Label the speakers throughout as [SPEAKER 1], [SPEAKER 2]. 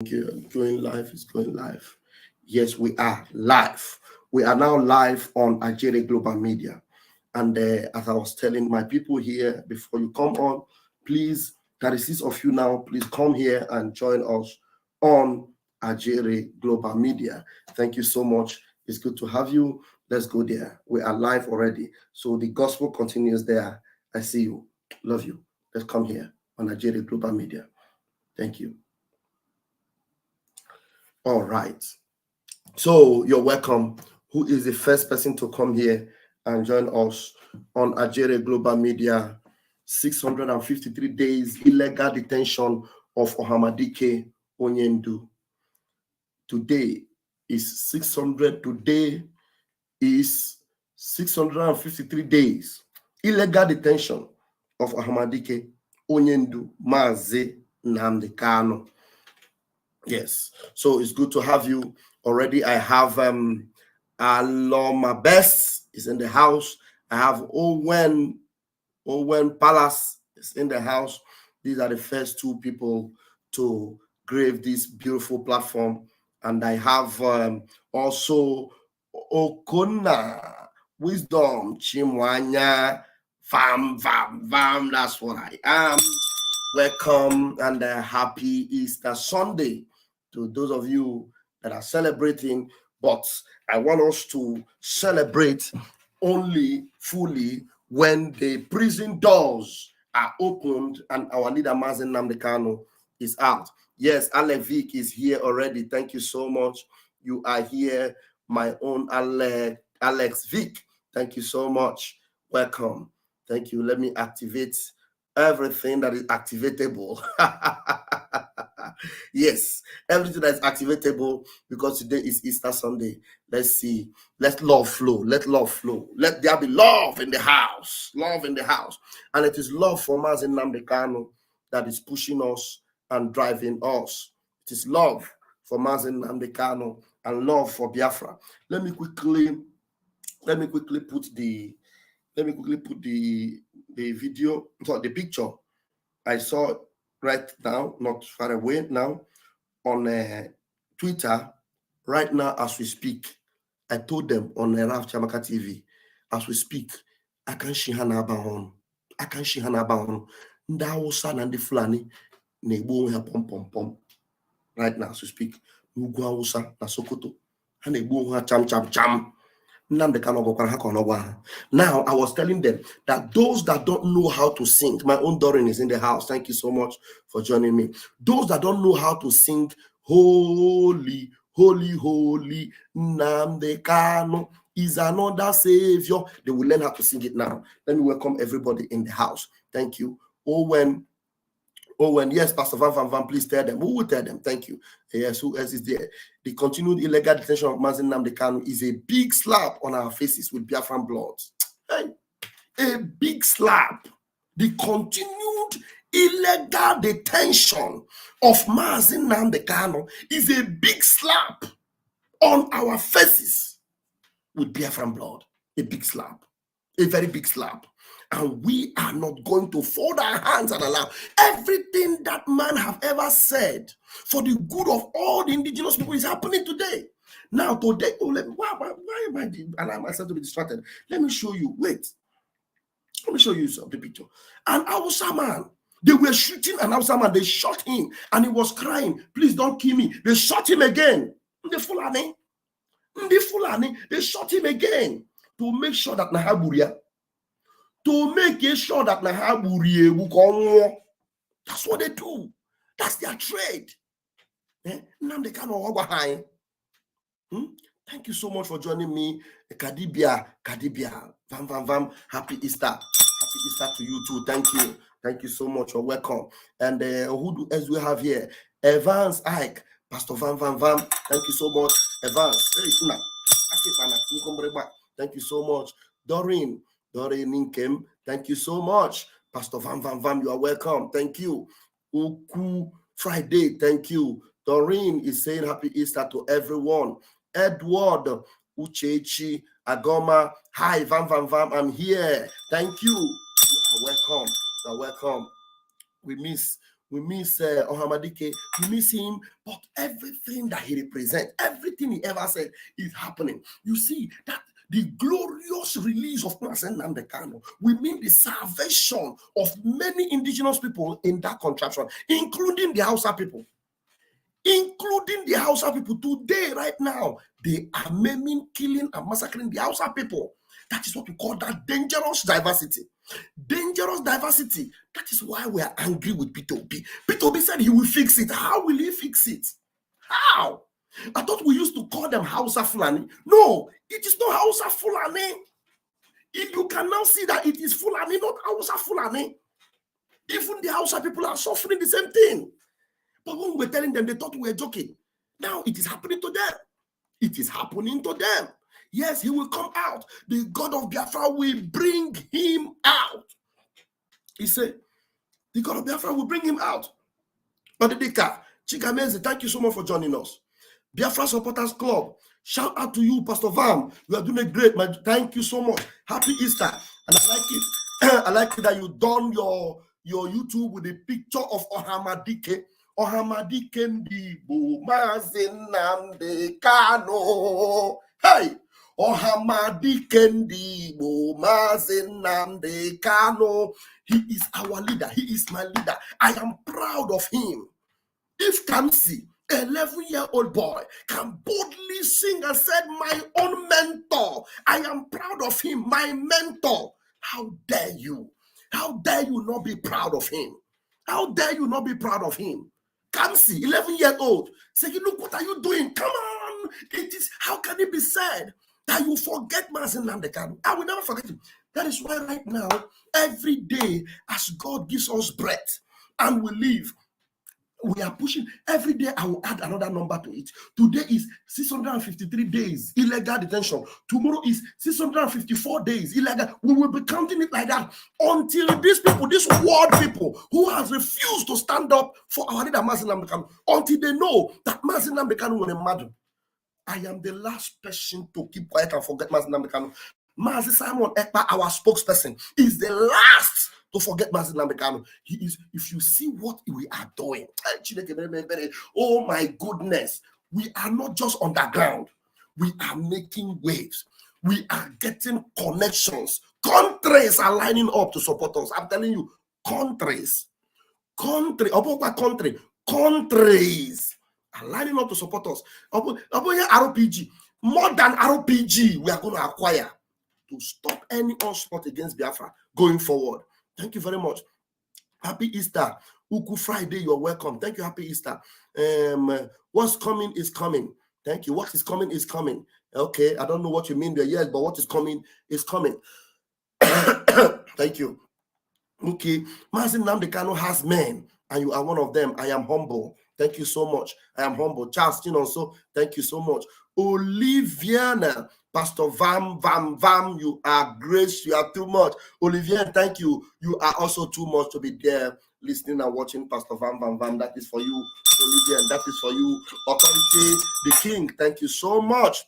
[SPEAKER 1] Going live is going live. Yes, we are live. We are now live on Ajere Global Media. And as I was telling my people here before you come on, please, 36 of you now, please come here and join us on Ajere Global Media. Thank you so much. It's good to have you. Let's go there. We are live already. So the gospel continues there. I see you. Love you. Let's come here on Ajere Global Media. Thank you. All right. So you're welcome. Who is the first person to come here and join us on Ajere Global Media? 653 days illegal detention of Ohamadike Onyendu. Today is 653 days illegal detention of Ohamadike Onyendu Mazi Nnamdi Kanu. Yes, so it's good to have you already. I have Aloma Best is in the house. I have Owen Palace is in the house. These are the first two people to grave this beautiful platform. And I have also Okona Wisdom Chimwanya Vam. That's what I am. Welcome and happy Easter Sunday to those of you that are celebrating, but I want us to celebrate only fully when the prison doors are opened and our leader Mazi Nnamdi Kanu is out. Yes, Alevik is here already. Thank you so much. You are here, my own Alex Vic. Thank you so much. Welcome. Thank you. Let me activate everything that is activatable. Yes, everything that is activatable, because today is Easter Sunday. Let's see. Let love flow. Let love flow. Let there be love in the house. Love in the house. And it is love for Mazi Nnamdi Kanu that is pushing us and driving us. It is love for Mazi Nnamdi Kanu and love for Biafra. Let me quickly put the video, so the picture I saw right now, not far away now, on Twitter, right now as we speak. I told them on Raf Chamaka TV, as we speak, I can shihana bahon. I can shihana bahon. Ndawosa and the Fulani, Nebo ha pom pom pom. Right now as we speak, Nuguawosa, na Sokoto, and Nebo ha cham cham cham. Now I was telling them that those that don't know how to sing, my own Doreen is in the house. Thank you so much for joining me. Those that don't know how to sing, holy, holy, holy, Nnamdi Kanu is another savior. They will learn how to sing it now. Let me welcome everybody in the house. Thank you. Owen, yes, Pastor Van, please tell them. Who will tell them? Thank you. Yes, who else is there? The continued illegal detention of Mazi Nnamdi Kanu is a big slap on our faces with Biafran blood. Hey, a big slap. The continued illegal detention of Mazi Nnamdi Kanu is a big slap on our faces with Biafran blood. A big slap. A very big slap. And we are not going to fold our hands and allow everything that man have ever said for the good of all the indigenous people is happening today. Now, today, why am I allowing myself to be distracted? Let me show you. Wait. Let me show you the picture. An Hausa man. They were shooting an Hausa man. They shot him and he was crying, please don't kill me. They shot him again. The Fulani, they shot him again to make sure that Nahaburia. To make sure that that's what they do. That's their trade. Thank you so much for joining me. Kadibia, Vam, happy Easter. Happy Easter to you too. Thank you so much. You're welcome. And who else we have here? Evans Ike, Pastor Vam. Thank you so much. Evans. Thank you so much. Doreen Ninkem, thank you so much. Pastor Vam, you are welcome. Thank you. Uku Friday, thank you. Doreen is saying happy Easter to everyone. Edward Uchechi Agoma, hi Vam, I'm here. Thank you. You are welcome. We miss we miss Ohamadike, we miss him, but everything that he represents, everything he ever said is happening. You see that the glorious release of Mazi Nnamdi Kanu will mean the salvation of many indigenous people in that contraption, including the Hausa people. Including the Hausa people. Today, right now, they are maiming, killing, and massacring the Hausa people. That is what we call that dangerous diversity. Dangerous diversity. That is why we are angry with Peter Obi. Peter Obi said he will fix it. How will he fix it? How? I thought we used to call them Hausa Fulani. No, it is not Hausa Fulani. You can now see that it is Fulani, not Hausa Fulani. Even the Hausa people are suffering the same thing. But when we were telling them, they thought we were joking. Now it is happening to them. It is happening to them. Yes, he will come out. The God of Biafra will bring him out. He said, the God of Biafra will bring him out. Odidika, Chikameze, thank you so much for joining us. Biafra Supporters Club, shout out to you, Pastor Vam. You are doing great, man. Thank you so much. Happy Easter. And I like it. I like it that you done your YouTube with a picture of Ohamadike. Ohamadike Ndibo Mazi Nnamdi Kanu. Hey! Ohamadike Ndibo Mazi Nnamdi Kanu. He is our leader. He is my leader. I am proud of him. If Kamsi, 11-year-old boy, can boldly sing and said, my own mentor, I am proud of him, my mentor. How dare you? How dare you not be proud of him? How dare you not be proud of him? Kamsi, 11-year-old, say, look, what are you doing? Come on. It is, how can it be said that you forget Mazi Nnamdi Kanu? I will never forget him. That is why right now, every day, as God gives us breath and we live, we are pushing. Every day I will add another number to it. Today is 653 days illegal detention. Tomorrow is 654 days illegal. We will be counting it like that until these people, these world people who has refused to stand up for our leader Mazi Nnamdi Kanu, until they know that Mazi Nnamdi Kanu will imagine. I am the last person to keep quiet and forget Mazi Nnamdi Kanu. Mazi Simon Ekpa, our spokesperson, is the last to forget Mazi Nnamdi Kanu. He is, if you see what we are doing, oh my goodness, we are not just underground, we are making waves, we are getting connections. Countries are lining up to support us. I'm telling you, countries are lining up to support us. RPG, more than RPG, we are going to acquire to stop any onslaught against Biafra going forward. Thank you very much. Happy Easter. Uku Friday, you're welcome. Thank you. Happy Easter. What's coming is coming. Thank you. What is coming is coming. Okay, I don't know what you mean there, yes, but what is coming is coming. Thank you. Okay, Mazi Nnamdi Kanu has men, and you are one of them. I am humble. Thank you so much. I am humble. Charles, so thank you so much. Oliviana, Pastor Vam, you are grace, you are too much. Olivier, thank you. You are also too much to be there listening and watching Pastor Vam. That is for you, Olivier, and that is for you, Authority, the King. Thank you so much.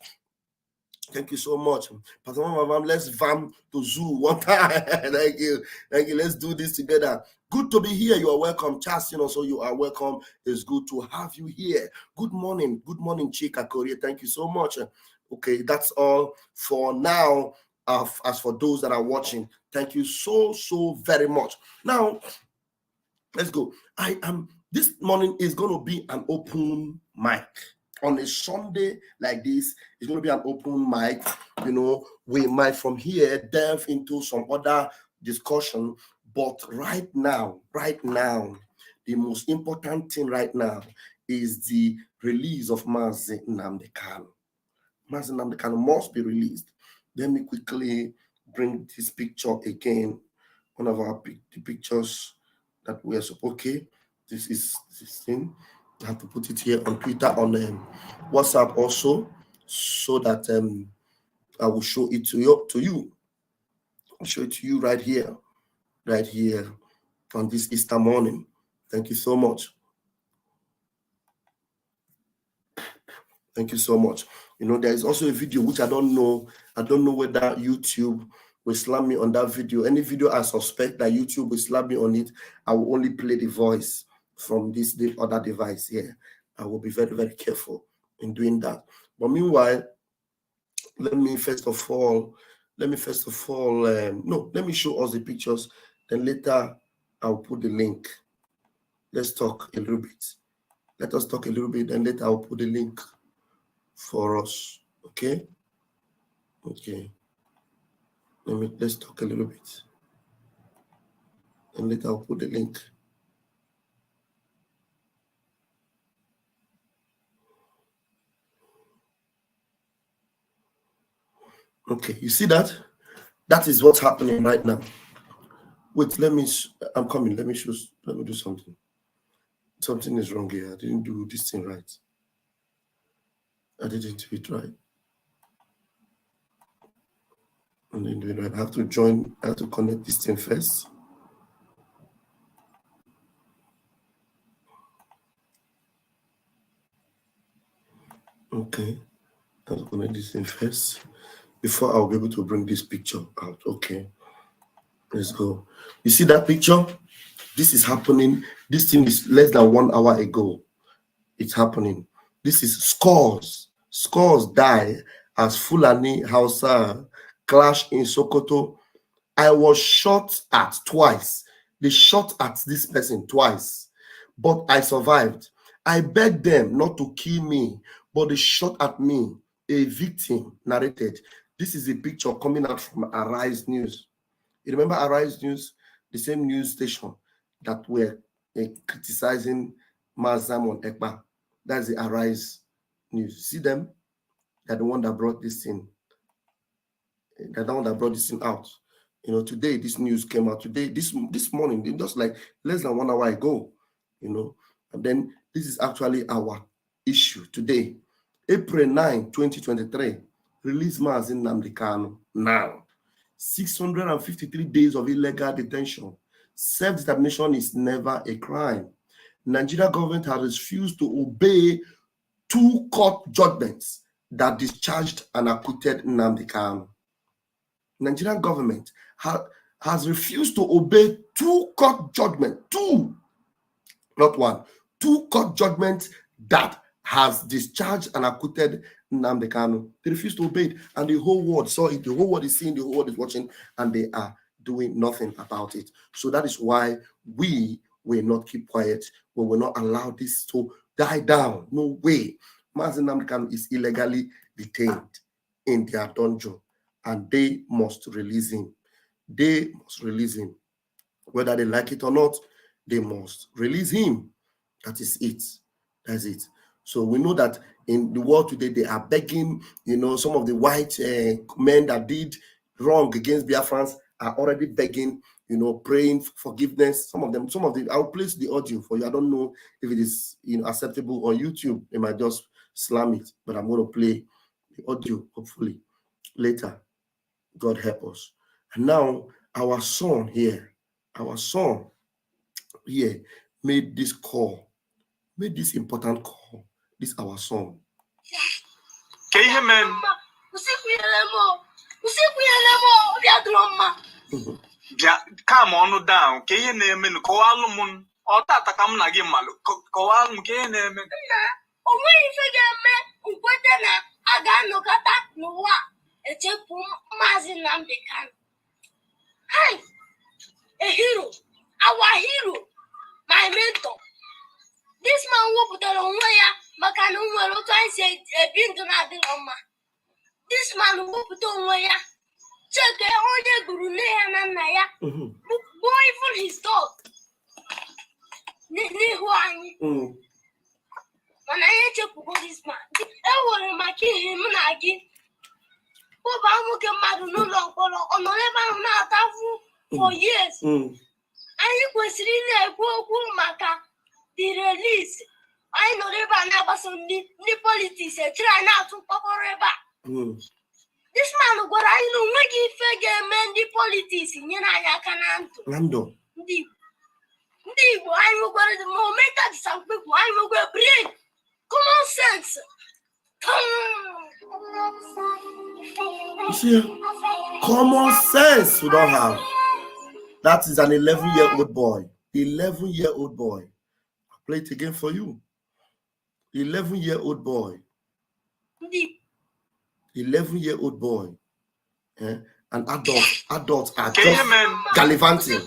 [SPEAKER 1] Thank you so much. Pastor Vam, let's vam to zoo one time. Thank you. Let's do this together. Good to be here. You are welcome. Charles, so you are welcome. It's good to have you here. Good morning. Good morning, Chika Korea. Thank you so much. Okay, that's all for now. As for those that are watching, thank you so very much. Now, let's go. This morning is going to be an open mic. On a Sunday like this, it's going to be an open mic. We might from here delve into some other discussion, but right now, the most important thing right now is the release of Mazi Nnamdi Kanu. Mazi Nnamdi Kanu must be released. Let me quickly bring this picture again. One of our pictures that we are okay. This is this thing. I have to put it here on Twitter, on WhatsApp also, so that I will show it to you. I'll show it to you right here on this Easter morning. Thank you so much. Thank you so much. There is also a video which I don't know whether YouTube will slap me on that video. Any video I suspect that YouTube will slap me on it, I will only play the voice from the other device here. I will be very, very careful in doing that. But meanwhile, let me first of all, let me show us the pictures. Then later I'll put the link. Let's talk a little bit. Let us talk a little bit, and later I'll put the link for us. Okay. Okay. Let's talk a little bit. And later I'll put the link. Okay, you see that? That is what's happening right now. Wait, I'm coming. Let me do something. Something is wrong here. I didn't do this thing right. I didn't do it right. I didn't do it right. I have to connect this thing first. Okay. I have to connect this thing first before I'll be able to bring this picture out. Okay. Let's go. You see that picture? This is happening. This thing is less than 1 hour ago. It's happening. This is scores. Scores die as Fulani Hausa clash in Sokoto. I was shot at twice. They shot at this person twice, but I survived. I begged them not to kill me, but they shot at me. A victim narrated. This is a picture coming out from Arise News. You remember Arise News, the same news station that were criticizing Mazi Nnamdi. That's the Arise News. See them? They're the one that brought this thing. They're the one that brought this thing out. You know, today this news came out. Today, this morning, just like less than 1 hour ago. You know, and then this is actually our issue today. April 9, 2023. Release Mazi Nnamdi Kanu now. 653 days of illegal detention. Self-determination is never a crime. Nigeria government has refused to obey 2 court judgments that discharged and acquitted Nnamdi Kanu. Nigerian government has refused to obey 2 court judgments, 2, not 1, 2 court judgments that has discharged and acquitted Nnamdi Kanu. They refused to obey it, and the whole world saw it. The whole world is seeing, the whole world is watching, and they are doing nothing about it. So that is why we will not keep quiet. We will not allow this to die down. No way. Mazi Nnamdi Kanu is illegally detained in their dungeon, and they must release him. They must release him. Whether they like it or not, they must release him. That is it. That's it. So we know that in the world today, they are begging, you know, some of the white men that did wrong against Biafrans are already begging, you know, praying for forgiveness. Some of them, I'll place the audio for you. I don't know if it is, you know, acceptable on YouTube. They might just slam it, but I'm going to play the audio, hopefully, later. God help us. And now our son here made this call, made this important call. This our son.
[SPEAKER 2] Come on down. Mazi Nnamdi Kanu. Hi, a hero, our hero, my mentor. This man will put on where Makanu will try to say a bin to not the Roma. This man will put on where check the only Guru and Naya, boy for his dog. When I check this man, I will make him again. For years. And you was really the release. I know never so the politics try now to forever. This man what I know make it figure men the politics in Nando. I will go the moment that some people I will go bring common sense.
[SPEAKER 1] You see, common sense we don't have. That is an 11-year-old boy. 11-year-old boy. play it again for you. 11-year-old boy. 11-year-old boy. And adults are just gallivanting.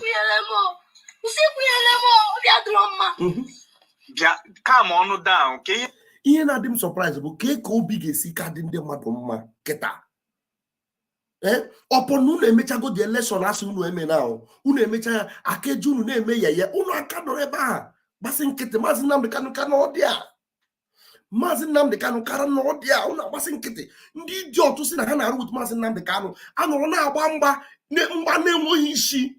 [SPEAKER 3] Come on down, okay?
[SPEAKER 1] Ihe na-adị m surprise bụ ka obi ga-esi ka dị ndị mmadụ mma kịta. Ọpụrụ unu emechago the election asị unu eme na unu emecha ya akeju unu na-eme yeye unu aka nọrọ ebe a gbasị nkịtị. Mazi Nnamdi Kanu ka n'ọdị a. Mazi Nnamdi Kanu kara n'ọdị a unu agbasị nkịtị. Ndị ji ọtụ si na ha na-arụ with Mazi Nnamdi Kanu anọrọ na-agba mgba na-enweghị isi,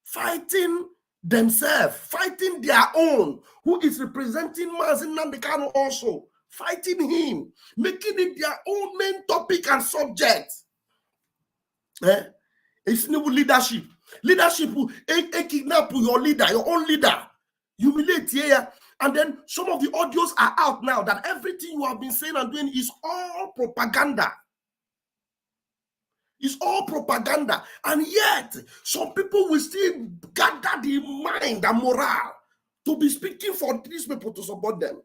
[SPEAKER 1] fighting themselves, fighting their own, who is representing Mazi Nnamdi Kanu also, fighting him, making it their own main topic and subject. It's new leadership. Leadership will kidnap your leader, your own leader, humiliate here. And then some of the audios are out now that everything you have been saying and doing is all propaganda. It's all propaganda. And yet, some people will still gather the mind and morale to be speaking for these people to support them.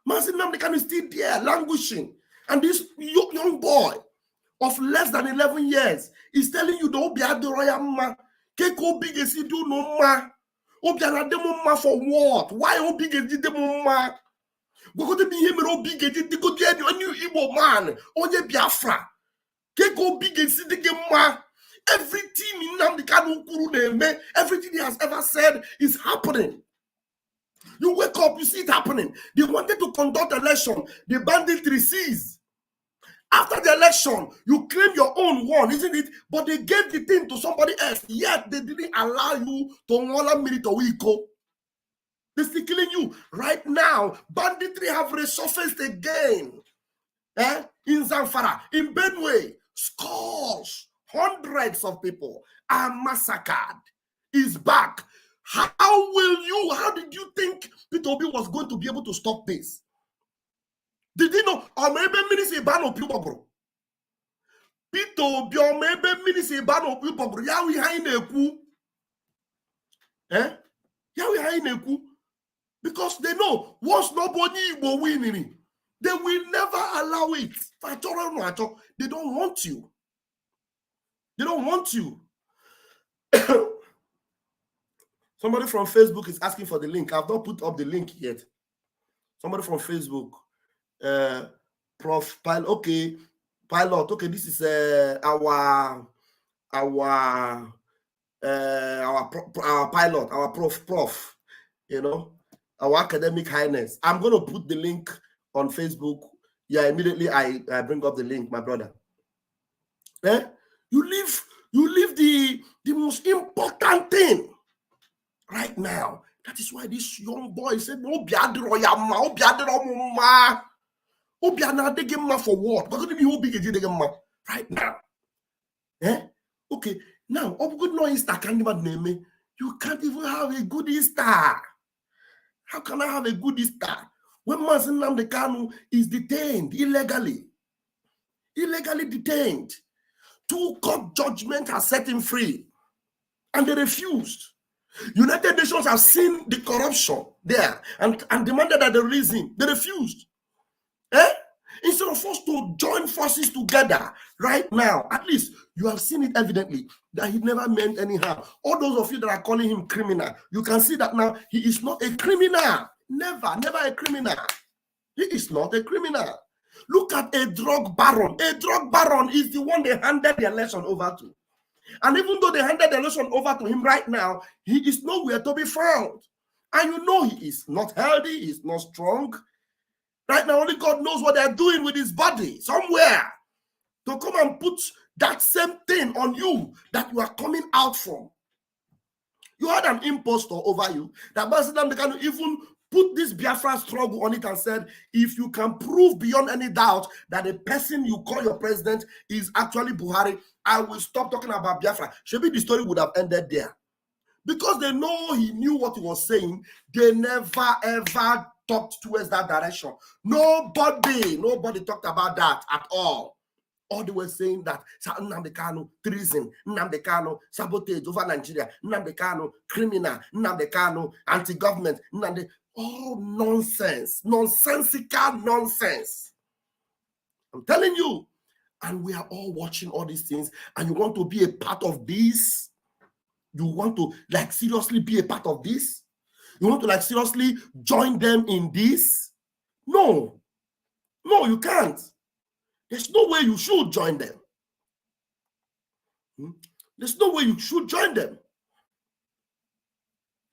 [SPEAKER 1] Mazi Nnamdi Kanu is still there, languishing. And this young boy of less than 11 years is telling you, don't be at the royal ma. Keko big is do no ma. Obiana demo ma for what? Why big is demo ma? We're going to be him and big is the good new Igbo man. Oye Biafra. Keko big is the ma. Everything in Nnamdi Kanu Kuru neme, everything he has ever said is happening. You wake up, you see it happening. They wanted to conduct election. The banditry ceased. After the election, you claim your own one, isn't it? But they gave the thing to somebody else. Yet they didn't allow you to wala military weeko. They're still killing you. Right now, banditry have resurfaced again. In Zamfara, in Benue, scores, hundreds of people are massacred. Is back. How did you think Peter Obi was going to be able to stop this? Did you know? Or maybe ministry ban of people. Peter Obi or maybe ministry ban of people. Yawi haineku. Yawi haineku. Because they know once nobody will win, they will never allow it. They don't want you. They don't want you. Somebody from Facebook is asking for the link. I've not put up the link yet. Somebody from Facebook. Prof Pilot. Okay, Pilot. Okay, this is our pilot, our prof. You know, our academic highness. I'm going to put the link on Facebook. Yeah, immediately I bring up the link, my brother. You leave the most important thing right now. That is why this young boy said, "No, for what? But be who big right now." Okay, now good no Easter can't even name me. You can't even have a good Easter. How can I have a good Easter when Mazi Nnamdi Kanu is detained illegally? Illegally detained. 2 court judgments have set him free, and they refused. United Nations have seen the corruption there and demanded that they release him. They refused. Instead of us to join forces together right now, at least you have seen it evidently that he never meant any harm. All those of you that are calling him criminal, you can see that now he is not a criminal. Never a criminal. He is not a criminal. Look at a drug baron. A drug baron is the one they handed the election over to. And even though they handed the election over to him right now, he is nowhere to be found. And you know he is not healthy, he is not strong. Right now, only God knows what they're doing with his body somewhere to come and put that same thing on you that you are coming out from. You had an impostor over you that Mazi Nnamdi Kanu even put this Biafra struggle on it and said, if you can prove beyond any doubt that the person you call your president is actually Buhari, I will stop talking about Biafra. Maybe the story would have ended there. Because they know he knew what he was saying, they never ever talked towards that direction. Nobody talked about that at all. All they were saying that Nnamdi Kanu, treason, Nnamdi Kanu, sabotage over Nigeria, Nnamdi Kanu, criminal, Nnamdi Kanu, anti-government, Nnamdi, all nonsense, nonsensical nonsense. I'm telling you. And we are all watching all these things, and you want to be a part of this? You want to like seriously be a part of this? You want to like seriously join them in this? No. No, you can't. There's no way you should join them. There's no way you should join them.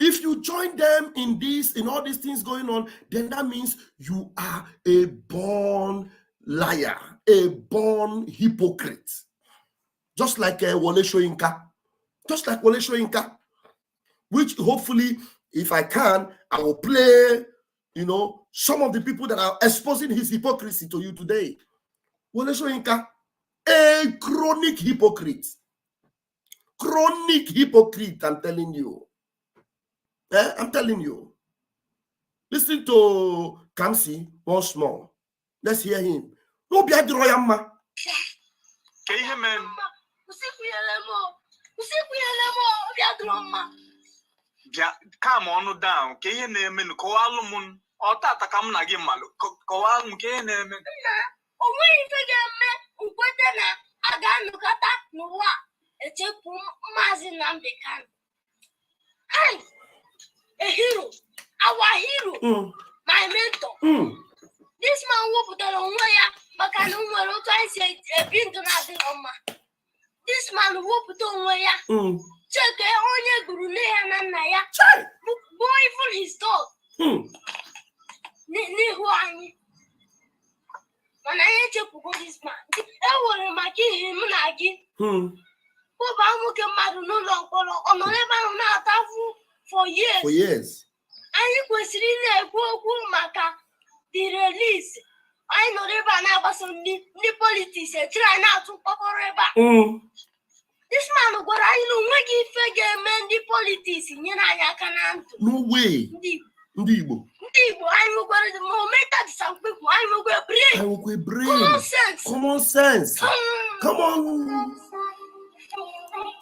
[SPEAKER 1] If you join them in this, in all these things going on, then that means you are a born liar, a born hypocrite. Just like Wole Soyinka. Just like Wole Soyinka. Which hopefully, if I can, I will play, some of the people that are exposing his hypocrisy to you today. Wole Soyinka, a chronic hypocrite. Chronic hypocrite, I'm telling you. I'm telling you. Listen to Kamsi once more. Let's hear him. No be adroyama.
[SPEAKER 3] Come on down. Can you name in Koalamun or Tata Kamnagi Malu? Koalum can name it.
[SPEAKER 2] Oh, when you I got no kata no wa. It's a Mazi Nnamdi Kanu. Hi, a hero, our hero, my mentor. This man will put on wire, but I know what I say. This man will put on wire. Check on your Gurune and Naya. Boy for his dog. When I check this man, I will make him again. For years.
[SPEAKER 1] For years.
[SPEAKER 2] And you was really a the release. I know never some the politics try now to cover. This man what I know make figure man the politics in Yana.
[SPEAKER 1] No way. Ndibo.
[SPEAKER 2] I will go to the moment that some people I will go brain. Common sense.
[SPEAKER 1] Common sense. Come on.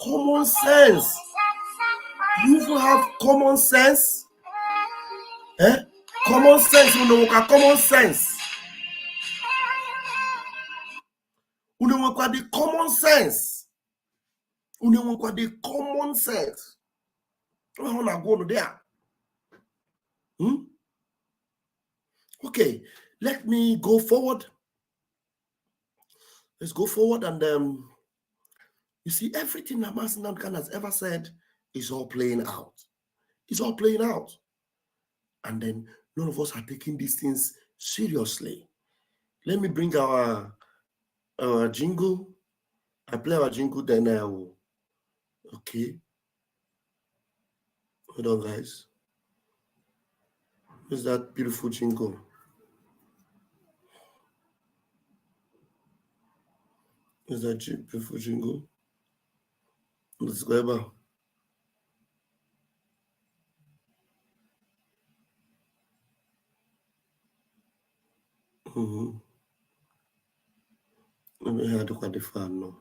[SPEAKER 1] Common sense. You have common sense. Common sense. Common sense. The common sense. The common sense. I want to go there. Okay, let me go forward. Let's go forward, and you see, everything that Mazi Nnamdi Kanu has ever said is all playing out. It's all playing out. And then none of us are taking these things seriously. Let me bring our jingle. I play our jingle, then I will. Okay. Hold on, guys. Where's that beautiful jingle? Is that beautiful jingle? Let's go about. Let me have the fan now.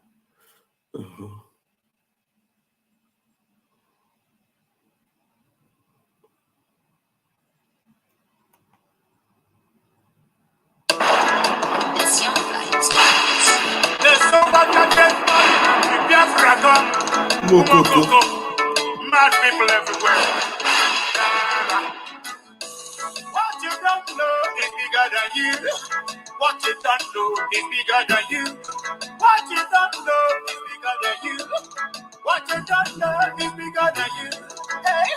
[SPEAKER 4] Mad people everywhere. What you don't know is bigger than you. What you don't know is bigger than you. What you don't know is bigger than you. What you don't know is bigger than you. Hey,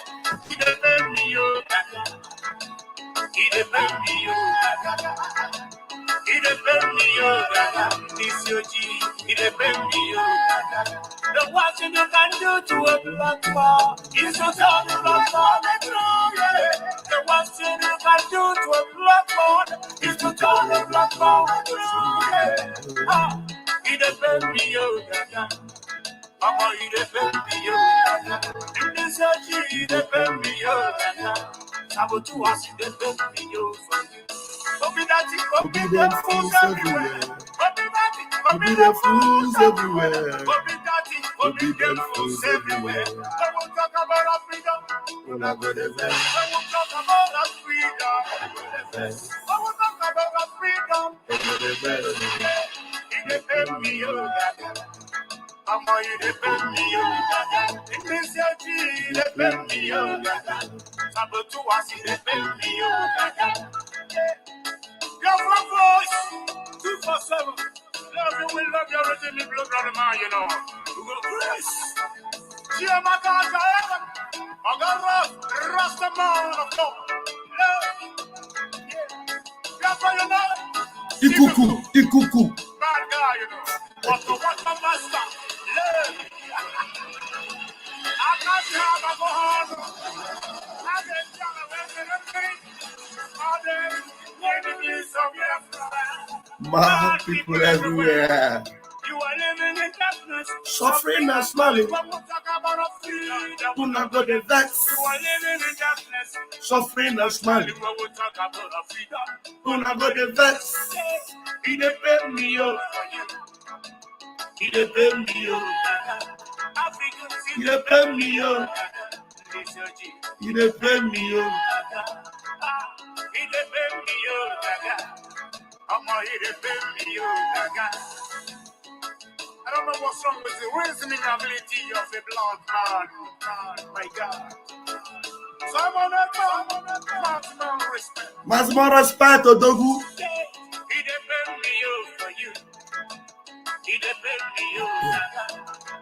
[SPEAKER 4] it depends me, you. It depends me, you. It depends me, you. This your G. It depends me, you. The one thing you can do to a black man is to turn the black man through. The one thing you can do to a black man is to turn the black man through. It depends me, you. Mama, it depends me, you. In this age, it depends me, you. Sabotu was it depends me, you. Copy that, copy that, everywhere. Copy that,
[SPEAKER 1] Obi the fools everywhere.
[SPEAKER 4] Obi dirty, Obi them fools everywhere. When we talk about our freedom,
[SPEAKER 1] When I go to bed,
[SPEAKER 4] when we talk about our freedom, when we talk about our freedom, it depends me, oh, Mama, you depend me, oh, it means your G, depend me, oh, Sabotu was it depend me, oh, your voice, 247. Love you, we love you, originally blood brother man, you know. We go Chris. See my God, I got Rasta man of God. That's why you know.
[SPEAKER 1] Ikuku.
[SPEAKER 4] Bad guy, you know. What the master? Love. I can't have a go hard. I get down
[SPEAKER 1] Mad people everywhere.
[SPEAKER 4] You are living in darkness,
[SPEAKER 1] Suffering and smiling.
[SPEAKER 4] When we talk about our freedom,
[SPEAKER 1] Who not go to vex?
[SPEAKER 4] you are living in darkness,
[SPEAKER 1] Suffering and smiling.
[SPEAKER 4] when we talk about our freedom,
[SPEAKER 1] Who not go to vex?
[SPEAKER 4] he depend me on
[SPEAKER 1] He depend me on.
[SPEAKER 4] Africans,
[SPEAKER 1] He depend me on.
[SPEAKER 4] researching.
[SPEAKER 1] He depend me on.
[SPEAKER 4] He depend me on. I'm a he depend me on. I don't know what's wrong with the reasoning ability of a blood man. My God. So I'm on that maximum respect.
[SPEAKER 1] Maximum respect, Odogu.
[SPEAKER 4] He depend me on for you. He depend me on.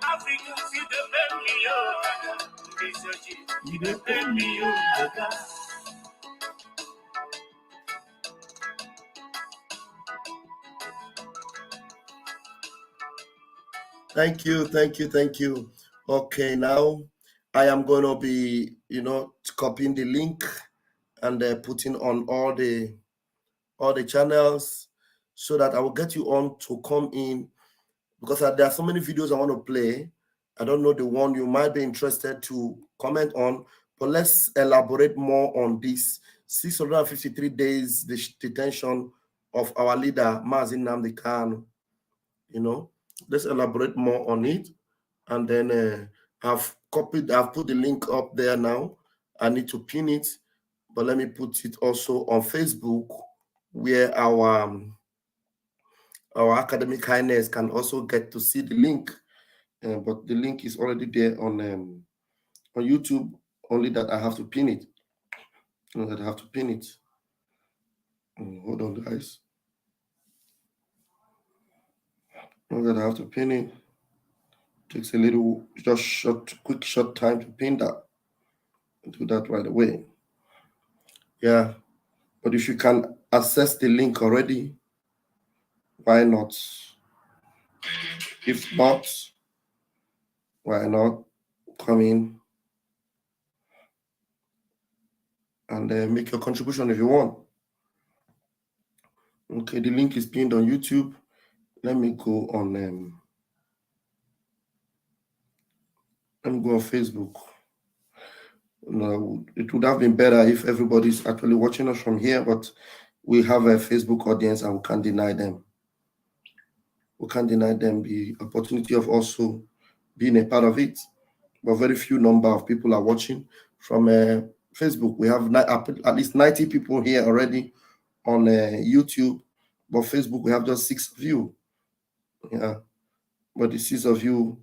[SPEAKER 4] Africans, he depend me on. Researching.
[SPEAKER 1] He depend me on. Thank you. Okay, now I am going to be, copying the link and putting on all the channels so that I will get you on to come in, because there are so many videos I want to play. I don't know the one you might be interested to comment on, but let's elaborate more on this 653 days the detention of our leader Mazi Nnamdi Kanu. Let's elaborate more on it, and then I've put the link up there now. I need to pin it, but let me put it also on Facebook, where our academic highness can also get to see the link. But the link is already there on YouTube. Only that I have to pin it. Hold on, guys. Only that I have to pin it. Takes a little, quick short time to pin that. Do that right away. Yeah, but if you can access the link already, why not? If not, why not come in and make your contribution if you want. Okay, the link is pinned on YouTube. Let me go on Facebook. No, it would have been better if everybody's actually watching us from here, but we have a Facebook audience and we can't deny them. We can't deny them the opportunity of also being a part of it. But very few number of people are watching from Facebook. We have at least 90 people here already on YouTube, but Facebook we have just 6 of you. Yeah, but the 6 of you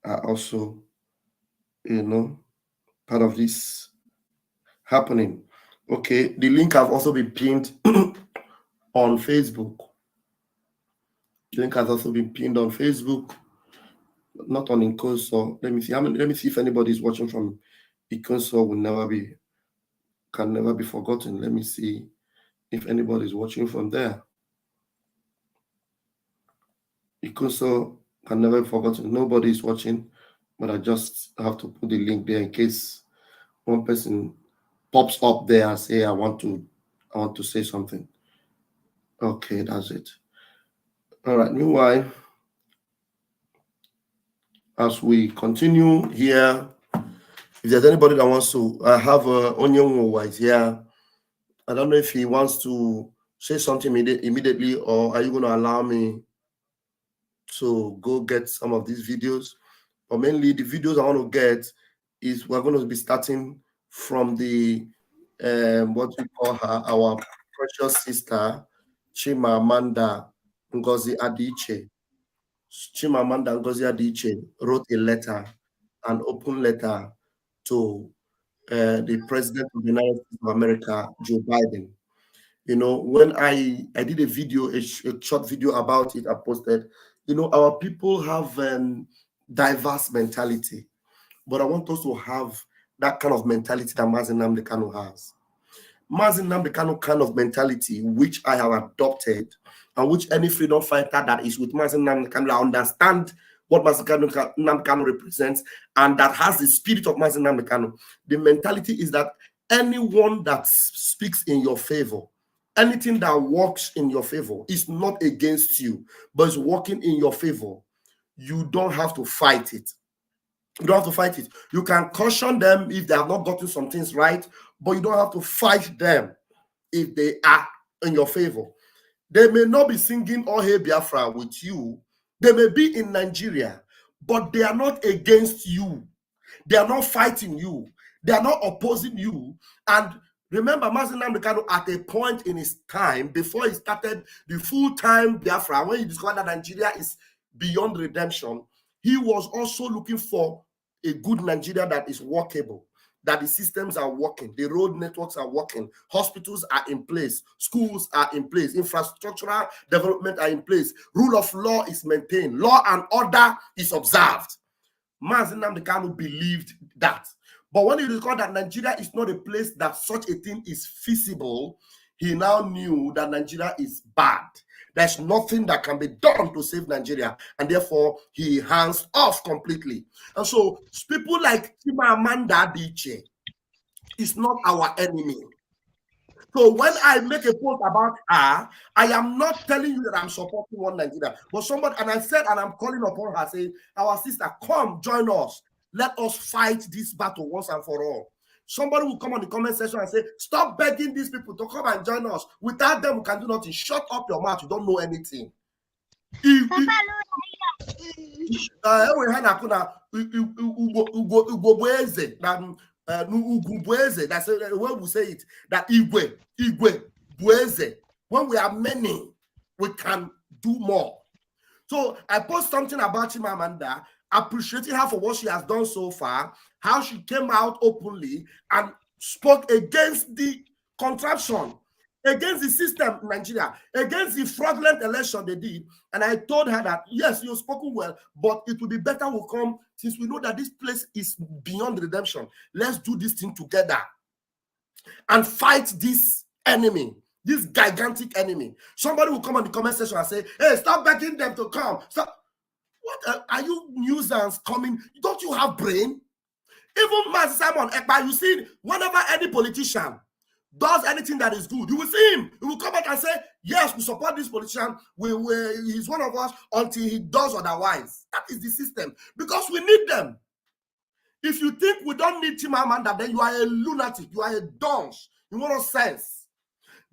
[SPEAKER 1] are also, part of this happening. Okay, the link have also been pinned on Facebook. The link has also been pinned on Facebook, not on Incoso. Let me see. Let me see if anybody is watching from Incoso. Can never be forgotten. Let me see if anybody is watching from there. Incoso can never be forgotten. Nobody is watching, but I just have to put the link there in case one person pops up there and say, I want to say something. Okay, that's it. All right. Meanwhile, as we continue here, if there's anybody that wants to, I have Onyendu Mazi here. I don't know if he wants to say something immediately, or are you going to allow me So go get some of these videos. But mainly the videos I want to get is we're going to be starting from the what we call her, our precious sister, Chimamanda Ngozi Adichie. Chimamanda Ngozi Adichie wrote a letter, an open letter to the President of the United States of America, Joe Biden. You know, when I did a video, a short video about it, I posted, you know, our people have diverse mentality, but I want us to have that kind of mentality that Mazi Nnamdi Kanu has. Mazi Nnamdi Kanu kind of mentality, which I have adopted, and which any freedom fighter that is with Mazi Nnamdi Kanu, I understand what Mazi Nnamdi Kanu represents, and that has the spirit of Mazi Nnamdi Kanu. The mentality is that anyone that speaks in your favor, anything that works in your favor is not against you, but is working in your favor. You don't have to fight it. You don't have to fight it. You can caution them if they have not gotten some things right, but you don't have to fight them if they are in your favor. They may not be singing "Oh Hey Biafra" with you. They may be in Nigeria, but they are not against you. They are not fighting you. They are not opposing you. And remember, Mazi Nnamdi Kanu, at a point in his time, before he started the full-time Biafra, when he discovered that Nigeria is beyond redemption, he was also looking for a good Nigeria that is workable, that the systems are working, the road networks are working, hospitals are in place, schools are in place, infrastructural development are in place, rule of law is maintained, law and order is observed. Mazi Nnamdi Kanu believed that. But when he discovered that Nigeria is not a place that such a thing is feasible, he now knew that Nigeria is bad. There's nothing that can be done to save Nigeria, and therefore he hands off completely. And so people like Chimamanda Adichie is not our enemy. So when I make a post about her, I am not telling you that I'm supporting one Nigeria, but somebody, and I said, and I'm calling upon her, saying, our sister, come join us. Let us fight this battle once and for all. Somebody will come on the comment section and say, stop begging these people to come and join us. Without them, we can do nothing. Shut up your mouth. You don't know anything. That's when we say it, that Igwe, Bueze, when we are many, we can do more. So I post something about Chimamanda, appreciating her for what she has done so far, how she came out openly and spoke against the contraption, against the system in Nigeria, against the fraudulent election they did. And I told her that, yes, you've spoken well, but it will be better we'll come, since we know that this place is beyond redemption. Let's do this thing together and fight this enemy, this gigantic enemy. Somebody will come on the comment section and say, hey, stop begging them to come. Stop. What are you nuisance coming? Don't you have brain? Even Mazi Simon Ekpa, you see, whenever any politician does anything that is good, you will see him. He will come back and say, yes, we support this politician. He's one of us until he does otherwise. That is the system. Because we need them. If you think we don't need Chimamanda, then you are a lunatic. You are a donge. You want no sense.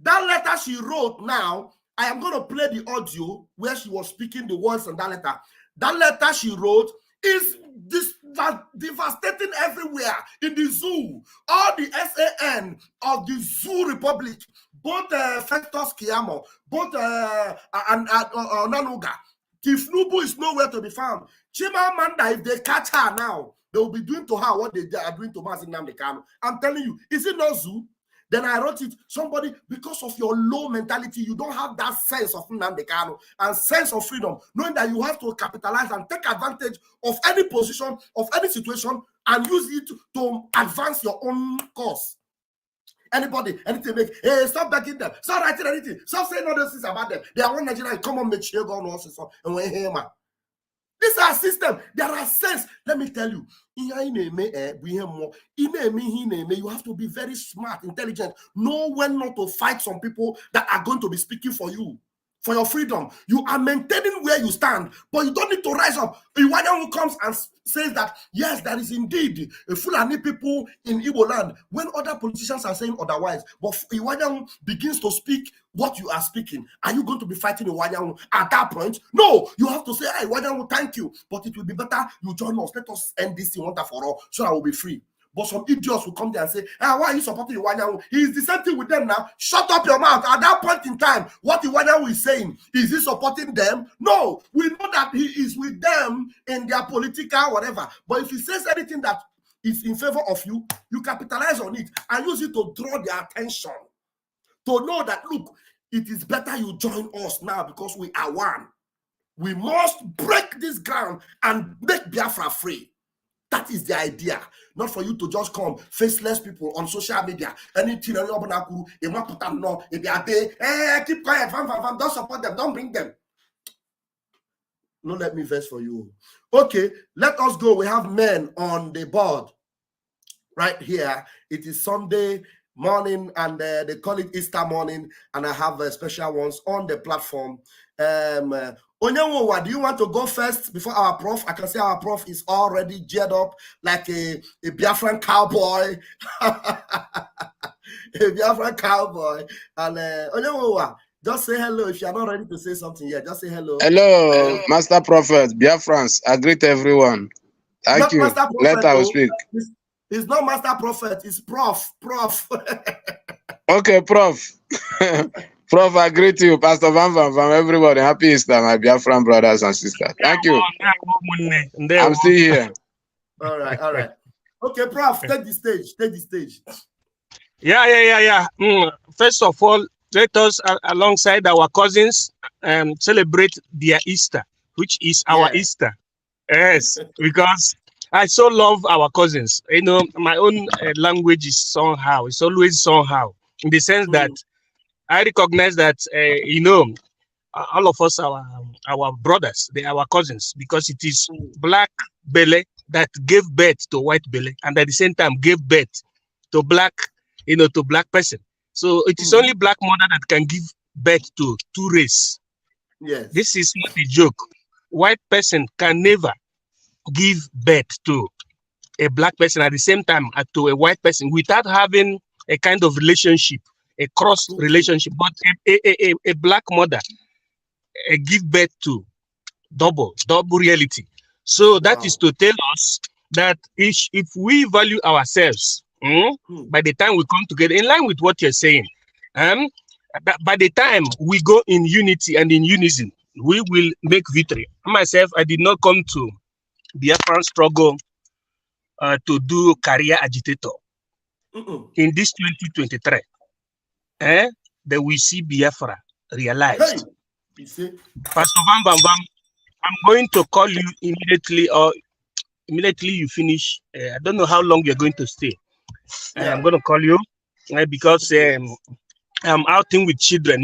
[SPEAKER 1] That letter she wrote now, I am going to play the audio where she was speaking the words in that letter. That letter she wrote is devastating everywhere in the zoo. All the SAN of the Zoo Republic, both Festus Keyamo, both Nanuga, Tifnubu is nowhere to be found. Chimamanda, if they catch her now, they will be doing to her what they are doing to Mazi Nnamdi Kanu. I'm telling you, is it not zoo? Then I wrote it, somebody, because of your low mentality, you don't have that sense of Nnamdi Kanu and sense of freedom, knowing that you have to capitalize and take advantage of any position, of any situation, and use it to advance your own cause. Anybody, anything make, hey, stop backing them, stop writing anything, stop saying all those things about them. They are one Nigeria, come on, make sure go on, and we're here, man. This is our system. There are sense. Let me tell you, you have to be very smart, intelligent, know when not to fight some people that are going to be speaking for you. for your freedom. You are maintaining where you stand, but you don't need to rise up. Iwanyanwu who comes and says that, yes, there is indeed a Fulani people in Igbo land, when other politicians are saying otherwise. But Iwanyanwu begins to speak what you are speaking. Are you going to be fighting Iwanyanwu at that point? No, you have to say, hey, Iwanyanwu, thank you, but it will be better you join us. Let us end this thing once and for all, so I will be free. But some idiots will come there and say, why are you supporting Iwanyanwu? He is the same thing with them now. Shut up your mouth. At that point in time, what Iwanyanwu is saying, is he supporting them? No. We know that he is with them in their political whatever. But if he says anything that is in favor of you, you capitalize on it and use it to draw their attention. To know that, look, it is better you join us now because we are one. We must break this ground and make Biafra free. That is the idea. Not for you to just come, faceless people on social media. Anything, keep quiet, don't support them, don't bring them. No, let me verse for you. Okay, let us go. We have men on the board right here. It is Sunday morning, and they call it Easter morning, and I have special ones on the platform. Onyendu, do you want to go first before our prof? I can see our prof is already geared up like a Biafran cowboy. A Biafran cowboy. And Onyendu, just say hello. If you are not ready to say something yet, just say hello.
[SPEAKER 5] Hello, Master Prophet, Biafrans. I greet everyone. Thank you. Let us speak.
[SPEAKER 1] It's not Master Prophet, it's Prof.
[SPEAKER 5] Okay, Prof. Prof, I greet you, Pastor Van, everybody. Happy Easter, my Biafran brothers and sisters. Thank you. I'm still here.
[SPEAKER 1] All right. Okay, Prof, take the stage.
[SPEAKER 6] Yeah. First of all, let us, alongside our cousins, celebrate their Easter, which is our Easter. Yes, because I so love our cousins. You know, my own language is somehow. It's always somehow, in the sense that I recognize that, all of us are our brothers. They are our cousins, because it is black belly that gave birth to white belly, and at the same time gave birth to black, to black person. So it is only black mother that can give birth to two race.
[SPEAKER 1] Yes.
[SPEAKER 6] This is not a joke. White person can never give birth to a black person at the same time to a white person without having a kind of relationship, a cross relationship. But a black mother give birth to double reality. So that is to tell us that if we value ourselves, by the time we come together, in line with what you're saying, by the time we go in unity and in unison, we will make victory. Myself, I did not come to Biafran struggle to do career agitator. In this 2023, that we see Biafra realized.
[SPEAKER 1] Hey.
[SPEAKER 6] Pastor Van, I'm going to call you immediately, or immediately you finish. I don't know how long you're going to stay. I'm going to call you because I'm outing with children.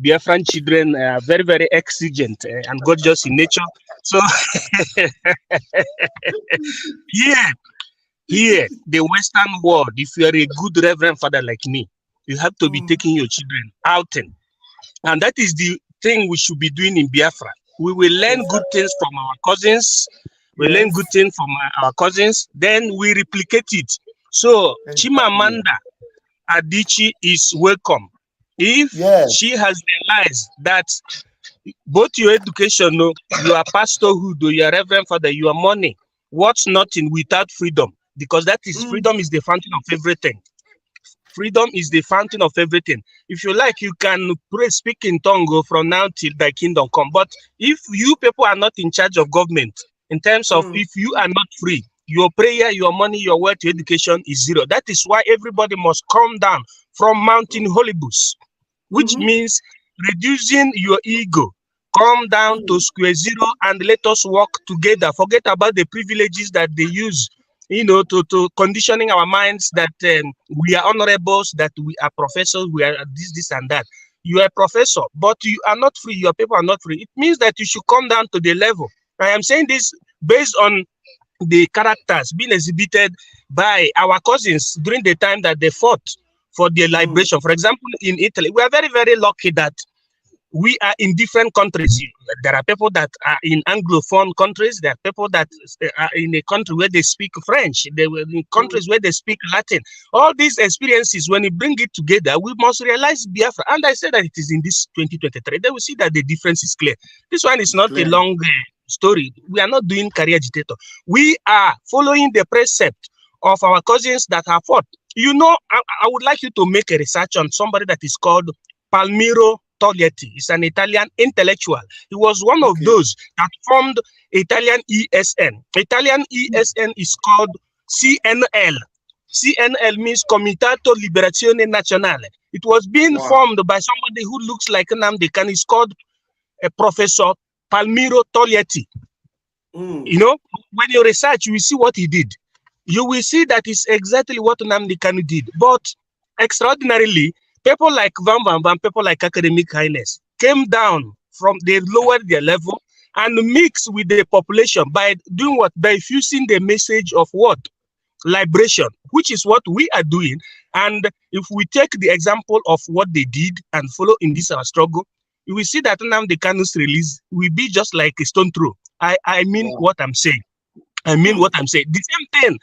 [SPEAKER 6] Biafran children are very, very exigent and gorgeous in nature. So here, the Western world, if you are a good Reverend Father like me, you have to be taking your children outing. And that is the thing we should be doing in Biafra. We will learn good things from our cousins. We learn good things from our cousins. Then we replicate it. So Chimamanda Adichie is welcome. If she has realized that both your education, your pastorhood, your Reverend Father, your money, what's nothing without freedom? Because that is freedom is the fountain of everything. Freedom is the fountain of everything. If you like, you can pray, speak in tongue from now till thy kingdom come. But if you people are not in charge of government, in terms of if you are not free, your prayer, your money, your wealth, your education is zero. That is why everybody must come down from Mountain Holybus, which means reducing your ego. Come down to square zero and let us work together. Forget about the privileges that they use, to conditioning our minds that we are honorables, that we are professors, we are this and that. You are a professor, but you are not free. Your people are not free. It means that you should come down to the level. I am saying this based on the characters being exhibited by our cousins during the time that they fought for their liberation. For example, in Italy, we are very, very lucky that We are in different countries. There are people that are in Anglophone countries. There are people that are in a country where they speak French. They were in countries where they speak Latin. All these experiences, when you bring it together, we must realize Biafra. And I said that it is in this 2023. They will see that the difference is clear. This one is not a long story. We are not doing career agitator. We are following the precept of our cousins that have fought. You know, I would like you to make a research on somebody that is called Palmiro Toglietti. He's an Italian intellectual. He was one of those that formed Italian ESN. Italian ESN is called CNL. CNL means Comitato Liberazione Nazionale. It was being formed by somebody who looks like Nnamdi Kanu. He's called Professor Palmiro Toglietti. You know, when you research, you will see what he did. You will see that is exactly what Nnamdi Kanu did. But extraordinarily, people like Van, people like Academic Highness came down from, they lowered their level and mixed with the population by doing what? By fusing the message of what? Liberation, which is what we are doing. And if we take the example of what they did and follow in this our struggle, you will see that Nnamdi Kanu's release will be just like a stone throw. I mean what I'm saying. I mean what I'm saying. The same thing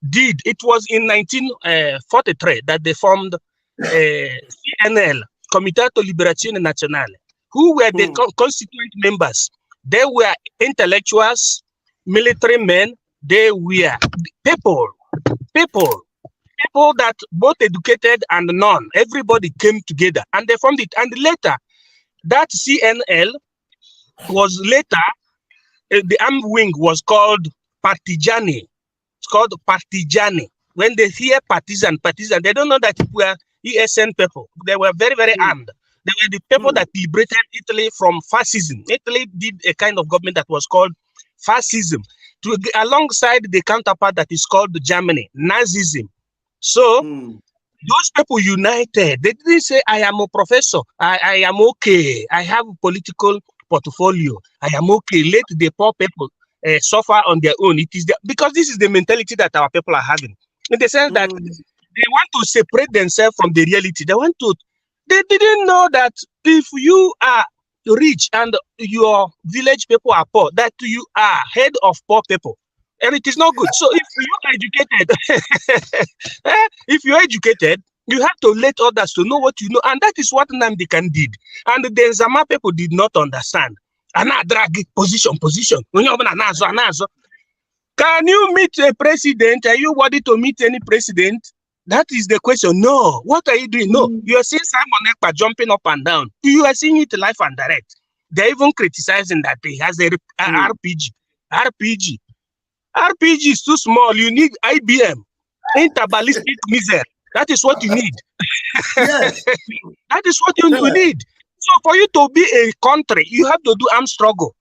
[SPEAKER 6] did. It was in 1943 that they formed CNL, Comitato Liberazione Nazionale. Who were the constituent members? They were intellectuals, military men. They were people that both educated and non. Everybody came together and they formed it. And later, that CNL was later, the armed wing was called Partigiani. It's called Partigiani. When they hear partisan, they don't know that it were ESN people. They were very, very armed. They were the people that liberated Italy from fascism. Italy did a kind of government that was called fascism, alongside the counterpart that is called Germany, Nazism. So those people united. They didn't say, I am a professor. I am okay. I have a political portfolio. I am okay. Let the poor people suffer on their own. It is because this is the mentality that our people are having, in the sense that they want to separate themselves from the reality. They didn't know that if you are rich and your village people are poor, that you are head of poor people, and it is not good. So if you're educated, you have to let others to know what you know, and that is what Nnamdi Kanu did. And the Zama people did not understand. Position. Can you meet a president? Are you worthy to meet any president? That is the question. No. What are you doing? No. You are seeing Simon Ekpa jumping up and down. You are seeing it live and direct. They're even criticizing that he has a RPG. RPG is too small. You need IBM, interballistic missile. That is what you need.
[SPEAKER 1] Yes.
[SPEAKER 6] That is what you need. So for you to be a country, you have to do armed struggle.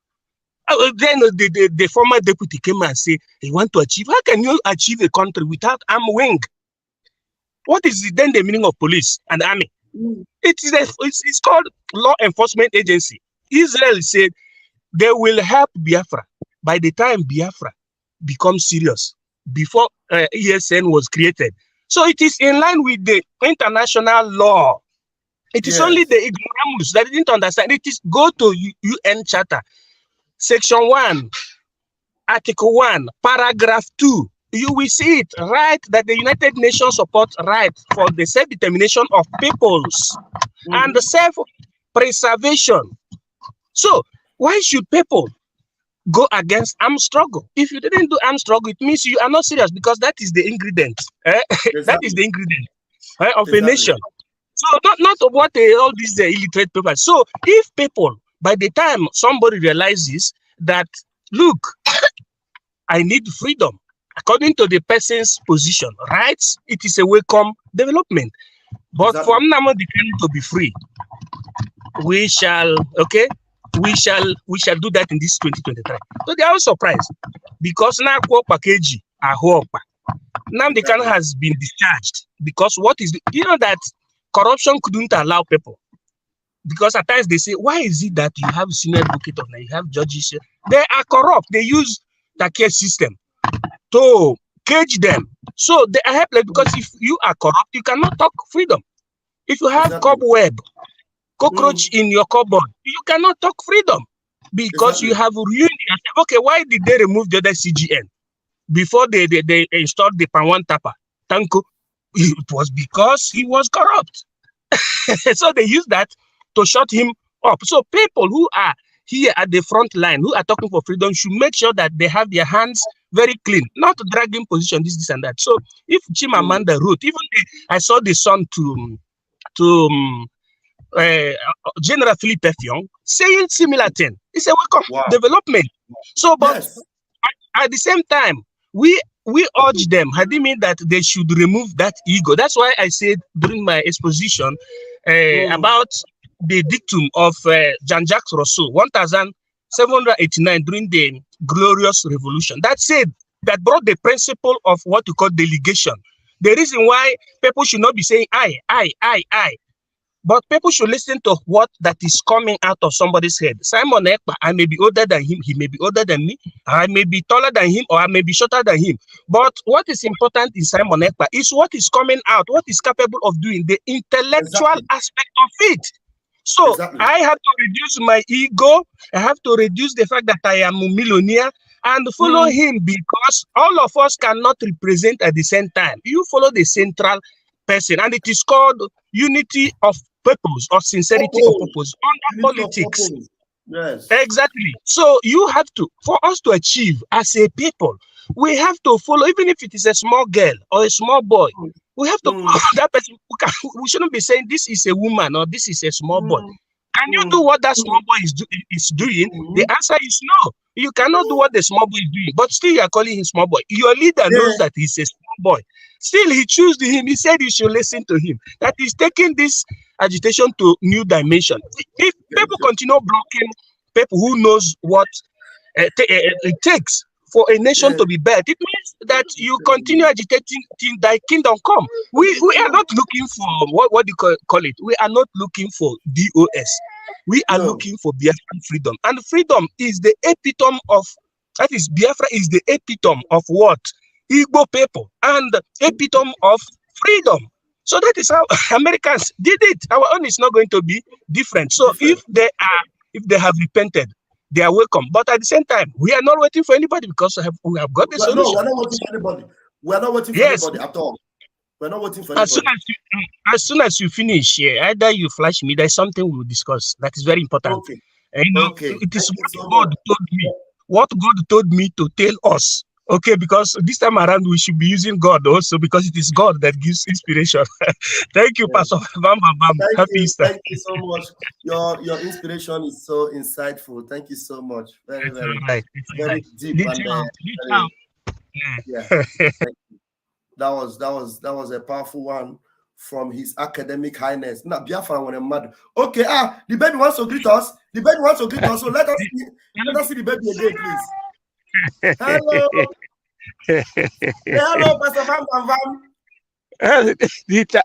[SPEAKER 6] Then the former deputy came and said, he want to achieve. How can you achieve a country without armed wing? What is then the meaning of police and army? It's called law enforcement agency. Israel said they will help Biafra by the time Biafra becomes serious, before ESN was created. So it is in line with the international law. It is only the ignoramus that didn't understand. It is go to UN Charter, Section 1, Article 1, Paragraph 2. You will see it right that the United Nations supports right for the self-determination of peoples and the self-preservation. So why should people go against armed struggle? If you didn't do armed struggle, it means you are not serious, because that is the ingredient. Exactly. That is the ingredient of a nation. So not of what all these illiterate people. So if people, by the time somebody realizes that, look, I need freedom, according to the person's position, rights, it is a welcome development. But for Nnamdi Kanu to be free, we shall do that in this 2023. So they are all surprised, because now Nnamdi Kanu has been discharged, because you know that corruption couldn't allow people. Because at times they say, why is it that you have senior advocate of you have judges? They are corrupt. They use the case system to cage them. So they are helpless, because if you are corrupt, you cannot talk freedom. If you have cobweb cockroach in your cupboard, you cannot talk freedom because you have ruined yourself. Okay, why did they remove the other CGN before they installed the Pan1 Tapper? Tanko, it was because he was corrupt. So they used that to shut him up. So people who are here at the front line, who are talking for freedom, should make sure that they have their hands very clean, not dragging position, this and that. So if Chimamanda wrote, even I saw the son to General Philippe Effiong saying similar thing. It's a welcome development. So, but at the same time, we urge them. I didn't mean that they should remove that ego. That's why I said during my exposition about the dictum of Jean-Jacques Rousseau, 1789, during the Glorious Revolution. That brought the principle of what we call delegation. The reason why people should not be saying I. But people should listen to what that is coming out of somebody's head. Simon Ekpa, I may be older than him, he may be older than me, I may be taller than him, or I may be shorter than him. But what is important in Simon Ekpa is what is coming out, what is capable of doing, the intellectual aspect of it. So I have to reduce my ego, I have to reduce the fact that I am a millionaire, and follow him, because all of us cannot represent at the same time. You follow the central person, and it is called unity of purpose or sincerity of purpose under politics.
[SPEAKER 1] Yes,
[SPEAKER 6] exactly. So you have to, for us to achieve as a people, we have to follow, even if it is a small girl or a small boy, we have to follow that person. We shouldn't be saying this is a woman or this is a small boy. Can you do what that small boy is doing? The answer is no. You cannot do what the small boy is doing, but still you are calling him small boy. Your leader knows that he's a small boy. Still, he chose him. He said you should listen to him. That is taking this agitation to new dimension. If people continue blocking people who knows what it takes for a nation to be bad, it means that you continue agitating till thy kingdom come. We are not looking for what do you call it? We are not looking for DOS. We are looking for Biafran freedom. And freedom is the epitome of, that is, Biafra is the epitome of what? Igbo people, and the epitome of freedom. So that is how Americans did it. Our own is not going to be different. So if they have repented, they are welcome. But at the same time, we are not waiting for anybody, because we have got the solution.
[SPEAKER 1] No, we're not waiting for anybody. We're not waiting for anybody at all. We're not waiting for anybody.
[SPEAKER 6] As soon as you finish, either you flash me, there's something we will discuss. That is very important.
[SPEAKER 1] Okay.
[SPEAKER 6] It is what God told me. What God told me to tell us. Okay, because this time around we should be using God also, because it is God that gives inspiration. Thank you, Pastor Bam. Happy Easter.
[SPEAKER 1] Thank you so much. Your inspiration is so insightful. Thank you so much. Very deep. That was a powerful one from His Academic Highness. Now, Biafra when I'm mad. Okay, the baby wants to greet us. So let us see the baby again, please. Hello. Hello, Pastor Bam Bam Bam.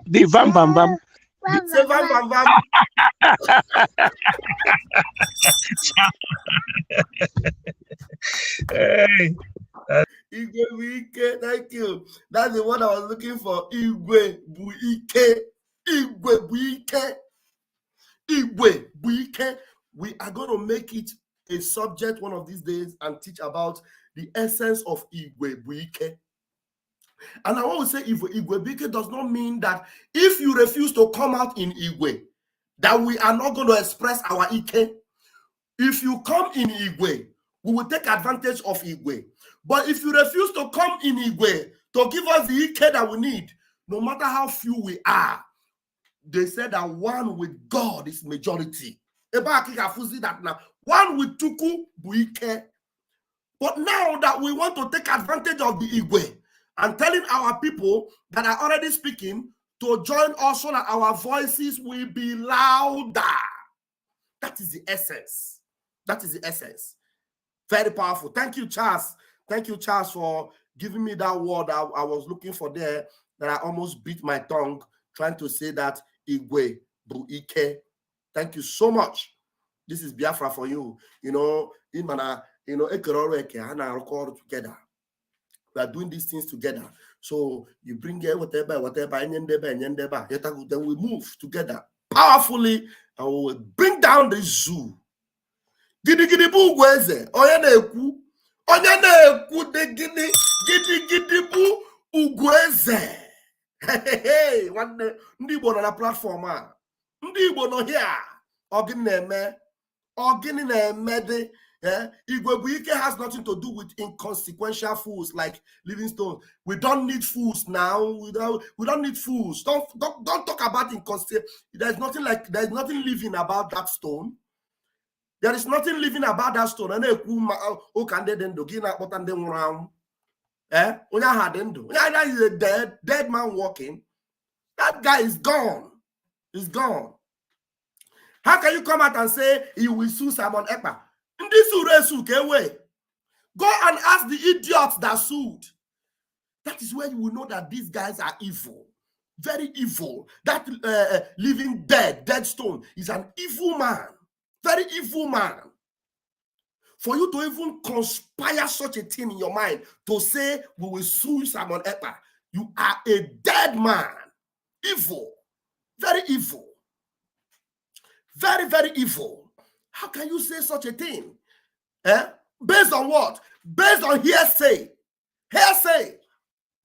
[SPEAKER 6] The Bam Bam Bam.
[SPEAKER 1] Say Bam Bam Bam. Igwe Buike, thank you. That's the one I was looking for. Igwe Buike. Igwe Buike. Igwe Buike. We are going to make it a subject one of these days and teach about the essence of Igwe Buike. And I want to say Igwe Buike does not mean that if you refuse to come out in Igwe, that we are not going to express our Ike. If you come in Igwe, we will take advantage of Igwe. But if you refuse to come in Igwe to give us the Ike that we need, no matter how few we are, they said that one with God is majority. That now one with Tuku Buike. But now that we want to take advantage of the Igwe and telling our people that are already speaking to join us so that our voices will be louder. That is the essence. That is the essence. Very powerful. Thank you, Charles. Thank you, Charles, for giving me that word I was looking for there, that I almost bit my tongue trying to say that Igwe Buike. Thank you so much. This is Biafra for you. Together. We are doing these things together. So you bring whatever, then we move together. powerfully and we will bring down the zoo. Gidi gidi bu ugweze. Onye na-ekwu. Onye na-ekwu de gidi gidi gidi bu ugweze. Hey, nwanne ndị Igbo nọ na platform a. Ndị Igbo nọ here. Ogini na-eme. Ogini na-eme dị. Igwebuike has nothing to do with inconsequential fools like Livingstone. We don't need fools now. We don't need fools. Don't talk about inconsequential. There's nothing living about that stone. There is nothing living about that stone. And is a dead man walking. That guy is gone. He's gone. How can you come out and say you will sue Simon Ekpa? Go and ask the idiots that sued. That is where you will know that these guys are evil. Very evil. That living dead stone is an evil man. Very evil man. For you to even conspire such a thing in your mind to say we will sue Simon Ekpa, you are a dead man. Evil. Very evil. Very, very evil. How can you say such a thing? Based on what? Based on hearsay. Hearsay.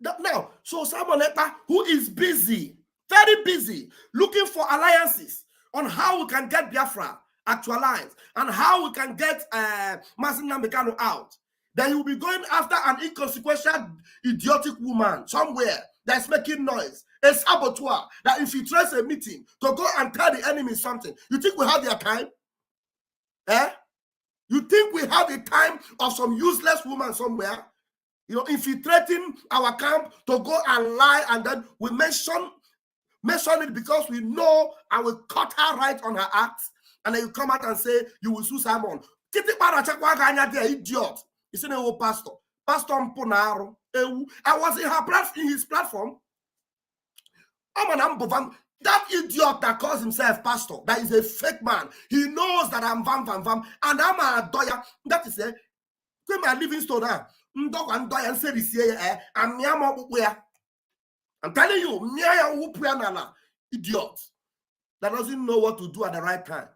[SPEAKER 1] Now, so Simon Ekpa, who is busy, very busy, looking for alliances on how we can get Biafra actualized and how we can get Mazi Nnamdi Kanu out. Then he will be going after an inconsequential, idiotic woman somewhere that's making noise, a saboteur that infiltrates a meeting to go and tell the enemy something. You think we have their time? You think we have the time of some useless woman somewhere, infiltrating our camp to go and lie, and then we mention it because we know and we cut her right on her acts, and then you come out and say you will sue Simon. Idiot. You say, "Oh, pastor, Mponaro." I was in his platform. That idiot that calls himself pastor, that is a fake man. He knows that I'm vam, and I'm a doya. That is a Livingstone. I'm telling you, idiot that doesn't know what to do at the right time.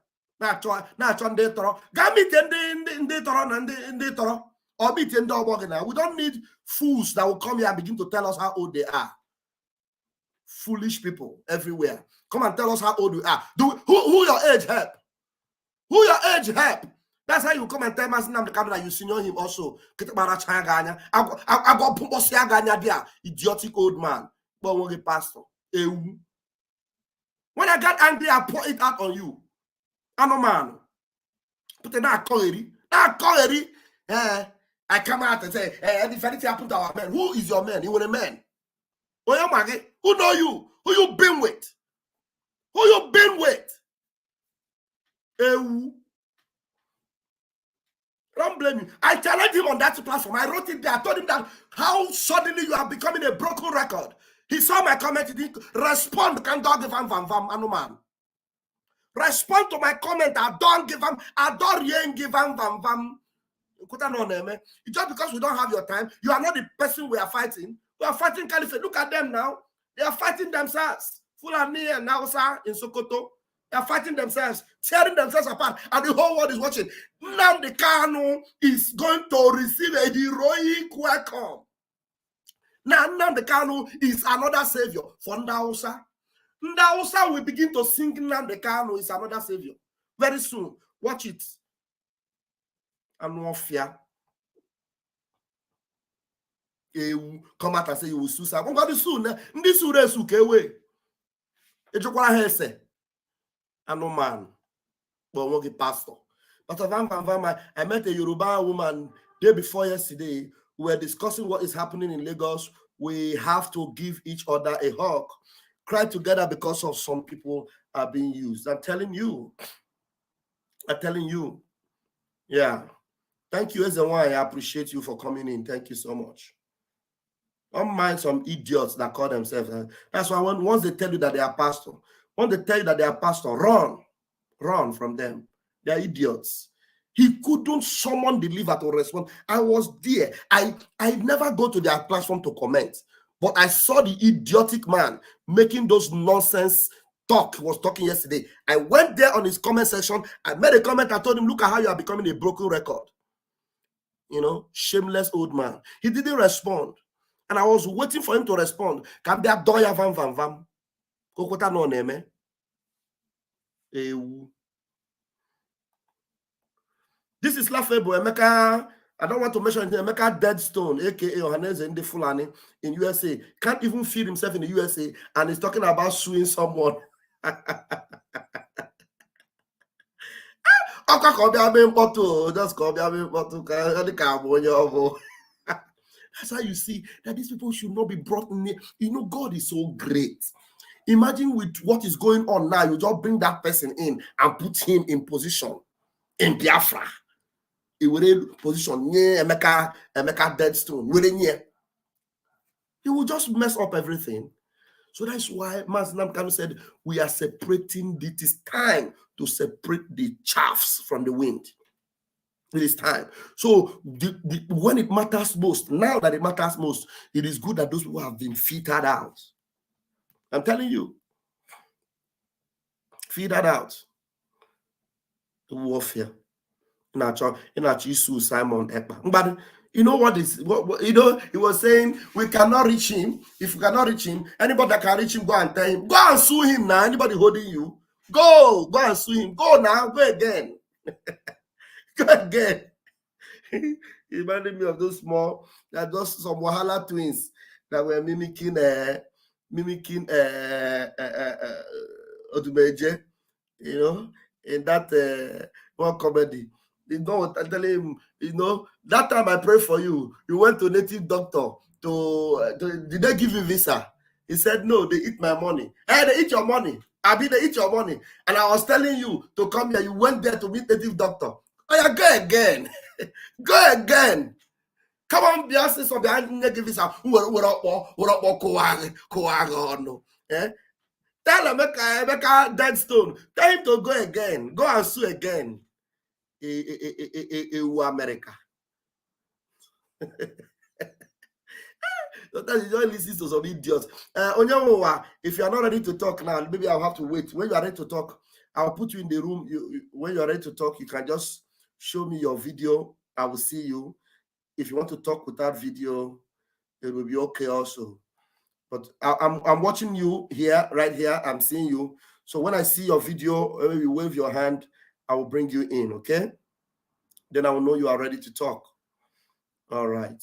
[SPEAKER 1] We don't need fools that will come here and begin to tell us how old they are. Foolish people everywhere. Come and tell us how old we are. Who your age help? Who your age help? That's how you come and tell Mazi Nnamdi Kanu that you senior him also. I got idiotic old man. But pastor. When I got angry, I pour it out on you. I know, man. But then I come out and say, if anything happened to our man, who is your man? You want a man? Who know you? Who you been with? Who you been with? Don't blame me. I challenged him on that platform. I wrote it there. I told him that how suddenly you are becoming a broken record. He saw my comment. He didn't respond. Can dog give him man. Respond to my comment. I don't give him. I don't give him It's just because we don't have your time. You are not the person we are fighting. We are fighting Caliphate. Look at them now. They are fighting themselves. Fulani and Nausa in Sokoto. They are fighting themselves, tearing themselves apart, and the whole world is watching. Nnamdi Kanu is going to receive a heroic welcome. Now, Nnamdi Kanu is another savior for Ndausa. Ndausa will begin to sing Nnamdi Kanu is another savior. Very soon. Watch it. I'm not fear. Come out and say you will sue Simon. What is soon? This is okay. It's a I know man, but I'm pastor. But I met a Yoruba woman day before yesterday. We were discussing what is happening in Lagos. We have to give each other a hug, cry together because of some people are being used. I'm telling you. Yeah. Thank you, Ezenwa. I appreciate you for coming in. Thank you so much. Don't mind some idiots that call themselves. That's why once they tell you that they are pastor, run from them. They are idiots. He couldn't summon the liver to respond. I was there. I never go to their platform to comment, but I saw the idiotic man making those nonsense was talking yesterday. I went there on his comment section. I made a comment. I told him, look at how you are becoming a broken record. You know, shameless old man. He didn't respond. And I was waiting for him to respond. This is laughable. Emeka, I don't want to mention anything. Emeka Deadstone, aka Ohaneze Ndi Fulani in USA, can't even feed himself in the USA, and he's talking about suing someone. That's how you see that these people should not be brought in. You know, God is so great. Imagine with what is going on now, you just bring that person in and put him in position in Biafra. He will position near Emeka Deadstone. He will just mess up everything. So that's why Mazi Nnamdi Kanu said, we are separating. It is time to separate the chaffs from the wind. It is time. So when it matters most, now that it matters most, it is good that those people have been filtered out. I'm telling you. Filtered out. The warfare. In our Simon Ekpa. But you know what is you know, he was saying we cannot reach him. If we cannot reach him, anybody that can reach him, go and tell him. Go and sue him now. Anybody holding you, go and sue him. Go now, go again. Go again. He reminded me of those some Wahala twins that were mimicking Odumeje, you know, in that one comedy. You know, I tell him, you know, that time I prayed for you. You went to native doctor did they give you visa? He said, no, they eat my money. Hey, they eat your money. They eat your money. And I was telling you to come here. You went there to meet native doctor. Oh, yeah, go again. Go again. Come on, Beyonce, so behind give visa. What up, Tell Emeka Deadstone. Tell him to go again. Go and sue again. America. Sometimes you don't listen to some idiots. Onyendu, if you are not ready to talk now, maybe I'll have to wait. When you are ready to talk, I'll put you in the room. When you are ready to talk, you can just show me your video. I will see you. If you want to talk without video, it will be okay also. But I'm watching you here, right here. I'm seeing you. So when I see your video, you wave your hand, I will bring you in, okay? Then I will know you are ready to talk. All right.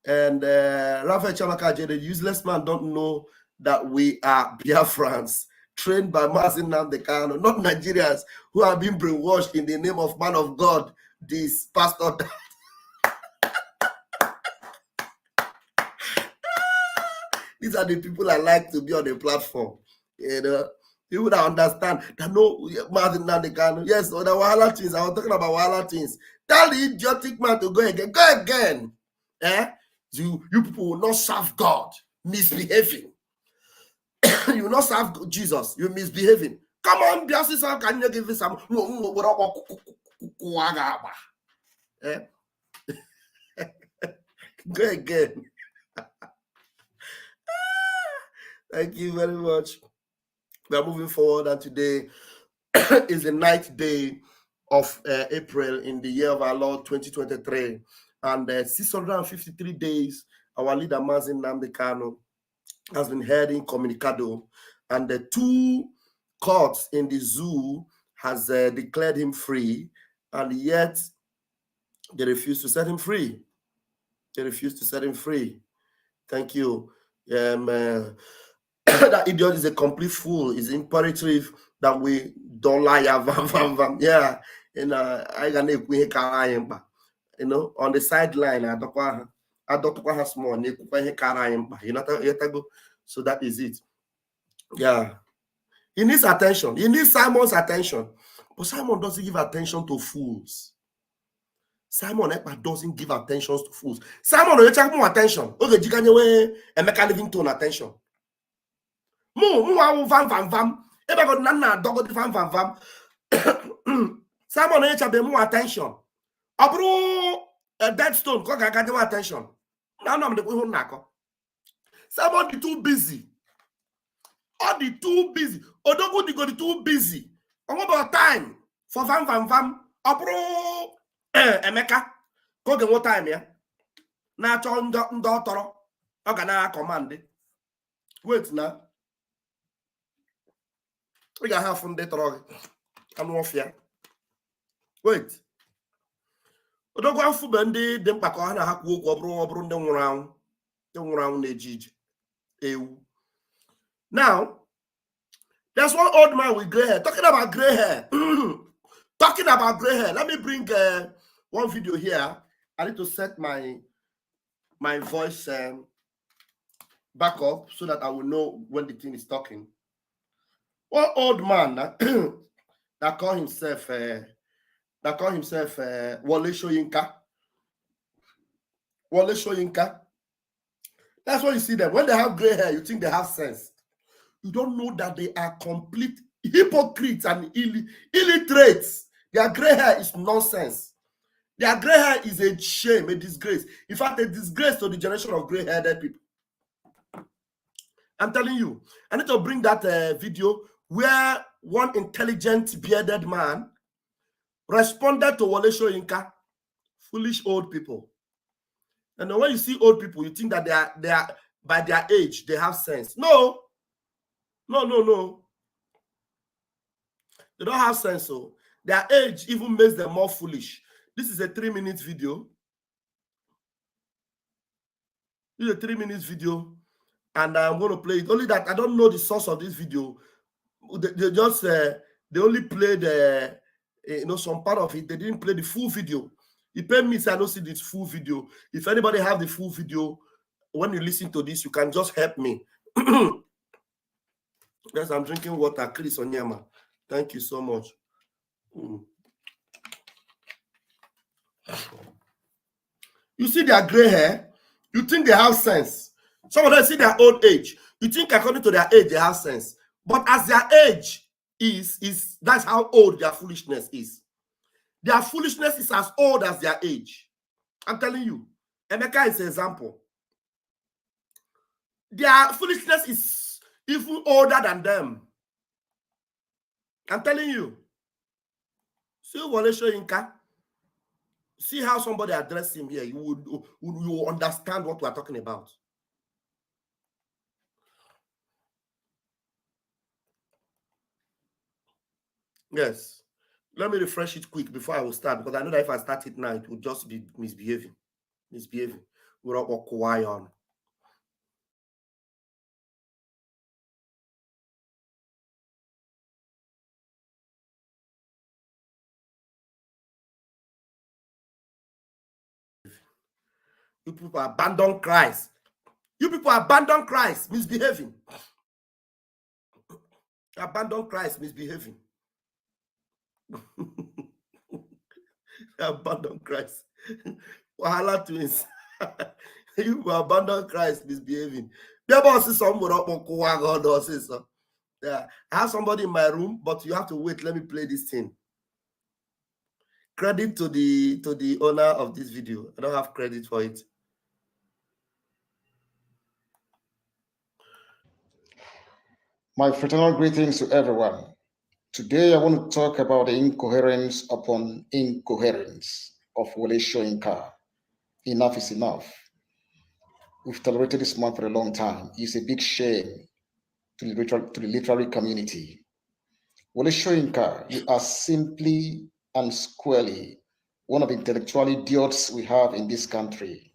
[SPEAKER 1] And Raphael Chamakaje, the useless man, don't know that we are Biafrans, trained by Mazi Nnamdi Kanu, not Nigerians who have been brainwashed in the name of man of God, this pastor. These are the people I like to be on the platform. You know, people that understand that no, Mazi Nnamdi Kanu. Yes, the Wahala twins. I was talking about Wahala twins. Tell the idiotic man to go again. Go again. You people will not serve God, misbehaving. You will not serve Jesus, you're misbehaving. Come on, Biafra, can you give me some? Go again. Thank you very much. We are moving forward, and today is the 9th day of April in the year of our Lord 2023, and 653 days our leader Mazi Nnamdi Kanu has been held incommunicado, and the 2 courts in the zoo has declared him free, and yet they refuse to set him free. They refuse to set him free. Thank you. That idiot is a complete fool. It's imperative that we don't lie. Yeah. And I can you know, on the sideline, I don't have small. So that is it. Yeah. He needs attention. He needs Simon's attention. But Simon doesn't give attention to fools. Simon doesn't give attention to fools. Simon, you take more attention. Okay, you can Emeka Livingstone attention. Simon, you take more attention. Abro a Deadstone, go get more attention. Now I'm the Simon is too busy. All the too busy. Odogu go the too busy. I'm about time for vam. Abro Emeka. Go get what time ya? Na cho ndo toro. Oga na command. Wait now. We got half from the toro. I'm off here. Wait. Odogu afu bende dem pa ko na ha ku obro ndị nwụrụ anwụ na-ejiji ewu. Now, there's one old man with gray hair. Talking about gray hair. Talking about gray hair. Let me bring one video here. I need to set my voice back up so that I will know when the thing is talking. One old man that call himself Wole Soyinka. Wole Soyinka. That's why you see them. When they have gray hair, you think they have sense. You don't know that they are complete hypocrites and illiterates. Their gray hair is nonsense. Their gray hair is a shame, a disgrace. In fact, a disgrace to the generation of gray-haired people. I'm telling you, I need to bring that video where one intelligent bearded man responded to Wole Soyinka. Foolish old people. And when you see old people, you think that they are by their age, they have sense. No. They don't have sense. So their age even makes them more foolish. This is a 3-minute video. This is a 3-minute video, and I'm going to play it. Only that I don't know the source of this video. They just they only played some part of it. They didn't play the full video. He paid me, so I don't see this full video. If anybody have the full video, when you listen to this, you can just help me. Yes, I'm drinking water. Chris Onyema. Thank you so much. You see their gray hair, you think they have sense. Some of them see their old age. You think according to their age, they have sense. But as their age is that's how old their foolishness is. Their foolishness is as old as their age. I'm telling you. Emeka is an example. Their foolishness is even older than them. I'm telling you. See Wole Soyinka. See how somebody addressed him here. You will understand what we are talking about. Yes. Let me refresh it quick before I will start, because I know that if I start it now, it will just be misbehaving. We're all quiet on. You people abandon Christ. You people abandon Christ, misbehaving. Abandon Christ, misbehaving. Abandon Christ. Wahala twins. You abandon Christ, misbehaving. Yeah, I have somebody in my room, but you have to wait. Let me play this thing. Credit to the owner of this video. I don't have credit for it.
[SPEAKER 7] My fraternal greetings to everyone. Today I want to talk about the incoherence upon incoherence of Wole Soyinka. Enough is enough. We've tolerated this man for a long time. It's a big shame to the literary community. Wole Soyinka, you are simply and squarely one of the intellectual idiots we have in this country.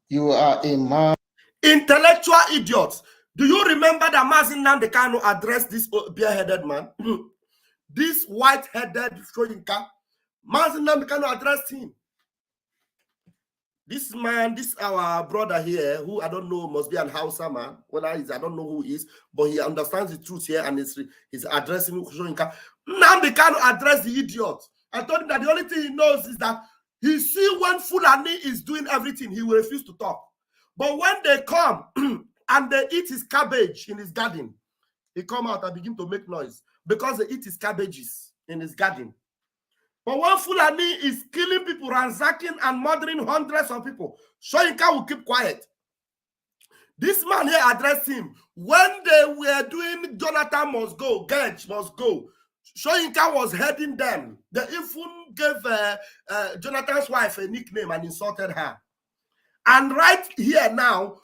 [SPEAKER 7] You are a man.
[SPEAKER 1] Intellectual idiots. Do you remember that Mazi Nnamdi Kanu addressed this bare-headed man? This white-headed Soyinka? Mazi Nnamdi Kanu addressed him. This man, this our brother here, who I don't know, must be an Hausa man. Whether he's, I don't know who he is, but he understands the truth here and he's addressing Soyinka. Nnamdi Kanu addressed the idiot. I told him that the only thing he knows is that he see when Fulani is doing everything, he will refuse to talk. But when they come and they eat his cabbage in his garden, he come out and begin to make noise because they eat his cabbages in his garden. But when Fulani is killing people, ransacking and murdering hundreds of people, Soyinka will keep quiet. This man here addressed him when they were doing Jonathan must go, Gage must go. Soyinka was heading them. They even gave Jonathan's wife a nickname and insulted her. And right here now,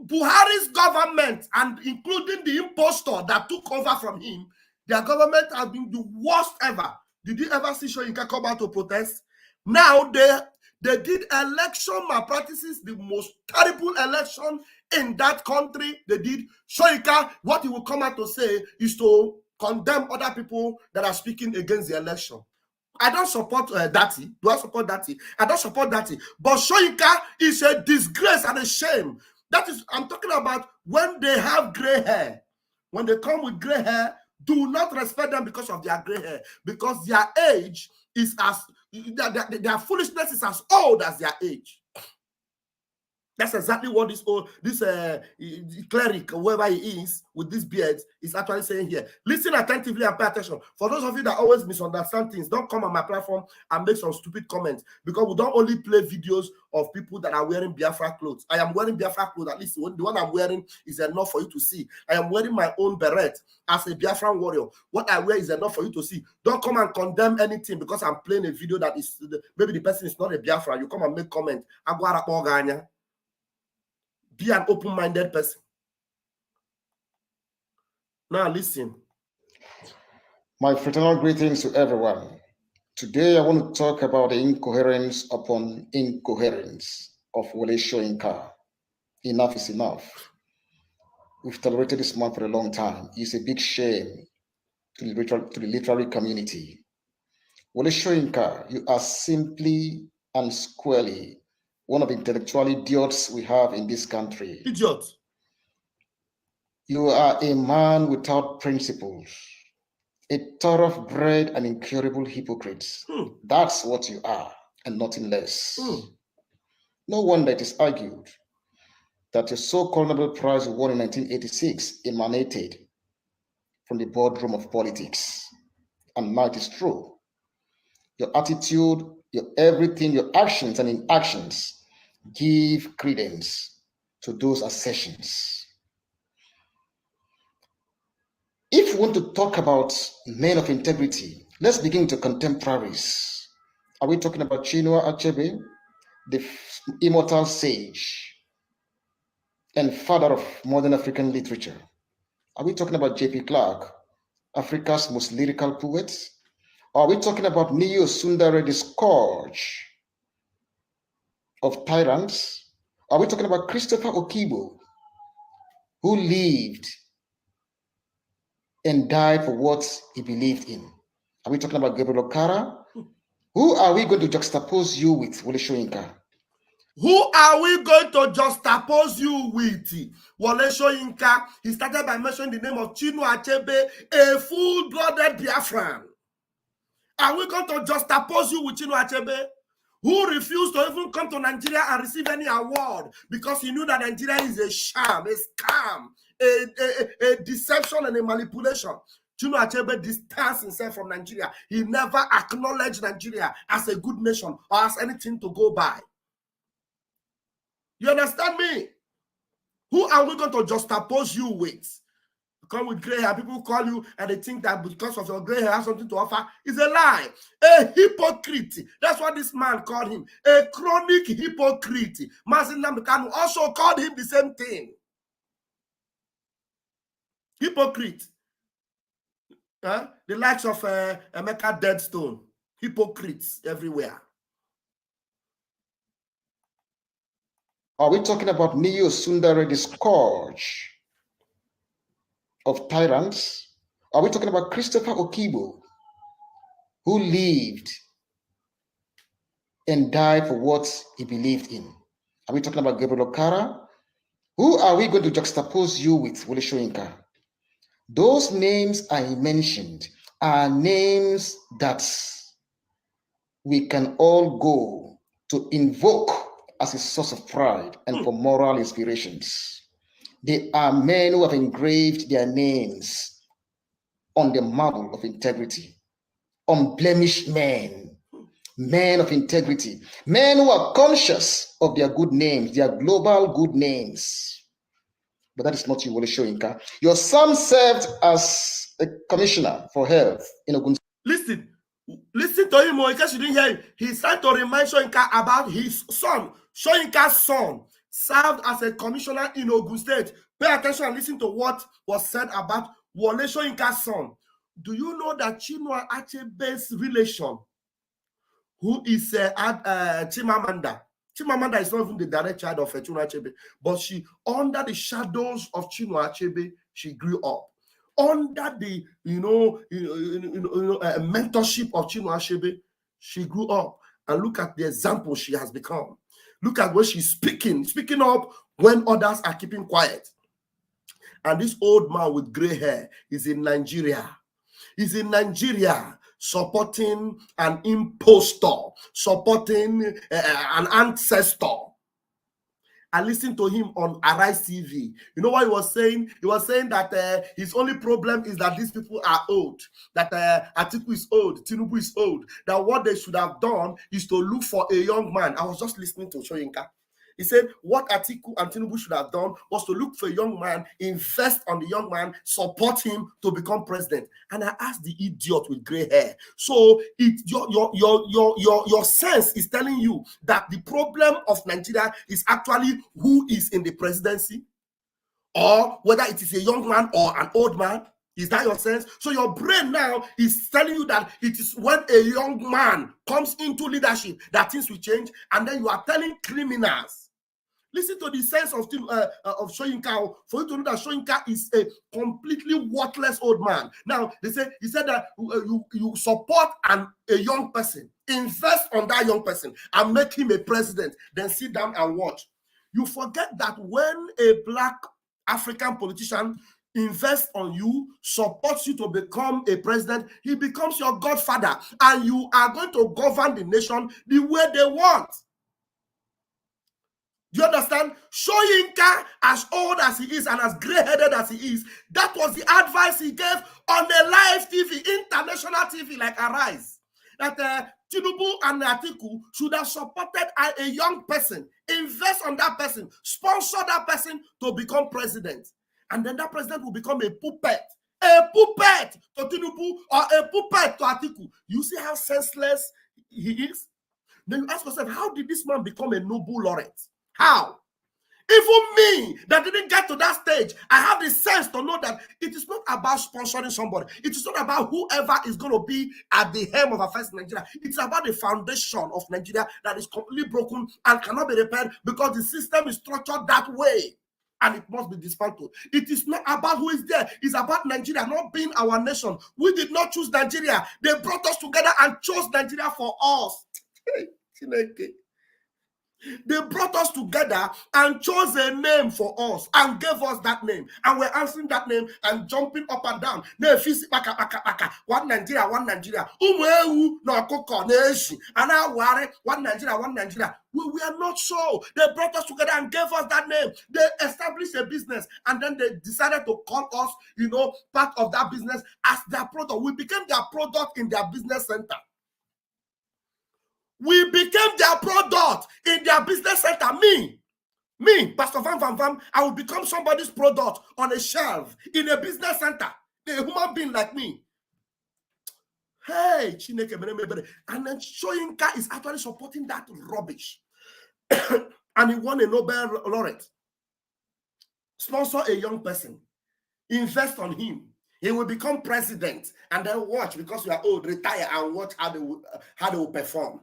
[SPEAKER 1] Buhari's government, and including the impostor that took over from him, their government has been the worst ever. Did you ever see Soyinka come out to protest? Now they did election malpractices, the most terrible election in that country. They did. Soyinka, what he will come out to say is to condemn other people that are speaking against the election. I don't support Dati. Do I support Dati? I don't support Dati. But Soyinka is a disgrace and a shame. That is, I'm talking about when they have gray hair. When they come with gray hair, do not respect them because of their gray hair. Because their age is as, their foolishness is as old as their age. That's exactly what this cleric, whoever he is, with this beard, is actually saying here. Listen attentively and pay attention. For those of you that always misunderstand things, don't come on my platform and make some stupid comments, because we don't only play videos of people that are wearing Biafra clothes. I am wearing Biafra clothes. At least the one I'm wearing is enough for you to see. I am wearing my own beret as a Biafran warrior. What I wear is enough for you to see. Don't come and condemn anything because I'm playing a video that is, maybe the person is not a Biafra. You come and make comment. Be an open-minded person. Now listen.
[SPEAKER 7] My fraternal greetings to everyone. Today I want to talk about the incoherence upon incoherence of Wole Soyinka. Enough is enough. We've tolerated this man for a long time. It's a big shame to the literary community. Wole Soyinka, you are simply and squarely one of the intellectual idiots we have in this country.
[SPEAKER 1] Idiot.
[SPEAKER 7] You are a man without principles, a thoroughbred and incurable hypocrite. That's what you are, and nothing less. No wonder it is argued that your so-called Nobel Prize you won in 1986 emanated from the boardroom of politics. And now it is true. Your attitude, your everything, your actions and inactions give credence to those assertions. If we want to talk about men of integrity, let's begin to contemporaries. Are we talking about Chinua Achebe, the immortal sage and father of modern African literature? Are we talking about J.P. Clark, Africa's most lyrical poet? Or are we talking about Neo Sundare, the scourge of tyrants? Are we talking about Christopher Okibo, who lived and died for what he believed in? Are we talking about Gabriel Okara? Who are we going to juxtapose you with, Wole Soyinka?
[SPEAKER 1] Who are we going to juxtapose you with? Wole Soyinka. He started by mentioning the name of Chinua Achebe, a full-blooded Biafran. Are we going to juxtapose you with Chinua Achebe, who refused to even come to Nigeria and receive any award because he knew that Nigeria is a sham, a scam, a deception and a manipulation? Chinua Achebe distanced himself from Nigeria. He never acknowledged Nigeria as a good nation or as anything to go by. You understand me? Who are we going to juxtapose you with? Come with gray hair, people call you and they think that because of your gray hair has something to offer. It's a lie. A hypocrite. That's what this man called him. A chronic hypocrite. Mazi Nnamdi Kanu also called him the same thing. Hypocrite. The likes of Emeka Deadstone. Hypocrites everywhere.
[SPEAKER 7] Are we talking about Neo Sundare, the scourge of tyrants? Are we talking about Christopher Okibo, who lived and died for what he believed in? Are we talking about Gabriel Okara? Who are we going to juxtapose you with, Wole Soyinka? Those names I mentioned are names that we can all go to invoke as a source of pride and for moral inspirations. They are men who have engraved their names on the marble of integrity. Unblemished men, men of integrity, men who are conscious of their good names, their global good names. but that is not you, Wole Soyinka. Your son served as a commissioner for health in Ogun.
[SPEAKER 1] Listen to him, in case you didn't hear him. He's trying to remind Soyinka about his son. Soyinka's son served as a commissioner in Ogun State. Pay attention and listen to what was said about Wole Soyinka's son. Do you know that Chinua Achebe's relation, who is Chimamanda? Chimamanda is not even the direct child of Chinua Achebe, but she, under the shadows of Chinua Achebe, she grew up. Under the mentorship of Chinua Achebe, she grew up. And look at the example she has become. Look at what she's speaking up when others are keeping quiet. And this old man with gray hair is in Nigeria. He's in Nigeria supporting an impostor, supporting an ancestor. I listened to him on Arise TV. You know what he was saying? He was saying that his only problem is that these people are old, that Atiku is old, Tinubu is old, that what they should have done is to look for a young man. I was just listening to Soyinka. He said what Atiku and Tinubu should have done was to look for a young man, invest on the young man, support him to become president. And I asked the idiot with gray hair. So your sense is telling you that the problem of Nigeria is actually who is in the presidency, or whether it is a young man or an old man. Is that your sense? So your brain now is telling you that it is when a young man comes into leadership that things will change, and then you are telling criminals. Listen to the sense of Soyinka, for you to know that Soyinka is a completely worthless old man. Now, he said that you support a young person, invest on that young person, and make him a president, then sit down and watch. You forget that when a black African politician invests on you, supports you to become a president, he becomes your godfather, and you are going to govern the nation the way they want. Do you understand? Soyinka, as old as he is and as gray-headed as he is, that was the advice he gave on the live TV, international TV like Arise, that Tinubu and Atiku should have supported a young person, invest on that person, sponsor that person to become president. And then that president will become a puppet to Tinubu or a puppet to Atiku. You see how senseless he is? Then you ask yourself, how did this man become a Nobel laureate? How? Even me that didn't get to that stage, I have the sense to know that it is not about sponsoring somebody. It is not about whoever is going to be at the helm of affairs in Nigeria. It's about the foundation of Nigeria that is completely broken and cannot be repaired because the system is structured that way. And it must be dismantled. It is not about who is there. It's about Nigeria not being our nation. We did not choose Nigeria. They brought us together and chose Nigeria for us. They brought us together and chose a name for us and gave us that name. And we're answering that name and jumping up and down. One Nigeria, one Nigeria. One Nigeria. We are not so. They brought us together and gave us that name. They established a business and then they decided to call us, part of that business as their product. We became their product in their business center. We became their product in their business center. Me, Pastor Van, I will become somebody's product on a shelf in a business center. A human being like me. Hey, Chineke. And then Soyinka is actually supporting that rubbish. And he won a Nobel laureate. Sponsor a young person. Invest on him. He will become president. And then watch, because you are old, retire and watch how they will perform.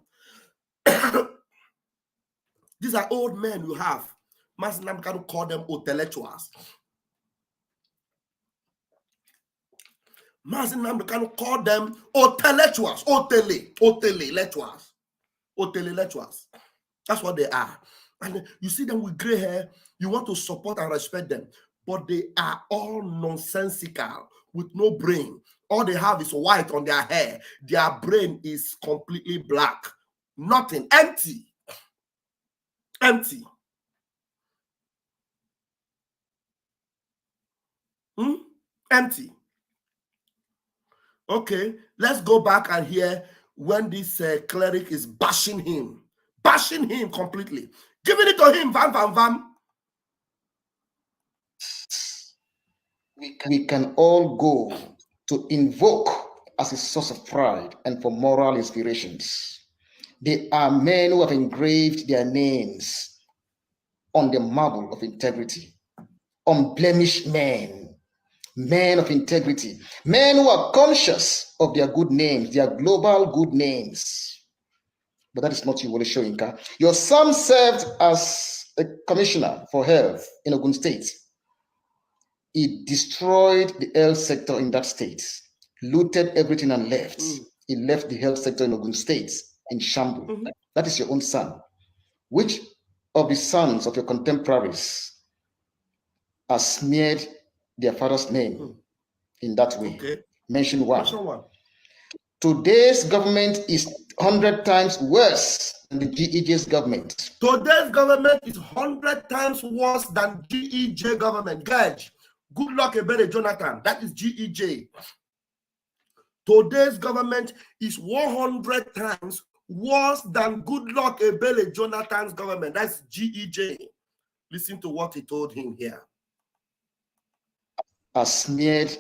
[SPEAKER 1] These are old men you have. Mazi Nnamdi Kanu call them intellectuals. Mazi Nnamdi Kanu call them intellectuals. Intellectuals. That's what they are. And you see them with gray hair, you want to support and respect them. But they are all nonsensical with no brain. All they have is white on their hair. Their brain is completely black. Nothing. Empty. Empty. Okay, let's go back and hear when this cleric is bashing him completely. Giving it to him, vam.
[SPEAKER 7] we can all go to invoke as a source of pride and for moral inspirations. They are men who have engraved their names on the marble of integrity, unblemished men, men of integrity, men who are conscious of their good names, their global good names. But that is not you, Wole Soyinka. Your son served as a commissioner for health in Ogun State. He destroyed the health sector in that state, looted everything and left. He left the health sector in Ogun State in shambles. That is your own son. Which of the sons of your contemporaries has smeared their father's name in that way?
[SPEAKER 1] Okay.
[SPEAKER 7] Mention one. Today's government is 100 times worse than the GEJ's government.
[SPEAKER 1] Today's government is 100 times worse than GEJ government. Guys, good luck Ebere Jonathan. That is GEJ. Today's government is 100 times worse than good luck Ebere Jonathan's government. That's GEJ. Listen to what he told him here.
[SPEAKER 7] Has smeared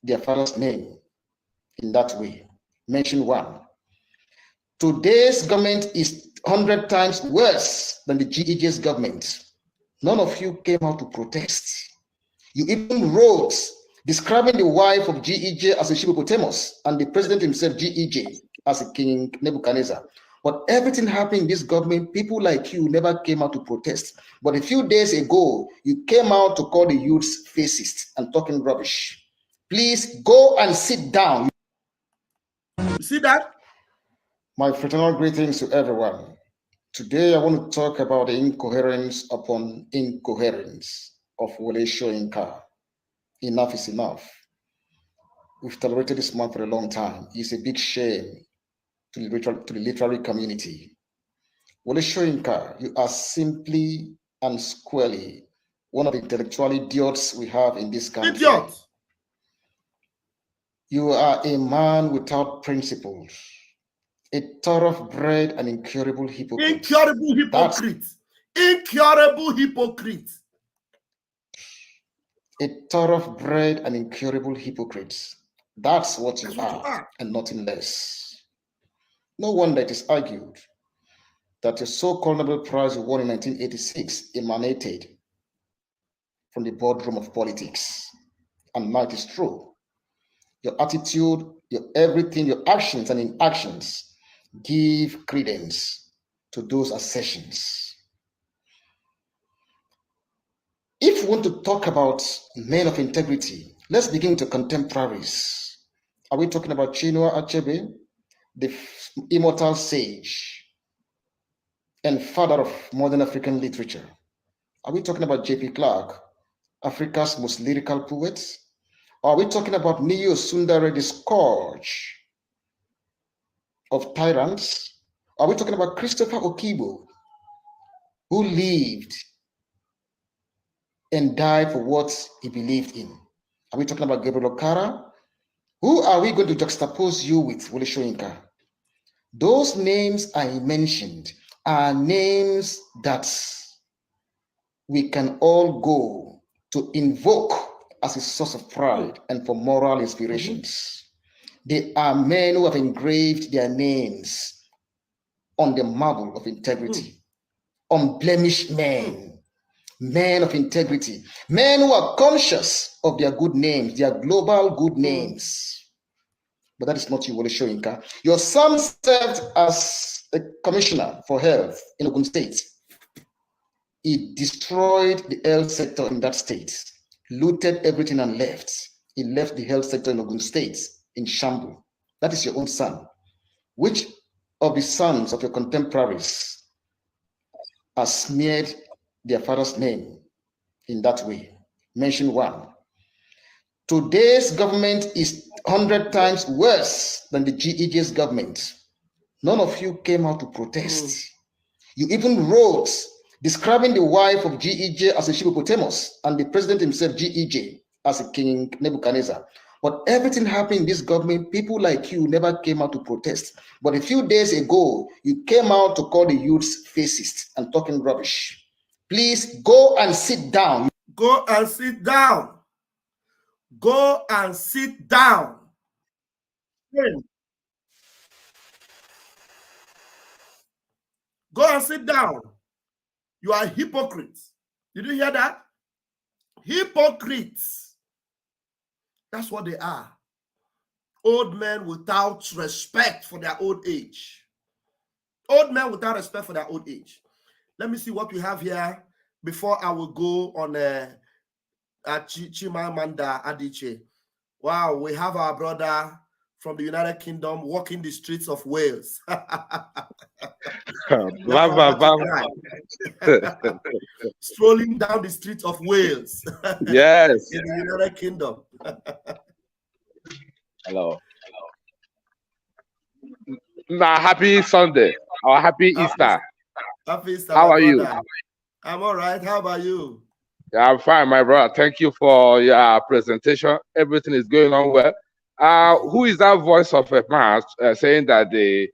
[SPEAKER 7] their father's name in that way. Mention one. Today's government is 100 times worse than the GEJ's government. None of you came out to protest. You even wrote describing the wife of GEJ as a hippopotamus and the president himself, GEJ, as a King Nebuchadnezzar. But everything happening in this government, people like you never came out to protest. But a few days ago, you came out to call the youths fascist and talking rubbish. Please go and sit down.
[SPEAKER 1] You see that?
[SPEAKER 7] My fraternal greetings to everyone. Today, I want to talk about the incoherence upon incoherence of Wole Soyinka. Enough is enough. We've tolerated this man for a long time. It's a big shame to the literary community. Wole Soyinka, you are simply and squarely one of the intellectual idiots we have in this country.
[SPEAKER 1] Idiot!
[SPEAKER 7] You are a man without principles, a thoroughbred and incurable hypocrite.
[SPEAKER 1] Incurable hypocrite. Incurable hypocrite.
[SPEAKER 7] A thoroughbred and incurable hypocrite. That's what you are, and nothing less. No wonder it is argued that your so-called Nobel Prize you won in 1986 emanated from the boardroom of politics. And now it is true. Your attitude, your everything, your actions and inactions give credence to those assertions. If we want to talk about men of integrity, let's begin to contemporaries. Are we talking about Chinua Achebe, the immortal sage and father of modern African literature? Are we talking about J.P. Clark, Africa's most lyrical poet? Or are we talking about Neo Sundare, the scourge of tyrants? Are we talking about Christopher Okibo, who lived and died for what he believed in? Are we talking about Gabriel Okara? Who are we going to juxtapose you with, Wole Soyinka? Those names I mentioned are names that we can all go to invoke as a source of pride and for moral inspirations. They are men who have engraved their names on the marble of integrity, unblemished men, men of integrity, men who are conscious of their good names, their global good names. But that is not you, Wole Soyinka. Your son served as a commissioner for health in Ogun State. He destroyed the health sector in that state, looted everything and left. He left the health sector in Ogun State in shambles. That is your own son. Which of the sons of your contemporaries has smeared their father's name in that way? Mention one. Today's government is 100 times worse than the GEJ's government. None of you came out to protest. You even wrote describing the wife of GEJ as a hippopotamus and the president himself, GEJ, as a King Nebuchadnezzar. But everything happening in this government, people like you never came out to protest. But a few days ago, you came out to call the youths fascist and talking rubbish. Please go and sit down.
[SPEAKER 1] Go and sit down. Go and sit down. Go and sit down. You are hypocrites. Did you hear that? Hypocrites. That's what they are. Old men without respect for their old age. Old men without respect for their old age. Let me see what we have here before I will go on Chimamanda Adichie. Wow, we have our brother from the United Kingdom walking the streets of Wales. Strolling down the streets of Wales.
[SPEAKER 8] Yes.
[SPEAKER 1] In the United Kingdom.
[SPEAKER 8] Hello. Nah, happy Sunday or happy Easter.
[SPEAKER 1] Happy Easter.
[SPEAKER 8] How are you?
[SPEAKER 1] I'm all right. How about you?
[SPEAKER 8] Yeah, I'm fine, my brother. Thank you for your presentation. Everything is going on well. Who is that voice of a man saying that the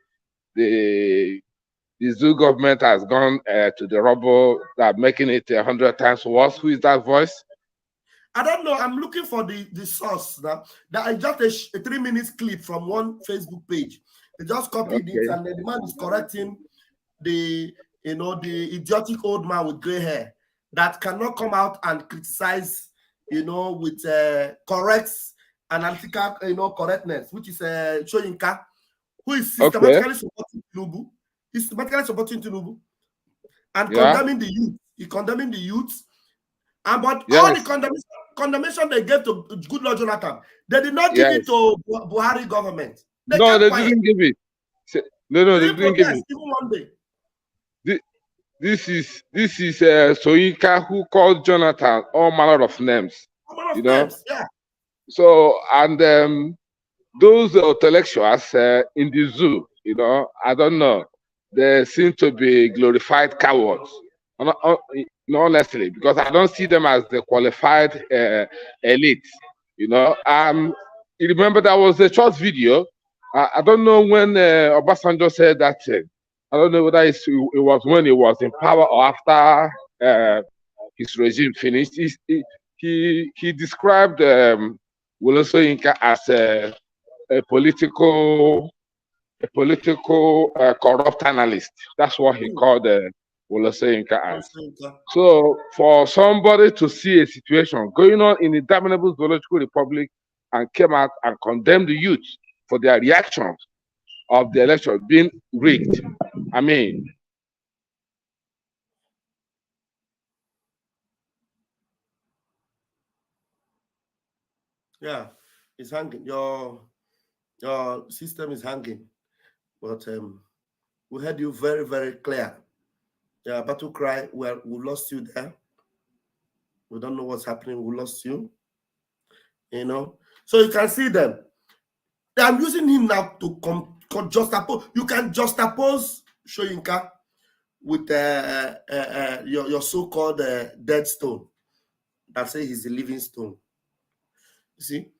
[SPEAKER 8] zoo government has gone to the rubble, that making it 100 times worse? Who is that voice?
[SPEAKER 1] I don't know. I'm looking for the source now. That I just a 3 minutes clip from one Facebook page. They just copied it, and the man is correcting the the idiotic old man with gray hair that cannot come out and criticize, with correct analytical, correctness, which is Shoyinka, who is systematically supporting Tinubu. He's systematically supporting Tinubu and condemning the youth. He's condemning the youth. But all the condemnation they gave to Goodluck Jonathan, they did not give it to Buhari government.
[SPEAKER 8] They didn't give it. No, they didn't give it.
[SPEAKER 1] Even one day.
[SPEAKER 8] This is Soyinka who called Jonathan all manner of names.
[SPEAKER 1] Names, yeah.
[SPEAKER 8] So, and those intellectuals in the zoo, I don't know, they seem to be glorified cowards. Honestly, because I don't see them as the qualified elite. You remember there was a short video. I don't know when Obasanjo said that thing. I don't know whether it was when he was in power or after his regime finished. He described Wole Soyinka as a political corrupt analyst. That's what he called Wole Soyinka as. So for somebody to see a situation going on in the Damnable Zoological Republic and came out and condemned the youth for their reactions of the election being rigged, I mean,
[SPEAKER 1] yeah, it's hanging. Your system is hanging, but we heard you very, very clear. Yeah, battle cry. Well, we lost you there. We don't know what's happening. We lost you. So you can see them. I'm using him now to juxtapose. You can juxtapose Soyinka with your so-called dead stone that say he's a living stone. You see,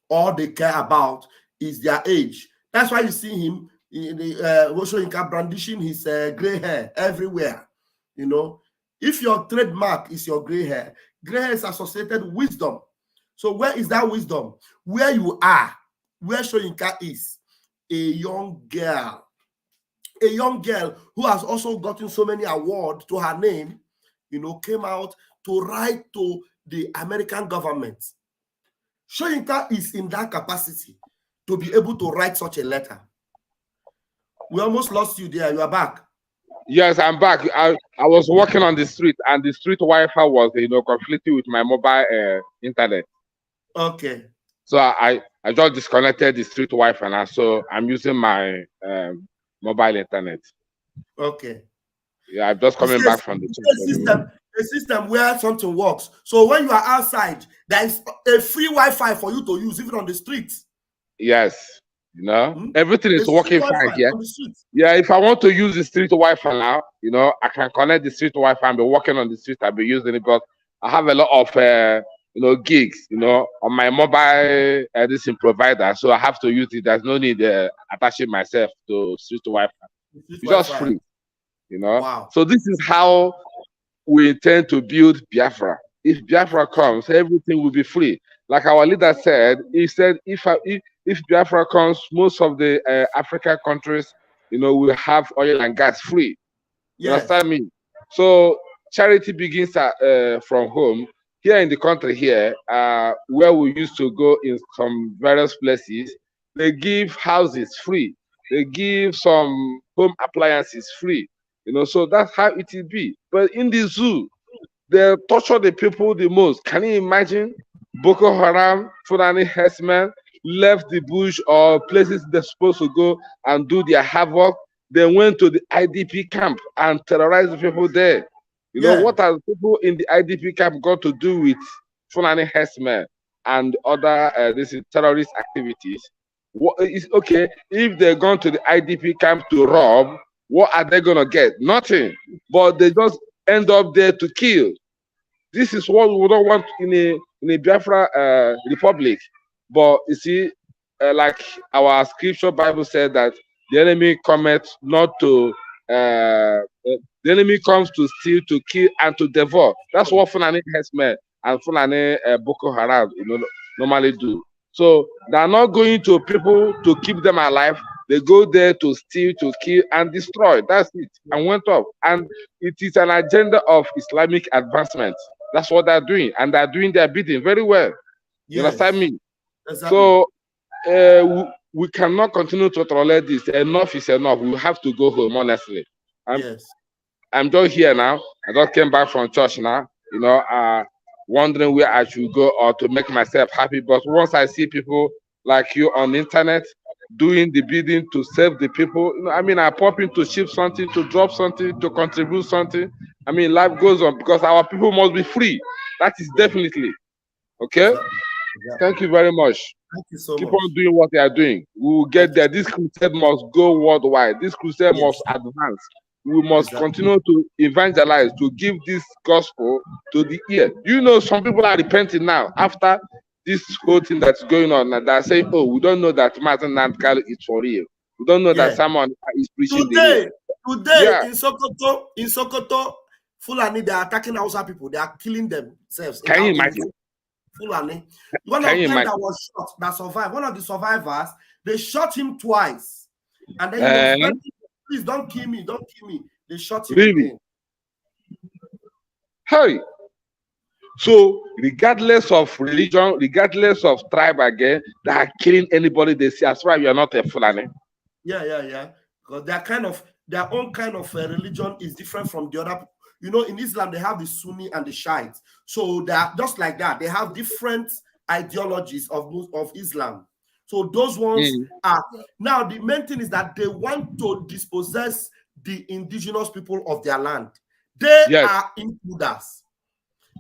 [SPEAKER 1] all they care about is their age. That's why you see him Soyinka brandishing his gray hair everywhere. If your trademark is your gray hair is associated with wisdom. So where is that wisdom? Where you are, where Soyinka is, a young girl who has also gotten so many awards to her name, came out to write to the American government. Soyinka is in that capacity to be able to write such a letter. We almost lost you there. You are back.
[SPEAKER 8] Yes, I'm back. I was walking on the street, and the street Wi-Fi was, conflicting with my mobile internet.
[SPEAKER 1] Okay.
[SPEAKER 8] So I just disconnected the street Wi-Fi now, so I'm using my mobile internet.
[SPEAKER 1] Okay.
[SPEAKER 8] Yeah, I'm just coming back from the
[SPEAKER 1] system where something works. So when you are outside, there is a free Wi-Fi for you to use, even on the streets.
[SPEAKER 8] Yes. Everything is working fine here. Yeah, if I want to use the street Wi-Fi now, I can connect the street Wi-Fi and be working on the street. I'll be using it because I have a lot of gigs, on my mobile editing provider. So I have to use it. There's no need attaching myself to street Wi-Fi. It's just free,
[SPEAKER 1] Wow.
[SPEAKER 8] So this is how we intend to build Biafra. if Biafra comes, everything will be free. Like our leader said, he said if Biafra comes, most of the African countries, will have oil and gas free. You
[SPEAKER 1] Yes.
[SPEAKER 8] understand me? So charity begins from home. Here in the country, where we used to go in some various places, they give houses free. They give some home appliances free. So that's how it will be. But in the zoo, they torture the people the most. Can you imagine? Boko Haram, Fulani herdsmen left the bush or places they're supposed to go and do their havoc. They went to the IDP camp and terrorized the people there. What are the people in the IDP camp got to do with Fulani herdsmen and other this is terrorist activities? What is okay if they're going to the IDP camp to rob? What are they gonna get? Nothing. But they just end up there to kill. This is what we don't want in a Biafra republic. But you see, like our scripture Bible said that the enemy cometh not to the enemy comes to steal, to kill, and to devour. That's what Fulani herdsmen and Fulani Boko Haram normally do. So they're not going to people to keep them alive. They go there to steal, to kill, and destroy. That's it. And went off. And it is an agenda of Islamic advancement. That's what they're doing. And they're doing their bidding very well. You understand me?
[SPEAKER 1] Exactly.
[SPEAKER 8] So we cannot continue to tolerate this. Enough is enough. We have to go home, honestly. I'm just here now. I just came back from church now. Wondering where I should go or to make myself happy. But once I see people like you on the internet doing the bidding to save the people, I pop in to ship something, to drop something, to contribute something. Life goes on because our people must be free. That is definitely okay. Exactly. Thank you very much.
[SPEAKER 1] Thank you so
[SPEAKER 8] Keep
[SPEAKER 1] much.
[SPEAKER 8] on doing what they are doing. We will get there. This crusade must go worldwide. This crusade must advance. We must continue to evangelize, to give this gospel to the ear. Some people are repenting now after this whole thing that's going on. And they're saying, oh, we don't know that Mazi Nnamdi Kanu is for real. We don't know that someone is preaching
[SPEAKER 1] Today, in Sokoto, Fulani, they are attacking Hausa people. They are killing themselves.
[SPEAKER 8] Can you imagine?
[SPEAKER 1] Fulani. One of them that was shot, that survived, one of the survivors, they shot him twice. And then he was please don't kill me, don't kill me. They shot him again.
[SPEAKER 8] Hey. So regardless of religion, regardless of tribe again, they are killing anybody they see. As far as you are not a Fulani.
[SPEAKER 1] Yeah. Because their own kind of religion is different from the other. In Islam, they have the Sunni and the Shiites. So they are just like that. They have different ideologies of Islam. So those ones are now the main thing is that they want to dispossess the indigenous people of their land. They are intruders.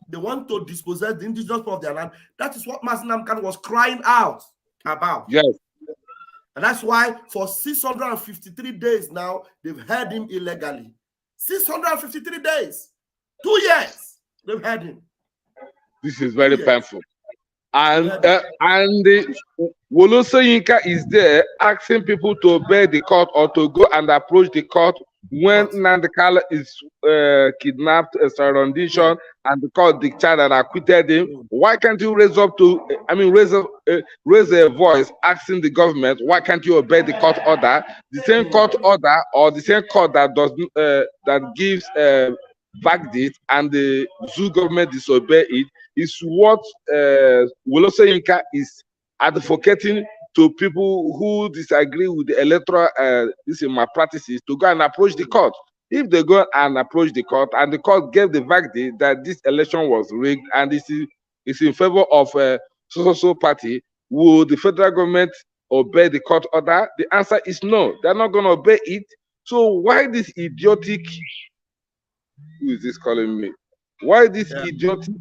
[SPEAKER 1] They want to dispossess the indigenous people of their land. That is what Mazi Nnamdi Kanu was crying out about.
[SPEAKER 8] Yes.
[SPEAKER 1] And that's why for 653 days now, they've held him illegally. 653 days. 2 years. They've had him.
[SPEAKER 8] This is very painful. And Wolo Soyinka is there asking people to obey the court or to go and approach the court when Nnamdi Kanu is kidnapped, extradition, and the court discharged and acquitted him. Why can't you raise a voice asking the government? Why can't you obey the court order? The same court order or the same court that does that gives verdict and the zoo government disobey it is what Wolo Soyinka is advocating to people who disagree with the electoral practices to go and approach the court. If they go and approach the court and the court gave the verdict that this election was rigged and it's in favor of so party, will the federal government obey the court order? The answer is no. They're not going to obey it. So why this idiotic? Who is this calling me? Why these idiotic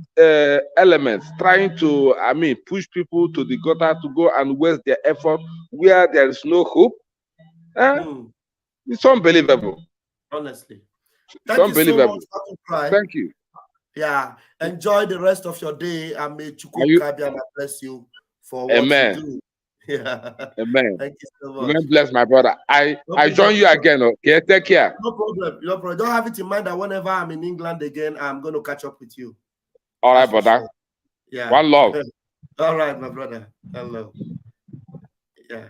[SPEAKER 8] elements trying to, push people to the gutter to go and waste their effort where there is no hope? It's unbelievable.
[SPEAKER 1] Honestly.
[SPEAKER 8] Thank you so much. Thank you.
[SPEAKER 1] Yeah. Enjoy the rest of your day. And may Chukwu bless you for what you do. Yeah.
[SPEAKER 8] Amen.
[SPEAKER 1] Thank you so much.
[SPEAKER 8] Amen. Bless my brother. I join you again. Okay. Take care.
[SPEAKER 1] No problem. Don't have it in mind that whenever I'm in England again, I'm going to catch up with you.
[SPEAKER 8] All right, brother.
[SPEAKER 1] Yeah.
[SPEAKER 8] One love.
[SPEAKER 1] All right, my brother. Hello. Yeah.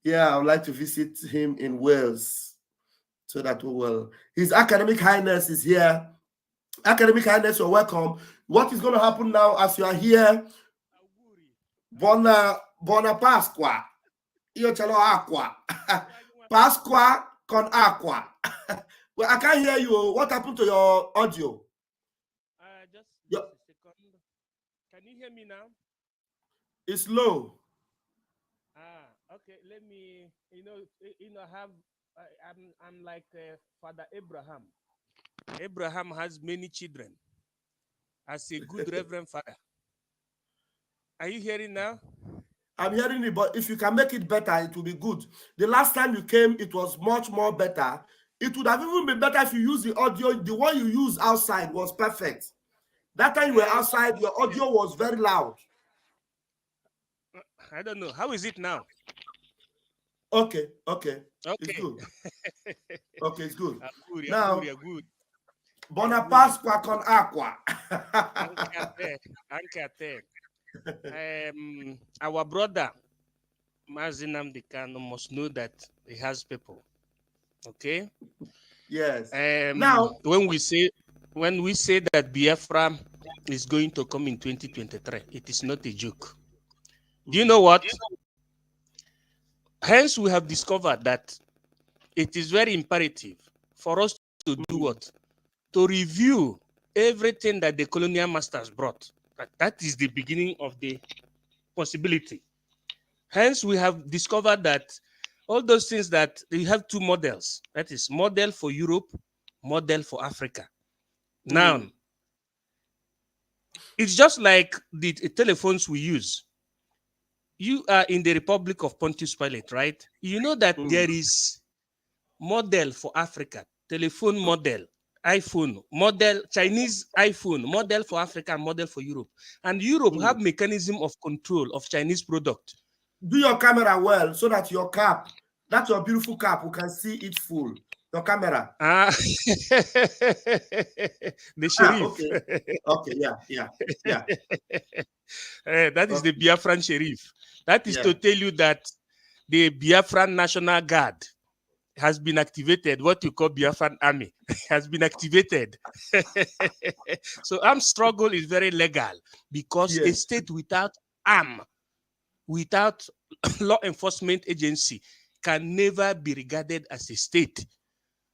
[SPEAKER 1] Yeah, I would like to visit him in Wales so that we will. His Academic Highness is here. Academic Highness, you're welcome. What is going to happen now as you are here? Bona Pasqua. Io ce l'ho acqua. Pasqua con acqua. Well, I can't hear you. What happened to your audio?
[SPEAKER 6] Just a second. Can you hear me now?
[SPEAKER 1] It's low.
[SPEAKER 6] Okay. Let me. I'm like Father Abraham. Abraham has many children. As a good Reverend Father. Are you hearing now?
[SPEAKER 1] I'm hearing it, but if you can make it better, it will be good. The last time you came, it was much more better. It would have even been better if you use the audio. The one you used outside was perfect. That time you were outside, your audio was very loud.
[SPEAKER 6] I don't know. How is it now?
[SPEAKER 1] Okay. It's good. Okay, it's good. Now,
[SPEAKER 6] good.
[SPEAKER 1] Bona Pasqua con acqua.
[SPEAKER 6] Our brother, Mazi Nnamdi Kanu, must know that he has people. Okay?
[SPEAKER 1] Yes.
[SPEAKER 6] Now, when we say that Biafra is going to come in 2023, it is not a joke. Do you know what? Hence, we have discovered that it is very imperative for us to do what? To review everything that the colonial masters brought. That is the beginning of the possibility. Hence, we have discovered that all those things that we have two models. That is model for Europe, model for Africa. Now, it's just like the telephones we use. You are in the Republic of Pontius Pilate, right? You know that there is model for Africa, telephone model, iPhone, model, Chinese iPhone, model for Africa, model for Europe. And Europe have mechanism of control of Chinese product.
[SPEAKER 1] Do your camera well so that your cap, that's your beautiful cap, we can see it full. Your camera.
[SPEAKER 6] The sheriff.
[SPEAKER 1] Okay, yeah.
[SPEAKER 6] That is the Biafran sheriff. That is to tell you that the Biafran National Guard has been activated. What you call Biafran Army has been activated. So armed struggle is very legal because a state without arm, without law enforcement agency, can never be regarded as a state.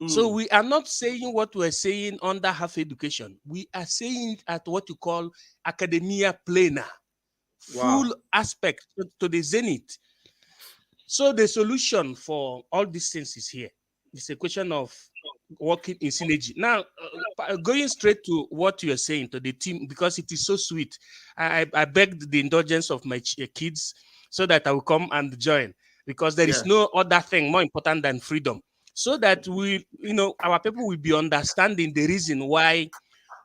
[SPEAKER 6] So we are not saying what we're saying under half education. We are saying it at what you call academia plena, full aspect to the zenith. So the solution for all these things is here. It's a question of working in synergy. Now, going straight to what you're saying to the team, because it is so sweet. I begged the indulgence of my kids so that I will come and join, because there is no other thing more important than freedom. So that we, our people will be understanding the reason why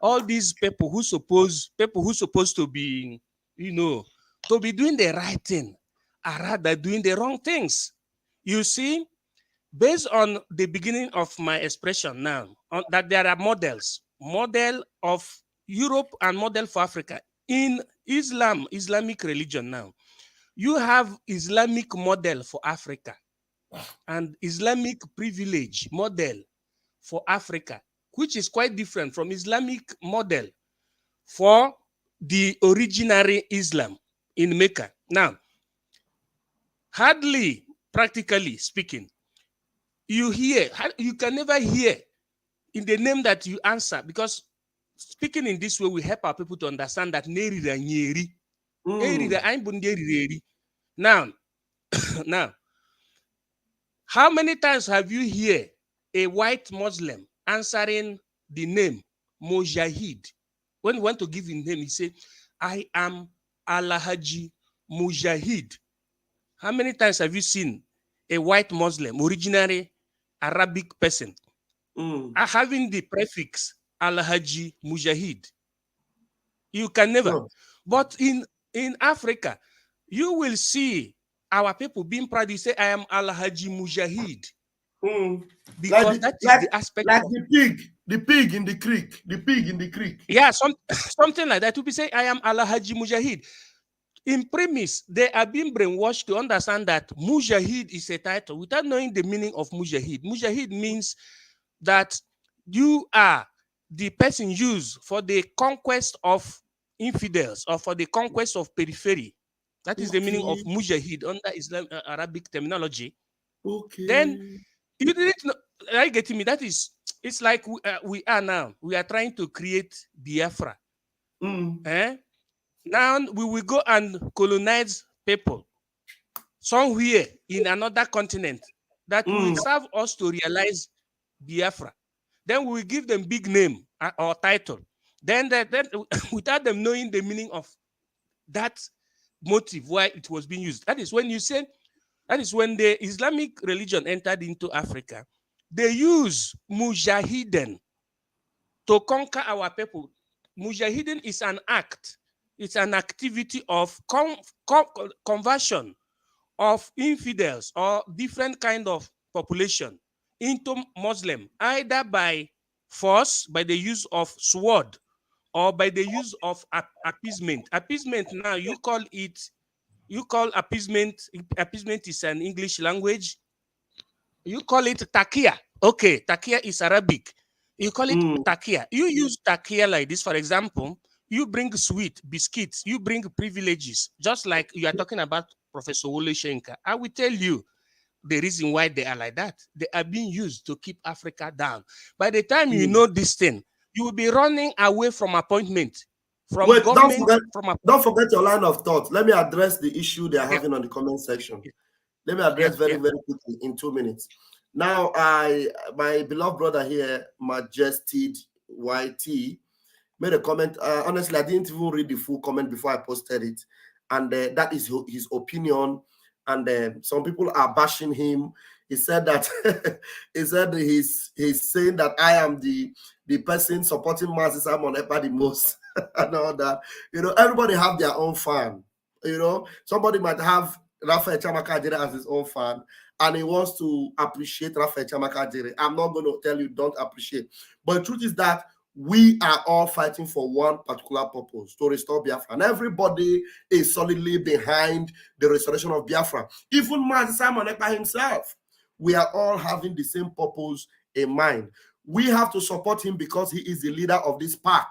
[SPEAKER 6] all these people who supposed to be, to be doing the right thing are rather doing the wrong things. You see, based on the beginning of my expression now, that there are models, model of Europe and model for Africa. In Islamic religion now, you have Islamic model for Africa and Islamic privilege model for Africa, which is quite different from Islamic model for the originary Islam in Mecca. Now, hardly, practically speaking, you can never hear in the name that you answer, because speaking in this way will help our people to understand that now, how many times have you heard a white Muslim answering the name Mujahid? When you want to give him name, he say, I am Alhaji Mujahid. How many times have you seen a white Muslim, originally Arabic person, having the prefix Alhaji Mujahid? You can never. But in Africa, you will see our people being proud. You say, I am Alhaji Mujahid. Because that is the aspect
[SPEAKER 1] like
[SPEAKER 6] of
[SPEAKER 1] the pig. The pig in the creek. The pig in the creek.
[SPEAKER 6] Yeah, something like that. To be say, I am Alhaji Mujahid. In premise, they are being brainwashed to understand that Mujahid is a title without knowing the meaning of Mujahid. Mujahid means that you are the person used for the conquest of infidels or for the conquest of periphery. That is the meaning of Mujahid under Islam Arabic terminology.
[SPEAKER 1] Okay.
[SPEAKER 6] Then you didn't know. Are you getting me? That is, it's like we are now. We are trying to create Biafra. Now we will go and colonize people somewhere in another continent that will serve us to realize Biafra. Then we will give them big name or title. Then without them knowing the meaning of that motive why it was being used. That is when you say, that is when the Islamic religion entered into Africa. They use Mujahideen to conquer our people. Mujahideen is an act. It's an activity of conversion of infidels or different kind of population into Muslim, either by force, by the use of sword, or by the use of appeasement. Appeasement now, you call appeasement. Appeasement is an English language. You call it takia. Okay, takia is Arabic. You call it takia. You use takia like this, for example. You bring sweet, biscuits, you bring privileges, just like you are talking about Professor Wole Soyinka. I will tell you the reason why they are like that. They are being used to keep Africa down. By the time you know this thing, you will be running away from appointment, from government.
[SPEAKER 1] Don't forget your line of thought. Let me address the issue they are having on the comment section. Let me address very quickly in 2 minutes. Now, my beloved brother here, Majested YT, made a comment. Honestly, I didn't even read the full comment before I posted it. And that is his opinion. And some people are bashing him. He said that he's saying that I am the person supporting Mazi Simon Ekpa the most and all that. You know, everybody have their own fan. You know, somebody might have Raphael Chamaka Jere as his own fan, and he wants to appreciate Raphael Chamaka Jere. I'm not going to tell you don't appreciate. But the truth is that we are all fighting for one particular purpose, to restore Biafra. And everybody is solidly behind the restoration of Biafra. Even Mazi Simon Ekpa himself, we are all having the same purpose in mind. We have to support him because he is the leader of this pack.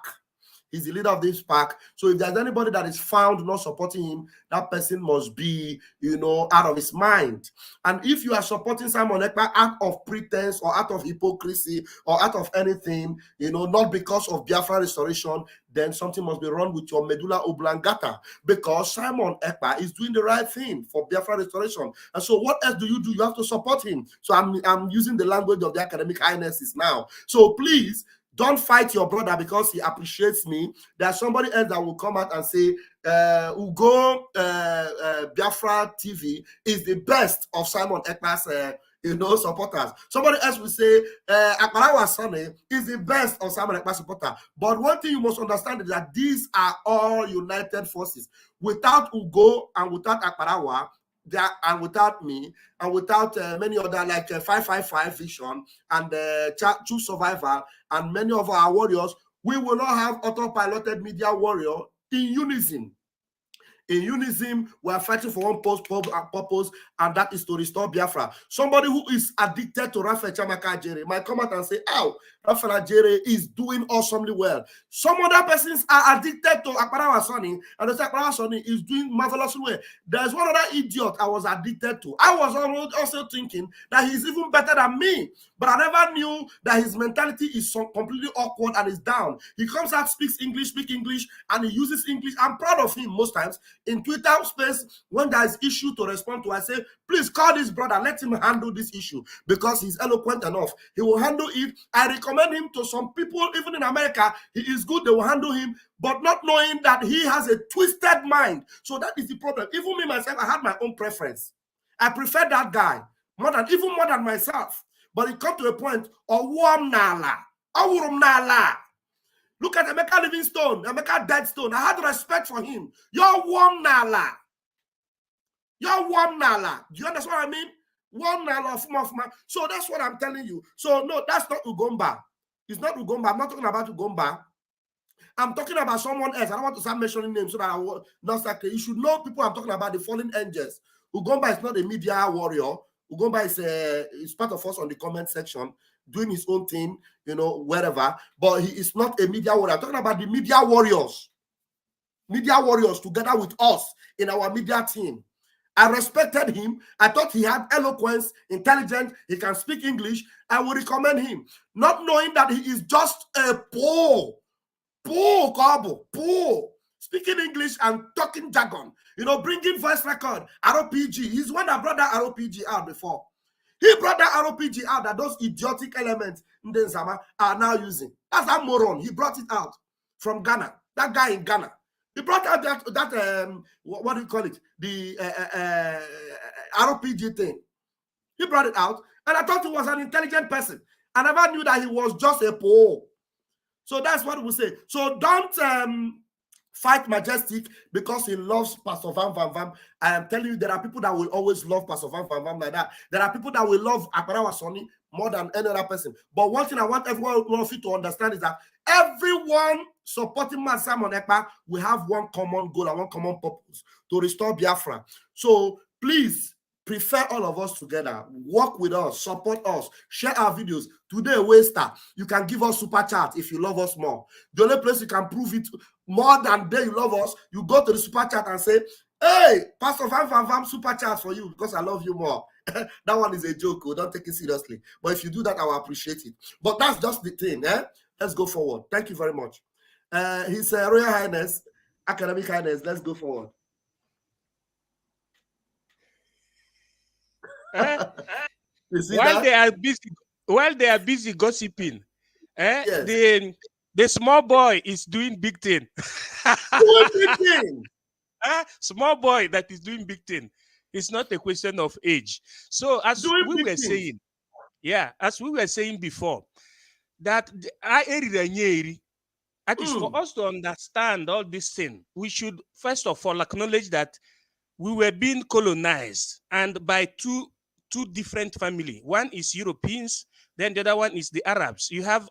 [SPEAKER 1] He's the leader of this pack. So if there's anybody that is found not supporting him, that person must be, you know, out of his mind. And if you are supporting Simon Ekpa out of pretense or out of hypocrisy or out of anything, you know, not because of Biafra restoration, then something must be wrong with your medulla oblongata, because Simon Ekpa is doing the right thing for Biafra restoration. And so what else do? You have to support him. So I'm using the language of the academic highnesses now. So please, don't fight your brother because he appreciates me. There's somebody else that will come out and say, Ugo Biafra TV is the best of Simon Ekpa's supporters. Somebody else will say, Akbarawa Sane is the best of Simon Ekpa's supporter. But one thing you must understand is that these are all united forces. Without Ugo and without Akbarawa, and without me, and without many other like 555 Vision and True Survival and many of our warriors, we will not have autopiloted media warrior in unison. In unison, we are fighting for one purpose, and that is to restore Biafra. Somebody who is addicted to Raphael Chamaka Jere might come out and say, oh, Raphael Jere is doing awesomely well. Some other persons are addicted to Akbarawa Sani, and they say Akbarawa Sani is doing marvelously well. There's one other idiot I was addicted to. I was also thinking that he's even better than me, but I never knew that his mentality is so completely awkward and is down. He comes out, speaks English, and he uses English. I'm proud of him most times. In Twitter space, when there is issue to respond to, I say, please call this brother, let him handle this issue because he's eloquent enough. He will handle it. I recommend him to some people, even in America. He is good, they will handle him, but not knowing that he has a twisted mind. So that is the problem. Even me, myself, I had my own preference. I prefer that guy even more than myself. But it comes to a point, look at Emeka Livingstone, Emeka Deadstone. I had respect for him. You're warm Nala. You're warm Nala. Do you understand what I mean? Warm Nala of man. So that's what I'm telling you. So no, that's not Ugomba. It's not Ugomba. I'm not talking about Ugomba. I'm talking about someone else. I don't want to start mentioning names so that I will not start. You should know people I'm talking about, the fallen angels. Ugomba is not a media warrior. Ugomba is part of us on the comment section, doing his own thing, you know, wherever. But he is not a media warrior. I'm talking about the media warriors. Media warriors together with us in our media team. I respected him. I thought he had eloquence, intelligent. He can speak English. I would recommend him, not knowing that he is just a poor speaking English and talking jargon. You know, bringing voice record, RPG. He's one that brought that RPG out before. He brought that RPG out that those idiotic elements Ndenzama are now using. That's that moron. He brought it out from Ghana. That guy in Ghana. He brought out that what do you call it? The RPG thing. He brought it out, and I thought he was an intelligent person. I never knew that he was just a poor. So that's what we say. So don't fight Majestic because he loves Pastor Van Van Van. I am telling you, there are people that will always love Pastor Van Van Van like that. There are people that will love Akbarawa Sonny more than any other person. But one thing I want everyone of you to understand is that everyone supporting Simon Ekpa will have one common goal and one common purpose: to restore Biafra. So please, prefer all of us together. Work with us, support us, share our videos. Today, Waster, you can give us super chat if you love us more. The only place you can prove it more than they you love us, you go to the super chat and say, hey, Pastor Van Van Van, super chat for you because I love you more. That one is a joke. Don't take it seriously. But if you do that, I will appreciate it. But that's just the thing. Let's go forward. Thank you very much. His Royal Highness, Academic Highness, let's go forward.
[SPEAKER 6] While they are busy gossiping,
[SPEAKER 1] Yes.
[SPEAKER 6] the small boy is doing big thing.
[SPEAKER 1] Big thing.
[SPEAKER 6] Small boy that is doing big thing. It's not a question of age. So as we were saying, as we were saying before, that at least for us to understand all this thing, we should first of all acknowledge that we were being colonized, and by two different families. One is Europeans, then the other one is the Arabs. You have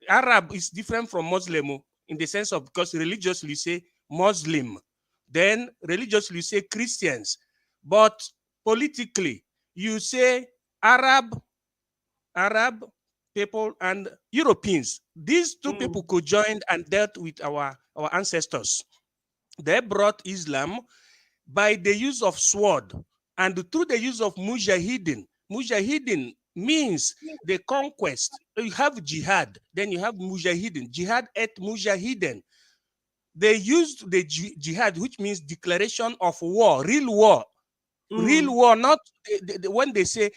[SPEAKER 6] Arab is different from Muslim in the sense of, because religiously you say Muslim, then religiously you say Christians, but politically you say Arab people and Europeans. These two people co-joined and dealt with our ancestors. They brought Islam by the use of sword and through the use of mujahideen. Mujahideen means the conquest. You have jihad, then you have mujahideen. Jihad et mujahideen. They used the jihad, which means declaration of war, real war. Real war, not when they say,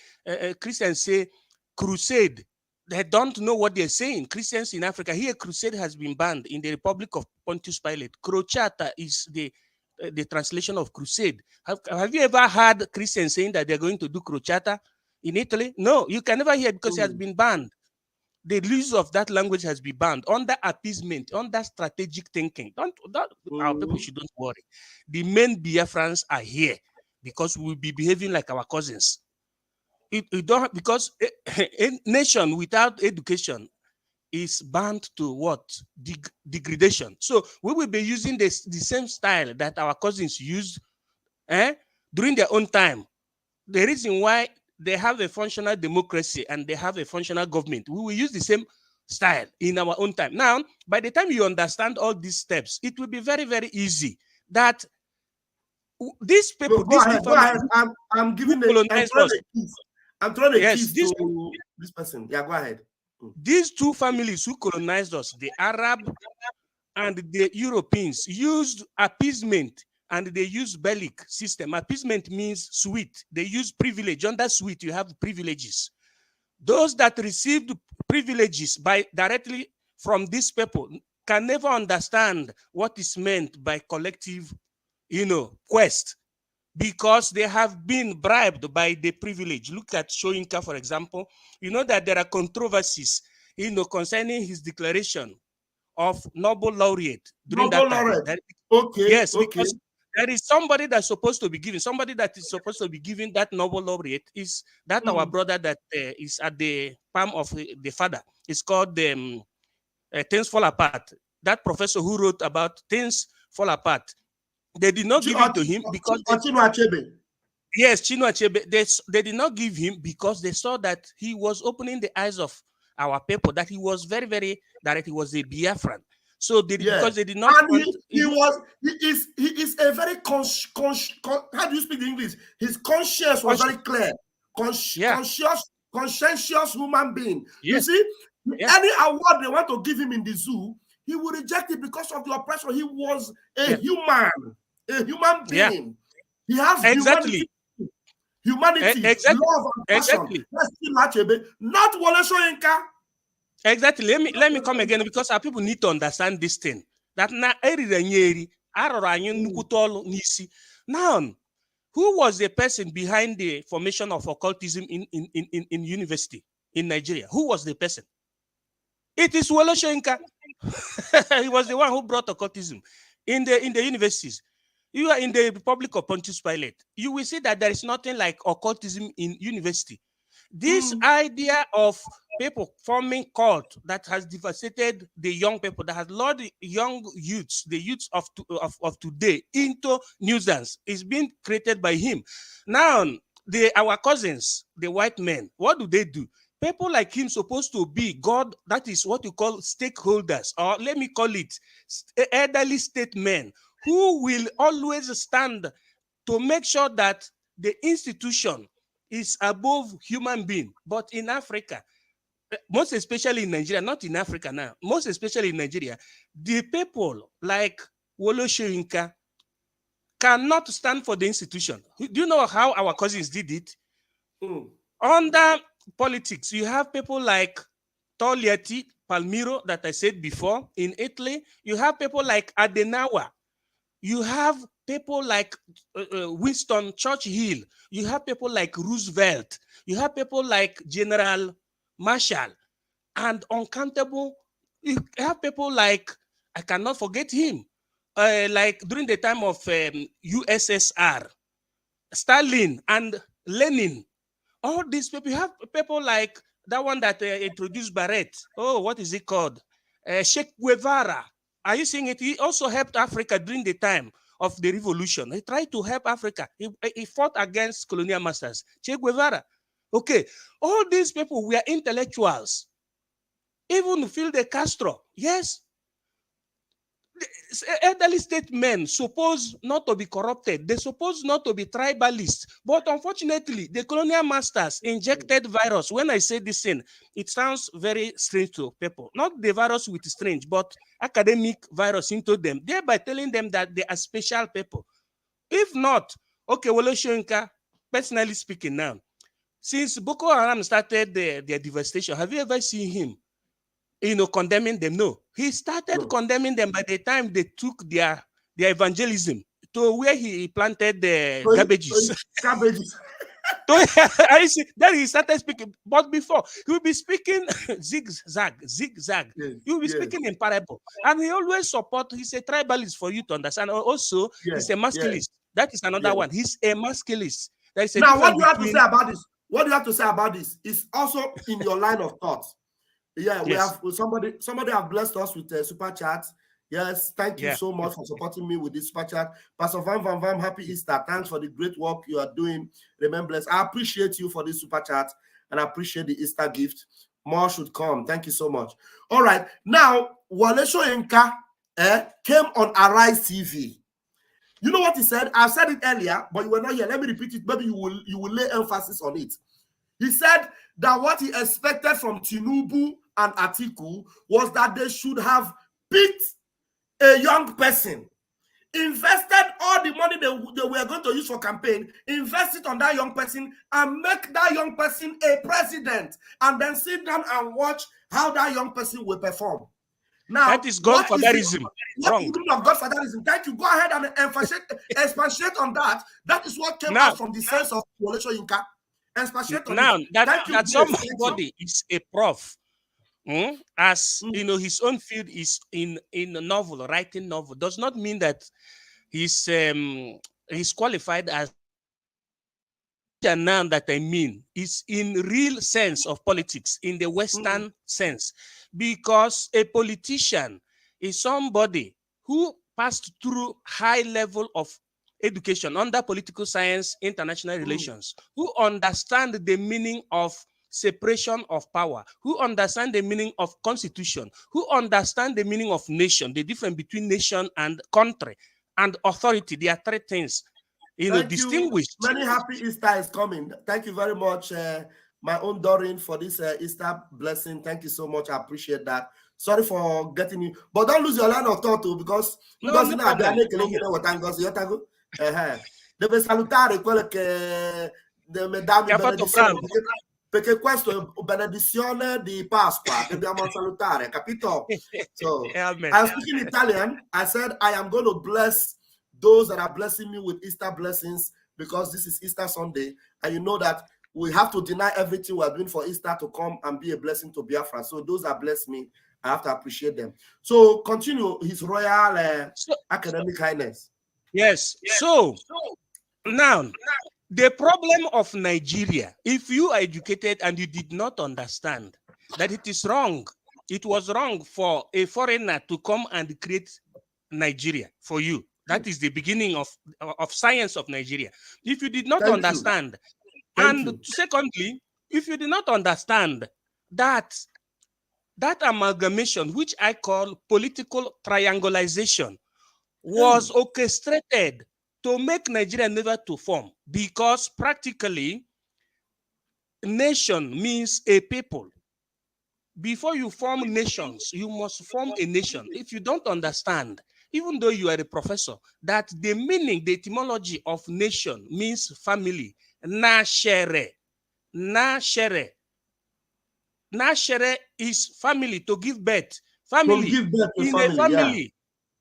[SPEAKER 6] Christians say crusade, they don't know what they're saying. Christians in Africa, here crusade has been banned in the Republic of Pontius Pilate. Crociata is the translation of crusade. Have you ever heard Christians saying that they're going to do crociata in Italy? No, you can never hear because it has been banned. The use of that language has been banned under appeasement, under strategic thinking. Our people shouldn't worry. The main Biafrans are here because we'll be behaving like our cousins. Because a nation without education is bound to what? Degradation. So we will be using the same style that our cousins used during their own time. The reason why they have a functional democracy and they have a functional government, we will use the same style in our own time. Now, by the time you understand all these steps, it will be very, very easy that these people,
[SPEAKER 1] go ahead. I'm giving I'm throwing a kiss to this person. Yeah, go ahead.
[SPEAKER 6] These two families who colonized us, the Arab and the Europeans, used appeasement and they used bellic system. Appeasement means sweet. They use privilege. Under sweet, you have privileges. Those that received privileges directly from these people can never understand what is meant by collective, quest, because they have been bribed by the privilege. Look at Soyinka, for example. You know that there are controversies, concerning his declaration of Nobel laureate during that time.
[SPEAKER 1] Okay.
[SPEAKER 6] Yes,
[SPEAKER 1] okay.
[SPEAKER 6] because there is somebody that's supposed to be giving, somebody that is supposed to be giving that Nobel laureate is that our brother that is at the palm of the father. It's called Things Fall Apart. That professor who wrote about Things Fall Apart. They did not give it to him because yes, Chinua Achebe. They did not give him because they saw that he was opening the eyes of our people, that he was very, very direct. He was a Biafran. So because they did not
[SPEAKER 1] and
[SPEAKER 6] want,
[SPEAKER 1] he is a very how do you speak English? His conscience was very clear. Conscientious human being.
[SPEAKER 6] Yes.
[SPEAKER 1] You see, any award they want to give him in the zoo, he will reject it because of the oppression. He was a human being. He has humanity, love and passion. Not Wole Soyinka.
[SPEAKER 6] Exactly. Let me come again because our people need to understand this thing. That now, who was the person behind the formation of occultism in university in Nigeria? Who was the person? It is Wole Soyinka. He was the one who brought occultism in the universities. You are in the Republic of Pontius Pilate. You will see that there is nothing like occultism in university. This idea of people forming cult that has devastated the young people, that has lured the young youths, the youths of today into nuisance, is being created by him. Now, our cousins, the white men, what do? People like him supposed to be God, that is what you call stakeholders, or let me call it elderly statesmen, who will always stand to make sure that the institution is above human being. But in Africa, most especially in Nigeria, not in Africa now, most especially in Nigeria, the people like Wole Soyinka cannot stand for the institution. Do you know how our cousins did it? Under politics, you have people like Togliatti, Palmiro, that I said before. In Italy, you have people like Adenauer. You have people like Winston Churchill. You have people like Roosevelt. You have people like General Marshall. And uncountable, you have people like, I cannot forget him, like during the time of USSR, Stalin and Lenin. All these people, you have people like that one that introduced Barrett. Oh, what is it called? Che Guevara. Are you seeing it? He also helped Africa during the time of the revolution. He tried to help Africa. He fought against colonial masters. Che Guevara. Okay. All these people were intellectuals. Even Fidel Castro. Yes. The elderly statesmen supposed not to be corrupted. They supposed not to be tribalists. But unfortunately, the colonial masters injected virus. When I say this thing, it sounds very strange to people. Not the virus with strange, but academic virus into them, thereby telling them that they are special people. If not, okay, Wole Soyinka, personally speaking now, since Boko Haram started their devastation, have you ever seen him condemning them? No. He started condemning them by the time they took their evangelism to where he planted the cabbages. I see. Then he started speaking. But before, he will be speaking zigzag. He will be speaking in parable. And he always support, he's a tribalist for you to understand. Also, he's a masculist. That is another one. He's a masculist.
[SPEAKER 1] Now, what do you have to say about this? What do you have to say about this? It's also in your line of thought. Yeah, we have somebody have blessed us with a super chat. Yes, thank you so much for supporting me with this super chat. Pastor Van, happy Easter. Thanks for the great work you are doing. Remember, blessed. I appreciate you for this super chat and I appreciate the Easter gift. More should come. Thank you so much. All right. Now, Wole Soyinka came on Arise TV. You know what he said? I said it earlier, but you were not here. Let me repeat it. Maybe you will lay emphasis on it. He said that what he expected from Tinubu and Atiku was that they should have picked a young person, invested all the money they were going to use for campaign, invest it on that young person and make that young person a president, and then sit down and watch how that young person will perform. Now,
[SPEAKER 6] that is Godfatherism.
[SPEAKER 1] Wrong. Of Godfatherism. Thank you. Go ahead and expatiate on that. That is what came out from the sense of Wole Soyinka.
[SPEAKER 6] Now that somebody is a prof, as you know, his own field is in a novel, writing novel, does not mean that he's qualified as now that I mean is in real sense of politics, in the Western sense, because a politician is somebody who passed through high level of education under political science, international relations, who understand the meaning of separation of power, who understand the meaning of constitution, who understand the meaning of nation, the difference between nation and country and authority. There are three things, distinguished.
[SPEAKER 1] Many happy Easter is coming. Thank you very much, my own Doreen, for this Easter blessing. Thank you so much. I appreciate that. Sorry for getting you, but don't lose your line of thought too, because deve salutare quello che mi dà benedizione, perché questo è benedizione di Pasqua, dobbiamo salutare, capito? So I was speaking Italian. I said I am going to bless those that are blessing me with Easter blessings, because this is Easter Sunday, and you know that we have to deny everything we're doing for Easter to come and be a blessing to Biafra. So those that bless me, I have to appreciate them. So continue, His Royal Academic Highness.
[SPEAKER 6] Yes. So now, the problem of Nigeria, if you are educated and you did not understand that it is wrong, it was wrong for a foreigner to come and create Nigeria for you. That is the beginning of science of Nigeria. If you did not understand, and secondly, if you did not understand that amalgamation, which I call political triangulation, was orchestrated to make Nigeria never to form, because practically nation means a people. Before you form nations, you must form a nation. If you don't understand, even though you are a professor, that the meaning, the etymology of nation means family. Na-shere. Na-shere. Na-shere is family, to give birth. Family.
[SPEAKER 1] To give birth to
[SPEAKER 6] in
[SPEAKER 1] family,
[SPEAKER 6] a family. Yeah.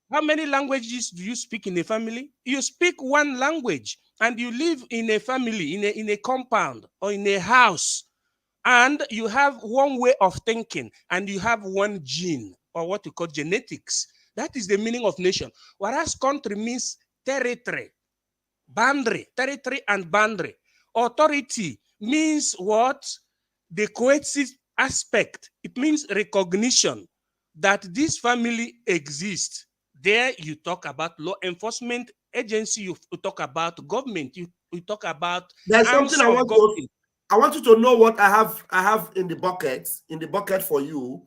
[SPEAKER 6] How many languages do you speak in a family? You speak one language, and you live in a family, in a compound or in a house, and you have one way of thinking, and you have one gene, or what you call genetics. That is the meaning of nation. Whereas country means territory, boundary, territory and boundary. Authority means what? The cohesive aspect. It means recognition that this family exists. There you talk about law enforcement agency, you talk about government, you talk about.
[SPEAKER 1] There's something I want you to know what I have in the bucket for you.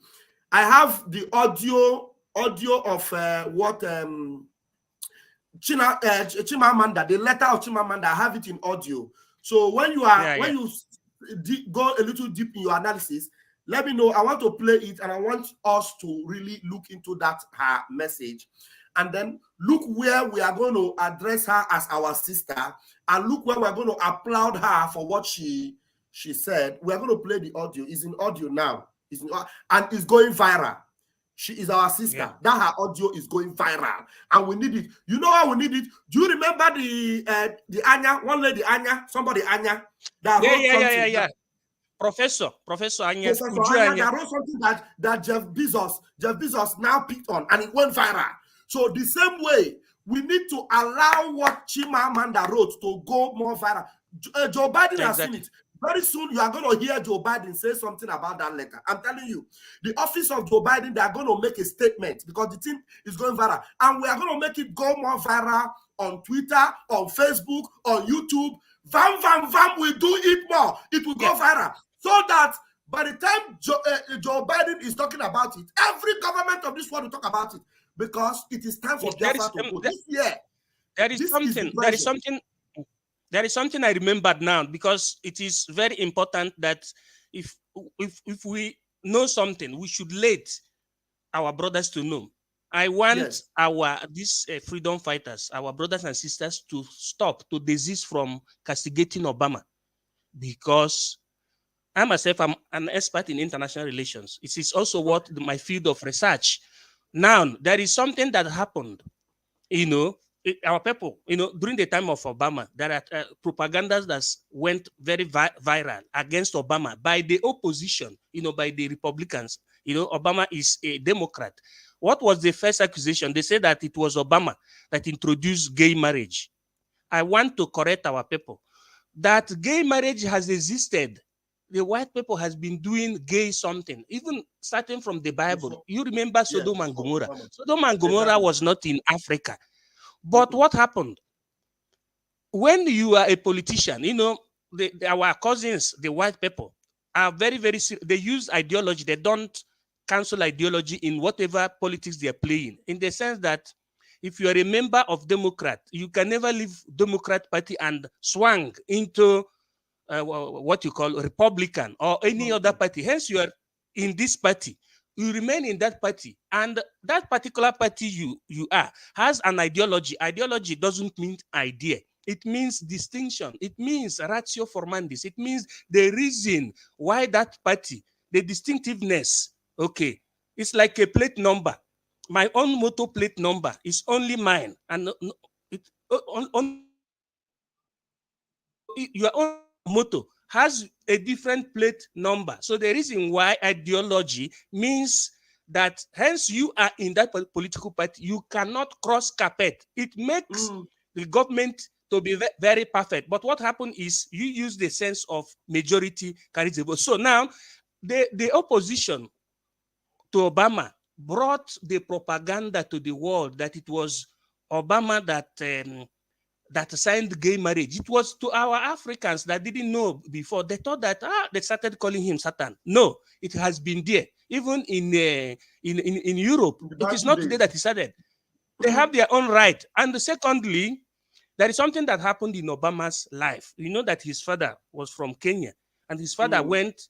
[SPEAKER 1] I have the audio of what Chimamanda, the letter of Chimamanda. I have it in audio. So when you are you go a little deep in your analysis, let me know. I want to play it, and I want us to really look into that her message, and then look where we are going to address her as our sister, and look where we're going to applaud her for what she said. We are going to play the audio. It's in audio now. And it's going viral. She is our sister. Yeah. That her audio is going viral, and we need it. You know how we need it? Do you remember the Anya, one lady Anya, somebody Anya?
[SPEAKER 6] Yeah. Professor Anya.
[SPEAKER 1] Professor Anya, that wrote something that Jeff Bezos now picked on, and it went viral. So the same way, we need to allow what Chimamanda wrote to go more viral. Joe Biden has seen it. Very soon, you are going to hear Joe Biden say something about that letter. I'm telling you, the office of Joe Biden, they are going to make a statement, because the thing is going viral. And we are going to make it go more viral on Twitter, on Facebook, on YouTube. Vam, we do it more. It will go viral. So that by the time Joe Biden is talking about it, every government of this world will talk about it, because it is time for Biafra to go. This year, there
[SPEAKER 6] is something I remembered now, because it is very important that if we know something, we should let our brothers to know. I want these freedom fighters, our brothers and sisters, to stop, to desist from castigating Obama, because I myself am an expert in international relations. It is also my field of research. Now, there is something that happened, our people, during the time of Obama, there are propagandas that went very viral against Obama by the opposition, by the Republicans. Obama is a Democrat. What was the first accusation? They said that it was Obama that introduced gay marriage. I want to correct our people that gay marriage has existed. The white people has been doing gay something, even starting from the Bible. You remember Sodom and Gomorrah. Sodom and Gomorrah was not in Africa. But what happened? When you are a politician, you know, our cousins, the white people, are very, very serious. They use ideology. They don't cancel ideology in whatever politics they are playing, in the sense that if you are a member of Democrat, you can never leave Democrat Party and swang into what you call Republican or any other party. Hence, you are in this party. You remain in that party, and that particular party you are has an ideology. Ideology doesn't mean idea. It means distinction. It means ratio formandis. It means the reason why that party, the distinctiveness. Okay, it's like a plate number. My own motor plate number is only mine, and your own motor has a different plate number. So the reason why ideology means that hence you are in that political party, you cannot cross carpet. It makes the government to be very perfect. But what happened is you use the sense of majority carries the vote. So now the opposition to Obama brought the propaganda to the world that it was Obama that signed gay marriage. It was to our Africans that didn't know before. They thought that they started calling him Satan. No, it has been there. Even in Europe, it is not today that it started. They have their own right. And secondly, there is something that happened in Obama's life. You know that his father was from Kenya, and his father went,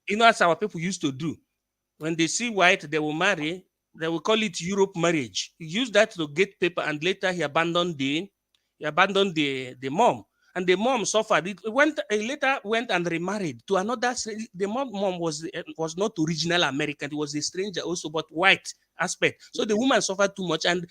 [SPEAKER 6] you know, as our people used to do. When they see white, they will marry. They will call it Europe marriage. He used that to get paper, and later he abandoned the mom, and the mom suffered. It later went and remarried to another. The mom was not original American. It was a stranger also, but white aspect. So the woman suffered too much and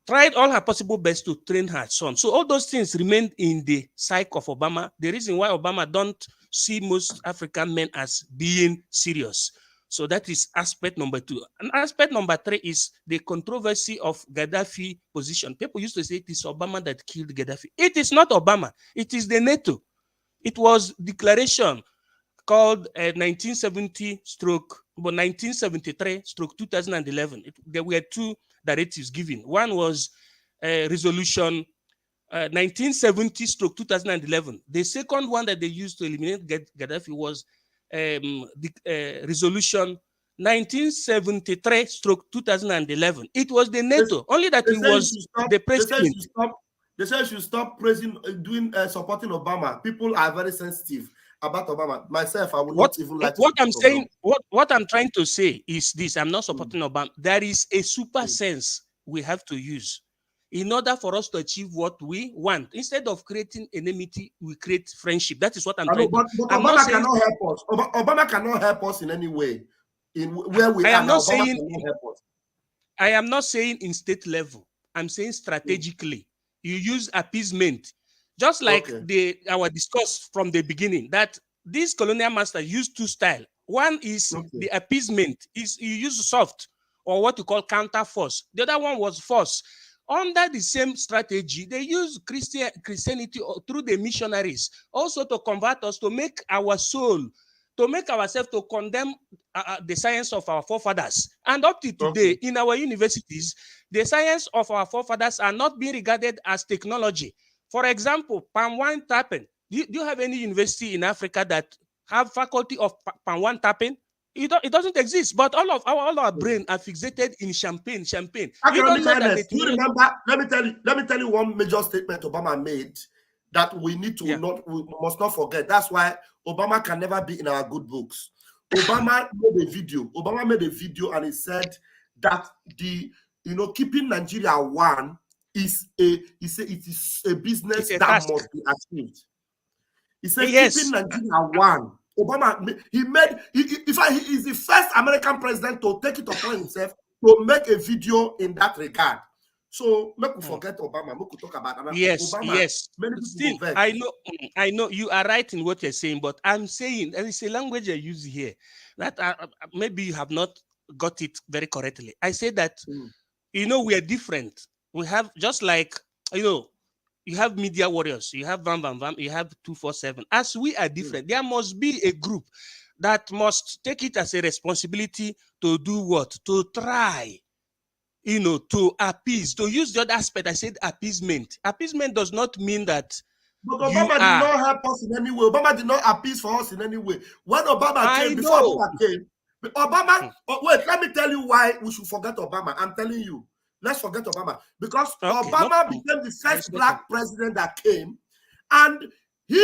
[SPEAKER 6] tried all her possible best to train her son. So all those things remained in the psyche of Obama. The reason why Obama don't see most African men as being serious. So that is aspect number 2. And aspect number 3 is the controversy of Gaddafi position. People used to say it is Obama that killed Gaddafi. It is not Obama. It is the NATO. It was declaration called 1973/2011. There were 2 directives given. One was resolution 1970/2011. The second one that they used to eliminate Gaddafi was resolution 1973/2011. It was the NATO, only that it was the president.
[SPEAKER 1] They said you should stop praising, supporting Obama. People are very sensitive about Obama. Myself, I would not even like
[SPEAKER 6] what I'm saying. What I'm trying to say is this: I'm not supporting Obama. There is a super sense we have to use in order for us to achieve what we want. Instead of creating enmity, we create friendship. That is what I'm trying to do.
[SPEAKER 1] But Obama cannot help us. Obama cannot help us in any way. In where we are now, Obama cannot help us.
[SPEAKER 6] I am not saying in state level. I'm saying strategically. You use appeasement. Just like our discuss from the beginning, that these colonial masters use 2 styles. One is the appeasement, is you use soft or what you call counter force. The other one was force. Under the same strategy, they use Christianity through the missionaries also to convert us, to make our soul, to make ourselves to condemn the science of our forefathers. And up to today, in our universities, the science of our forefathers are not being regarded as technology. For example, palm wine tapping. Do you have any university in Africa that have faculty of palm wine tapping? It doesn't exist, but all our brain are fixated in champagne. You don't know that
[SPEAKER 1] you remember? Let me tell you one major statement Obama made that we need to we must not forget. That's why Obama can never be in our good books. Obama made a video. Obama made a video and he said that keeping Nigeria one is it is a business that must be achieved. He said keeping Nigeria one. Obama, he is the first American president to take it upon himself to make a video in that regard. So make we forget Obama. Make we talk about Obama.
[SPEAKER 6] Yes.
[SPEAKER 1] Many people
[SPEAKER 6] still, I know you are right in what you're saying, but I'm saying there is a language I use here that maybe you have not got it very correctly. I say that, you know, we are different. We have, just like, you know, you have media warriors, you have Vam Vam Vam, you have 247. As we are different, there must be a group that must take it as a responsibility to do what? To try, you know, to appease, to use the other aspect. I said appeasement. Appeasement does not mean that
[SPEAKER 1] But
[SPEAKER 6] you
[SPEAKER 1] Obama did
[SPEAKER 6] are.
[SPEAKER 1] not help us in any way. Obama did not appease for us in any way. When Obama came, before
[SPEAKER 6] know.
[SPEAKER 1] Obama came, wait, let me tell you why we should forget Obama. I'm telling you, let's forget Obama. Because Obama became the first black president that came, and he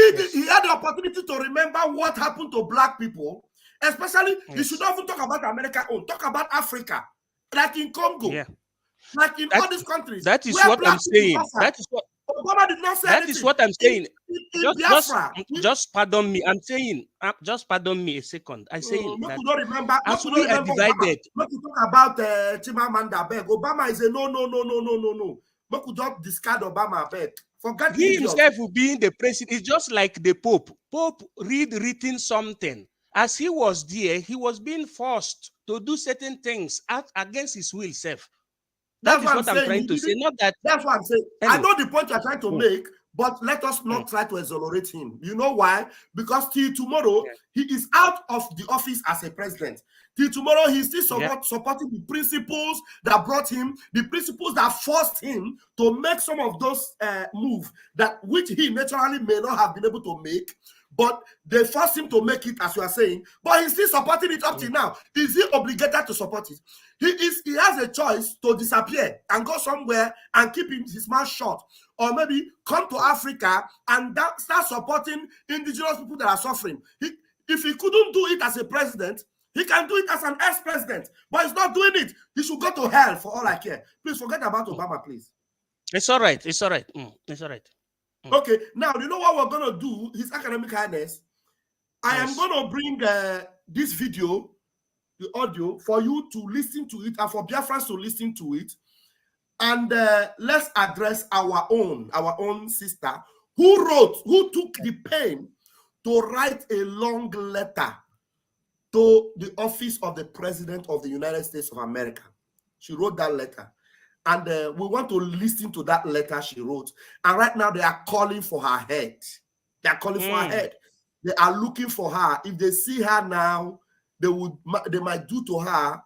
[SPEAKER 1] had the opportunity to remember what happened to black people, especially, you should not even talk about America own, talk about Africa, like in Congo, like in all these countries.
[SPEAKER 6] That is what I'm saying. That is what
[SPEAKER 1] Obama did not say
[SPEAKER 6] that
[SPEAKER 1] anything.
[SPEAKER 6] is what I'm saying.
[SPEAKER 1] Just
[SPEAKER 6] pardon me. I'm saying, just pardon me a second. I'm saying that
[SPEAKER 1] we don't remember,
[SPEAKER 6] as we are divided.
[SPEAKER 1] Let me talk about Chimamanda Beg. Obama is a no. We could not discard Obama Beg. Forget
[SPEAKER 6] he himself being the president. It's just like the Pope. Pope written something. As he was there, he was being forced to do certain things against his will self. That is what I'm trying to say. Not that.
[SPEAKER 1] That's what I'm saying. I know the point you're trying to make, but let us not try to exonerate him. You know why? Because till tomorrow, he is out of the office as a president. Till tomorrow, he's still supporting the principles that brought him, the principles that forced him to make some of those moves which he naturally may not have been able to make. But they forced him to make it, as you are saying, but he's still supporting it up till now. Is he obligated to support it? He has a choice to disappear and go somewhere and keep his mouth shut, or maybe come to Africa and start supporting indigenous people that are suffering. If he couldn't do it as a president, he can do it as an ex-president, but he's not doing it. He should go to hell for all I care. Please forget about Obama, please.
[SPEAKER 6] It's all right. It's all right. It's all right.
[SPEAKER 1] Okay, now you know what we're going to do, His Academic Highness. I am going to bring this video, the audio, for you to listen to it and for Biafrans to listen to it. And let's address our own sister who took the pain to write a long letter to the office of the President of the United States of America. She wrote that letter. And we want to listen to that letter she wrote. And right now, they are calling for her head. They are calling for her head. They are looking for her. If they see her now, they might do to her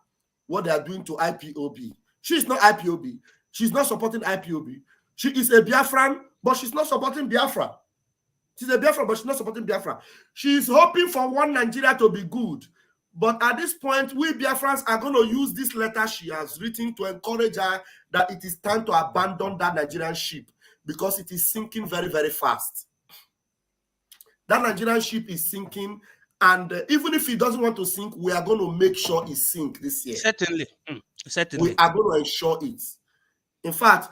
[SPEAKER 1] what they are doing to IPOB. She is not IPOB. She's not supporting IPOB. She is a Biafran, but she's not supporting Biafra. She's a Biafran, but she's not supporting Biafra. She is hoping for one Nigeria to be good. But at this point, we Biafrans are going to use this letter she has written to encourage her that it is time to abandon that Nigerian ship because it is sinking very, very fast. That Nigerian ship is sinking, and even if it doesn't want to sink, we are going to make sure it sinks this year.
[SPEAKER 6] Certainly.
[SPEAKER 1] We are going to ensure it. In fact,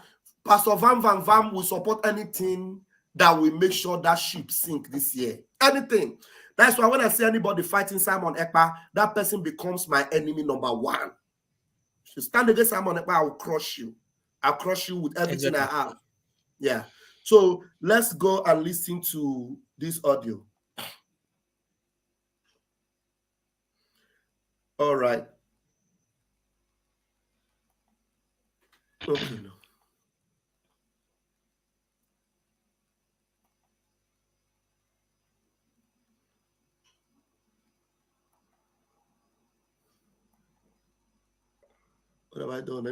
[SPEAKER 1] Pastor Van will support anything that will make sure that ship sink this year. Anything. That's why when I see anybody fighting Simon Ekpa, that person becomes my enemy number one. If you stand against Simon Ekpa, I will crush you. I'll crush you with everything I have. Yeah. So let's go and listen to this audio. All right. Okay. No. What have I done?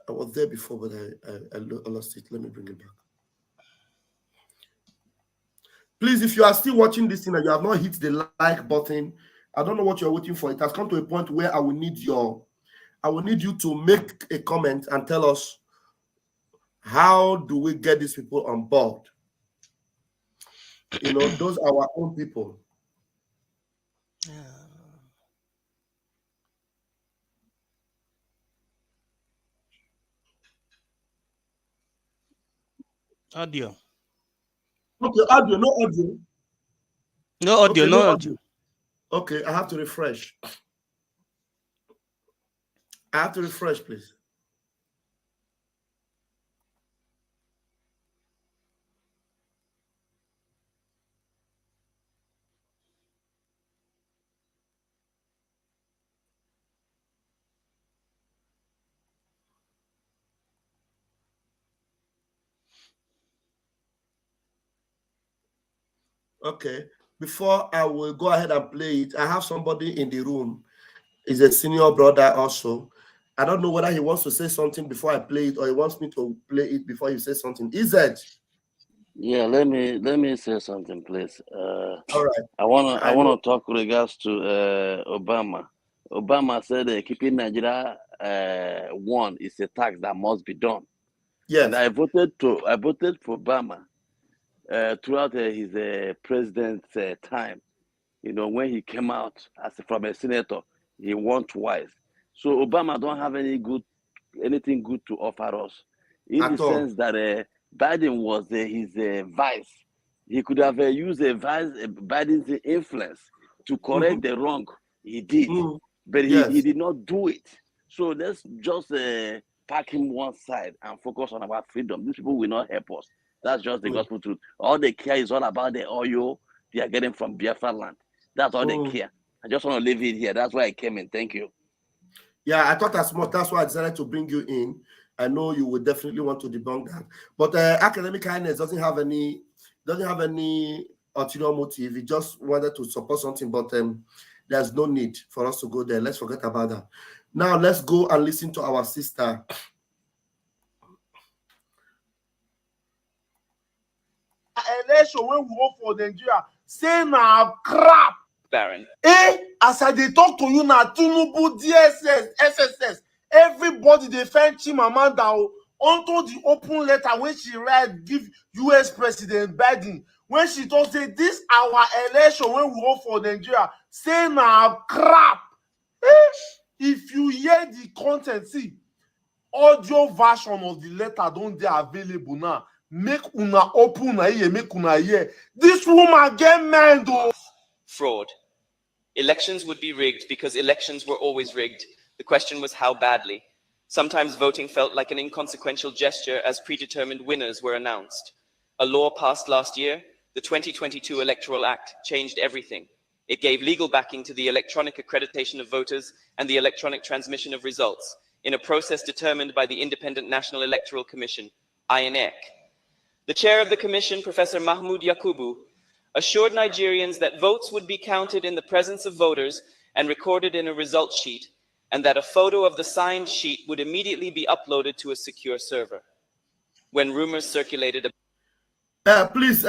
[SPEAKER 1] I was there before, but I lost it. Let me bring it back. Please, if you are still watching this thing and you have not hit the like button, I don't know what you're waiting for. It has come to a point where I will need you to make a comment and tell us, how do we get these people on board? You know, those are our own people.
[SPEAKER 6] Audio.
[SPEAKER 1] Okay, audio, no audio.
[SPEAKER 6] No audio,
[SPEAKER 1] okay,
[SPEAKER 6] no audio.
[SPEAKER 1] Okay, I have to refresh. I have to refresh, please. Okay. Before I will go ahead and play it, I have somebody in the room. He's a senior brother also. I don't know whether he wants to say something before I play it or he wants me to play it before he says something. Is it?
[SPEAKER 9] Yeah, let me say something, please.
[SPEAKER 1] All right.
[SPEAKER 9] I wanna talk with regards to Obama. Obama said keeping Nigeria one is a tax that must be done.
[SPEAKER 1] Yes.
[SPEAKER 9] And I voted for Obama throughout his president's time. You know, when he came out from a senator, he won twice. So Obama don't have anything good to offer us, in the sense that Biden was his vice. He could have used Biden's influence to correct the wrong he did, but he did not do it. So let's just pack him one side and focus on our freedom. These people will not help us. That's just the gospel truth. All they care is all about the oil they are getting from Biafra land. That's all they care. I just want to leave it here. That's why I came in. Thank you.
[SPEAKER 1] Yeah, I thought as much. That's why I decided to bring you in. I know you would definitely want to debunk that. But academic kindness doesn't have any ulterior motive. He just wanted to support something, but there's no need for us to go there. Let's forget about that. Now let's go and listen to our sister.
[SPEAKER 10] Election when we vote for Nigeria, say na crap.
[SPEAKER 11] Baron.
[SPEAKER 10] As I dey talk to you now, Tinubu, DSS, SSS, everybody defend Chimamanda onto the open letter when she write give US President Biden. When she talk say this our election when we vote for Nigeria, say na crap. If you hear the content, see, audio version of the letter don't dey available now. Make una open una ear, make una hear. This woman get mind though.
[SPEAKER 11] Fraud. Elections would be rigged because elections were always rigged. The question was how badly. Sometimes voting felt like an inconsequential gesture as predetermined winners were announced. A law passed last year, the 2022 Electoral Act, changed everything. It gave legal backing to the electronic accreditation of voters and the electronic transmission of results in a process determined by the Independent National Electoral Commission, INEC. The chair of the commission, Professor Mahmoud Yakubu, assured Nigerians that votes would be counted in the presence of voters and recorded in a results sheet, and that a photo of the signed sheet would immediately be uploaded to a secure server. When rumors circulated...
[SPEAKER 1] Please,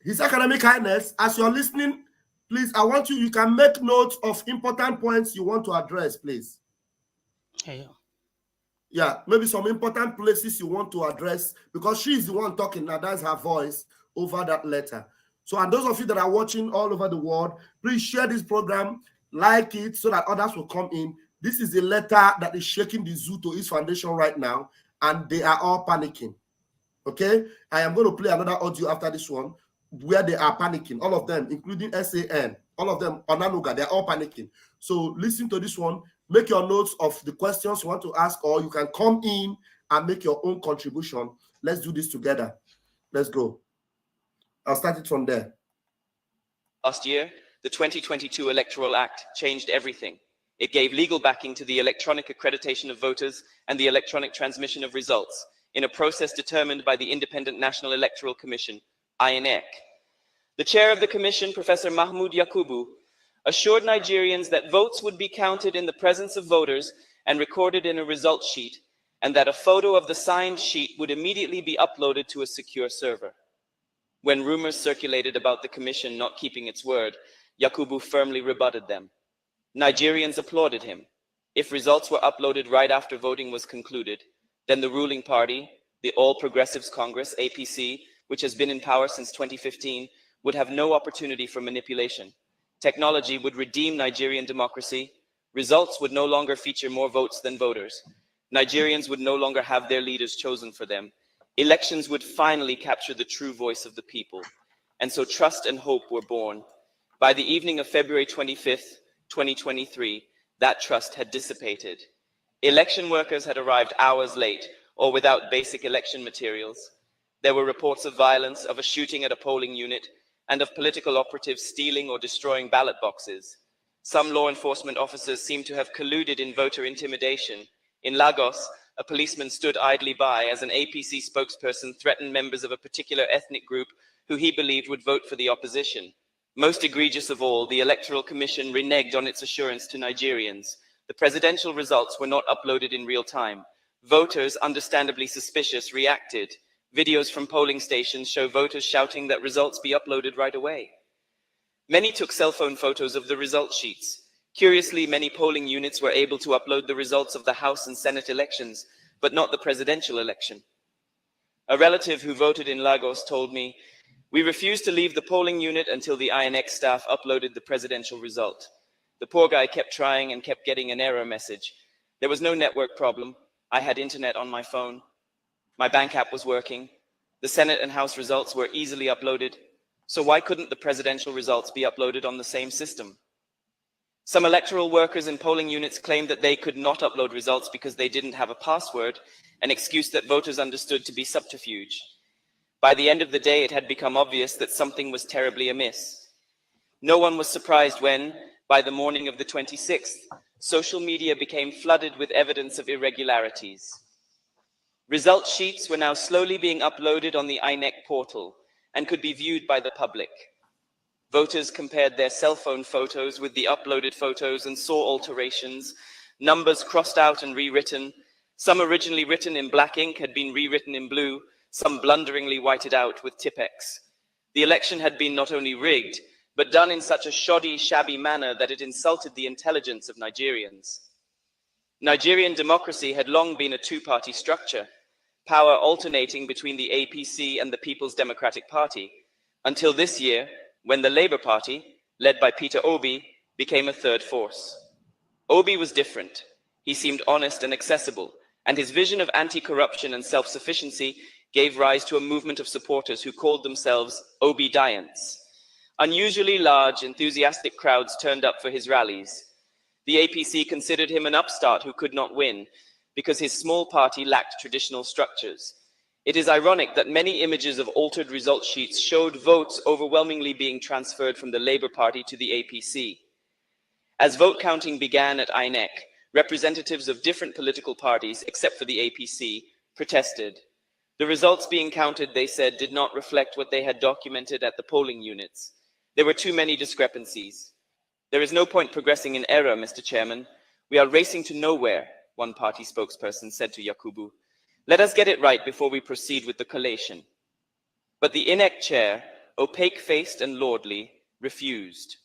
[SPEAKER 1] His Academic Highness, as you're listening, please, I want you can make notes of important points you want to address, please. Yeah, maybe some important places you want to address, because she's the one talking now. That's her voice over that letter. So, and those of you that are watching all over the world, please share this program, like it, so that others will come in. This is a letter that is shaking the zoo to its foundation right now, and they are all panicking. Okay? I am going to play another audio after this one, where they are panicking, all of them, including SAN, all of them, Onanuga, they're all panicking. So listen to this one. Make your notes of the questions you want to ask, or you can come in and make your own contribution. Let's do this together. Let's go. I'll start it from there.
[SPEAKER 11] Last year, the 2022 Electoral Act changed everything. It gave legal backing to the electronic accreditation of voters and the electronic transmission of results in a process determined by the Independent National Electoral Commission, INEC. The chair of the commission, Professor Mahmoud Yakubu, assured Nigerians that votes would be counted in the presence of voters and recorded in a results sheet, and that a photo of the signed sheet would immediately be uploaded to a secure server. When rumors circulated about the commission not keeping its word, Yakubu firmly rebutted them. Nigerians applauded him. If results were uploaded right after voting was concluded, then the ruling party, the All Progressives Congress, APC, which has been in power since 2015, would have no opportunity for manipulation. Technology would redeem Nigerian democracy. Results would no longer feature more votes than voters. Nigerians would no longer have their leaders chosen for them. Elections would finally capture the true voice of the people. And so trust and hope were born. By the evening of February 25th, 2023, that trust had dissipated. Election workers had arrived hours late or without basic election materials. There were reports of violence, of a shooting at a polling unit, and of political operatives stealing or destroying ballot boxes. Some law enforcement officers seemed to have colluded in voter intimidation. In Lagos, a policeman stood idly by as an APC spokesperson threatened members of a particular ethnic group who he believed would vote for the opposition. Most egregious of all, the Electoral Commission reneged on its assurance to Nigerians. The presidential results were not uploaded in real time. Voters, understandably suspicious, reacted. Videos from polling stations show voters shouting that results be uploaded right away. Many took cell phone photos of the result sheets. Curiously, many polling units were able to upload the results of the House and Senate elections, but not the presidential election. A relative who voted in Lagos told me, "We refused to leave the polling unit until the INEC staff uploaded the presidential result. The poor guy kept trying and kept getting an error message. There was no network problem. I had internet on my phone. My bank app was working. The Senate and House results were easily uploaded. So why couldn't the presidential results be uploaded on the same system?" Some electoral workers in polling units claimed that they could not upload results because they didn't have a password, an excuse that voters understood to be subterfuge. By the end of the day, it had become obvious that something was terribly amiss. No one was surprised when, by the morning of the 26th, social media became flooded with evidence of irregularities. Result sheets were now slowly being uploaded on the INEC portal and could be viewed by the public. Voters compared their cell phone photos with the uploaded photos and saw alterations, numbers crossed out and rewritten. Some originally written in black ink had been rewritten in blue, some blunderingly whited out with Tipp-Ex. The election had been not only rigged, but done in such a shoddy, shabby manner that it insulted the intelligence of Nigerians. Nigerian democracy had long been a two-party structure, power alternating between the APC and the People's Democratic Party, until this year, when the Labour Party, led by Peter Obi, became a third force. Obi was different. He seemed honest and accessible, and his vision of anti-corruption and self-sufficiency gave rise to a movement of supporters who called themselves Obidients. Unusually large, enthusiastic crowds turned up for his rallies. The APC considered him an upstart who could not win because his small party lacked traditional structures. It is ironic that many images of altered result sheets showed votes overwhelmingly being transferred from the Labour Party to the APC. As vote counting began at INEC, representatives of different political parties, except for the APC, protested. The results being counted, they said, did not reflect what they had documented at the polling units. There were too many discrepancies. "There is no point progressing in error, Mr. Chairman. We are racing to nowhere," one party spokesperson said to Yakubu. "Let us get it right before we proceed with the collation." But the INEC chair, opaque-faced and lordly, refused.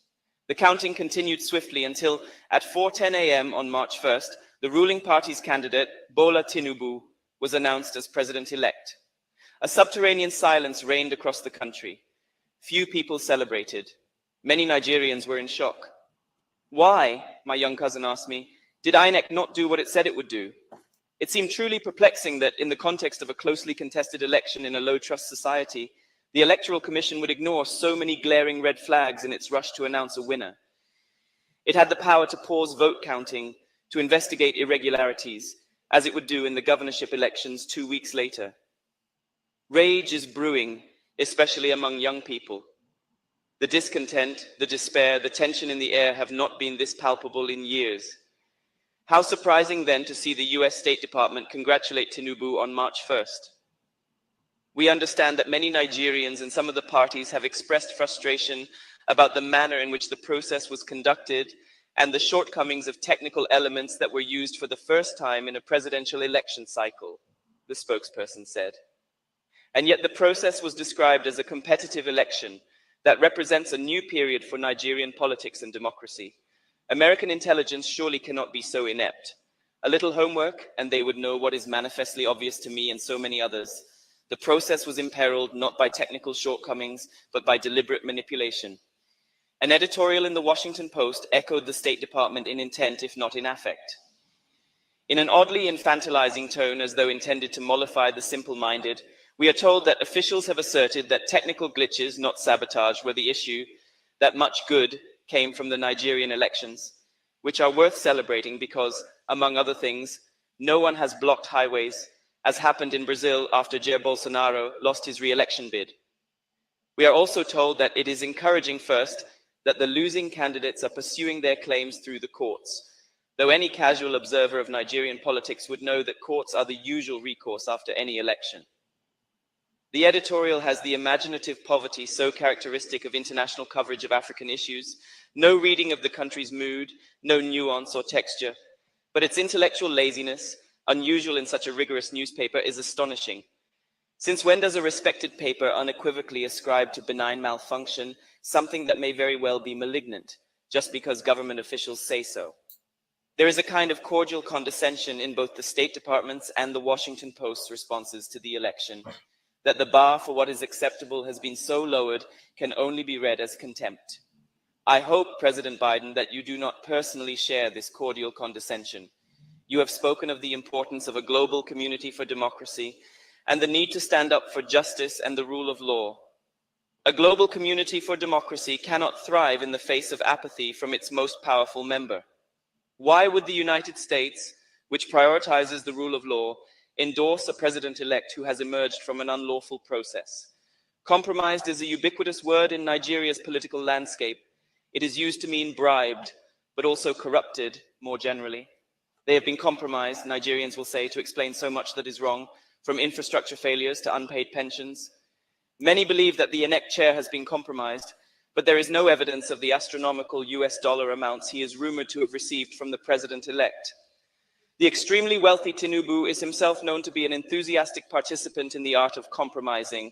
[SPEAKER 11] The counting continued swiftly until, at 4:10 a.m. on March 1st, the ruling party's candidate, Bola Tinubu, was announced as president-elect. A subterranean silence reigned across the country. Few people celebrated. Many Nigerians were in shock. "Why," my young cousin asked me, "did INEC not do what it said it would do?" It seemed truly perplexing that in the context of a closely contested election in a low-trust society, the Electoral Commission would ignore so many glaring red flags in its rush to announce a winner. It had the power to pause vote counting, to investigate irregularities, as it would do in the governorship elections 2 weeks later. Rage is brewing, especially among young people. The discontent, the despair, the tension in the air have not been this palpable in years. How surprising then to see the US State Department congratulate Tinubu on March 1st. We understand that many Nigerians and some of the parties have expressed frustration about the manner in which the process was conducted and the shortcomings of technical elements that were used for the first time in a presidential election cycle, the spokesperson said. And yet the process was described as a competitive election that represents a new period for Nigerian politics and democracy. American intelligence surely cannot be so inept. A little homework, and they would know what is manifestly obvious to me and so many others. The process was imperiled not by technical shortcomings, but by deliberate manipulation. An editorial in the Washington Post echoed the State Department in intent, if not in affect. In an oddly infantilizing tone, as though intended to mollify the simple-minded, we are told that officials have asserted that technical glitches, not sabotage, were the issue, that much good came from the Nigerian elections, which are worth celebrating because, among other things, no one has blocked highways, as happened in Brazil after Jair Bolsonaro lost his re-election bid. We are also told that it is encouraging, first, that the losing candidates are pursuing their claims through the courts, though any casual observer of Nigerian politics would know that courts are the usual recourse after any election. The editorial has the imaginative poverty so characteristic of international coverage of African issues, no reading of the country's mood, no nuance or texture, but its intellectual laziness, unusual in such a rigorous newspaper, is astonishing. Since when does a respected paper unequivocally ascribe to benign malfunction something that may very well be malignant, just because government officials say so? There is a kind of cordial condescension in both the State Department's and the Washington Post's responses to the election, that the bar for what is acceptable has been so lowered can only be read as contempt. I hope, President Biden, that you do not personally share this cordial condescension. You have spoken of the importance of a global community for democracy and the need to stand up for justice and the rule of law. A global community for democracy cannot thrive in the face of apathy from its most powerful member. Why would the United States, which prioritizes the rule of law, endorse a president-elect who has emerged from an unlawful process? Compromised is a ubiquitous word in Nigeria's political landscape. It is used to mean bribed, but also corrupted more generally. They have been compromised, Nigerians will say, to explain so much that is wrong, from infrastructure failures to unpaid pensions. Many believe that the Enek chair has been compromised, but there is no evidence of the astronomical US dollar amounts he is rumored to have received from the president-elect. The extremely wealthy Tinubu is himself known to be an enthusiastic participant in the art of compromising.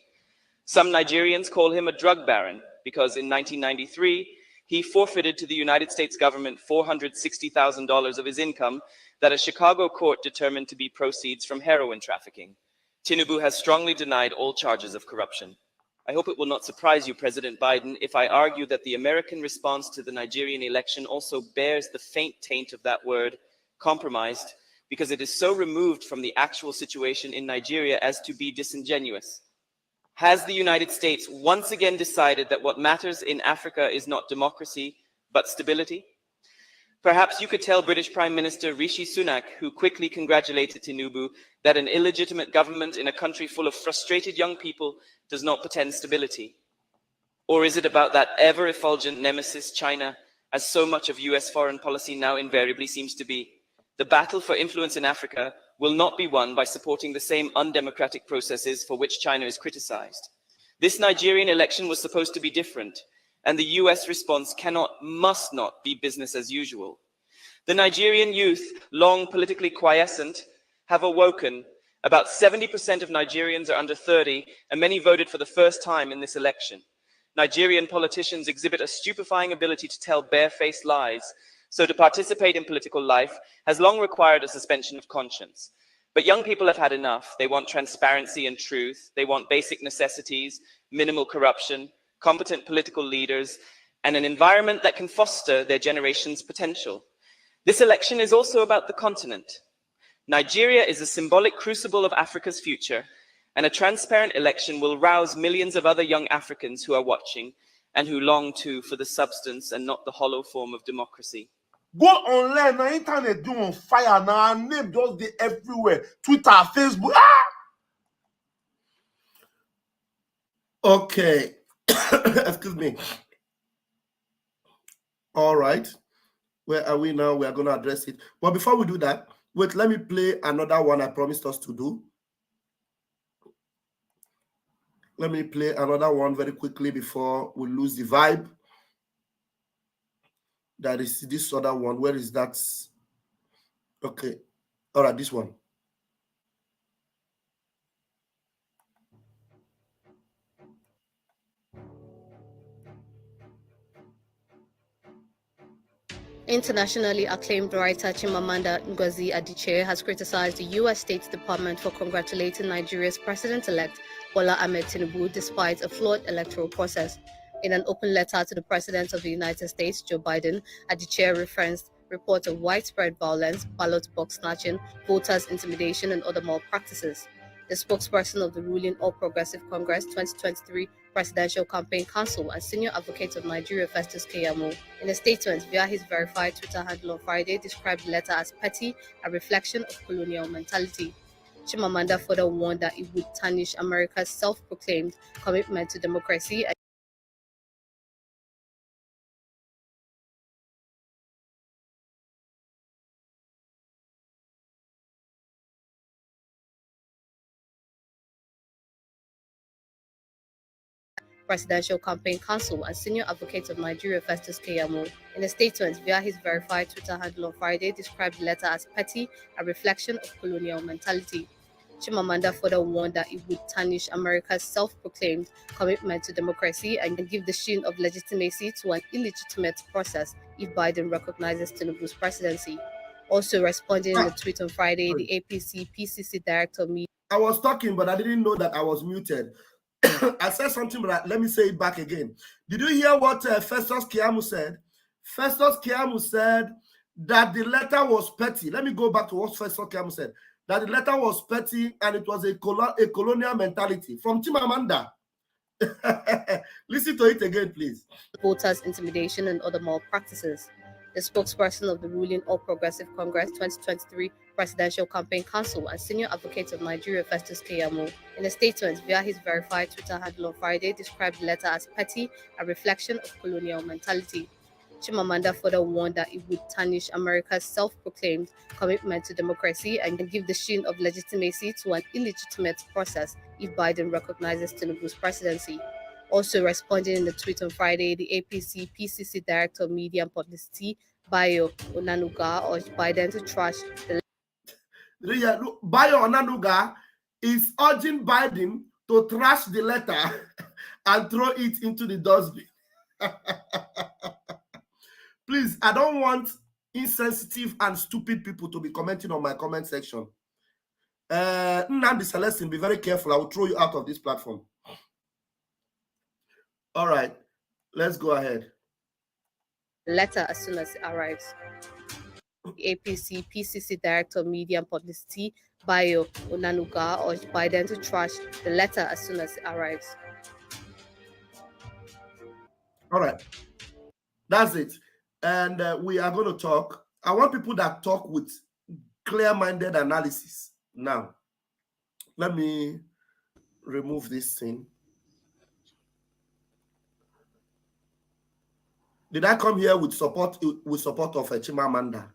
[SPEAKER 11] Some Nigerians call him a drug baron because in 1993, he forfeited to the United States government $460,000 of his income that a Chicago court determined to be proceeds from heroin trafficking. Tinubu has strongly denied all charges of corruption. I hope it will not surprise you, President Biden, if I argue that the American response to the Nigerian election also bears the faint taint of that word, compromised, because it is so removed from the actual situation in Nigeria as to be disingenuous. Has the United States once again decided that what matters in Africa is not democracy, but stability? Perhaps you could tell British Prime Minister Rishi Sunak, who quickly congratulated Tinubu, that an illegitimate government in a country full of frustrated young people does not portend stability. Or is it about that ever-effulgent nemesis, China, as so much of US foreign policy now invariably seems to be? The battle for influence in Africa will not be won by supporting the same undemocratic processes for which China is criticized. This Nigerian election was supposed to be different, and the US response must not be business as usual. The Nigerian youth, long politically quiescent, have awoken. About 70% of Nigerians are under 30, and many voted for the first time in this election. Nigerian politicians exhibit a stupefying ability to tell barefaced lies, so to participate in political life has long required a suspension of conscience. But young people have had enough. They want transparency and truth. They want basic necessities, minimal corruption, competent political leaders, and an environment that can foster their generation's potential. This election is also about the continent. Nigeria is a symbolic crucible of Africa's future, and a transparent election will rouse millions of other young Africans who are watching and who long too for the substance and not the hollow form of democracy.
[SPEAKER 10] Go online, na internet do on fire, na our name just dey everywhere. Twitter, Facebook.
[SPEAKER 1] Okay. Excuse me. All right. Where are we now? We are going to address it. But before we do that, wait, let me play another one I promised us to do. Let me play another one very quickly before we lose the vibe. That is this other one. Where is that? Okay. All right, this one.
[SPEAKER 12] Internationally acclaimed writer Chimamanda Ngozi Adichie has criticized the U.S. State Department for congratulating Nigeria's president-elect Bola Ahmed Tinubu despite a flawed electoral process. In an open letter to the President of the United States, Joe Biden, Adichie referenced reports of widespread violence, ballot box snatching, voters' intimidation, and other malpractices. The spokesperson of the ruling All Progressive Congress 2023 Presidential Campaign Council and senior advocate of Nigeria, Festus Keyamo, in a statement via his verified Twitter handle on Friday, described the letter as petty, a reflection of colonial mentality. Chimamanda further warned that it would tarnish America's self-proclaimed commitment to democracy Presidential Campaign Counsel and Senior Advocate of Nigeria Festus Keyamo, in a statement via his verified Twitter handle on Friday, described the letter as petty, a reflection of colonial mentality. Chimamanda further warned that it would tarnish America's self-proclaimed commitment to democracy and give the sheen of legitimacy to an illegitimate process if Biden recognizes Tinubu's presidency. Also responding in the tweet on Friday, the APC PCC director media.
[SPEAKER 1] I was talking, but I didn't know that I was muted. I said something, but let me say it back again. Did you hear what Festus Keyamo said? Festus Keyamo said that the letter was petty. Let me go back to what Festus Keyamo said. That the letter was petty and it was a colonial mentality from Chimamanda. Listen to it again, please.
[SPEAKER 12] Voters' intimidation and other malpractices. The spokesperson of the ruling All Progressive Congress 2023 Presidential Campaign Counsel and Senior Advocate of Nigeria Festus Keyamo, in a statement via his verified Twitter handle on Friday, described the letter as petty, a reflection of colonial mentality. Chimamanda further warned that it would tarnish America's self-proclaimed commitment to democracy and give the sheen of legitimacy to an illegitimate process if Biden recognizes Tinubu's presidency. Also responding in the tweet on Friday, the APC PCC Director of Media and Publicity, Bayo Onanuga, urged Biden to trash the...
[SPEAKER 1] Bayo Onanuga is urging Biden to trash the letter and throw it into the dustbin. Please, I don't want insensitive and stupid people to be commenting on my comment section. Nnamdi Celestine, be very careful. I will throw you out of this platform. All right, let's go ahead.
[SPEAKER 12] Letter as soon as it arrives. The APC PCC Director of Media and Publicity, Bayo Onanuga, urged Biden to trash the letter as soon as it arrives.
[SPEAKER 1] All right, that's it. And we are going to talk. I want people that talk with clear-minded analysis. Now, let me remove this thing. Did I come here with support of Chimamanda?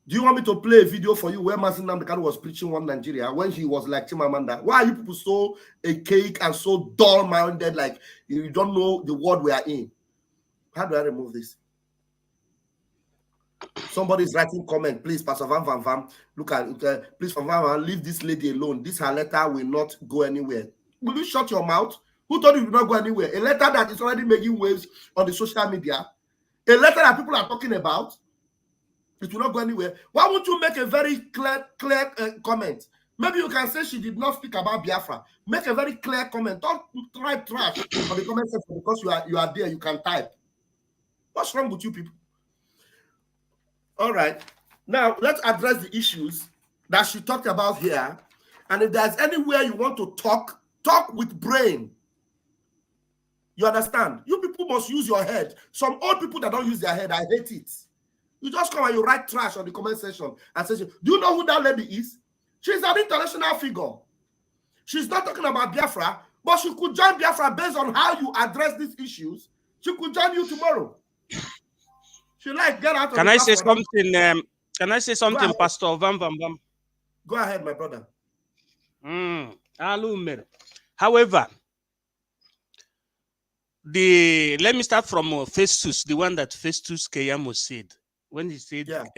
[SPEAKER 1] Do you want me to play a video for you where Mazi Nnamdi Kanu was preaching one Nigeria when he was like Chimamanda? Why are you people so archaic and so dull-minded, like you don't know the world we are in? How do I remove this? Somebody's writing comment. Please, Pastor Van Van Van, look at it. Please, Van Van Van, leave this lady alone. This her letter will not go anywhere. Will you shut your mouth? Who told you it will not go anywhere? A letter that is already making waves on the social media. A letter that people are talking about. It will not go anywhere. Why won't you make a very clear comment? Maybe you can say she did not speak about Biafra. Make a very clear comment. Don't try trash on the comment section because you are there. You can type. What's wrong with you people? All right. Now, let's address the issues that she talked about here. And if there's anywhere you want to talk, talk with brain. You understand? You people must use your head. Some old people that don't use their head, I hate it. You just come and you write trash on the comment section and say, do you know who that lady is? She's an international figure. She's not talking about Biafra, but she could join Biafra based on how you address these issues. She could join you tomorrow. She like get out of
[SPEAKER 6] Can
[SPEAKER 1] the
[SPEAKER 6] I say
[SPEAKER 1] platform.
[SPEAKER 6] something? Can I say something, Pastor Van Van Van?
[SPEAKER 1] Go ahead, my brother.
[SPEAKER 6] However, let me start from Festus, the one that Festus Keyamo said when he said that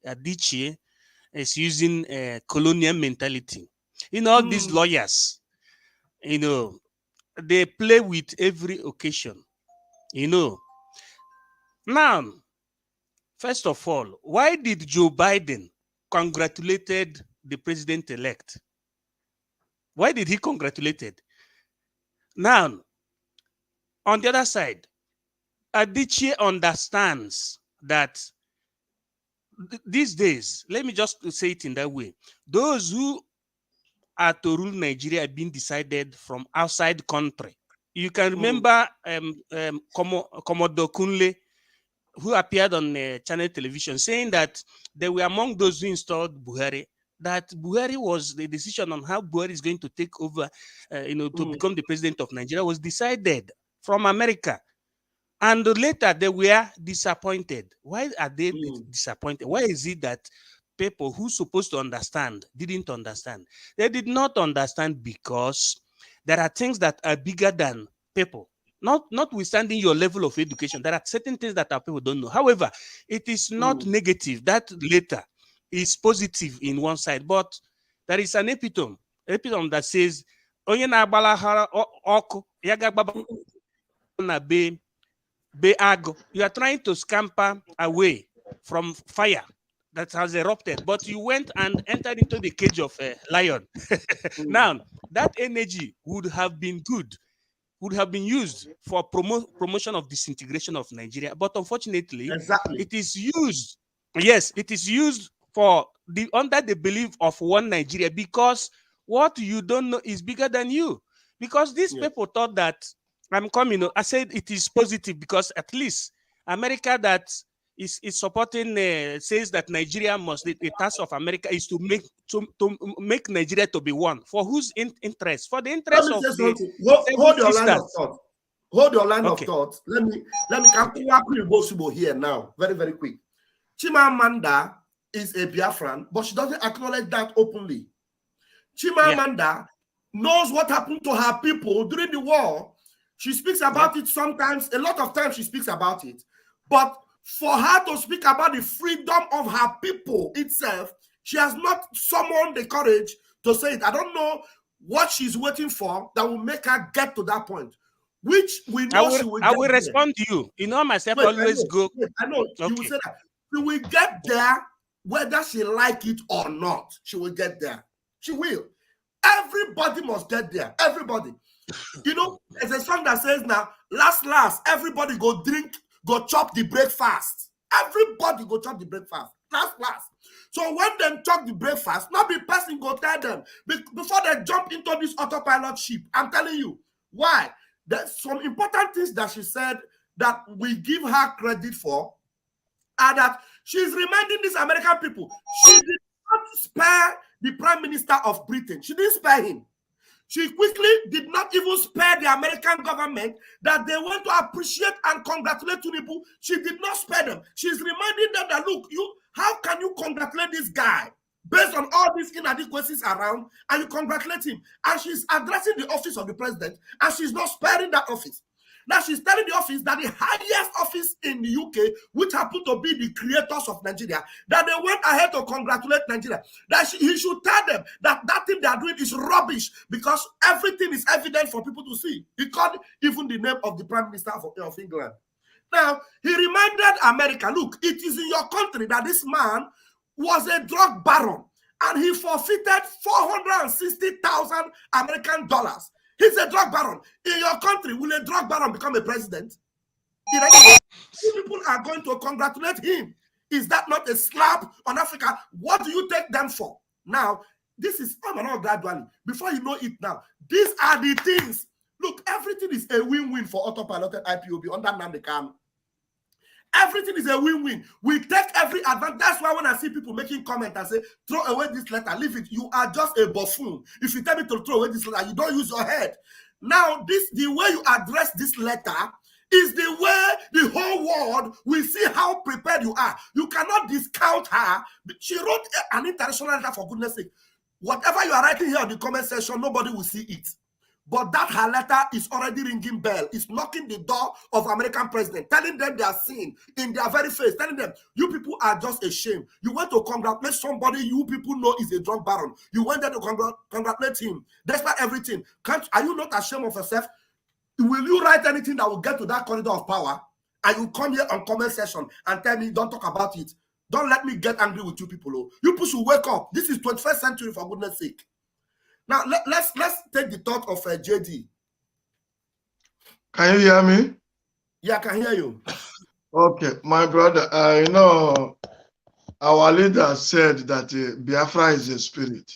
[SPEAKER 6] Adichie is using colonial mentality. You know, all these lawyers, you know, they play with every occasion, you know. Now, first of all, why did Joe Biden congratulated the president-elect? Why did he congratulated? Now, on the other side, Adichie understands that these days, let me just say it in that way, those who are to rule Nigeria are being decided from outside country. You can remember Commodore Kunle, who appeared on channel television, saying that they were among those who installed Buhari, that Buhari was the decision on how Buhari is going to take over, to become the president of Nigeria was decided from America. And later they were disappointed. Why are they disappointed? Why is it that people who supposed to understand didn't understand? They did not understand because there are things that are bigger than people. Notwithstanding your level of education, there are certain things that our people don't know. However, it is not negative. That later is positive in one side, but there is an epitome that says, "Onye na-agbala ọkụ, ya ga-agbaba na be agụ." You are trying to scamper away from fire that has erupted, but you went and entered into the cage of a lion. Now, that energy would have been good, would have been used for promotion of disintegration of Nigeria. But unfortunately, it is used, yes, it is used for under the belief of one Nigeria, because what you don't know is bigger than you. Because these people thought that I'm coming. I said it is positive because at least America that is supporting says that Nigeria must, the task of America is to make Nigeria to be one. For whose interest? For the interest of the
[SPEAKER 1] hold your line of thought. Hold your line of thought. Let me come here now. Very, very quick. Chimamanda is a Biafran, but she doesn't acknowledge that openly. Chimamanda knows what happened to her people during the war. She speaks about it sometimes, a lot of times she speaks about it. But for her to speak about the freedom of her people itself, she has not summoned the courage to say it. I don't know what she's waiting for that will make her get to that point, which we know she will get.
[SPEAKER 6] I will respond to you. You know, myself always go.
[SPEAKER 1] I know. You will say that. She will get there whether she like it or not. She will get there. She will. Everybody must get there. Everybody. You know, there's a song that says now, last, everybody go drink, go chop the breakfast. Everybody go chop the breakfast. Last. So when them chop the breakfast, not the person go tell them before they jump into this autopilot ship. I'm telling you why. There's some important things that she said that we give her credit for, and that she's reminding these American people she did not spare the Prime Minister of Britain. She didn't spare him. She quickly did not even spare the American government that they want to appreciate and congratulate Tinubu. She did not spare them. She's reminding them that, look, how can you congratulate this guy based on all these inadequacies around, and you congratulate him? And she's addressing the office of the president, and she's not sparing that office. Now she's telling the office that the highest office in the UK, which happened to be the creators of Nigeria, that they went ahead to congratulate Nigeria. That he should tell them that that thing they are doing is rubbish because everything is evident for people to see. He called even the name of the Prime Minister of England. Now, he reminded America, look, it is in your country that this man was a drug baron and he forfeited 460,000 American dollars. He's a drug baron. In your country, will a drug baron become a president? In any way, people are going to congratulate him. Is that not a slap on Africa? What do you take them for? Now, this is gradually. Before you know it now, these are the things. Look, everything is a win-win for autopiloted IPOB under Nnamdi Kanu. Everything is a win-win. We take every advantage. That's why when I see people making comments and say, throw away this letter, leave it. You are just a buffoon. If you tell me to throw away this letter, you don't use your head. Now, the way you address this letter is the way the whole world will see how prepared you are. You cannot discount her. She wrote an international letter, for goodness sake. Whatever you are writing here in the comment section, nobody will see it. But that her letter is already ringing bell. It's knocking the door of American president, telling them they are seen in their very face, telling them, you people are just ashamed. You want to congratulate somebody you people know is a drug baron. You want them to congratulate him. Despite everything. Are you not ashamed of yourself? Will you write anything that will get to that corridor of power? And you come here on comment section and tell me, don't talk about it. Don't let me get angry with you people. Oh. You people should wake up. This is 21st century, for goodness sake. Now, let's take the thought of JD.
[SPEAKER 13] Can you hear me?
[SPEAKER 1] Yeah, I can hear you.
[SPEAKER 13] Okay, my brother, you know, our leader said that Biafra is a spirit.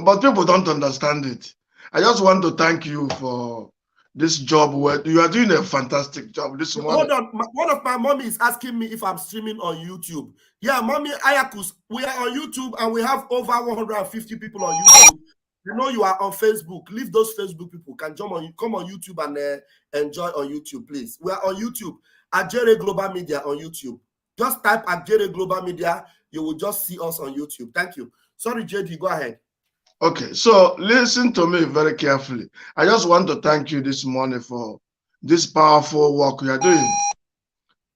[SPEAKER 13] But people don't understand it. I just want to thank you for this job. Where you are doing a fantastic job this morning.
[SPEAKER 1] Hold on. One of my mommy is asking me if I'm streaming on YouTube. Yeah, mommy Ayakus, we are on YouTube and we have over 150 people on YouTube. You know you are on Facebook. Leave those Facebook people. Can come on YouTube and enjoy on YouTube, please. We are on YouTube at Jere Global Media on YouTube. Just type at Jere Global Media. You will just see us on YouTube. Thank you. Sorry, JD, go ahead.
[SPEAKER 13] Okay, so listen to me very carefully. I just want to thank you this morning for this powerful work you are doing.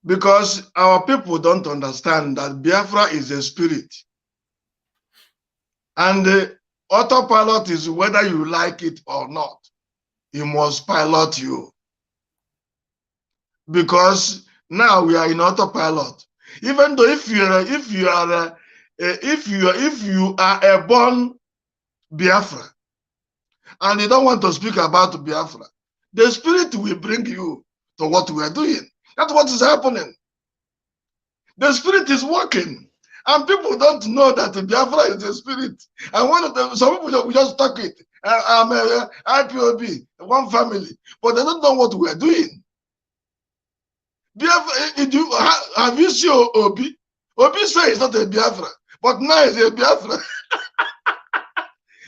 [SPEAKER 13] Because our people don't understand that Biafra is a spirit. And the autopilot is whether you like it or not. He must pilot you. Because now we are in autopilot. Even though if you are a born Biafra and you don't want to speak about Biafra, the spirit will bring you to what we are doing. That's what is happening. The spirit is working, and people don't know that Biafra is a spirit. And one of them, some people just talk it. I'm a IPOB, one family, but they don't know what we are doing. Biafra, have you seen Obi? Obi says it's not a Biafra, but now it's a Biafra.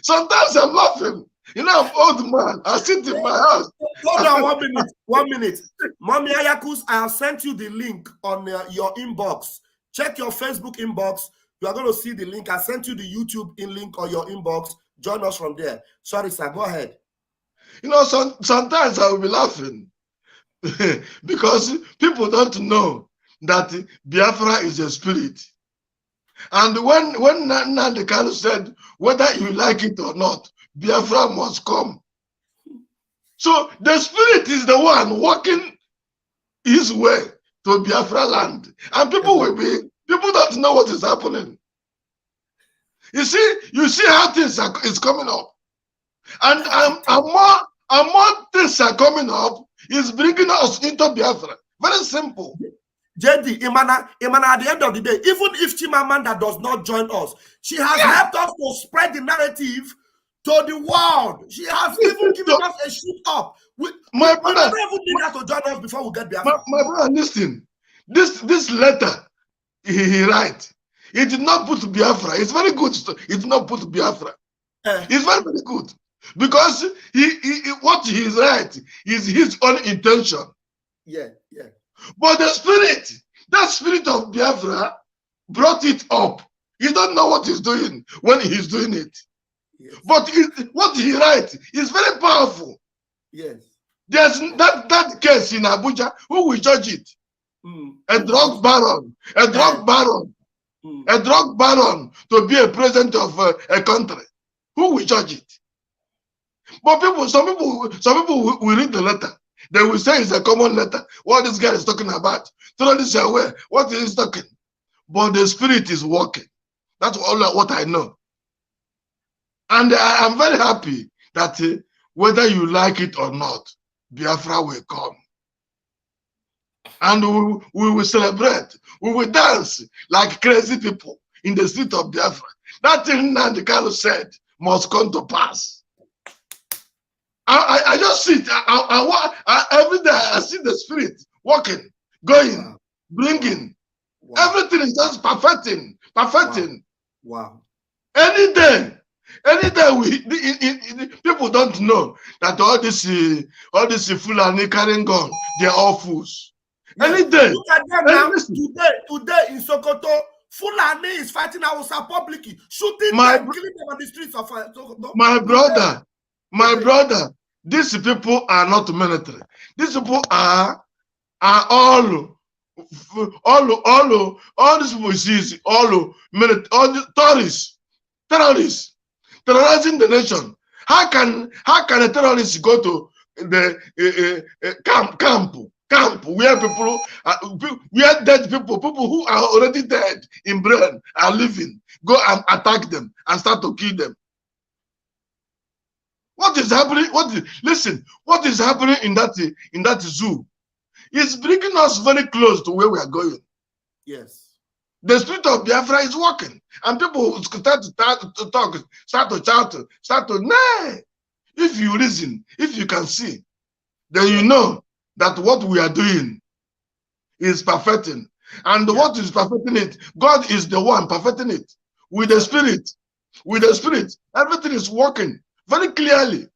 [SPEAKER 13] Sometimes I'm laughing. You know, I'm an old man. I sit in my house.
[SPEAKER 1] Hold on 1 minute. 1 minute. Mommy Ayakus, I have sent you the link on your inbox. Check your Facebook inbox. You are going to see the link. I sent you the YouTube link on your inbox. Join us from there. Sorry, sir. Go ahead.
[SPEAKER 13] You know, sometimes I will be laughing because people don't know that Biafra is a spirit. And when Nnamdi Kanu said, whether you like it or not, Biafra must come. So the spirit is the one walking his way to Biafra land. And people don't know what is happening. You see how things is coming up. And more things are coming up, is bringing us into Biafra. Very simple.
[SPEAKER 1] JD, Imana, at the end of the day, even if Chimamanda does not join us, she has helped us to spread the narrative to the world. She has even given us a shoot up. We never even need her to join us before we get Biafra.
[SPEAKER 13] My brother, listen. This letter he write, he did not put Biafra. It's very good. He did not put Biafra. It's very, very good. Because what he write is his own intention.
[SPEAKER 1] Yeah.
[SPEAKER 13] But the spirit, that spirit of Biafra brought it up. He don't know what he's doing when he's doing it. Yes. But what he writes is very powerful.
[SPEAKER 1] Yes.
[SPEAKER 13] There's that case in Abuja. Who will judge it? A drug baron. A drug baron to be a president of a country. Who will judge it? But some people will read the letter. They will say it's a common letter. What this guy is talking about. Throw this away. What is he talking? But the spirit is working. That's what I know. And I am very happy that whether you like it or not, Biafra will come. And we will celebrate. We will dance like crazy people in the street of Biafra. That thing Nnamdi Kanu said must come to pass. I just sit. Every day I see the spirit working, going, bringing. Wow. Everything is just perfecting.
[SPEAKER 1] Wow.
[SPEAKER 13] Any day people don't know that all this Fulani carrying gun, they're all fools. Yes. Any day.
[SPEAKER 1] Look at them now. Today in Sokoto, Fulani is fighting Hausa publicly, shooting them, killing them on the streets of Sokoto.
[SPEAKER 13] My brother, these people are not military. These people are all these people is all tourists, terrorists, terrorizing the nation. How can a terrorist go to the camp where people where dead people who are already dead in brain are living, go and attack them and start to kill them? What is happening? What is happening in that zoo is bringing us very close to where we are going.
[SPEAKER 1] Yes.
[SPEAKER 13] The spirit of Biafra is working, and people start to talk, start to shout, nah. If you listen, if you can see, then you know that what we are doing is perfecting. And what is perfecting it? God is the one perfecting it. With the spirit, everything is working very clearly.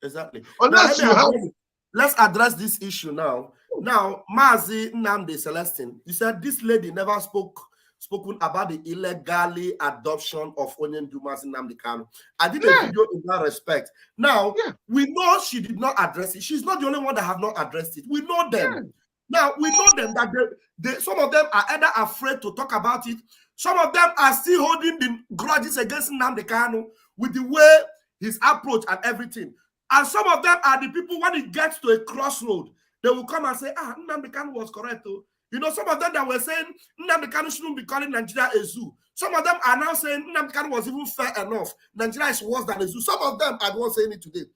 [SPEAKER 1] Exactly.
[SPEAKER 13] Let's
[SPEAKER 1] address this issue now. Now, Mazi Nnamdi Celestine, you said this lady never spoke spoken about the illegally adoption of Onyendu Mazi Nnamdi Kanu. I did a video in that respect. Now, we know she did not address it. She's not the only one that have not addressed it. We know them. Now, we know them that some of them are either afraid to talk about it. Some of them are still holding the grudges against Nnamdi Kanu with the way his approach and everything. And some of them are the people, when it gets to a crossroad, they will come and say, Nnamdi Kanu was correct. Too. You know, some of them that were saying Nnamdi Kanu shouldn't be calling Nigeria a zoo. Some of them are now saying Nnamdi Kanu was even fair enough. Nigeria is worse than a zoo. Some of them are the ones saying it today.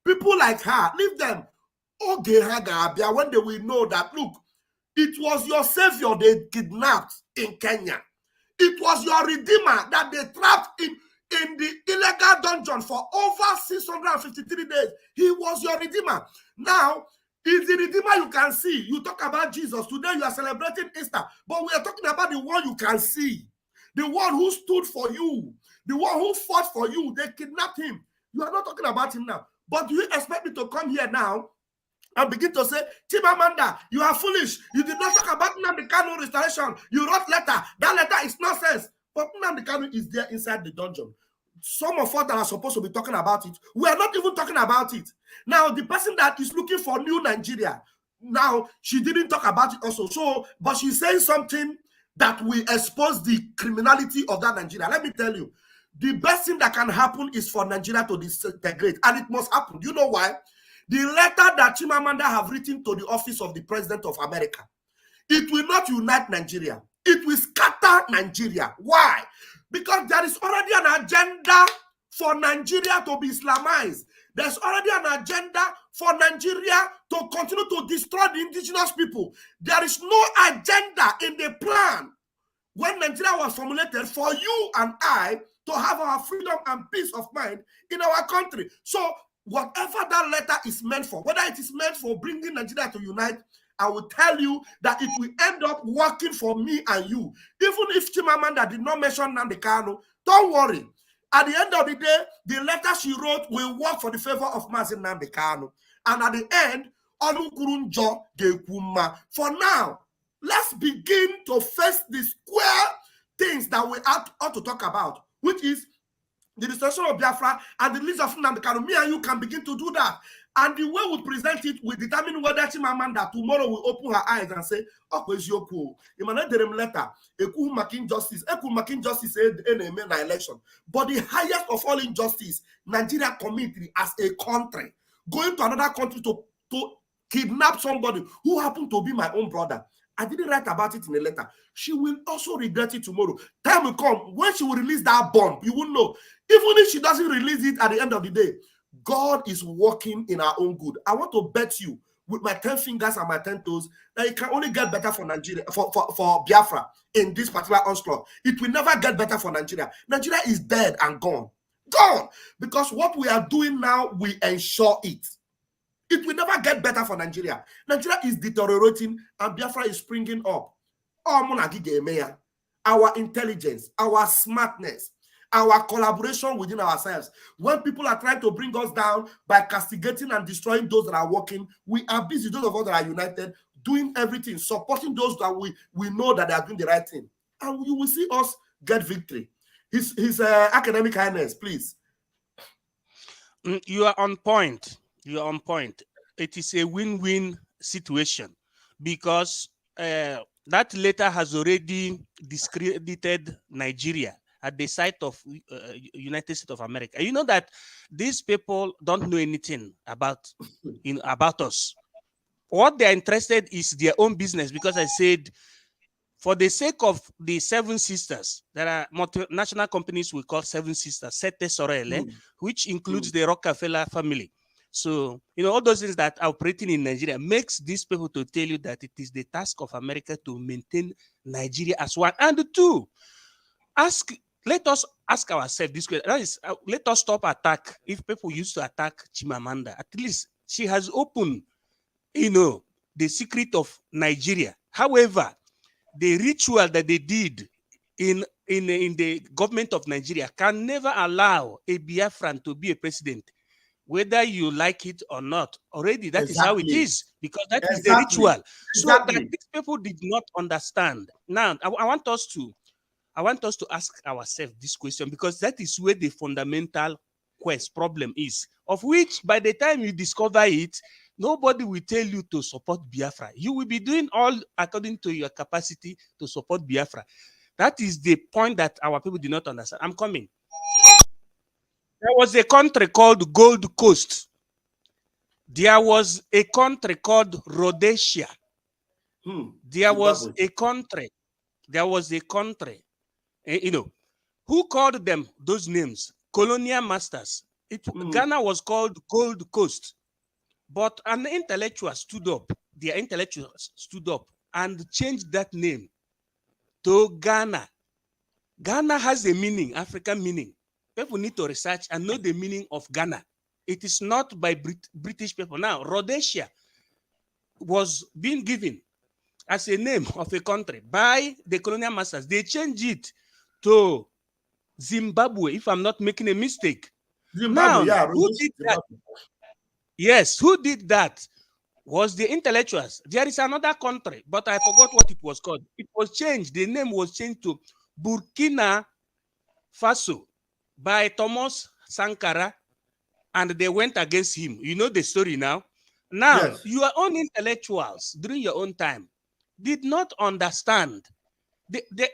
[SPEAKER 1] People like her, leave them. When they will know that, look, it was your savior they kidnapped in Kenya. It was your redeemer that they trapped in the illegal dungeon for over 653 days. He was your redeemer. Now, it's the redeemer you can see. You talk about Jesus. Today you are celebrating Easter. But we are talking about the one you can see. The one who stood for you. The one who fought for you. They kidnapped him. You are not talking about him now. But do you expect me to come here now and begin to say, Chimamanda, you are foolish. You did not talk about Nnamdi Kanu restoration. You wrote letter. That letter is nonsense. But Nnamdi Kanu is there inside the dungeon. Some of us that are supposed to be talking about it, we are not even talking about it. Now, the person that is looking for new Nigeria, now, she didn't talk about it also. So, but she's saying something that will expose the criminality of that Nigeria. Let me tell you, the best thing that can happen is for Nigeria to disintegrate. And it must happen. You know why? The letter that Chimamanda have written to the office of the President of America, it will not unite Nigeria. It will scatter Nigeria. Why? Because there is already an agenda for Nigeria to be Islamized. There's already an agenda for Nigeria to continue to destroy the indigenous people. There is no agenda in the plan when Nigeria was formulated for you and I to have our freedom and peace of mind in our country. So whatever that letter is meant for, whether it is meant for bringing Nigeria to unite, I will tell you that it will end up working for me and you. Even if Chimamanda did not mention Nnamdi Kanu, don't worry. At the end of the day, the letter she wrote will work for the favor of Mazi Nnamdi Kanu. And at the end, Onukurunjo Gekuma. For now, let's begin to face the square things that we ought to talk about, which is the restoration of Biafra and the release of Nnamdi Kanu. Me and you can begin to do that. And the way we present it will determine whether Chimamanda tomorrow will open her eyes and say, oh, where's your cool? Letter, injustice, injustice in an election. But the highest of all injustice, Nigeria committed as a country, going to another country to kidnap somebody who happened to be my own brother. I didn't write about it in a letter. She will also regret it tomorrow. Time will come when she will release that bomb. You will know. Even if she doesn't release it at the end of the day, God is working in our own good. I want to bet you with my 10 fingers and my 10 toes that it can only get better for Nigeria, for Biafra in this particular onslaught. It will never get better for Nigeria. Nigeria is dead and gone. Gone. Because what we are doing now, we ensure it. It will never get better for Nigeria. Nigeria is deteriorating and Biafra is springing up. Our intelligence, our smartness, our collaboration within ourselves. When people are trying to bring us down by castigating and destroying those that are working, we are busy, those of us that are united, doing everything, supporting those that we know that they are doing the right thing. And you will see us get victory. His academic highness, please.
[SPEAKER 6] You are on point. You are on point. It is a win-win situation because that letter has already discredited Nigeria at the site of United States of America. You know that these people don't know anything about us. What they're interested is their own business, because I said, for the sake of the Seven Sisters, there are multinational companies we call Seven Sisters, Sete Sorelle, which includes the Rockefeller family. So, you know, all those things that are operating in Nigeria makes these people to tell you that it is the task of America to maintain Nigeria as one. And two, let us ask ourselves this question. That is, let us stop attack. If people used to attack Chimamanda, at least she has opened, you know, the secret of Nigeria. However, the ritual that they did in the government of Nigeria can never allow a Biafran to be a president, whether you like it or not. Already, that is how it is, because that is the ritual. So that these people did not understand. Now, I want us to I want us to ask ourselves this question, because that is where the fundamental problem is, of which by the time you discover it, nobody will tell you to support Biafra. You will be doing all according to your capacity to support Biafra. That is the point that our people do not understand. I'm coming. There was a country called Gold Coast. There was a country called Rhodesia. There was a country. You know, who called them those names? Colonial masters. Ghana was called Gold Coast. But an intellectual stood up, their intellectuals stood up and changed that name to Ghana. Ghana has a meaning, African meaning. People need to research and know the meaning of Ghana. It is not by British people. Now, Rhodesia was being given as a name of a country by the colonial masters. They changed it to Zimbabwe, if I'm not making a mistake.
[SPEAKER 1] Zimbabwe,
[SPEAKER 6] now,
[SPEAKER 1] yeah.
[SPEAKER 6] Who did that? Yes, who did that? Was the intellectuals. There is another country, but I forgot what it was called. It was changed. The name was changed to Burkina Faso by Thomas Sankara, and they went against him. You know the story now. Now,
[SPEAKER 1] Yes.
[SPEAKER 6] Your own intellectuals during your own time did not understand. They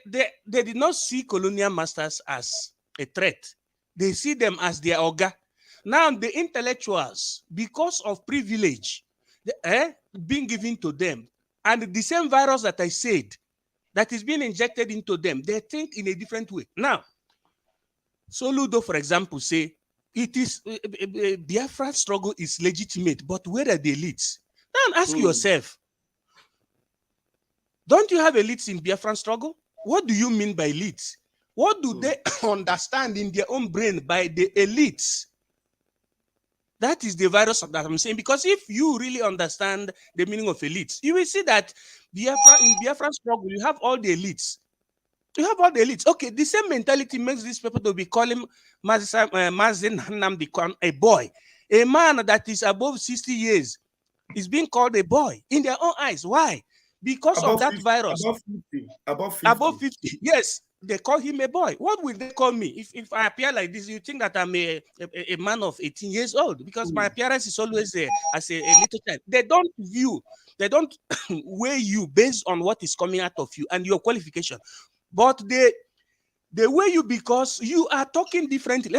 [SPEAKER 6] did not see colonial masters as a threat. They see them as their oga. Now, the intellectuals, because of privilege being given to them, and the same virus that I said that is being injected into them, they think in a different way. Now, Soludo, for example, say it is Biafra struggle is legitimate, but where are the elites? Now, ask yourself, don't you have elites in Biafran struggle? What do you mean by elites? What do they understand in their own brain by the elites? That is the virus that I'm saying, because if you really understand the meaning of elites, you will see that in Biafran struggle, you have all the elites. You have all the elites. Okay, the same mentality makes these people to be calling Mazi Nnamdi Kanu a boy. A man that is above 60 years is being called a boy in their own eyes. Why? Because
[SPEAKER 1] above
[SPEAKER 6] of that
[SPEAKER 1] 50,
[SPEAKER 6] virus.
[SPEAKER 1] Above 50.
[SPEAKER 6] Above 50. Yes, they call him a boy. What will they call me? If I appear like this, you think that I'm a man of 18 years old, because my appearance is always as a little child. They don't weigh you based on what is coming out of you and your qualification. But they weigh you because you are talking differently.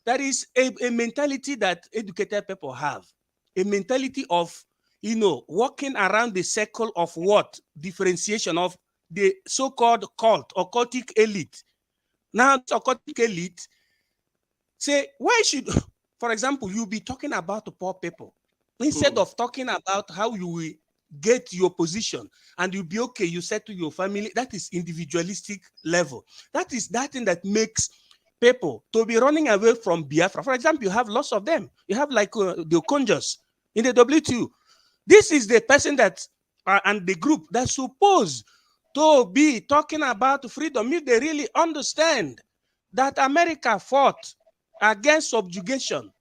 [SPEAKER 6] That is a mentality that educated people have. A mentality of, walking around the circle of what? Differentiation of the so-called cult or cultic elite. Now, the cultic elite say, why should, for example, you be talking about the poor people instead of talking about how you will get your position and you'll be okay, you settle your family. That is individualistic level. That is that thing that makes people to be running away from Biafra. For example, you have lots of them. You have like the Okonjos in the WTO. This is the person that and the group that's supposed to be talking about freedom. If they really understand that America fought against subjugation,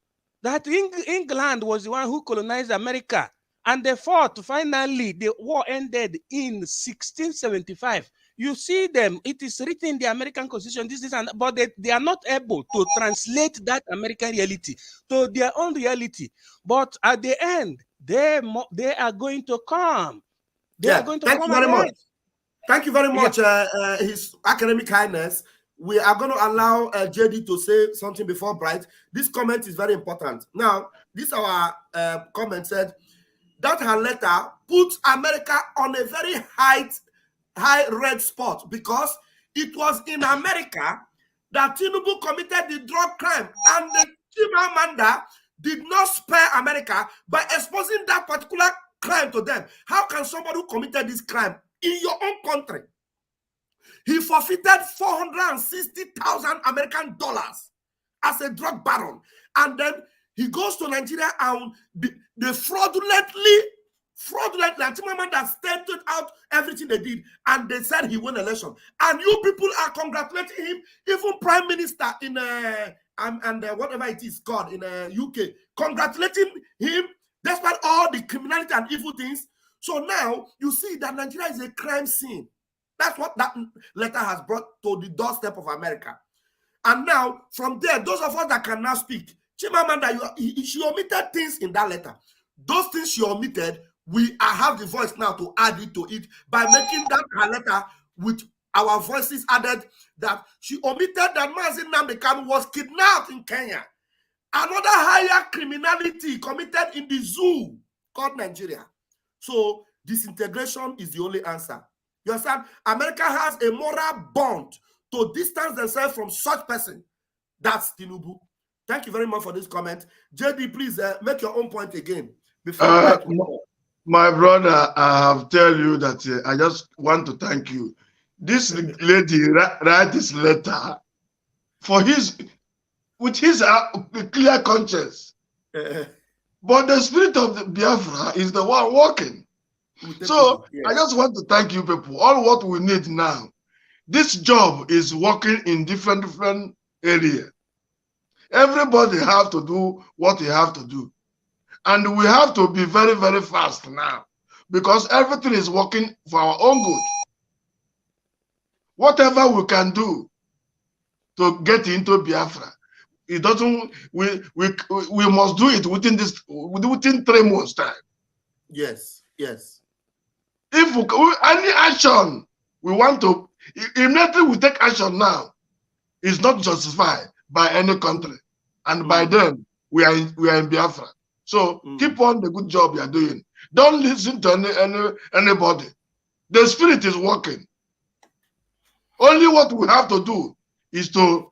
[SPEAKER 6] that England was the one who colonized America, and they fought. Finally, the war ended in 1675. You see them, it is written in the American Constitution, but they are not able to translate that American reality to their own reality. But at the end, they are going to come. They are going to
[SPEAKER 1] Thank
[SPEAKER 6] come
[SPEAKER 1] you very
[SPEAKER 6] again.
[SPEAKER 1] much. Thank you very much, His Academic Highness. We are going to allow JD to say something before Bright. This comment is very important. Now, this our comment said that her letter puts America on a very high red spot, because it was in America that Tinubu committed the drug crime, and the Chimamanda did not spare America by exposing that particular crime to them. How can somebody who committed this crime in your own country, he forfeited 460,000 American dollars as a drug baron, and then he goes to Nigeria and the fraudulently Chimamanda stated out everything they did, and they said he won election. And you people are congratulating him, even Prime Minister in and whatever it is called in UK, congratulating him despite all the criminality and evil things. So now you see that Nigeria is a crime scene. That's what that letter has brought to the doorstep of America. And now, from there, those of us that can now speak, Chimamanda, she omitted things in that letter. Those things she omitted, I have the voice now to add it to it by making that her letter with our voices added, that she omitted that Mazi Nnamdi Kanu was kidnapped in Kenya. Another higher criminality committed in the zoo called Nigeria. So disintegration is the only answer. You understand? America has a moral bond to distance themselves from such person. That's Tinubu. Thank you very much for this comment. JD, please make your own point again. Before
[SPEAKER 13] my brother, I have tell you that I just want to thank you. This lady write this letter for with his clear conscience. But the spirit of the Biafra is the one working. So I just want to thank you people. All what we need now, this job is working in different areas. Everybody have to do what he have to do. And we have to be very, very fast now, because everything is working for our own good. Whatever we can do to get into Biafra, it doesn't. We must do it within 3 months' time.
[SPEAKER 1] Yes, yes.
[SPEAKER 13] If any action we want to immediately we take action now, is not justified by any country, and by them we are in Biafra. So keep on the good job you are doing. Don't listen to anybody. The spirit is working. Only what we have to do is to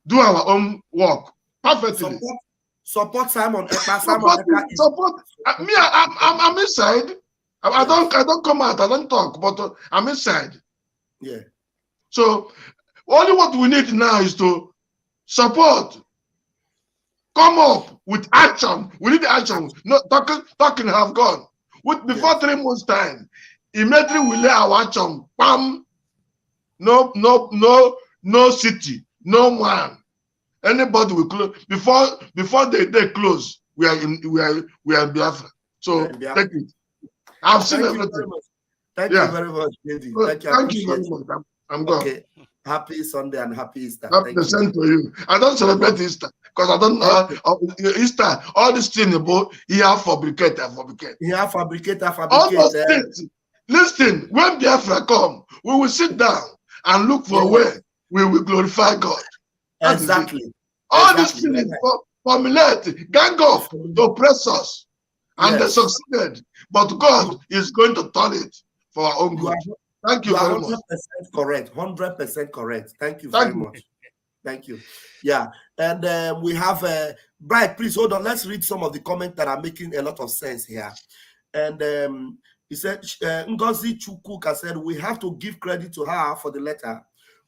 [SPEAKER 13] do our own work perfectly.
[SPEAKER 1] Support Simon.
[SPEAKER 13] Support me. I'm inside. I don't come out. I don't talk, but I'm inside.
[SPEAKER 1] Yeah.
[SPEAKER 13] So only what we need now is to support. Come up with action. We need action. No talking have gone. Before 3 months' time, immediately we lay our action. Bam. No city, no man. Anybody will close before they close. We are in Biafra. So take it. I've seen everything.
[SPEAKER 1] Thank you very much, Lady.
[SPEAKER 13] Thank you very much. I'm gone.
[SPEAKER 1] Okay. Happy Sunday and happy Easter.
[SPEAKER 13] Happy the same to you. I don't celebrate Easter because I don't know Easter. All these things about fabricate.
[SPEAKER 1] All
[SPEAKER 13] those things. Listen, when Biafra come, we will sit down and look for a way we will glorify God.
[SPEAKER 1] Exactly.
[SPEAKER 13] All these things formulate, gang up to oppress us. And they succeeded. But God is going to turn it for our own good. Thank you very much.
[SPEAKER 1] 100% correct. 100% correct. Thank you very much. Thank you. Yeah. And we have Bright, please hold on. Let's read some of the comments that are making a lot of sense here. And he said, Ngozi Chukwuka said, we have to give credit to her for the letter.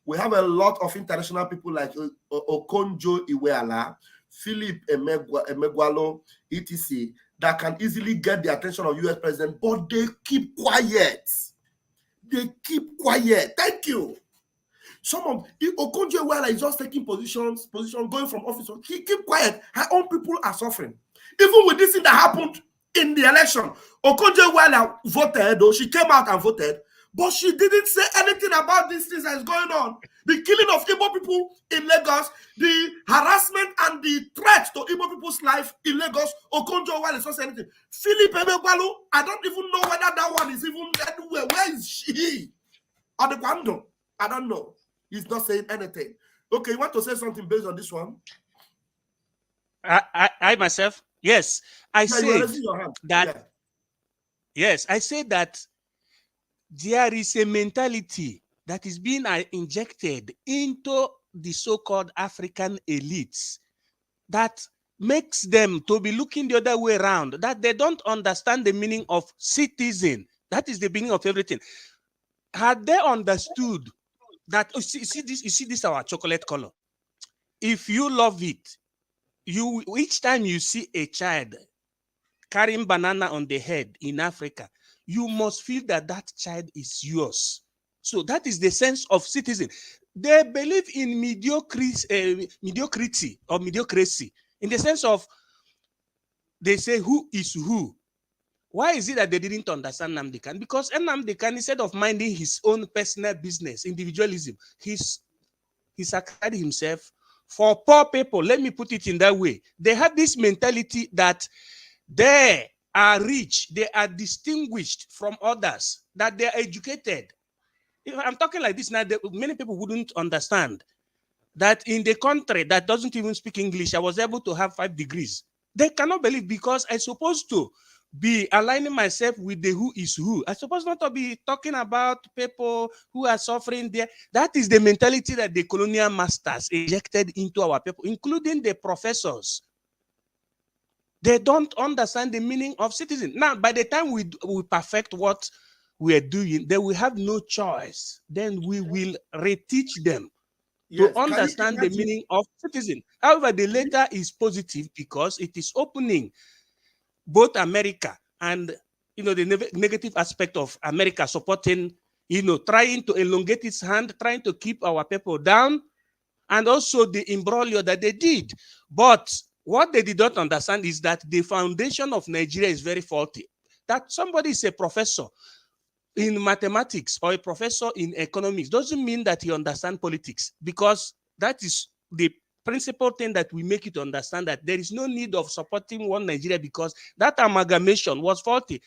[SPEAKER 1] We have a lot of international people like Okonjo Iweala, Philip Emegwalo, etc., that can easily get the attention of US president, but they keep quiet. They keep quiet. Thank you. Some of Okonjo Iweala is just taking position, going from office. He keep quiet. Her own people are suffering. Even with this thing that happened in the election, Okonjo Iweala voted, though she came out and voted, but she didn't say anything about these things that is going on. The killing of Igbo people in Lagos, the harassment and the threat to Igbo people's life in Lagos, Okonjo Iweala is not saying anything. Philip Emegwalo, I don't even know whether that one is even anywhere. Where is she? Or the Kwando? I don't know. He's not saying anything. Okay, you want to say something based on this one?
[SPEAKER 6] I myself, yes. I said that.
[SPEAKER 1] Yeah.
[SPEAKER 6] Yes, I said that there is a mentality that is being injected into the so-called African elites that makes them to be looking the other way around, that they don't understand the meaning of citizen. That is the beginning of everything. Had they understood that, you see this our chocolate color. If you love it, each time you see a child carrying banana on the head in Africa, you must feel that that child is yours. So that is the sense of citizen. They believe in mediocrity in the sense of, they say who is who. Why is it that they didn't understand Nnamdi Kanu? Because Nnamdi Kanu, instead of minding his own personal business, individualism, he sacrificed himself for poor people. Let me put it in that way. They have this mentality that they are rich, they are distinguished from others, that they are educated. If I'm talking like this now, many people wouldn't understand that in the country that doesn't even speak English, I was able to have 5 degrees. They cannot believe, because I'm supposed to be aligning myself with the who is who. I'm supposed not to be talking about people who are suffering there. That is the mentality that the colonial masters injected into our people, including the professors. They don't understand the meaning of citizen. Now, by the time we perfect what we are doing, they will have no choice. Then we will reteach them to understand the meaning of citizen. However, the latter is positive because it is opening both America and, the negative aspect of America supporting, trying to elongate its hand, trying to keep our people down, and also the imbroglio that they did. But what they did not understand is that the foundation of Nigeria is very faulty. That somebody is a professor in mathematics or a professor in economics doesn't mean that he understands politics, because that is the principal thing that we make you to understand that there is no need of supporting one Nigeria, because that amalgamation was faulty.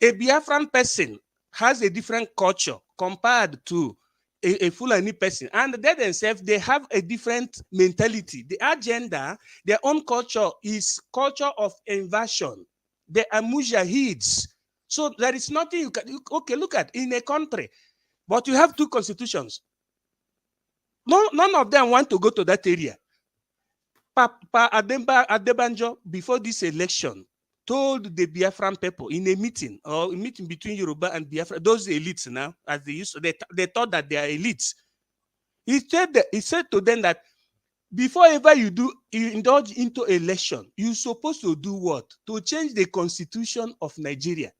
[SPEAKER 6] A Biafran person has a different culture compared to a Fulani person, and they themselves, they have a different mentality. The agenda, their own culture is culture of invasion. They are mujahids. So there is nothing you can, okay, look at in a country, but you have 2 constitutions. None of them want to go to that area. Papa Adebanjo, before this election, told the Biafran people in a meeting, or a meeting between Yoruba and Biafra, those elites now, as they used to, they thought that they are elites. He said to them that before ever you indulge into election, you're supposed to do what? To change the constitution of Nigeria.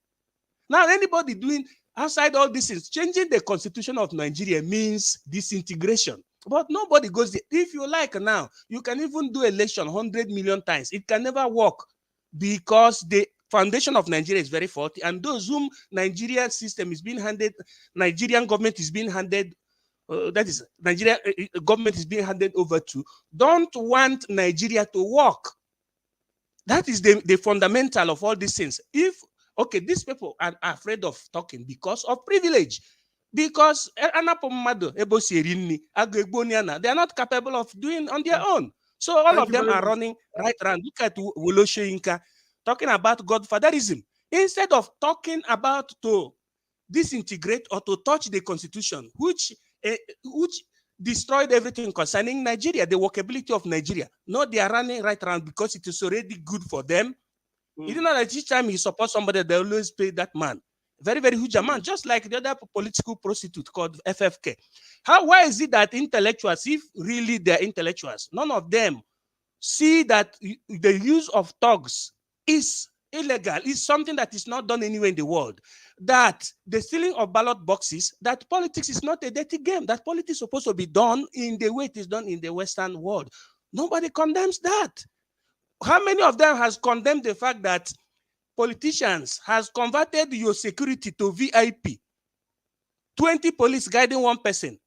[SPEAKER 6] Now, anybody doing outside all this is changing the constitution of Nigeria means disintegration. But nobody goes there. If you like now, you can even do election 100 million times. It can never work because the foundation of Nigeria is very faulty. And those whom Nigerian system is being handed, Nigerian government is being handed, that is, Nigeria government is being handed over to, don't want Nigeria to work. That is the fundamental of all these things. If, okay, these people are afraid of talking because of privilege. Because they are not capable of doing on their own. So all of them are running right around. Look at Woloshoyinka talking about godfatherism. Instead of talking about to disintegrate or to touch the constitution, which destroyed everything concerning Nigeria, the workability of Nigeria. No, they are running right around because it is already good for them. You know that each time he supports somebody, they always pay that man. Very, very huge amount, just like the other political prostitute called FFK. Why is it that intellectuals, if really they're intellectuals, none of them see that the use of thugs is illegal, is something that is not done anywhere in the world, that the stealing of ballot boxes, that politics is not a dirty game, that politics is supposed to be done in the way it is done in the Western world. Nobody condemns that. How many of them has condemned the fact that politicians has converted your security to VIP? 20 police guiding one person.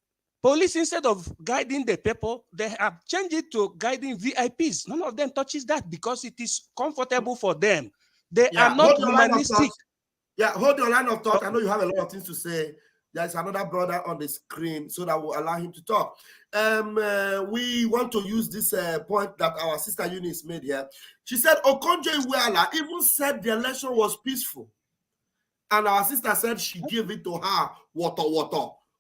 [SPEAKER 6] Police, instead of guiding the people, they have changed it to guiding VIPs. None of them touches that because it is comfortable for them. They are not humanistic.
[SPEAKER 1] Hold your line of thought. I know you have a lot of things to say. There's another brother on the screen, so that will allow him to talk. We want to use this point that our sister Eunice made here. She said Okonjo-Iweala even said the election was peaceful. And our sister said she gave it to her water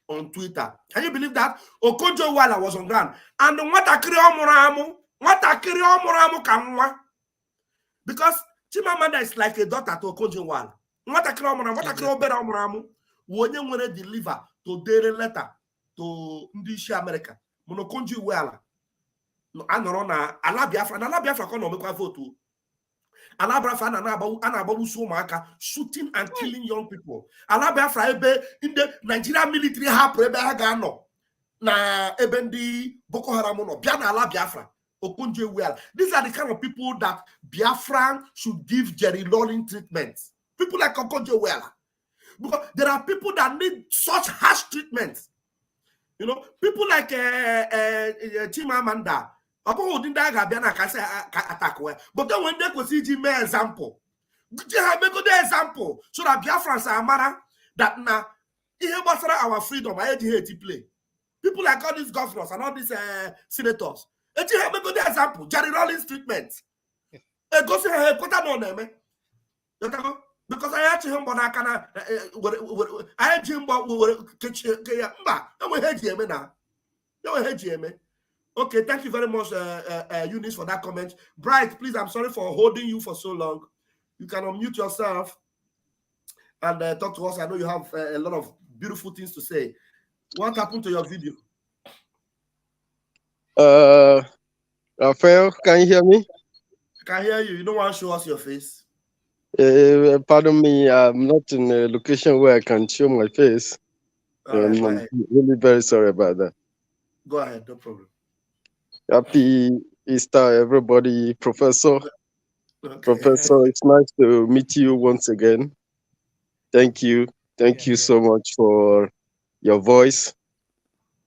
[SPEAKER 1] on Twitter. Can you believe that? Okonjo-Iweala was on ground. And because Chimamanda is like a daughter to Okonjo-Iweala. Wonye nwere deliver to dere letter to ndị isi America. Mono Okonjo-Iweala anọrọ na ala Biafra ka ọ na-emekwa vote. Ala Biafra na-agbagbusi ụmụaka, shooting and killing young people. Ala Biafra ebe ndị Nigeria military hapụrụ ebe ha ga-anọ na ebe ndị Boko Haram nọ bịa na ala Biafra Okonjo-Iweala. These are the kind of people that Biafran should give Jerry Rawlings treatments. People like Okonjo-Iweala. Because there are people that need such harsh treatment. You know, people like Chimamanda. But then when they could see Jimmy example, they have make the example so that Biafrans are mad that now our freedom, I hate to play. People like all these governors and all these senators. And you have make the example, Jerry Rawlings treatment. Go see her put that on them. Because I had him, but I had him, but okay, thank you very much, Eunice, for that comment. Bright, please, I'm sorry for holding you for so long. You can unmute yourself and talk to us. I know you have a lot of beautiful things to say. What happened to your video?
[SPEAKER 14] Raphael, can you hear me?
[SPEAKER 1] I can hear you. You don't want to show us your face?
[SPEAKER 14] Pardon me, I'm not in a location where I can show my face.
[SPEAKER 1] Right,
[SPEAKER 14] I'm really very sorry about that.
[SPEAKER 1] Go ahead, no problem.
[SPEAKER 14] Happy Easter, everybody. Professor, Professor, it's nice to meet you once again. Thank you. Thank you so much for your voice.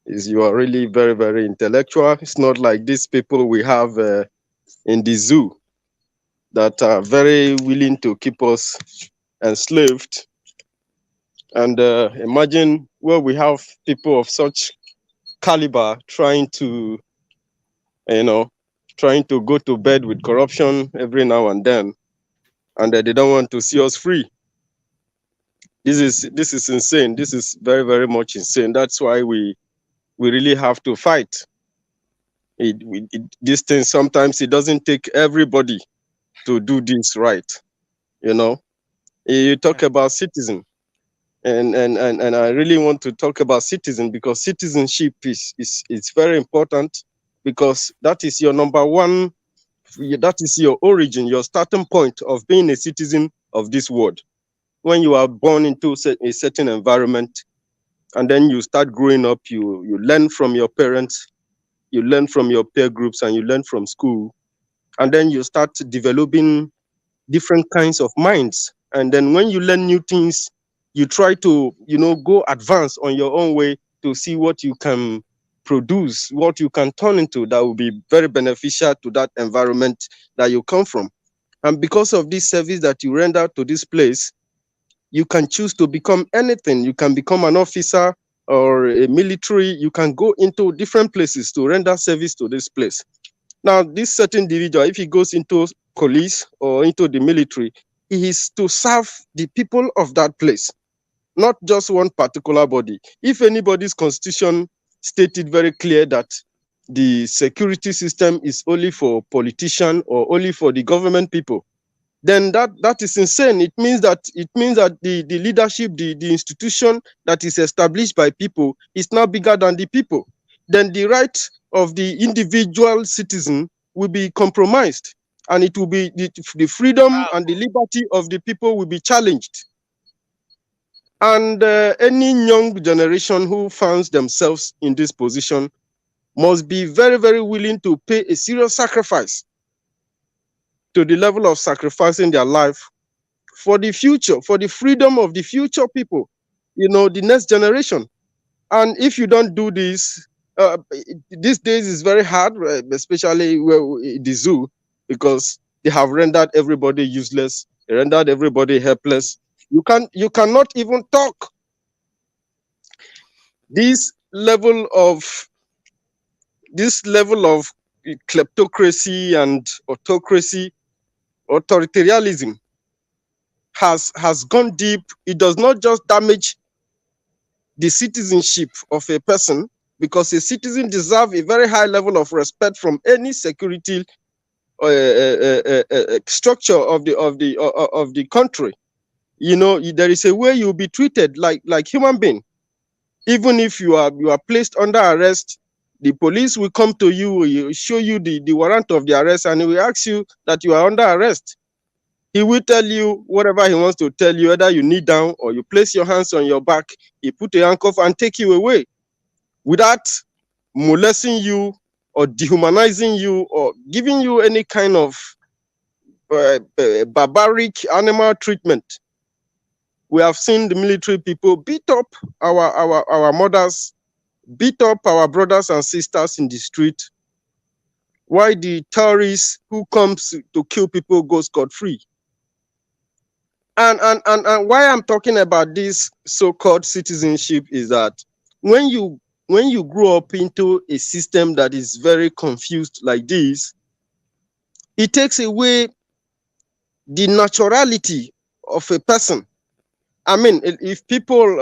[SPEAKER 14] You are really very, very intellectual. It's not like these people we have in the zoo that are very willing to keep us enslaved. And imagine where we have people of such caliber trying to go to bed with corruption every now and then, and they don't want to see us free. This is insane. This is very, very much insane. That's why we really have to fight. This thing, sometimes it doesn't take everybody to do this right. You talk about citizen, and I really want to talk about citizen, because citizenship is very important, because that is your number one, that is your origin, your starting point of being a citizen of this world. When you are born into a certain environment, and then you start growing up, you learn from your parents, you learn from your peer groups, and you learn from school, and then you start developing different kinds of minds. And then when you learn new things, you try to, go advance on your own way to see what you can produce, what you can turn into that will be very beneficial to that environment that you come from. And because of this service that you render to this place, you can choose to become anything. You can become an officer or a military. You can go into different places to render service to this place. Now, this certain individual, if he goes into police or into the military, he is to serve the people of that place, not just one particular body. If anybody's constitution stated very clear that the security system is only for politicians or only for the government people, then that is insane. It means that the leadership, the institution that is established by people is now bigger than the people. Then the right of the individual citizen will be compromised, and it will be the freedom and the liberty of the people will be challenged. And any young generation who finds themselves in this position must be very, very willing to pay a serious sacrifice, to the level of sacrificing their life for the future, for the freedom of the future people, the next generation. And if you don't do this, these days is very hard, especially the zoo, because they have rendered everybody useless, rendered everybody helpless. You cannot even talk. This level of kleptocracy and autocracy, authoritarianism has gone deep. It does not just damage the citizenship of a person, because a citizen deserves a very high level of respect from any security structure of the country. There is a way you'll be treated like human being. Even if you are placed under arrest, the police will come to you, will show you the warrant of the arrest, and he will ask you that you are under arrest. He will tell you whatever he wants to tell you, whether you kneel down or you place your hands on your back. He put a handcuff and take you away without molesting you or dehumanizing you or giving you any kind of barbaric animal treatment. We have seen the military people beat up our mothers, beat up our brothers and sisters in the street, why the terrorists who comes to kill people go scot-free. And why I'm talking about this so-called citizenship is that when you grow up into a system that is very confused like this, it takes away the naturality of a person. I mean, if people,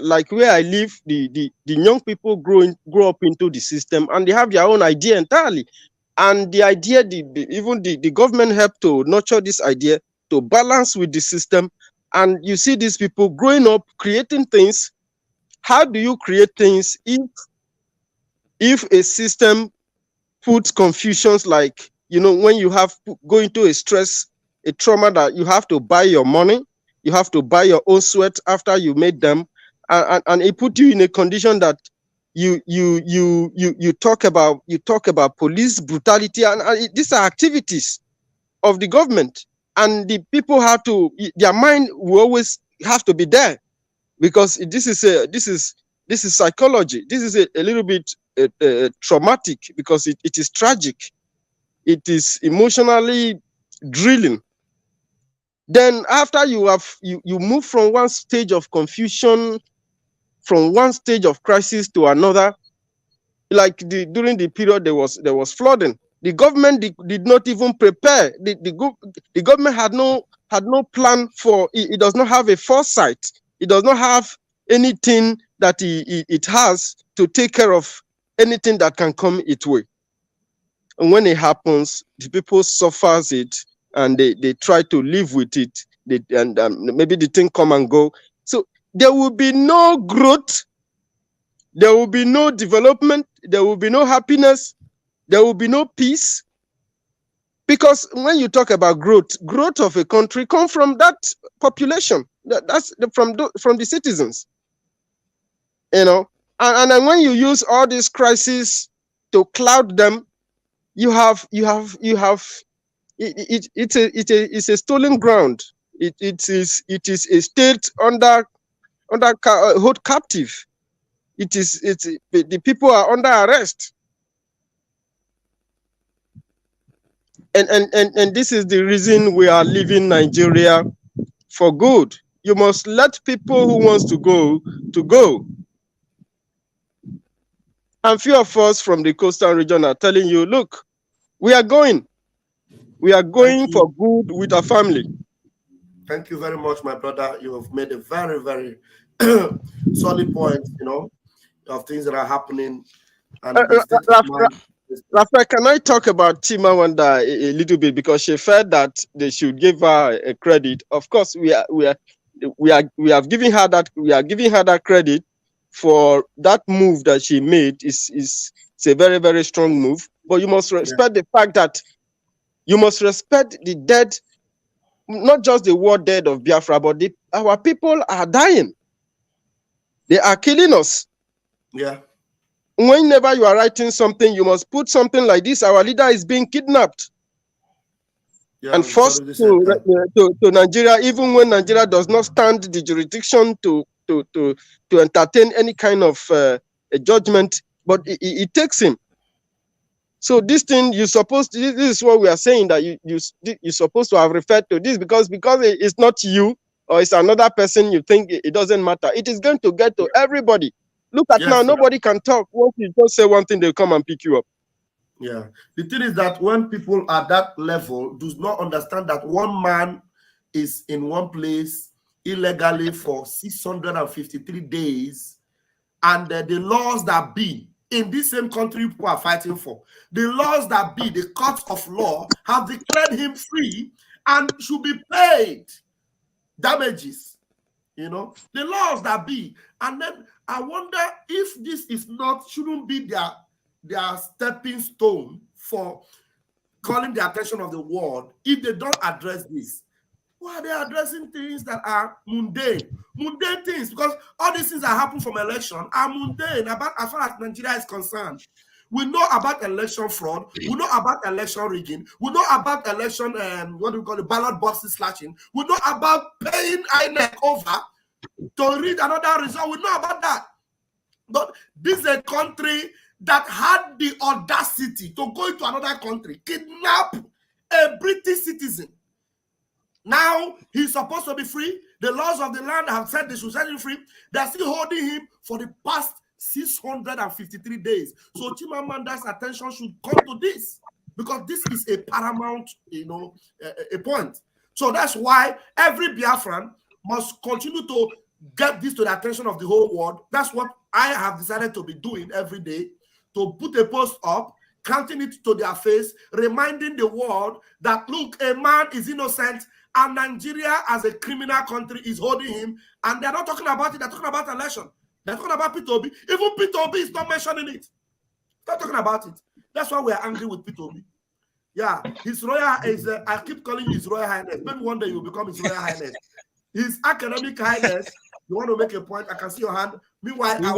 [SPEAKER 14] like where I live, the young people grow up into the system and they have their own idea entirely. And the idea, even the government help to nurture this idea to balance with the system. And you see these people growing up, creating things. How do you create things if a system puts confusions like, when you have go into a stress, a trauma that you have to buy your money, you have to buy your own sweat after you made them, and it put you in a condition that you talk about police brutality, and these are activities of the government, and the people have to, their mind will always have to be there, because this is psychology. This is a little bit traumatic, because it is tragic. It is emotionally drilling. Then after you move from one stage of confusion, from one stage of crisis to another, like during the period there was flooding. The government did not even prepare. The government had no plan for it. It does not have a foresight. It does not have anything that it has to take care of anything that can come its way. And when it happens, the people suffers it, and they try to live with it. And maybe the thing come and go. So there will be no growth. There will be no development. There will be no happiness. There will be no peace. Because when you talk about growth of a country comes from that population. That's from the citizens. And then when you use all these crises to cloud them, it's a stolen ground. It is a state under hold captive. The people are under arrest. And this is the reason we are leaving Nigeria for good. You must let people who wants to go. And few of us from the coastal region are telling you, look, we are going for good with our family.
[SPEAKER 1] Thank you very much, my brother. You have made a very, very solid point, of things that are happening. And
[SPEAKER 14] Rafael, can I talk about Chimamanda a little bit, because she felt that they should give her a credit. Of course, we are giving her that credit for that move that she made. It's a very, very strong move. But you must respect the fact that you must respect the dead, not just the war dead of Biafra, but our people are dying. They are killing us.
[SPEAKER 1] Yeah.
[SPEAKER 14] Whenever you are writing something, you must put something like this: our leader is being kidnapped and forced to Nigeria, even when Nigeria does not stand the jurisdiction to entertain any kind of a judgment, but it takes him. So this thing, this is what we are saying, that you're supposed to have referred to this, because it's not you or it's another person, you think it doesn't matter. It is going to get to everybody. Look at now, nobody can talk. Once you just say one thing, they'll come and pick you up.
[SPEAKER 1] Yeah. The thing is that when people at that level do not understand that one man is in one place illegally for 653 days, and the laws that be in this same country people are fighting for, the laws that be, the courts of law have declared him free and should be paid damages. The laws that be. And then I wonder if this shouldn't be their stepping stone for calling the attention of the world. If they don't address this, why are they addressing things that are mundane things? Because all these things that happen from election are mundane as far as Nigeria is concerned. We know about election fraud. We know about election rigging. We know about election, what do we call it, ballot boxes slashing. We know about paying INEC over to read another result. We know about that. But this is a country that had the audacity to go into another country, kidnap a British citizen. Now he's supposed to be free. The laws of the land have said they should set him free. They're still holding him for the past 653 days. So Chimamanda's attention should come to this, because this is a paramount, a point. So that's why every Biafran must continue to get this to the attention of the whole world. That's what I have decided to be doing every day, to put a post up, counting it to their face, reminding the world that, look, a man is innocent, and Nigeria as a criminal country is holding him, and they're not talking about it, they're talking about election. They're talking about P2B. Even P2B is not mentioning it. They're talking about it. That's why we're angry with P2B. Yeah, His Royal is, I keep calling you His Royal Highness. Maybe one day you'll become His Royal Highness. His Academic Highness, you want to make a point, I can see your hand. Meanwhile, we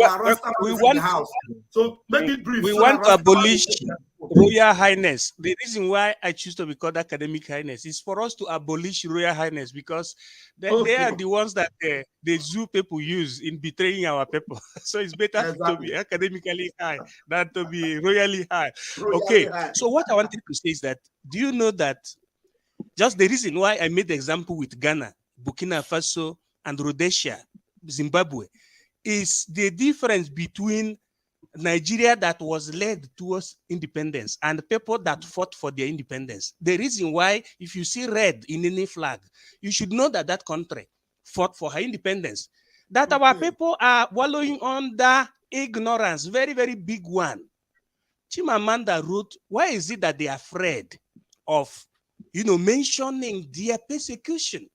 [SPEAKER 1] want the house. So make it brief.
[SPEAKER 6] We want to abolish Royal Highness. The reason why I choose to be called Academic Highness is for us to abolish Royal Highness, because they are the ones that the zoo people use in betraying our people. So it's better to be academically high than to be royally high. So what I wanted to say is that, do you know that just the reason why I made the example with Ghana, Burkina Faso, and Rhodesia, Zimbabwe, is the difference between Nigeria that was led towards independence and people that fought for their independence. The reason why, if you see red in any flag, you should know that that country fought for her independence. That our people are wallowing under ignorance, very, very big one. Chimamanda wrote, why is it that they are afraid of, mentioning their persecution?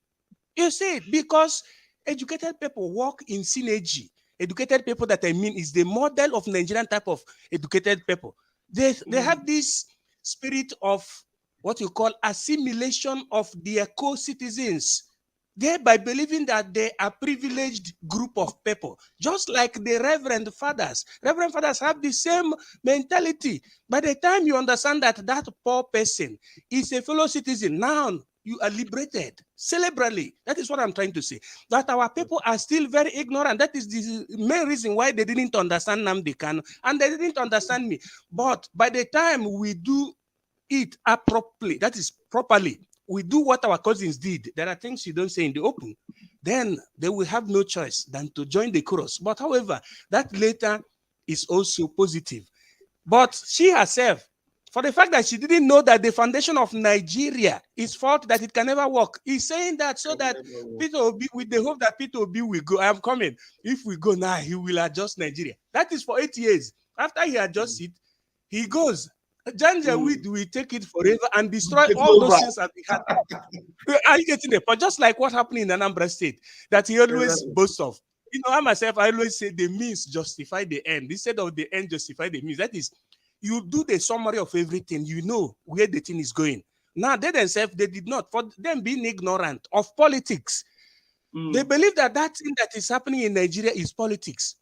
[SPEAKER 6] You see, because educated people work in synergy. Educated people that I mean is the model of Nigerian type of educated people. They have this spirit of what you call assimilation of their co-citizens, thereby believing that they are privileged group of people, just like the Reverend Fathers. Reverend Fathers have the same mentality. By the time you understand that that poor person is a fellow citizen, now you are liberated cerebrally. That is what I'm trying to say. That our people are still very ignorant. That is the main reason why they didn't understand Nnamdi Kanu, and they didn't understand me. But by the time we do it appropriately, that is properly, we do what our cousins did. There are things you don't say in the open. Then they will have no choice than to join the chorus. But however, that later is also positive. But she herself, for the fact that she didn't know that the foundation of Nigeria is fault, that it can never work, is saying that so that Peter Obi, with the hope that Peter Obi will go. I'm coming. If we go now, he will adjust Nigeria. That is for 8 years. After he adjusts it, he goes. Janjaweed will take it forever and destroy all those things that we had. Are you getting it? But just like what happened in Anambra State, that he always boasts of. I myself, I always say the means justify the end. Instead of the end justify the means. That is, you do the summary of everything, you know where the thing is going. Now, they themselves, they did not. For them being ignorant of politics, they believe that that thing that is happening in Nigeria is politics.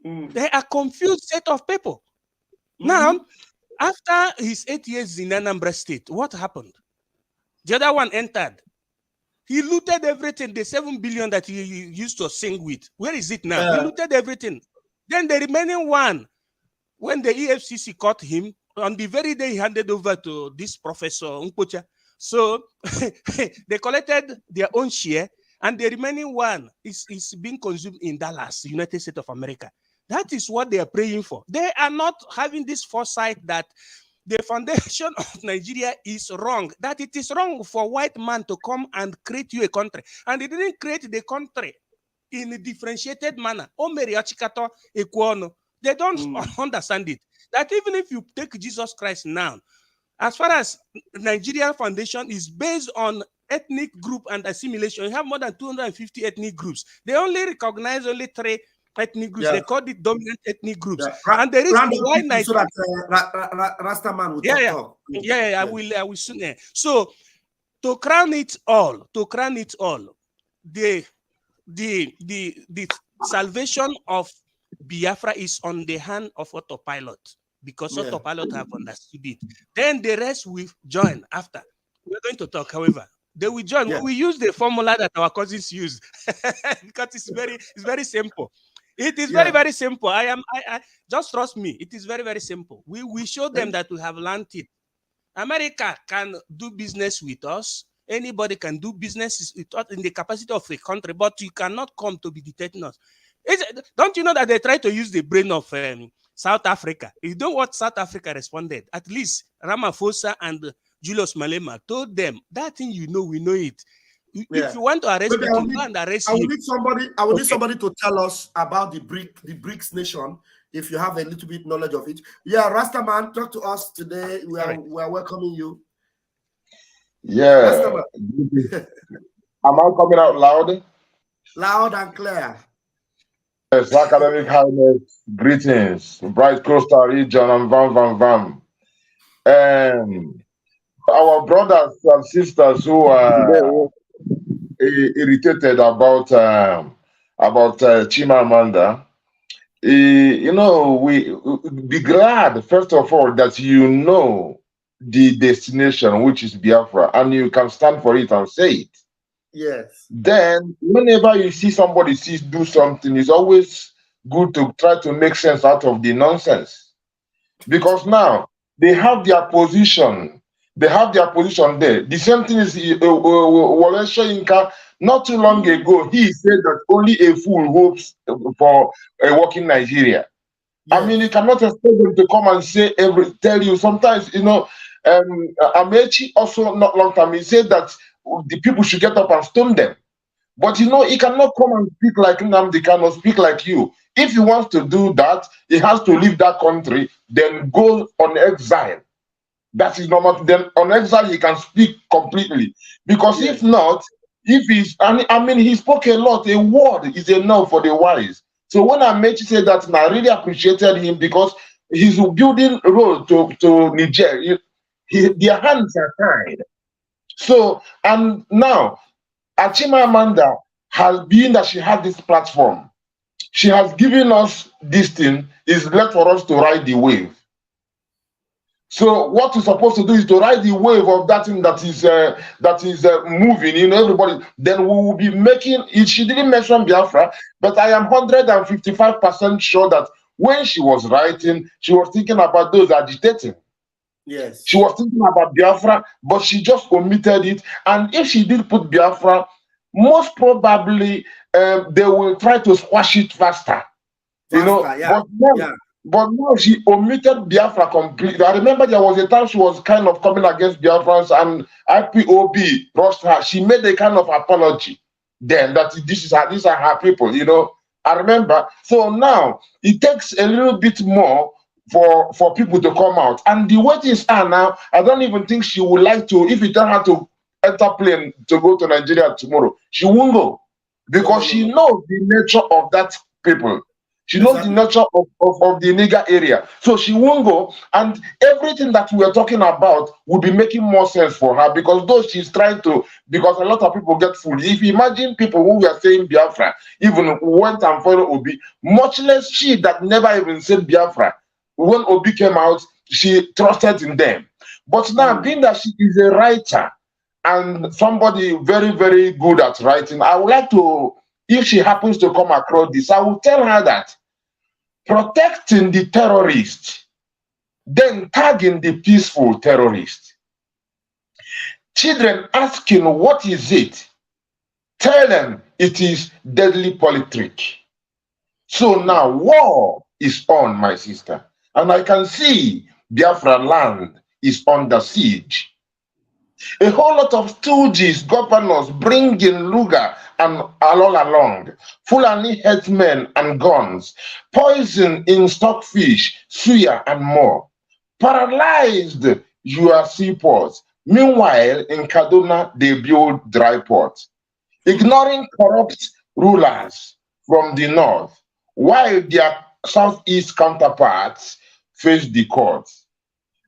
[SPEAKER 6] They are confused set of people. Now, after his 8 years in Anambra State, what happened? The other one entered. He looted everything, the 7 billion that he used to sing with. Where is it now? He looted everything. Then the remaining one, when the EFCC caught him, on the very day he handed over to this Professor Nkpocha, so they collected their own share, and the remaining one is being consumed in Dallas, United States of America. That is what they are praying for. They are not having this foresight that the foundation of Nigeria is wrong, that it is wrong for white man to come and create you a country. And they didn't create the country in a differentiated manner. They don't understand it. That even if you take Jesus Christ now, as far as Nigeria foundation is based on ethnic group and assimilation, you have more than 250 ethnic groups. They only recognize only 3 ethnic groups. They call it dominant ethnic groups. And there is why Nigeria. So that Rastaman will talk. I will soon. So to crown it all, the salvation of Biafra is on the hand of autopilot. because autopilot have understood it. Then the rest will join after. We're going to talk, however. They will join. We use the formula that our cousins use because it's very simple. It is very simple. I just trust me. It is very simple. We show them that we have learned it. America can do business with us. Anybody can do business with us in the capacity of a country, but you cannot come to be dictating us. Don't you know that they try to use the brain of South Africa? You know what South Africa responded? At least Ramaphosa and Julius Malema told them that thing. We know it. If you want to arrest people, go and arrest him.
[SPEAKER 1] I will need somebody to tell us about the BRICS nation. If you have a little bit knowledge of it, Rastaman, talk to us today. We are welcoming you.
[SPEAKER 15] Yeah. Am I coming out loud?
[SPEAKER 1] Loud and clear.
[SPEAKER 15] Yes, Academic Highness, greetings, bright coastal region, and vam. Our brothers and sisters who are irritated about Chimamanda, we be glad, first of all, that you know the destination, which is Biafra, and you can stand for it and say it.
[SPEAKER 1] Yes.
[SPEAKER 15] Then, whenever you see somebody do something, it's always good to try to make sense out of the nonsense. Because now, they have their position. They have their position there. The same thing is Wole Soyinka. Not too long ago, he said that only a fool hopes for a working Nigeria. Yes. I mean, you cannot expect them to come and say tell you. Sometimes, Amechi also not long time, he said that the people should get up and stone them. But he cannot come and speak like Nnamdi Kanu, speak like you. If he wants to do that, he has to leave that country, then go on exile. That is normal. Then on exile, he can speak completely. Because if not, he spoke a lot. A word is enough for the wise. So when Amechi said that, I really appreciated him because he's building road to Niger. Their hands are tied. So, and now, Chimamanda has been that she had this platform. She has given us this thing. It's left for us to ride the wave. So what we're supposed to do is to ride the wave of that thing that is moving, everybody. Then we will be making it. She didn't mention Biafra, but I am 155% sure that when she was writing, she was thinking about those agitating.
[SPEAKER 1] Yes.
[SPEAKER 15] She was thinking about Biafra, but she just omitted it. And if she did put Biafra, most probably they will try to squash it faster. But now she omitted Biafra completely. I remember there was a time she was kind of coming against Biafrans and IPOB rushed her. She made a kind of apology then that these are her people, I remember. So now it takes a little bit more for people to come out. And the way things are now, I don't even think she would like to, if you tell her to enter plane to go to Nigeria tomorrow, she won't go. Because she knows the nature of that people. She knows the nature of the nigger area. So she won't go. And everything that we are talking about will be making more sense for her because though she's trying to, because a lot of people get fooled. If you imagine people who were saying Biafra, even went and followed Obi, much less she that never even said Biafra. When Obi came out, she trusted in them. But now, being that she is a writer and somebody very, very good at writing, I would like to, if she happens to come across this, I will tell her that protecting the terrorist, then tagging the peaceful terrorist. Children asking, what is it? Tell them it is deadly politic. So now war is on, my sister. And I can see Biafra land is under siege. A whole lot of stooges, governors bringing Luga and all along, Fulani headsmen and guns, poison in stockfish, suya and more, paralyzed your seaports. Meanwhile, in Kaduna, they build dry ports, ignoring corrupt rulers from the north, while their southeast counterparts face the courts.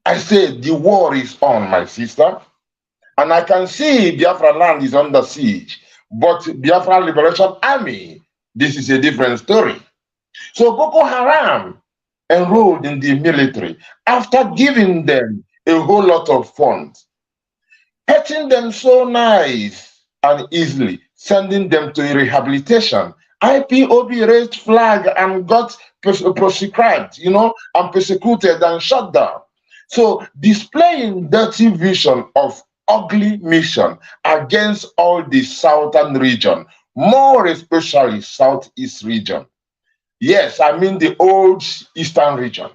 [SPEAKER 15] I say the war is on, my sister. And I can see Biafra land is under siege, but Biafra Liberation Army, this is a different story. So Boko Haram enrolled in the military after giving them a whole lot of funds, petting them so nice and easily, sending them to rehabilitation. IPOB raised flag and got proscribed, and persecuted and shut down. So displaying dirty vision of ugly mission against all the southern region, more especially southeast region. Yes, I mean the old eastern region.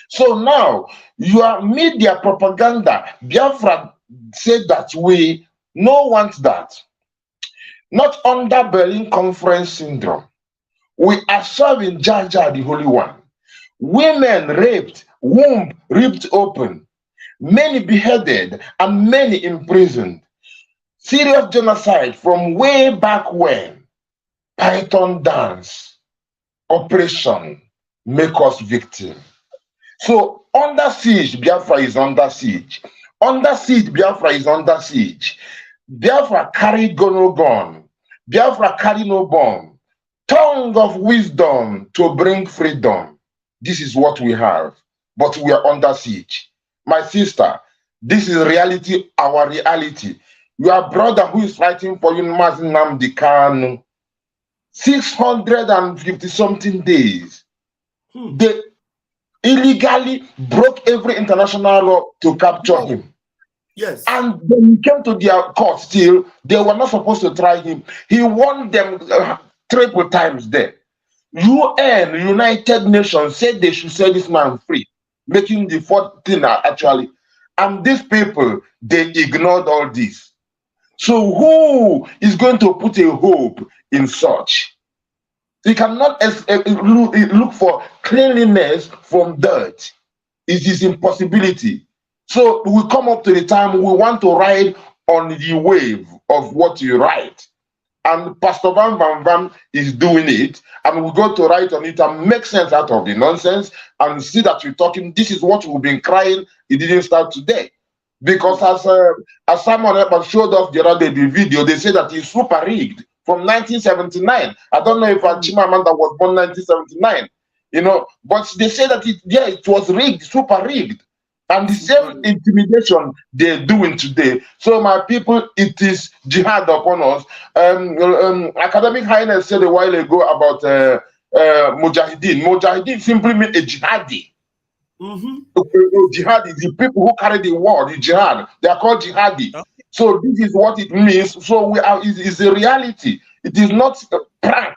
[SPEAKER 15] So now your media propaganda, Biafra said that we no want that. Not under Berlin Conference syndrome. We are serving Jaja, the Holy One. Women raped, womb ripped open, many beheaded, and many imprisoned. Serious genocide from way back when. Python dance, operation, make us victim. So under siege, Biafra is under siege. Under siege, Biafra is under siege. Biafra carry no gun. Biafra carry no bomb. Tongue of wisdom to bring freedom. This is what we have, but we are under siege. My sister, this is reality, our reality. Your brother who is fighting for you, Mazi Nnamdi Kanu, 650 something days. They illegally broke every international law to capture him.
[SPEAKER 1] Yes.
[SPEAKER 15] And when he came to their court still, they were not supposed to try him. He won them triple times there. UN, United Nations, said they should set this man free, making the fourth thing actually. And these people, they ignored all this. So who is going to put a hope in such? You cannot look for cleanliness from dirt. It is impossibility. So we come up to the time we want to ride on the wave of what you write. And Pastor Van Van Van is doing it, and we go to write on it and make sense out of the nonsense and see that we're talking. This is what we've been crying. It didn't start today. Because as someone else showed us the other day, the video, they say that it's super rigged from 1979. I don't know if Chimamanda was born 1979, but they say that it was rigged, super rigged. And the same intimidation they're doing today. So my people, it is jihad upon us. Academic Highness said a while ago about Mujahideen. Mujahideen simply means a jihadi. Jihadi, the people who carry the war, the jihad, they are called jihadi. Okay. So this is what it means. So it's a reality. It is not a prank.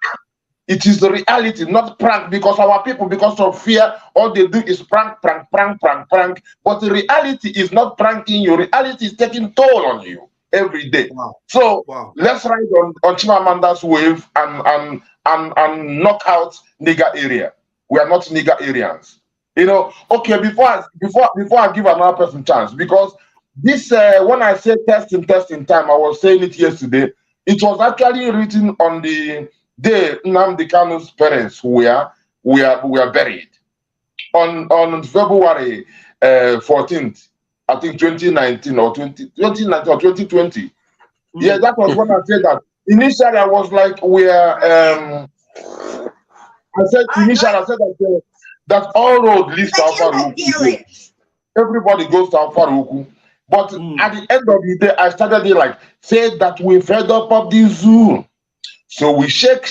[SPEAKER 15] It is the reality, not prank, because our people, because of fear, all they do is prank. But the reality is not pranking you. Reality is taking toll on you every day. Wow. So let's ride on Chimamanda's wave and knock out nigger area. We are not nigger Aryans. Okay, before I give another person chance, because this when I say testing time, I was saying it yesterday. It was actually written on the day Nnamdi Kanu's parents were buried on February 14th, I think 2019 or 2020. Yeah, that was when I said that. Initially, I was like, I said that all road leads to Alpha. Everybody goes to Alpha. But at the end of the day, I started it say that we fed up of the zoo. So we shake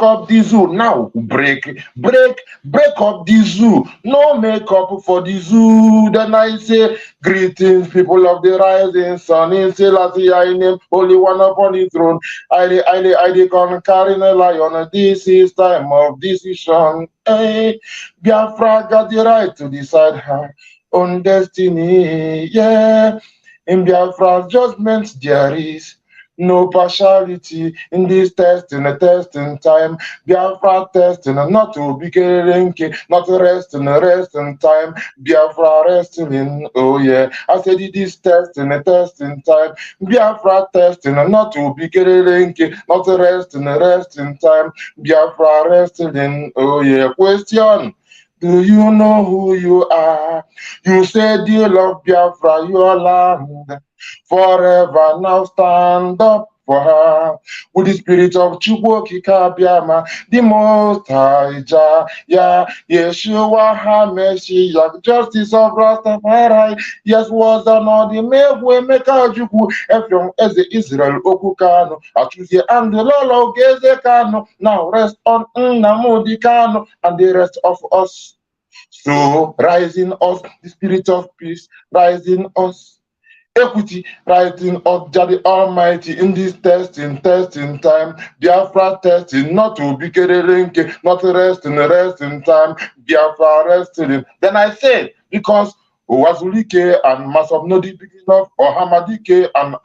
[SPEAKER 15] up the zoo. Now break up the zoo. No makeup for the zoo. Then I say, greetings, people of the rising sun. In Selassie, I name only one upon the throne. I can carry a lion. This is time of decision. Hey, Biafra got the right to decide her own destiny. Yeah, in Biafra's judgment there is no partiality in this testing time. Biafra testing, not to be kerenke, not resting time. Biafra resting, oh yeah. I said it is testing time. Biafra testing, not to be kerenke, not resting time. Biafra resting, oh yeah. Question. Do you know who you are? You said you love Biafra, your land. Forever now stand up for her. With the spirit of Chukwokika Biama, the Most High Jah, Yeshua HaMashiach, justice of Rastafari. Yes, was another Mewemaker Juku, Ephraim as the Israel Okukano, Atuzi and the Lolo Gezekano. Now rest on Nnamdi Kanu and the rest of us. So rising us, the spirit of peace, rising us. Equity, writing of Jah the Almighty in this testing time. Biafra testing, not to be kererenke, not resting time. Biafra resting. Then I said, because Wazulike and Masabnodi beginning of Ohamadike and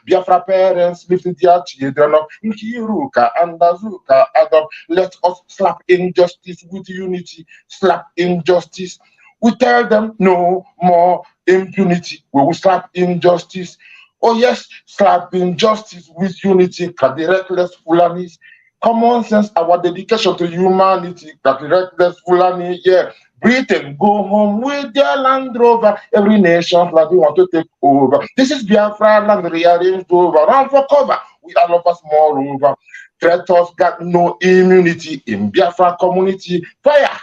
[SPEAKER 15] Biafra parents lifted their children up in Kiruka and Azuka Adam. Let us slap injustice with unity, slap injustice. We tell them no more impunity. We will slap injustice. Oh yes, slap injustice with unity. Cut the reckless Fulanis. Common sense, our dedication to humanity. Cut the reckless Fulani. Yeah. Britain, go home with their Land Rover. Every nation like we want to take over. This is Biafra land rearranged over. Run for cover. We all of us moreover. Traitors got no immunity in Biafra community. Fire!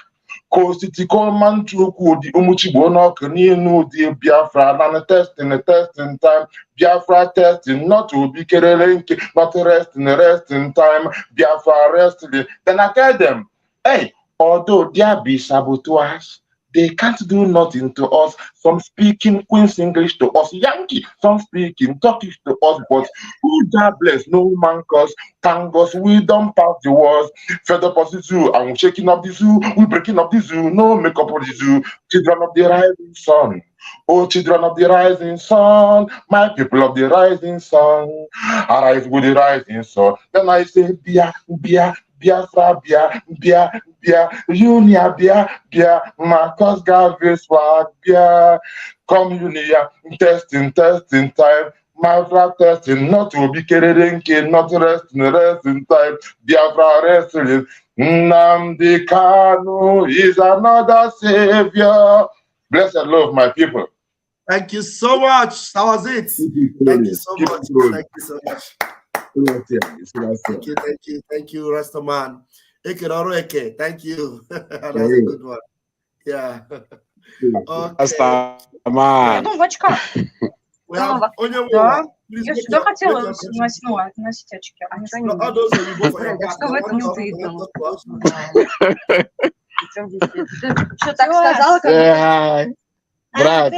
[SPEAKER 15] City man Chuku, the Umuchibono, Kaninu, the Biafra, and testing time. Biafra testing, not to be kerelenki, not resting time. Biafra resting. Then I tell them, hey, although there be saboteurs, they can't do nothing to us. Some speaking Queen's English to us, Yankee. Some speaking Turkish to us, but who God bless, no man cause. Thank God we don't pass the wars. Fed up of the zoo, and we shaking up the zoo. We breaking up the zoo, no make up of the zoo. Children of the rising sun. Oh, children of the rising sun, my people of the rising sun, arise with the rising sun. Then I say, Biafra, Unia, Marcus Garvey swag, Communia, testing time. Biafra testing, not to be kererenke, not resting time. Biafra wrestling. Nnamdi Kanu is another savior. Blessed love, my people.
[SPEAKER 1] Thank you so much. That was it. Thank you so much. Thank you so much. Thank you, Rastaman. Eke, thank you. That's a good one. Yeah. Okay.
[SPEAKER 5] Rastaman.
[SPEAKER 1] We have Onyendu.
[SPEAKER 16] Да.
[SPEAKER 1] Please
[SPEAKER 16] Я
[SPEAKER 1] make
[SPEAKER 16] всегда
[SPEAKER 1] your
[SPEAKER 16] хотела
[SPEAKER 1] contribution.
[SPEAKER 16] носить очки, а ничего не
[SPEAKER 1] All those you go for your
[SPEAKER 16] видно.
[SPEAKER 1] back,
[SPEAKER 16] Что
[SPEAKER 1] they
[SPEAKER 16] в этом
[SPEAKER 1] want
[SPEAKER 16] видно?
[SPEAKER 1] to
[SPEAKER 16] Причем здесь это? Ты что так сказала, как
[SPEAKER 5] Say hi. Brad.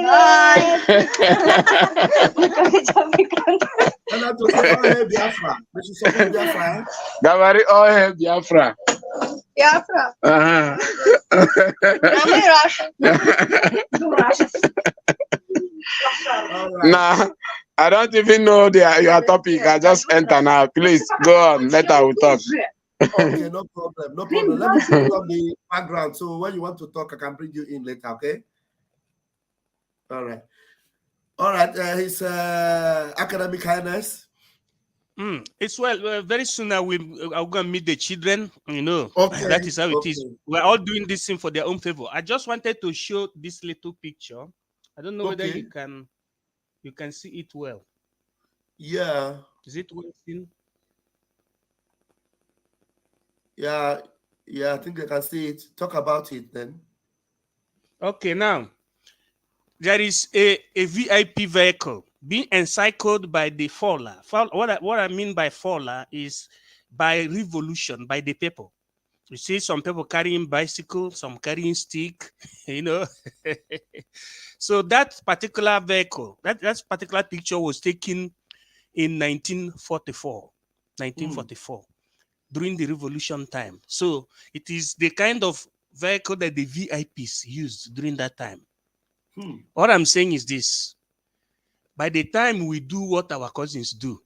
[SPEAKER 5] Gabari, oh, hey, Biafra.
[SPEAKER 16] Biafra.
[SPEAKER 5] Nah, I don't even know your topic. I just enter now. Please go on. Later we'll talk.
[SPEAKER 1] Okay, no problem. No problem. Let me put on the background. So when you want to talk, I can bring you in later, okay? All right. All right. His academic highness.
[SPEAKER 6] It's very soon I'll go and meet the children, you know.
[SPEAKER 1] Okay.
[SPEAKER 6] That is how it is. We're all doing this thing for their own favor. I just wanted to show this little picture. I don't know whether you can see it well.
[SPEAKER 1] Yeah.
[SPEAKER 6] Is it well seen?
[SPEAKER 1] Yeah, I think I can see it. Talk about it then.
[SPEAKER 6] Okay, now there is a VIP vehicle being encircled by the faller. What I mean by faller is by revolution, by the people. You see some people carrying bicycles, some carrying stick, you know. So that particular vehicle, that particular picture was taken in 1944. During the revolution time. So it is the kind of vehicle that the VIPs used during that time. What I'm saying is this. By the time we do what our cousins do,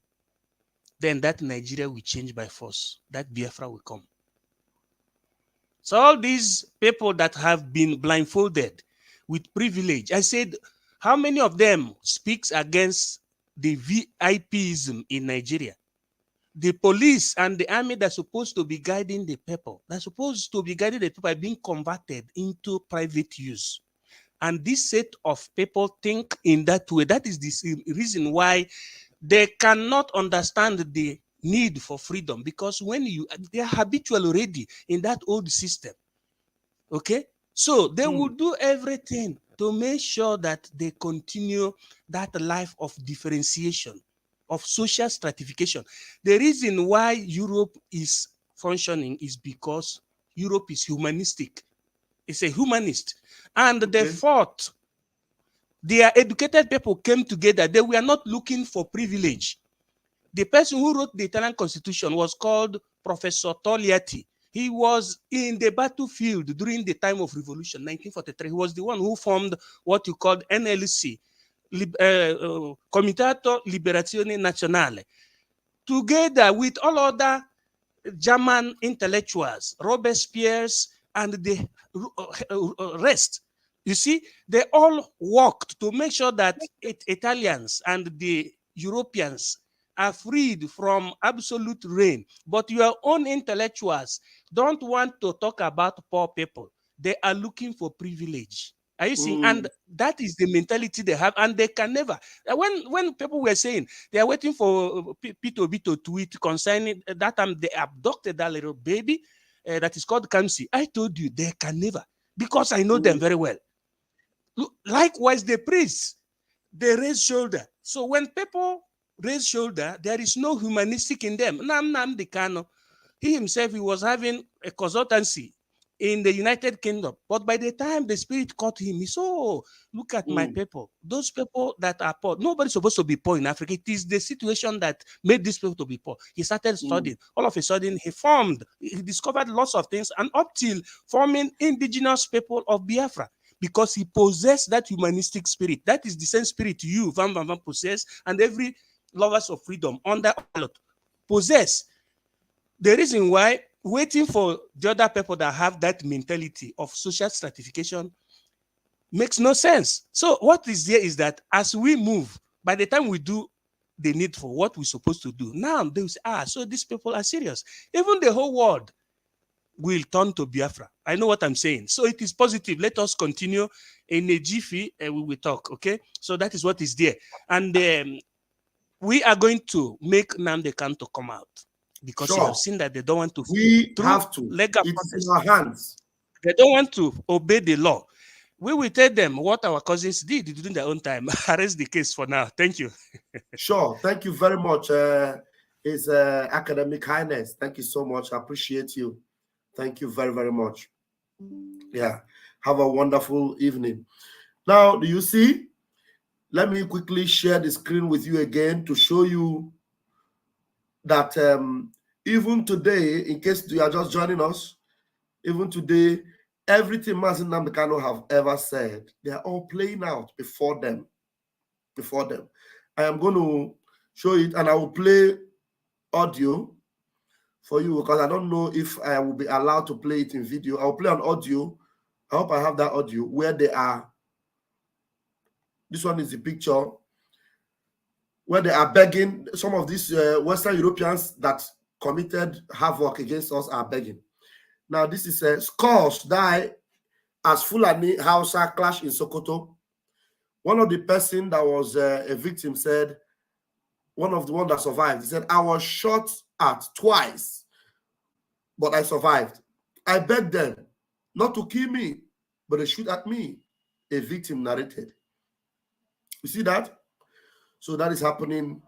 [SPEAKER 6] then that Nigeria will change by force. That Biafra will come. So all these people that have been blindfolded with privilege, I said, how many of them speaks against the VIPism in Nigeria? The police and the army that's supposed to be guiding the people, are being converted into private use. And this set of people think in that way. That is the reason why they cannot understand the need for freedom because when they are habitual already in that old system. Okay, so they will do everything to make sure that they continue that life of differentiation, of social stratification. The reason why Europe is functioning is because Europe is humanistic. It's a humanist. And they fought. Their educated people came together. They were not looking for privilege. The person who wrote the Italian Constitution was called Professor Togliatti. He was in the battlefield during the time of revolution, 1943. He was the one who formed what you called NLC, Comitato Liberazione Nazionale, together with all other German intellectuals, Robespierre, and the rest. You see, they all worked to make sure that Italians and the Europeans are freed from absolute reign. But your own intellectuals don't want to talk about poor people. They are looking for privilege. Are you seeing? And that is the mentality they have, and they can never. When people were saying they are waiting for P2B to tweet concerning that time they abducted that little baby that is called Kamsi, I told you they can never, because I know them very well. Likewise, the priests, they raise shoulder. So when people raise shoulder, there is no humanistic in them. Nnamdi Kanu, he himself, he was having a consultancy in the United Kingdom. But by the time the spirit caught him, he said, oh, look at my people. Those people that are poor. Nobody's supposed to be poor in Africa. It is the situation that made these people to be poor. He started studying. All of a sudden, he discovered lots of things, and up till forming indigenous people of Biafra, because he possessed that humanistic spirit. That is the same spirit you, Van possess, and every lovers of freedom under possess. The reason why waiting for the other people that have that mentality of social stratification makes no sense. So what is there is that as we move, by the time we do the needful, what we're supposed to do, now they will say, so these people are serious. Even the whole world will turn to Biafra. I know what I'm saying. So it is positive. Let us continue in a jiffy and we will talk, okay? So that is what is there. And we are going to make Nnamdi Kanu to come out, because you have seen that they don't want to.
[SPEAKER 1] We have to.
[SPEAKER 6] Legal
[SPEAKER 1] it's
[SPEAKER 6] process.
[SPEAKER 1] in our hands.
[SPEAKER 6] They don't want to obey the law. We will tell them what our cousins did during their own time. Arrest the case for now. Thank you.
[SPEAKER 1] Sure. Thank you very much. His Academic Highness. Thank you so much. I appreciate you. Thank you very, very much. Yeah. Have a wonderful evening. Now, do you see? Let me quickly share the screen with you again to show you that even today, in case you are just joining us, even today, everything Mazi Nnamdi Kanu have ever said, they are all playing out before them. I am going to show it, and I will play audio for you, because I don't know if I will be allowed to play it in video. I'll play on audio. I hope I have that audio where they are. This one is the picture where they are begging. Some of these Western Europeans that committed havoc against us are begging. Now, this is scores die as Fulani Hausa clash in Sokoto. One of the person that was a victim said, one of the one that survived, he said, I was shot at twice, but I survived. I begged them not to kill me, but they shoot at me, a victim narrated. You see that? So that is happening,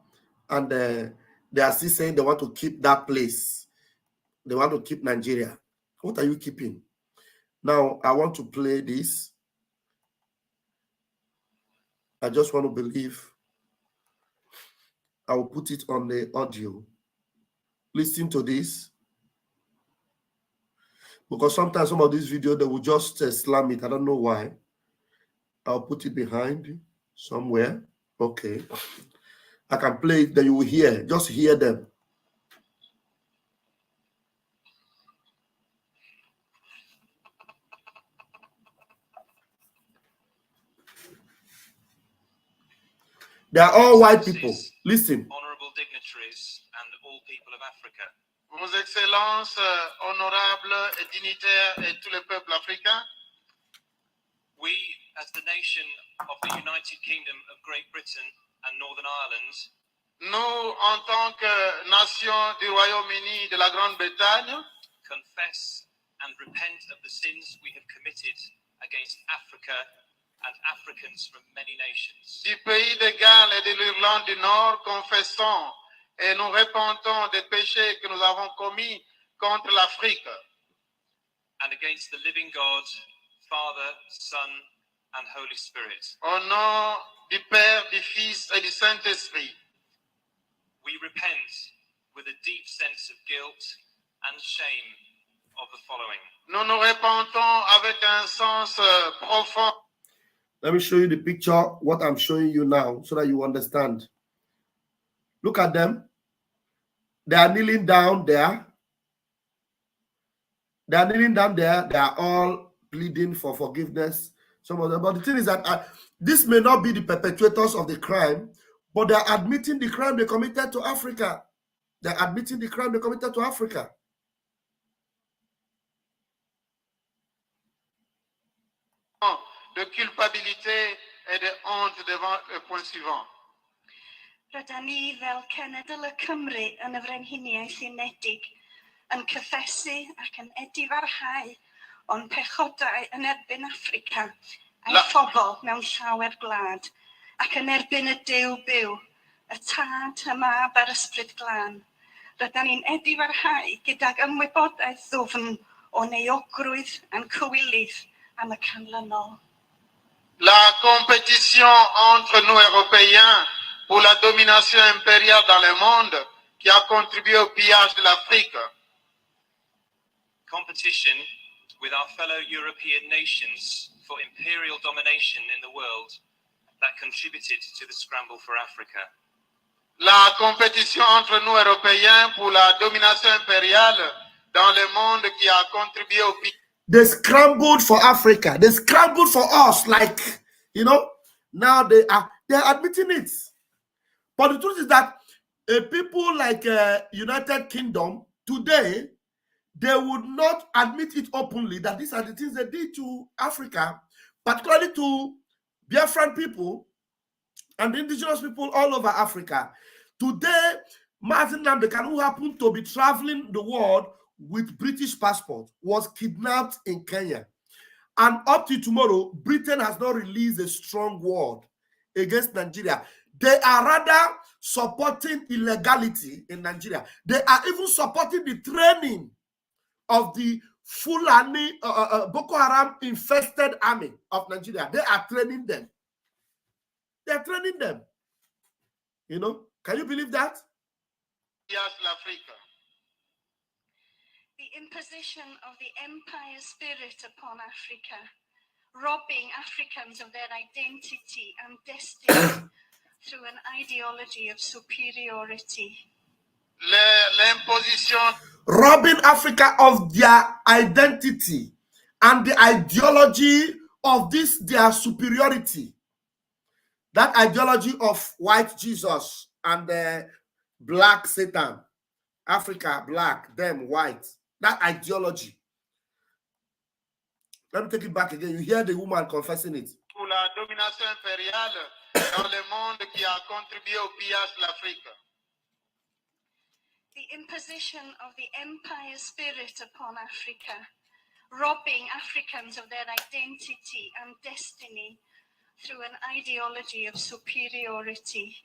[SPEAKER 1] and they are still saying they want to keep that place. They want to keep Nigeria. What are you keeping? Now, I want to play this. I just want to believe. I will put it on the audio. Listen to this. Because sometimes some of these videos, they will just slam it. I don't know why. I'll put it behind somewhere. Okay. I can play it, then you will hear. Just hear them. They are all white people. Listen.
[SPEAKER 17] Honorable dignitaries and all people of Africa.
[SPEAKER 18] Vos Excellences, honorables et dignitaires et tous les peuples africains.
[SPEAKER 17] We, as the nation of the United Kingdom of Great Britain and Northern Ireland,
[SPEAKER 18] Nous, en tant que nation du Royaume-Uni de la Grande-Bretagne,
[SPEAKER 17] confess and repent of the sins we have committed against Africa and Africans from many nations.
[SPEAKER 18] du pays de Galles et de l'Irlande du Nord, confessons et nous repentons des péchés que nous avons commis contre l'Afrique.
[SPEAKER 17] And against the living God, Father, Son, and Holy Spirit.
[SPEAKER 18] Au nom du Père, du Fils et du Saint-Esprit.
[SPEAKER 17] We repent with a deep sense of guilt and shame of the following.
[SPEAKER 18] Nous nous repentons avec un sens profond.
[SPEAKER 1] Let me show you the picture, what I'm showing you now, so that you understand. Look at them. They are kneeling down there. They are kneeling down there. They are all pleading for forgiveness. Some of them. But the thing is that this may not be the perpetrators of the crime, but they are admitting the crime they committed to Africa. They are admitting the crime they committed to Africa.
[SPEAKER 18] De culpabilité et de honte devant le point suivant.
[SPEAKER 19] Rydyn ni fel Cenedl y Cymru yn y Frenhiniaeth Unedig yn cyffesu ac yn edifarhau o'n pechodau yn erbyn Affrica a'i phobl mewn llawer gwlad ac yn erbyn y Duw byw, y Tad, y Mab a'r Ysbryd Glân. Rydyn ni'n edifarhau gydag ymwybodaeth ddwfn o neuogrwydd a'n cywilydd am y canlynol.
[SPEAKER 18] La compétition entre nous Européens pour la domination impériale dans le monde qui a contribué au pillage de l'Afrique.
[SPEAKER 17] Competition with our fellow European nations for imperial domination in the world that contributed to the scramble for Africa.
[SPEAKER 18] La compétition entre nous Européens pour la domination impériale dans le monde qui a contribué au pillage.
[SPEAKER 1] They scrambled for Africa. They scrambled for us, like, you know, now they're admitting it. But the truth is that people like United Kingdom today, they would not admit it openly that these are the things they did to Africa, particularly to Biafran people and indigenous people all over Africa. Today, Mazi Nnamdi Kanu, who happened to be traveling the world with British passport, was kidnapped in Kenya. And up to tomorrow, Britain has not released a strong word against Nigeria. They are rather supporting illegality in Nigeria. They are even supporting the training of the Fulani Boko Haram infested army of Nigeria. They are training them. They are training them. You know, can you believe that?
[SPEAKER 18] Yes, l'Afrique.
[SPEAKER 19] The imposition of the empire spirit upon Africa, robbing Africans of their identity and destiny through an ideology of superiority.
[SPEAKER 18] L'imposition.
[SPEAKER 1] Robbing Africa of their identity and the ideology of this, their superiority. That ideology of white Jesus and the black Satan. Africa, black, them, white. That ideology. Let me take it back again. You hear the woman confessing it.
[SPEAKER 18] Pour la domination impériale dans le monde qui a contribué au pillage de l'Afrique.
[SPEAKER 19] The imposition of the empire spirit upon Africa, robbing Africans of their identity and destiny through an ideology of superiority.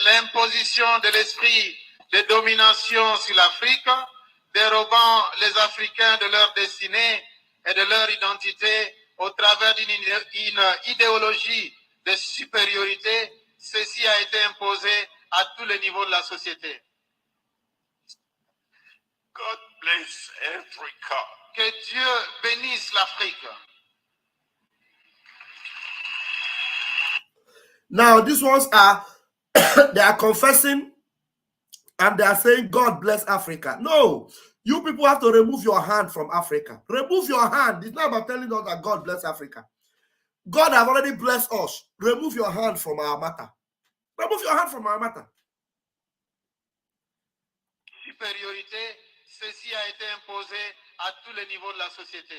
[SPEAKER 18] L'imposition de l'esprit de domination sur l'Afrique, dérobant les Africains de leur destinée et de leur identité au travers d'une idéologie de supériorité. Ceci a été imposé à tous les niveaux de la société.
[SPEAKER 4] God bless Africa.
[SPEAKER 18] Que Dieu bénisse l'Afrique.
[SPEAKER 1] Now, these ones are, they are confessing and they are saying, God bless Africa. No, you people have to remove your hand from Africa. Remove your hand. It's not about telling us that God bless Africa. God have already blessed us. Remove your hand from our matter. Remove your hand from our matter.
[SPEAKER 18] Supériorité, ceci a été imposé à tous les niveaux de la société.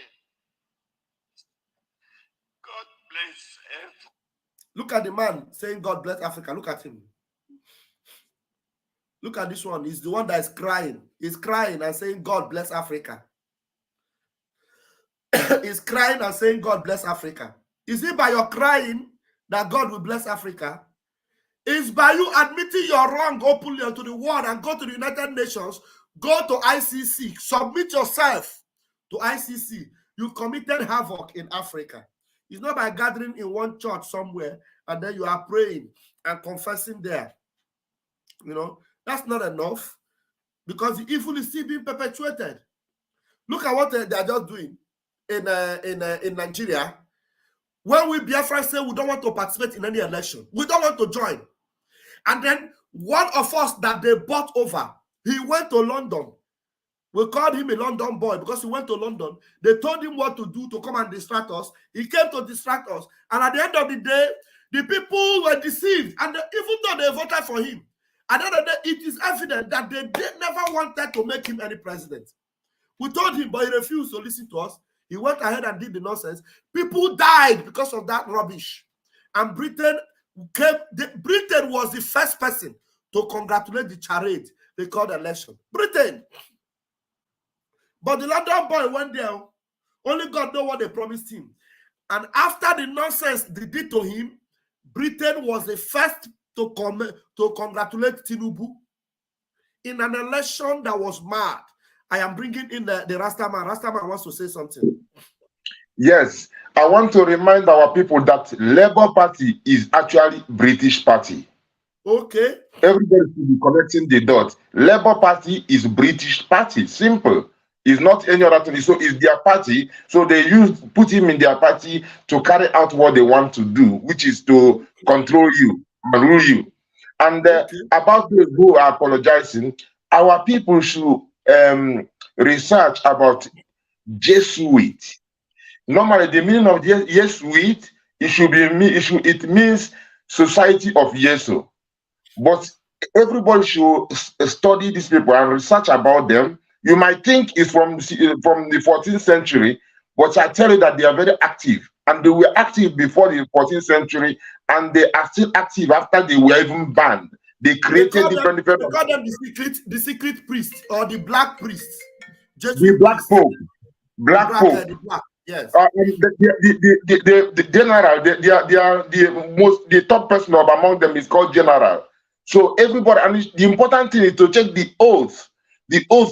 [SPEAKER 4] God bless Africa.
[SPEAKER 1] Look at the man saying, God bless Africa. Look at him. Look at this one. He's the one that is crying. He's crying and saying, God bless Africa. He's crying and saying, God bless Africa. Is it by your crying that God will bless Africa? It's by you admitting your wrong openly unto the world and go to the United Nations, go to ICC, submit yourself to ICC. You committed havoc in Africa. It's not by gathering in one church somewhere and then you are praying and confessing there. You know, that's not enough because the evil is still being perpetuated. Look at what they are just doing in Nigeria. When we Biafra say we don't want to participate in any election, we don't want to join. And then one of us that they bought over, he went to London. We called him a London boy because he went to London. They told him what to do to come and distract us. He came to distract us. And at the end of the day, the people were deceived. And even though they voted for him, at the end of the day, it is evident that they never wanted to make him any president. We told him, but he refused to listen to us. He went ahead and did the nonsense. People died because of that rubbish. And Britain was the first person to congratulate the charade they called election. Britain. But the London boy went there. Only God knows what they promised him. And after the nonsense they did to him, Britain was the first to congratulate Tinubu in an election that was mad. I am bringing in the Rastaman. Rastaman wants to say something.
[SPEAKER 15] Yes, I want to remind our people that Labour Party is actually British Party.
[SPEAKER 1] Okay.
[SPEAKER 15] Everybody should be connecting the dots. Labour Party is British Party. Simple. It's not any other thing. So it's their party. So they put him in their party to carry out what they want to do, which is to control you and rule you. And about those who are apologizing, our people should research about Jesuit. Normally, the meaning of Jesuit, it means Society of Yesu. But everybody should study these people and research about them. You might think it's from the 14th century, but I tell you that they are very active. And they were active before the 14th century, and they are still active after they were even banned. They created different.
[SPEAKER 1] They call them the secret priest or the black priest.
[SPEAKER 15] The black pope. Black pope.
[SPEAKER 1] The black, yes.
[SPEAKER 15] The general, the top person among them is called general. So everybody, and the important thing is to check the oath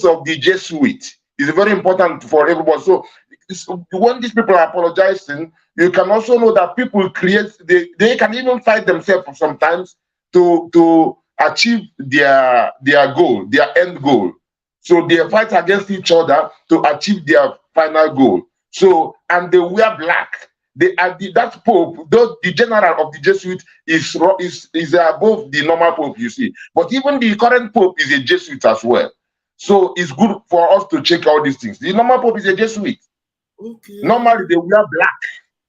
[SPEAKER 15] of the Jesuit is very important for everybody. So when these people are apologizing, you can also know that people they can even fight themselves sometimes to achieve their goal, their end goal. So they fight against each other to achieve their final goal. So, and they wear black. That pope, the general of the Jesuit is above the normal pope, you see. But even the current pope is a Jesuit as well. So it's good for us to check all these things. The normal pope is a Jesuit.
[SPEAKER 1] Okay.
[SPEAKER 15] Normally they wear black.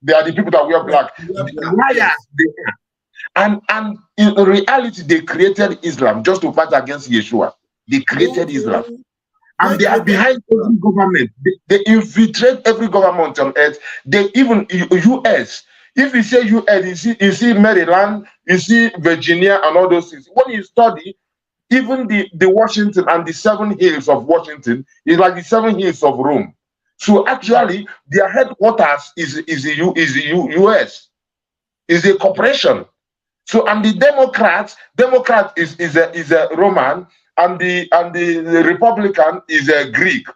[SPEAKER 15] They are the people that wear black. Liars, they are. And in reality, they created Islam just to fight against Yeshua. They created Islam. And they are behind every government. They infiltrate every government on earth. They even US. If you say US, you see Maryland, you see Virginia, and all those things. When you study, even the Washington and the 7 hills of Washington is like the 7 hills of Rome. So actually, their headquarters is the US. Is a corporation. So and the Democrat is a Roman. And the Republican is a Greek.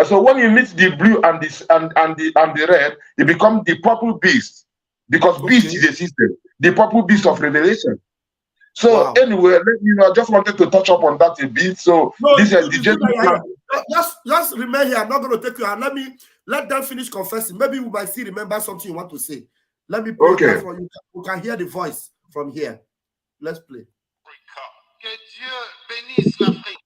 [SPEAKER 15] So when you mix the blue and the red, it becomes the purple beast, because beast is a system, the purple beast of Revelation. So anyway, I just wanted to touch up on that a bit. So this is the
[SPEAKER 1] just remain here. I'm not going to take you out. Let them finish confessing. Maybe we might still remember something you want to say. Let me play that for you. You can hear the voice from here. Let's play.
[SPEAKER 18] Que Dieu bénisse l'Afrique.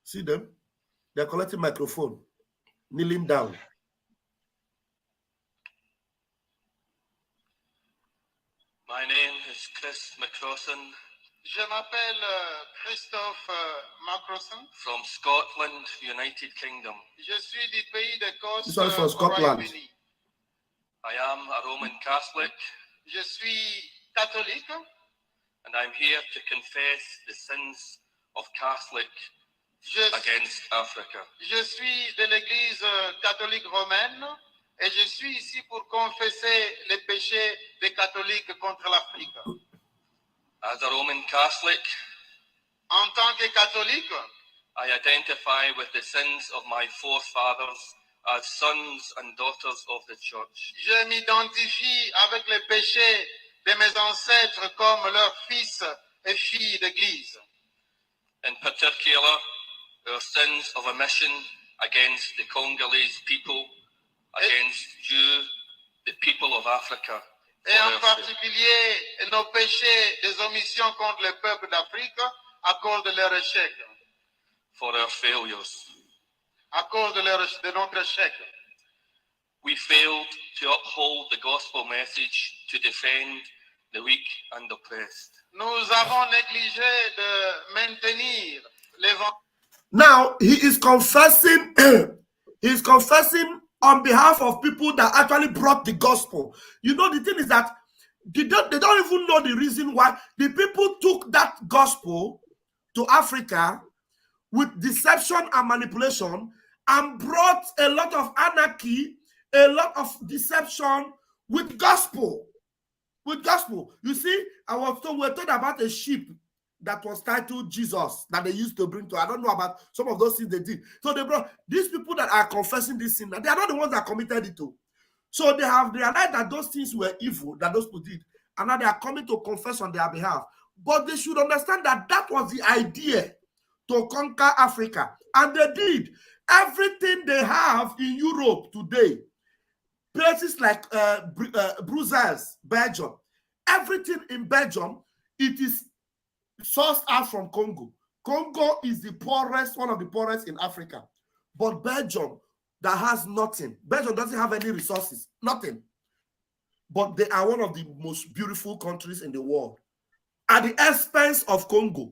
[SPEAKER 1] See them? They're collecting microphone, kneeling down.
[SPEAKER 17] My name is Chris McCrossan.
[SPEAKER 18] Je m'appelle Christophe Macrosson.
[SPEAKER 17] From Scotland, United Kingdom.
[SPEAKER 18] Je suis du pays d'Écosse,
[SPEAKER 1] Sorry for Scotland.
[SPEAKER 17] I am a Roman Catholic.
[SPEAKER 18] Je suis catholique.
[SPEAKER 17] And I'm here to confess the sins of Catholic against Africa.
[SPEAKER 18] Je suis de l'Église catholique romaine et je suis ici pour confesser les péchés des catholiques contre l'Afrique.
[SPEAKER 17] As a Roman Catholic,
[SPEAKER 18] en tant que catholique,
[SPEAKER 17] I identify with the sins of my forefathers as sons and daughters of the church.
[SPEAKER 18] Je m'identifie avec les péchés de mes ancêtres comme leurs fils et filles d'Église.
[SPEAKER 17] In particular, their sins of omission against the Congolese people, against you, the people of Africa.
[SPEAKER 18] Et en particulier, nos péchés des omissions contre le peuple d'Afrique à cause de leur échec.
[SPEAKER 17] For their failures.
[SPEAKER 18] À cause de notre échec.
[SPEAKER 17] We failed to uphold the gospel message to defend the weak and oppressed.
[SPEAKER 18] Nous avons négligé de maintenir l'évangile.
[SPEAKER 1] Now he is confessing. He is confessing on behalf of people that actually brought the gospel. You know, the thing is that they don't even know the reason why the people took that gospel to Africa with deception and manipulation and brought a lot of anarchy, a lot of deception with gospel. With gospel. You see, we're told about a sheep that was titled Jesus that they used to bring to. I don't know about some of those things they did. So they brought these people that are confessing this sin, they are not the ones that committed it to. So they have realized that those things were evil that those people did, and now they are coming to confess on their behalf. But they should understand that that was the idea to conquer Africa, and they did. Everything they have in Europe today, places like Brussels, Belgium, everything in Belgium, it is sourced out from Congo. Congo is the poorest, one of the poorest in Africa. But Belgium, that has nothing. Belgium doesn't have any resources, nothing. But they are one of the most beautiful countries in the world at the expense of Congo.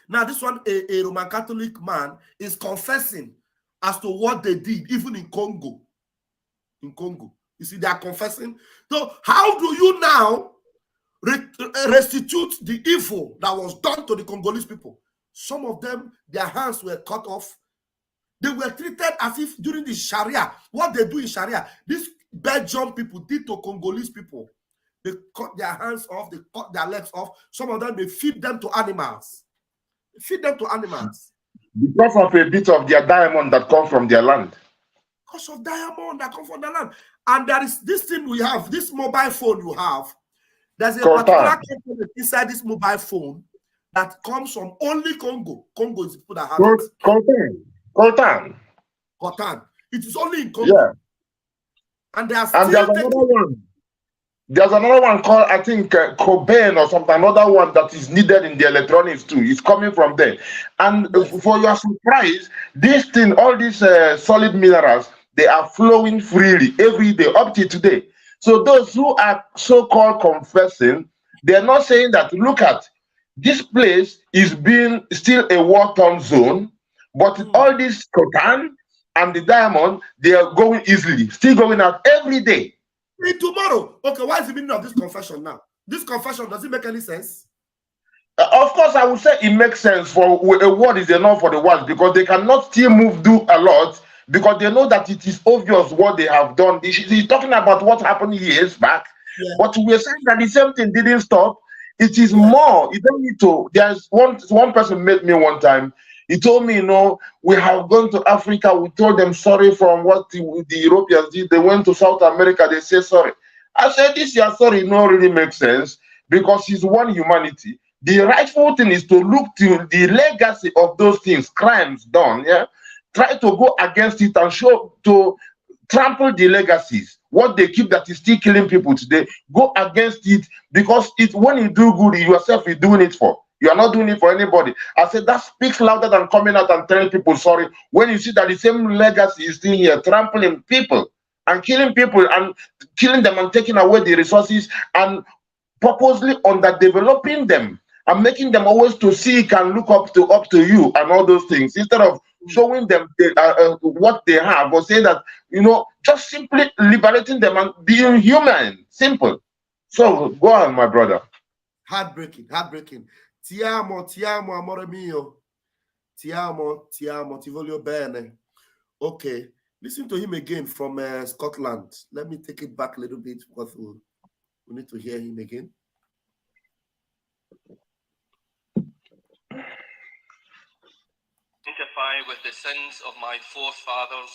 [SPEAKER 1] Now, this one, a Roman Catholic man is confessing as to what they did, even in Congo. In Congo. You see, they are confessing. So how do you now restitute the evil that was done to the Congolese people? Some of them, their hands were cut off. They were treated as if during the Sharia, what they do in Sharia, these Belgian people did to Congolese people. They cut their hands off, they cut their legs off. Some of them, they feed them to animals. They feed them to animals.
[SPEAKER 15] Because of a bit of their diamond that comes from their land.
[SPEAKER 1] Because of diamond that comes from their land. And there is this thing we have, this mobile phone you have. There's a particular component inside this mobile phone that comes from only Congo. Congo is the people that have it. Coltan. It is only in Congo.
[SPEAKER 15] Yeah.
[SPEAKER 1] And there's
[SPEAKER 15] another one. There's another one called, I think, Cobain or something. Another one that is needed in the electronics too. It's coming from there. And for your surprise, this thing, all these solid minerals, they are flowing freely every day up to today. So those who are so-called confessing, they're not saying that, look at, this place is being still a war-torn zone, but all this coltan and the diamond, they are going easily, still going out every day.
[SPEAKER 1] Tomorrow. Okay, what is the meaning of this confession now? This confession, does it make any sense?
[SPEAKER 15] Of course, I would say it makes sense. For a word is enough for the world, because they cannot still do a lot, because they know that it is obvious what they have done. He's talking about what happened years back, but we're saying that the same thing didn't stop. It is more. You don't need to. There's one person met me one time. He told me, you know, we have gone to Africa. We told them sorry from what the Europeans did. They went to South America. They say sorry. I said, this your sorry no really makes sense, because it's one humanity. The rightful thing is to look to the legacy of those things, crimes done. Yeah, try to go against it and show to trample the legacies. What they keep that is still killing people today. Go against it, because when you do good, you yourself is doing it for. You are not doing it for anybody. I said that speaks louder than coming out and telling people sorry. When you see that the same legacy is still here, trampling people and killing people and killing them and taking away the resources and purposely underdeveloping them and making them always to seek and look up to you and all those things, instead of showing them what they have, or say that, you know, just simply liberating them and being human. Simple. So go on, my brother.
[SPEAKER 1] Heartbreaking. Ti amo, amore mio. Ti amo, ti voglio bene. Okay, listen to him again from Scotland. Let me take it back a little bit because we need to hear him again.
[SPEAKER 17] Identify with the sins of my forefathers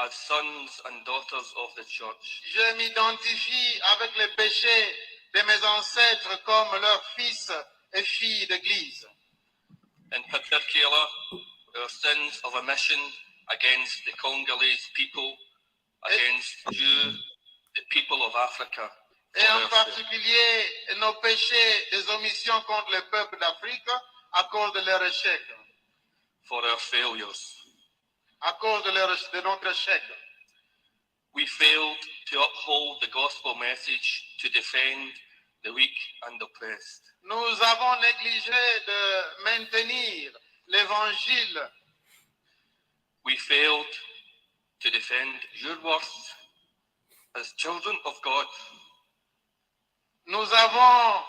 [SPEAKER 17] as sons and daughters of the church.
[SPEAKER 18] Je m'identifie avec les péchés de mes ancêtres comme leurs fils et filles d'église.
[SPEAKER 17] In particular, their sins of omission against the Congolese people, against you, the people of Africa.
[SPEAKER 18] Et en particulier, nos péchés des omissions contre le peuple d'Afrique à cause de leur échec.
[SPEAKER 17] For their failures.
[SPEAKER 18] À cause de notre échec.
[SPEAKER 17] We failed to uphold the gospel message to defend the weak and oppressed.
[SPEAKER 18] Nous avons négligé de maintenir l'évangile.
[SPEAKER 17] We failed to defend your worth as children of God.
[SPEAKER 18] Nous avons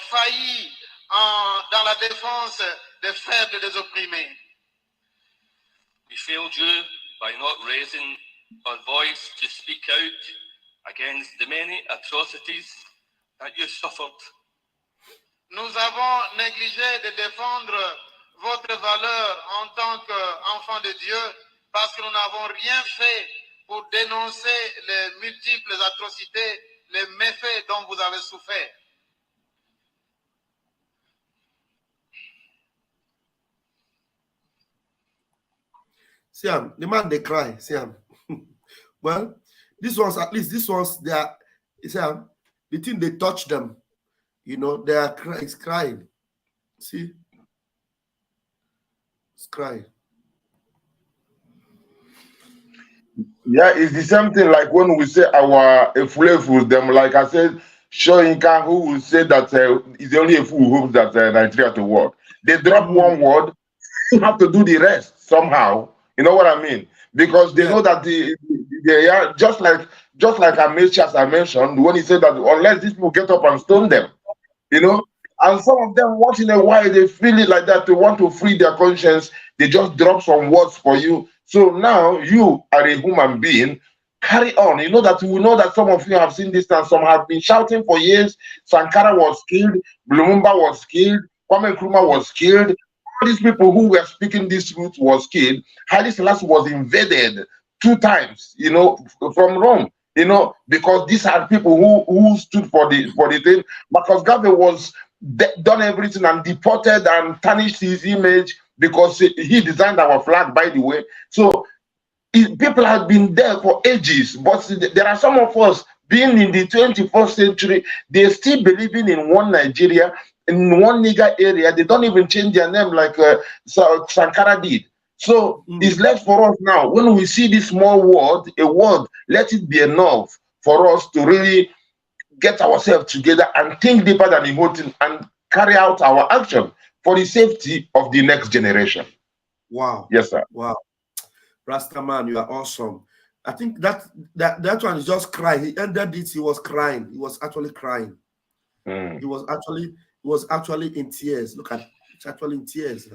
[SPEAKER 18] failli dans la défense des faibles et des opprimés.
[SPEAKER 17] We failed you by not raising our voice to speak out against the many atrocities that you suffered.
[SPEAKER 18] Nous avons négligé de défendre votre valeur en tant qu'enfant de Dieu parce que nous n'avons rien fait pour dénoncer les multiples atrocités, les méfaits dont vous avez souffert.
[SPEAKER 1] See the man they cry. See well, these ones they are. See the thing they touch them, you know, they are crying. See, it's crying.
[SPEAKER 15] Yeah, it's the same thing like when we say our with them. Like I said, Shoyinka, who will say that it's only a fool who hopes that Nigeria to work. They drop one word, you have to do the rest somehow. You know what I mean? Because they know that they are just like as I mentioned, when he said that unless these people get up and stone them, you know, and some of them once in a while they feel it like that, they want to free their conscience, they just drop some words for you. So now you are a human being, carry on. You know that we know that some of you have seen this and some have been shouting for years. Sankara was killed, Lumumba was killed, Kwame Nkrumah was killed. All these people who were speaking this truth was killed. Haile Selassie was invaded 2 times, you know, from Rome, you know, because these are people who stood for the thing. Marcus Garvey was done everything and deported and tarnished his image because he designed our flag, by the way. So people have been there for ages, but there are some of us being in the 21st century, they're still believing in one Nigeria, in one nigger area. They don't even change their name like Sankara did. So it's left for us now. When we see this small word, a word, let it be enough for us to really get ourselves together and think deeper than emoting and carry out our action for the safety of the next generation.
[SPEAKER 1] Wow.
[SPEAKER 15] Yes, sir.
[SPEAKER 1] Wow. Rastaman, you are awesome. I think that one is just crying. He ended it, he was crying. He was actually crying. He was actually in tears. Look at it. It's actually in tears.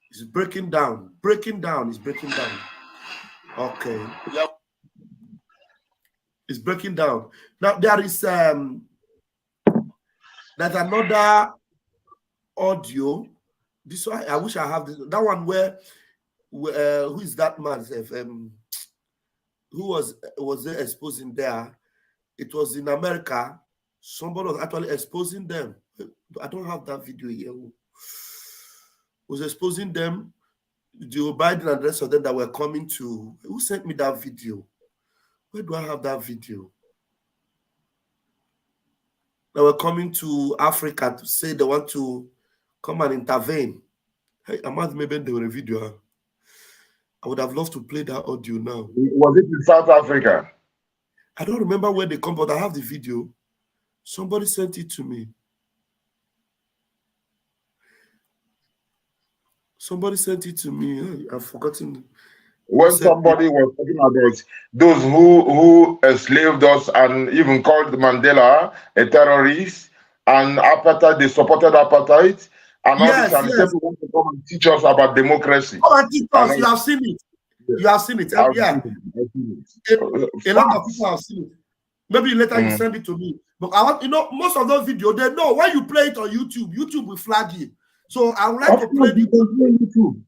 [SPEAKER 1] It's breaking down. It's breaking down. Okay. Yep. It's breaking down. Now there is there's another audio. This one I wish I have this. That one where who is that man? Who was there exposing there? It was in America. Somebody was actually exposing them. I don't have that video here. Was exposing them, Joe Biden and the rest of them that were coming to. Who sent me that video? Where do I have that video? They were coming to Africa to say they want to come and intervene. Hey, Ahmad, maybe there were a video. I would have loved to play that audio now.
[SPEAKER 15] Was it in South Africa?
[SPEAKER 1] I don't remember where they come, but I have the video. Somebody sent it to me. Somebody sent it to me. I've forgotten.
[SPEAKER 15] When somebody was talking about those who enslaved us and even called Mandela a terrorist and apartheid, they supported apartheid, and all this, and people want to come and teach us about democracy.
[SPEAKER 1] Come and teach us. You have seen it. You have seen it.
[SPEAKER 15] I've
[SPEAKER 1] Yeah.
[SPEAKER 15] seen it.
[SPEAKER 1] A lot of people have seen it. Maybe later you send it to me. But I want, most of those videos, they know when you play it on YouTube, YouTube will flag you. So I would like to play
[SPEAKER 15] YouTube.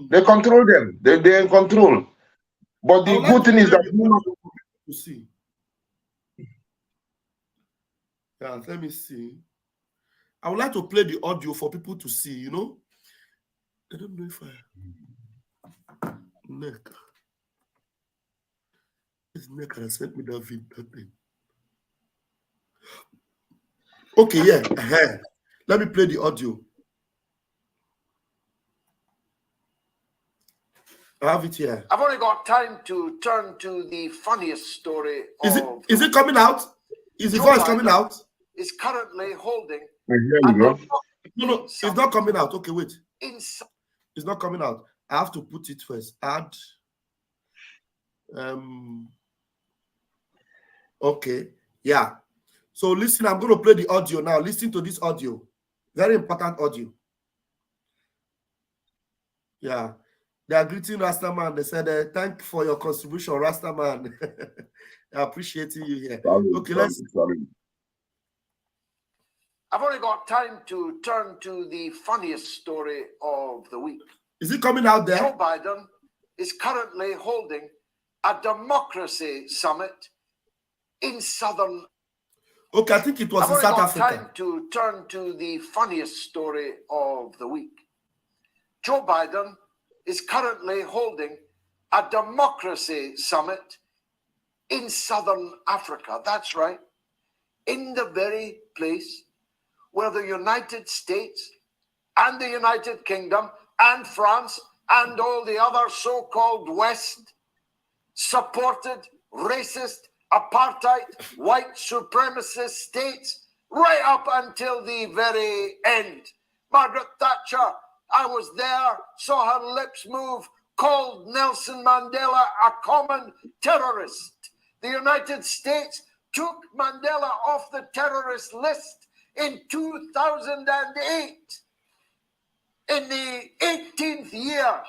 [SPEAKER 15] They control them. They're in control. But the good thing is that
[SPEAKER 1] to see. Yeah, let me see. I would like to play the audio for people to see, you know. I don't know if I neck. This neck has sent me that thing. Okay, yeah. Let me play the audio. I have it here.
[SPEAKER 20] I've only got time to turn to the funniest story.
[SPEAKER 1] Is it coming out? Is the voice coming out?
[SPEAKER 20] Is currently holding.
[SPEAKER 1] No, it's not coming out. Okay, wait. It's not coming out. I have to put it first. Add. Okay. Yeah. So listen, I'm going to play the audio now. Listen to this audio. Very important audio. Yeah. They are greeting Rastaman. They said, thank you for your contribution, Rastaman. I appreciate you here. Okay, let's.
[SPEAKER 20] I've only got time to turn to the funniest story of the week.
[SPEAKER 1] Is it coming out there?
[SPEAKER 20] Joe Biden is currently holding a democracy summit in southern.
[SPEAKER 1] Okay, I think it was in South Africa.
[SPEAKER 20] I've only got time to turn to the funniest story of the week. Joe Biden is currently holding a democracy summit in southern Africa. That's right. In the very place where the United States and the United Kingdom and France and all the other so-called West supported racist, apartheid, white supremacist states right up until the very end. Margaret Thatcher, I was there, saw her lips move, called Nelson Mandela a common terrorist. The United States took Mandela off the terrorist list in 2008, in the 18th year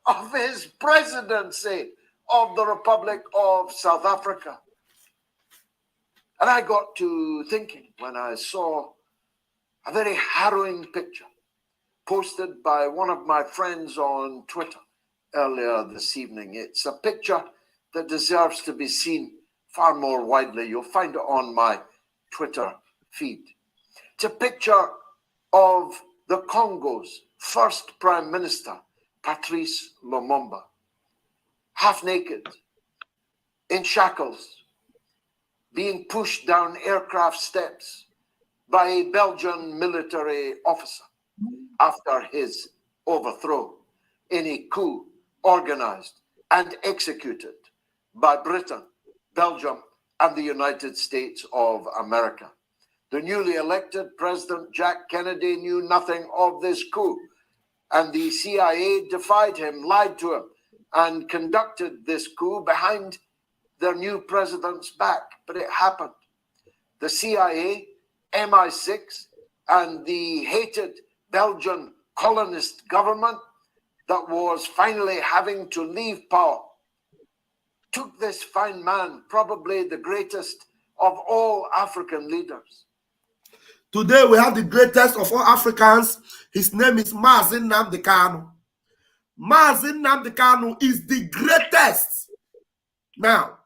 [SPEAKER 20] of his presidency of the Republic of South Africa. And I got to thinking when I saw a very harrowing picture posted by one of my friends on Twitter earlier this evening. It's a picture that deserves to be seen far more widely. You'll find it on my Twitter feed. It's a picture of the Congo's first Prime Minister, Patrice Lumumba, half naked, in shackles, being pushed down aircraft steps by a Belgian military officer after his overthrow in a coup organized and executed by Britain, Belgium, and the United States of America. The newly elected President Jack Kennedy knew nothing of this coup, and the CIA defied him, lied to him, and conducted this coup behind their new president's back. But it happened. The CIA, MI6, and the hated Belgian colonist government that was finally having to leave power took this fine man, probably the greatest of all African leaders.
[SPEAKER 1] Today we have the greatest of all Africans. His name is Mazi Nnamdi Kanu. Mazi Nnamdi Kanu is the greatest. Now,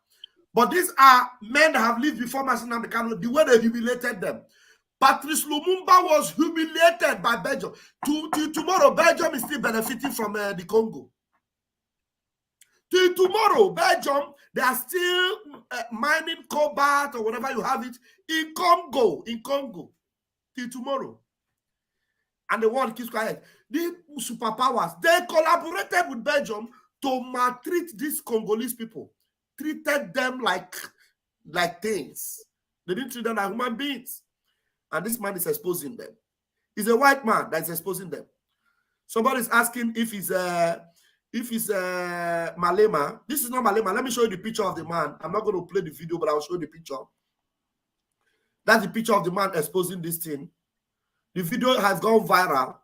[SPEAKER 1] but these are men that have lived before Mazi Nnamdi Kanu, the way they humiliated them. Patrice Lumumba was humiliated by Belgium. Till tomorrow, Belgium is still benefiting from the Congo. Till tomorrow, Belgium, they are still mining cobalt or whatever you have it in Congo. Till tomorrow. And the world keeps quiet. The superpowers, they collaborated with Belgium to maltreat these Congolese people. Treated them like things. They didn't treat them like human beings. And this man is exposing them. He's a white man that is exposing them. Somebody is asking if he's Malema. This is not Malema. Let me show you the picture of the man. I'm not going to play the video, but I'll show you the picture. That's the picture of the man exposing this thing. The video has gone viral.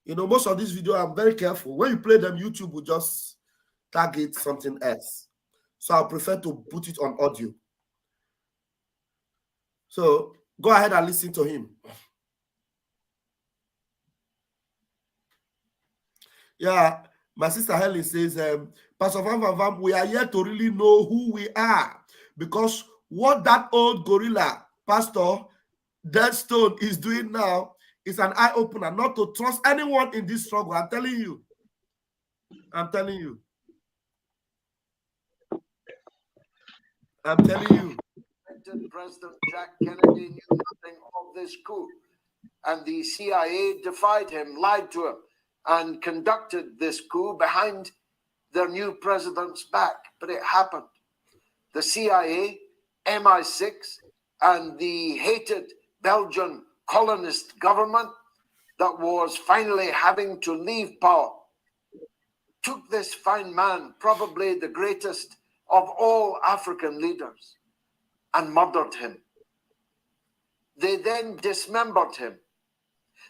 [SPEAKER 1] You know, most of these videos, I'm very careful. When you play them, YouTube will just target something else. So I prefer to put it on audio. So go ahead and listen to him. Yeah, my sister Helen says, Pastor Van, we are here to really know who we are, because what that old gorilla, Pastor Deadstone, is doing now is an eye-opener, not to trust anyone in this struggle. I'm telling you. I'm telling you. I'm telling you.
[SPEAKER 20] President Jack Kennedy knew nothing of this coup, and the CIA defied him, lied to him, and conducted this coup behind their new president's back. But it happened. The CIA, MI6, and the hated Belgian colonist government that was finally having to leave power took this fine man, probably the greatest of all African leaders, and murdered him. They then dismembered him.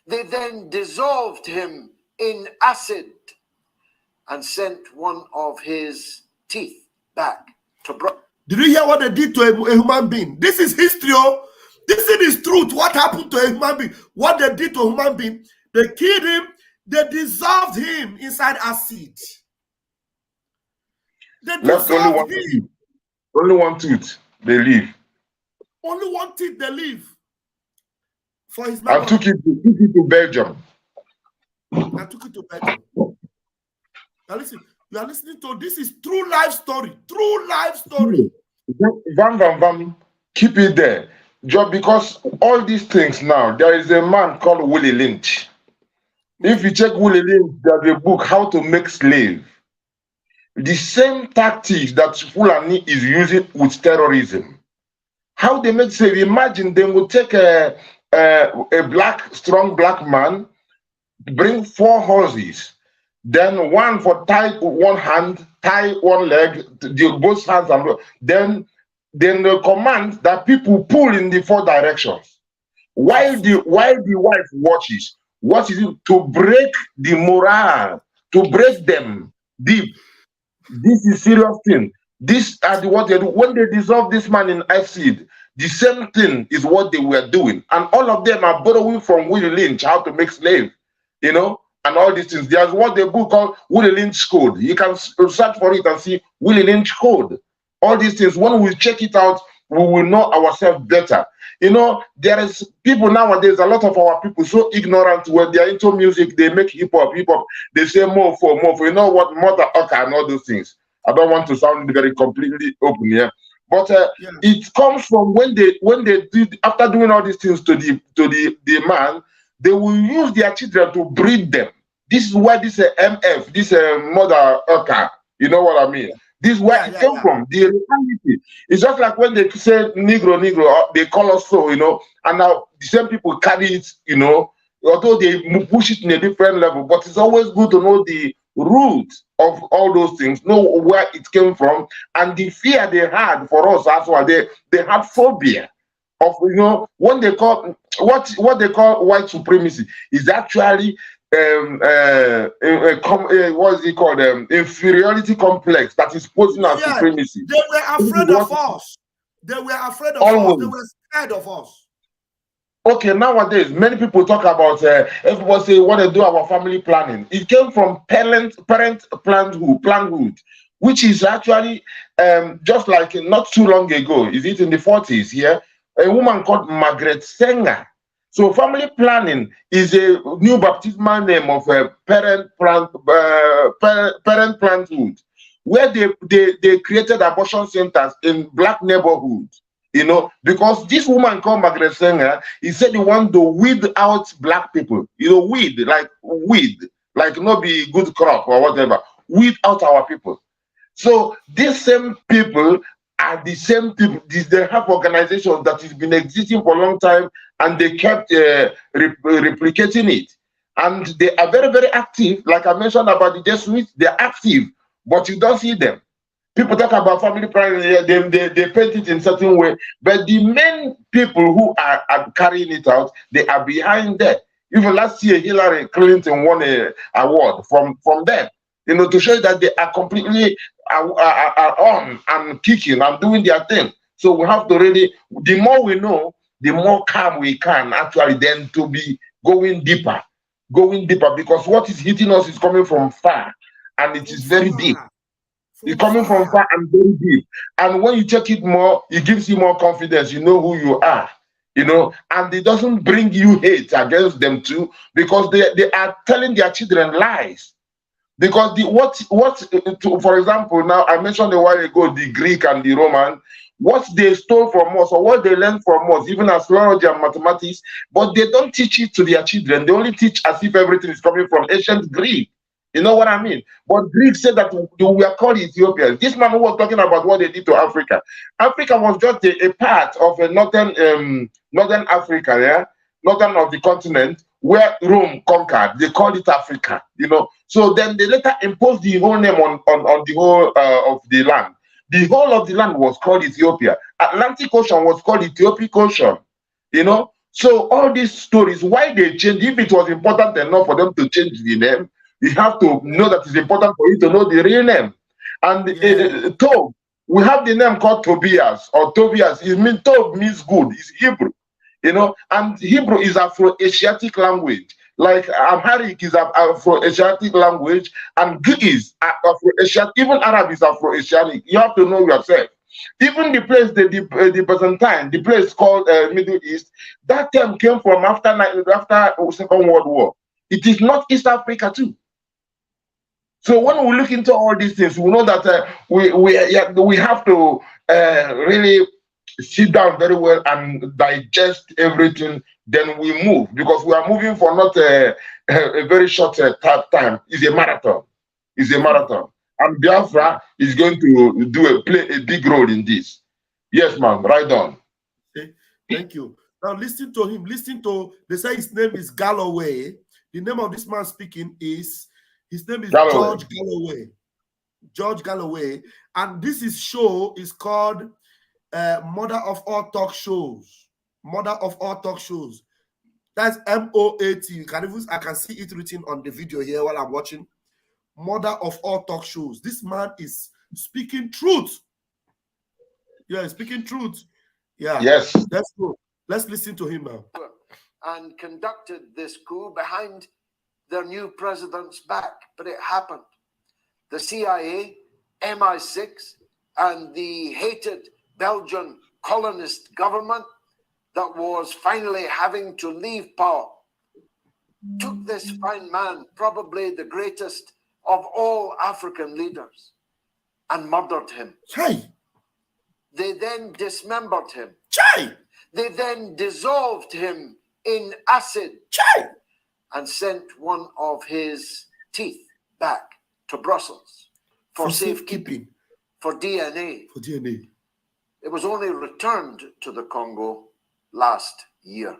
[SPEAKER 20] They then dissolved him in acid and sent one of his teeth back to Britain.
[SPEAKER 1] Did you hear what they did to a human being? This is history. Oh. This is truth. What happened to a human being? What they did to a human being? They killed him. They dissolved him inside acid. They
[SPEAKER 15] Left
[SPEAKER 1] dissolved him.
[SPEAKER 15] only one tooth. They leave.
[SPEAKER 1] Only one teeth they leave. For his
[SPEAKER 15] I took it to Belgium.
[SPEAKER 1] I took it to Belgium. Now listen, you are listening to this is true life story. True life story.
[SPEAKER 15] Van, keep it there. Just because all these things now, there is a man called Willie Lynch. If you check Willie Lynch, there's a book, How to Make Slave. The same tactics that Fulani is using with terrorism. How they make slave? Imagine they will take a strong black man, bring 4 horses, then one for tie one hand, tie one leg, both hands, and then they command that people pull in the 4 directions. While the wife watches, what is it? To break the morale, to break them deep. This is serious thing. This are what they do. When they dissolve this man in acid, the same thing is what they were doing. And all of them are borrowing from Willie Lynch, How to Make Slave, you know, and all these things. There's what the book called Willie Lynch Code. You can search for it and see Willie Lynch Code. All these things, when we check it out, we will know ourselves better. You know, there is people nowadays, a lot of our people so ignorant when they are into music, they make hip hop, they say more for. You know what, mother, okay, and all those things. I don't want to sound very completely open here. But it comes from when they did, after doing all these things to the man, they will use their children to breed them. This is why this MF, this mother, okay, you know what I mean? This is where it came from. The reality. It's just like when they say Negro, they call us so, you know, and now the same people carry it, you know, although they push it in a different level, but it's always good to know the root of all those things, know where it came from, and the fear they had for us. That's why they had phobia of, you know, when they call what they call white supremacy is actually what is it called? Inferiority complex that is posing as supremacy.
[SPEAKER 1] They were afraid of us. They were afraid of us. They were scared of us.
[SPEAKER 15] Okay, nowadays many people talk about everybody say want to do our family planning. It came from parent planhood, which is actually just like not too long ago. Is it in the 40s here? A woman called Margaret Sanger. So family planning is a new baptismal name of parent planhood, where they created abortion centers in black neighborhoods. You know, because this woman called Margaret Sanger, he said he want to weed out black people. You know, weed, like not be good crop or whatever. Weed out our people. So these same people are the same people. They have organizations that has been existing for a long time, and they kept replicating it. And they are very, very active. Like I mentioned about the Jesuits, they're active, but you don't see them. People talk about family planning, they paint it in a certain way, but the main people who are carrying it out, they are behind that. Even last year, Hillary Clinton won an award from them, you know, to show that they are completely are on and kicking and doing their thing. So we have to really, the more we know, the more calm we can actually then to be going deeper, because what is hitting us is coming from far, and it is very deep. It's coming from far and very deep. And when you check it more, it gives you more confidence. You know who you are, you know, and it doesn't bring you hate against them too, because they are telling their children lies. Because for example, now I mentioned a while ago the Greek and the Roman, what they stole from us or what they learned from us, even astrology and mathematics, but they don't teach it to their children. They only teach as if everything is coming from ancient Greek. You know what I mean? But Greeks said that we are called Ethiopians. This man who was talking about what they did to Africa. Africa was just a part of a northern Africa, yeah, northern of the continent where Rome conquered. They called it Africa, you know. So then they later imposed the whole name on the whole of the land. The whole of the land was called Ethiopia. Atlantic Ocean was called Ethiopic Ocean, you know. So all these stories, why they changed, if it was important enough for them to change the name, you have to know that it's important for you to know the real name. And Tob, we have the name called Tobias or Tobias. It means Tob means good. It's Hebrew, you know, and Hebrew is Afro-Asiatic language. Like Amharic is Afro-Asiatic language, and Greek is Afro-Asiatic. Even Arab is Afro-Asiatic. You have to know yourself. Even the place, the Byzantine, the place called Middle East, that term came from after Second World War. It is not East Africa too. So when we look into all these things, we know that we have to really sit down very well and digest everything. Then we move, because we are moving for not a very short time. It's a marathon. It's a marathon, and Biafra is going to play a big role in this. Yes, ma'am. Right on.
[SPEAKER 1] Okay. Thank you. Now listen to him. They say his name is Galloway. The name of this man speaking is. His name is
[SPEAKER 15] Galloway.
[SPEAKER 1] George Galloway. George Galloway. And this show is called Mother of All Talk Shows. Mother of All Talk Shows. That's MOAT. I can see it written on the video here while I'm watching. Mother of All Talk Shows. This man is speaking truth. Yeah, speaking truth. Yeah.
[SPEAKER 15] Yes.
[SPEAKER 1] Let's go. Let's listen to him now.
[SPEAKER 20] And conducted this coup behind their new president's back, but it happened. The CIA, MI6, and the hated Belgian colonist government that was finally having to leave power took this fine man, probably the greatest of all African leaders, and murdered him.
[SPEAKER 1] Hey.
[SPEAKER 20] They then dismembered him.
[SPEAKER 1] Hey.
[SPEAKER 20] They then dissolved him in acid.
[SPEAKER 1] Hey.
[SPEAKER 20] And sent one of his teeth back to Brussels for safekeeping, for DNA.
[SPEAKER 1] For DNA.
[SPEAKER 20] It was only returned to the Congo last year.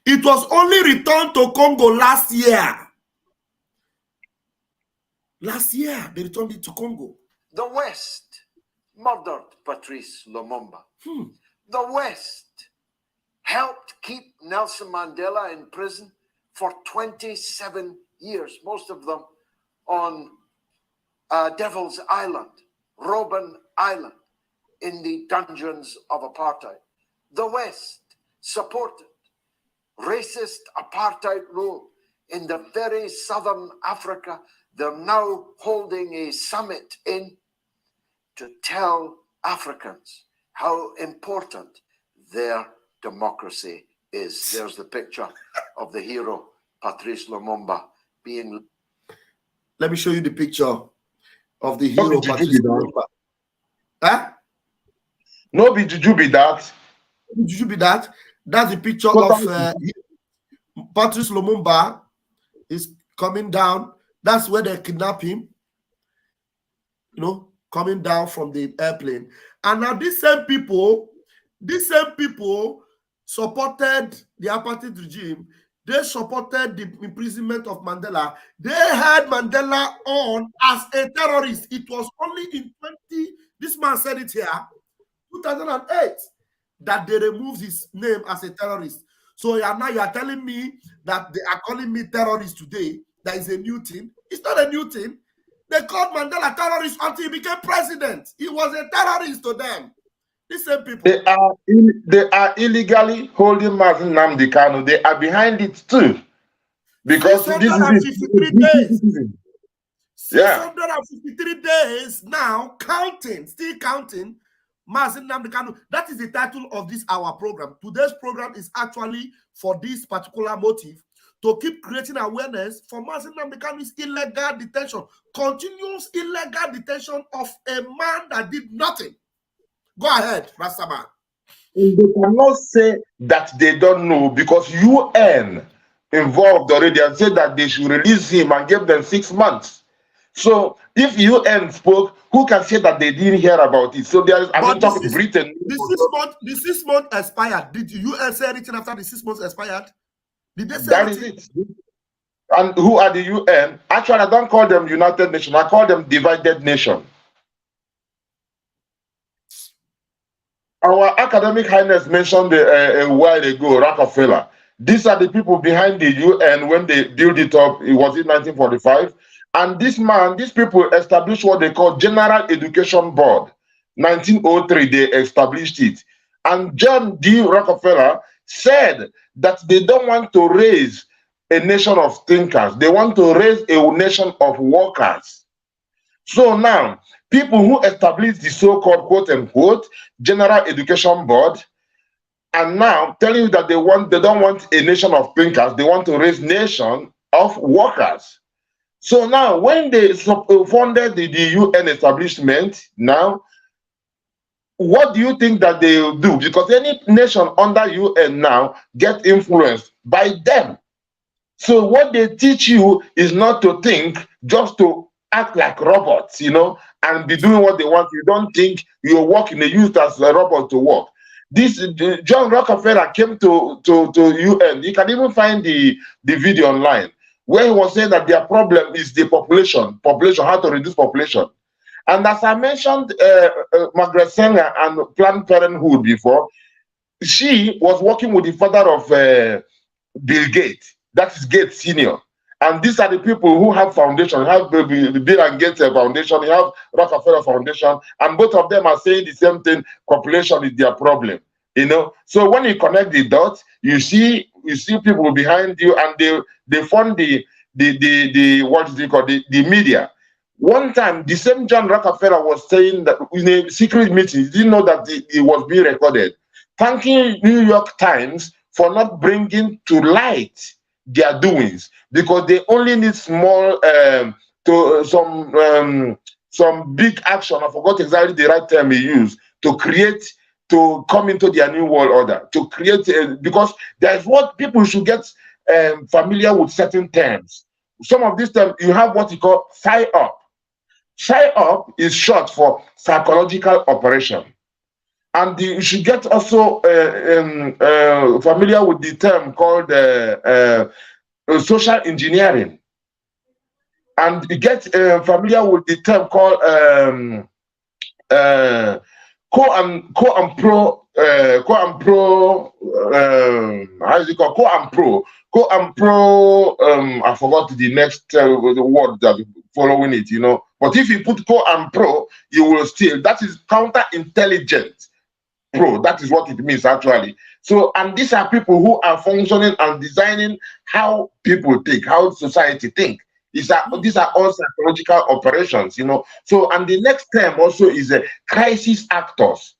[SPEAKER 1] It was only returned to Congo last year. Last year, they returned it to Congo.
[SPEAKER 20] The West murdered Patrice Lumumba. The West helped keep Nelson Mandela in prison for 27 years, most of them on Devil's Island, Robben Island, in the dungeons of apartheid. The West supported racist apartheid rule in the very southern Africa. They're now holding a summit to tell Africans how important their democracy is. There's the picture of the hero, Patrice Lumumba, being...
[SPEAKER 1] Let me show you the picture of the hero, Patrice Lumumba. Huh?
[SPEAKER 15] No, be juju be that.
[SPEAKER 1] Juju be that. That's the picture of Patrice Lumumba is coming down. That's where they kidnap him. You know, coming down from the airplane. And now these same people supported the apartheid regime. They supported the imprisonment of Mandela. They had Mandela on as a terrorist. It was only in this man said it here, 2008, that they removed his name as a terrorist. So now you are telling me that they are calling me terrorist today. That is a new thing. It's not a new thing. They called Mandela terrorist until he became president. He was a terrorist to them. These same people.
[SPEAKER 15] They are illegally holding Mazi Nnamdi Kanu. They are behind it too. Because this is
[SPEAKER 1] 653 days.
[SPEAKER 15] Yeah.
[SPEAKER 1] 653 days now, still counting. Mazi Nnamdi Kanu. That is the title of this our program. Today's program is actually for this particular motive, to keep creating awareness for Mazi Nnamdi Kanu's illegal detention, continuous illegal detention of a man that did nothing. Go ahead, Rastaman.
[SPEAKER 15] They cannot say that they don't know, because UN involved already and said that they should release him and give them 6 months. So if UN spoke, who can say that they didn't hear about it? So there is, I'm not talking Britain.
[SPEAKER 1] The 6 months expired. Did the UN say anything after the 6 months expired? Did they say
[SPEAKER 15] That
[SPEAKER 1] anything?
[SPEAKER 15] is it. And who are the UN? Actually, I don't call them United Nations. I call them divided nation. Our academic highness mentioned a while ago, Rockefeller. These are the people behind the UN when they built it up. It was in 1945. And these people established what they call General Education Board. 1903, they established it. And John D. Rockefeller said that they don't want to raise a nation of thinkers. They want to raise a nation of workers. So now, people who established the so-called quote-unquote General Education Board are now telling you that they don't want a nation of thinkers. They want to raise a nation of workers. So now, when they funded the UN establishment, now, what do you think that they will do? Because any nation under UN now get influenced by them. So what they teach you is not to think, just to act like robots, and be doing what they want. You don't think you're working, they use as a robot to work. This John Rockefeller came to UN. You can even find the video online, where he was saying that their problem is the population, how to reduce population. And as I mentioned, Margaret Sanger and Planned Parenthood before, she was working with the father of Bill Gates, that is Gates Senior. And these are the people who have foundation. You have the Bill and Gates Foundation, you have Rockefeller Foundation, and both of them are saying the same thing: population is their problem. So when you connect the dots, you see people behind you, and they fund the what is it called, the media. One time, the same John Rockefeller was saying that in a secret meeting, he didn't know that it was being recorded, thanking New York Times for not bringing to light their doings, because they only need small some big action. I forgot exactly the right term he used, to come into their new world order, to create because there's what people should get familiar with certain terms. Some of these terms, you have what you call PSYOP. PSYOP is short for psychological operation. And you should get also familiar with the term called social engineering. And you get familiar with the term called co and pro, I forgot the next word that following it, But if you put co and pro, you will still, that is counterintelligent pro. That is what it means actually. So, and these are people who are functioning and designing how people think, how society think. These are all psychological operations, So, and the next term also is crisis actors.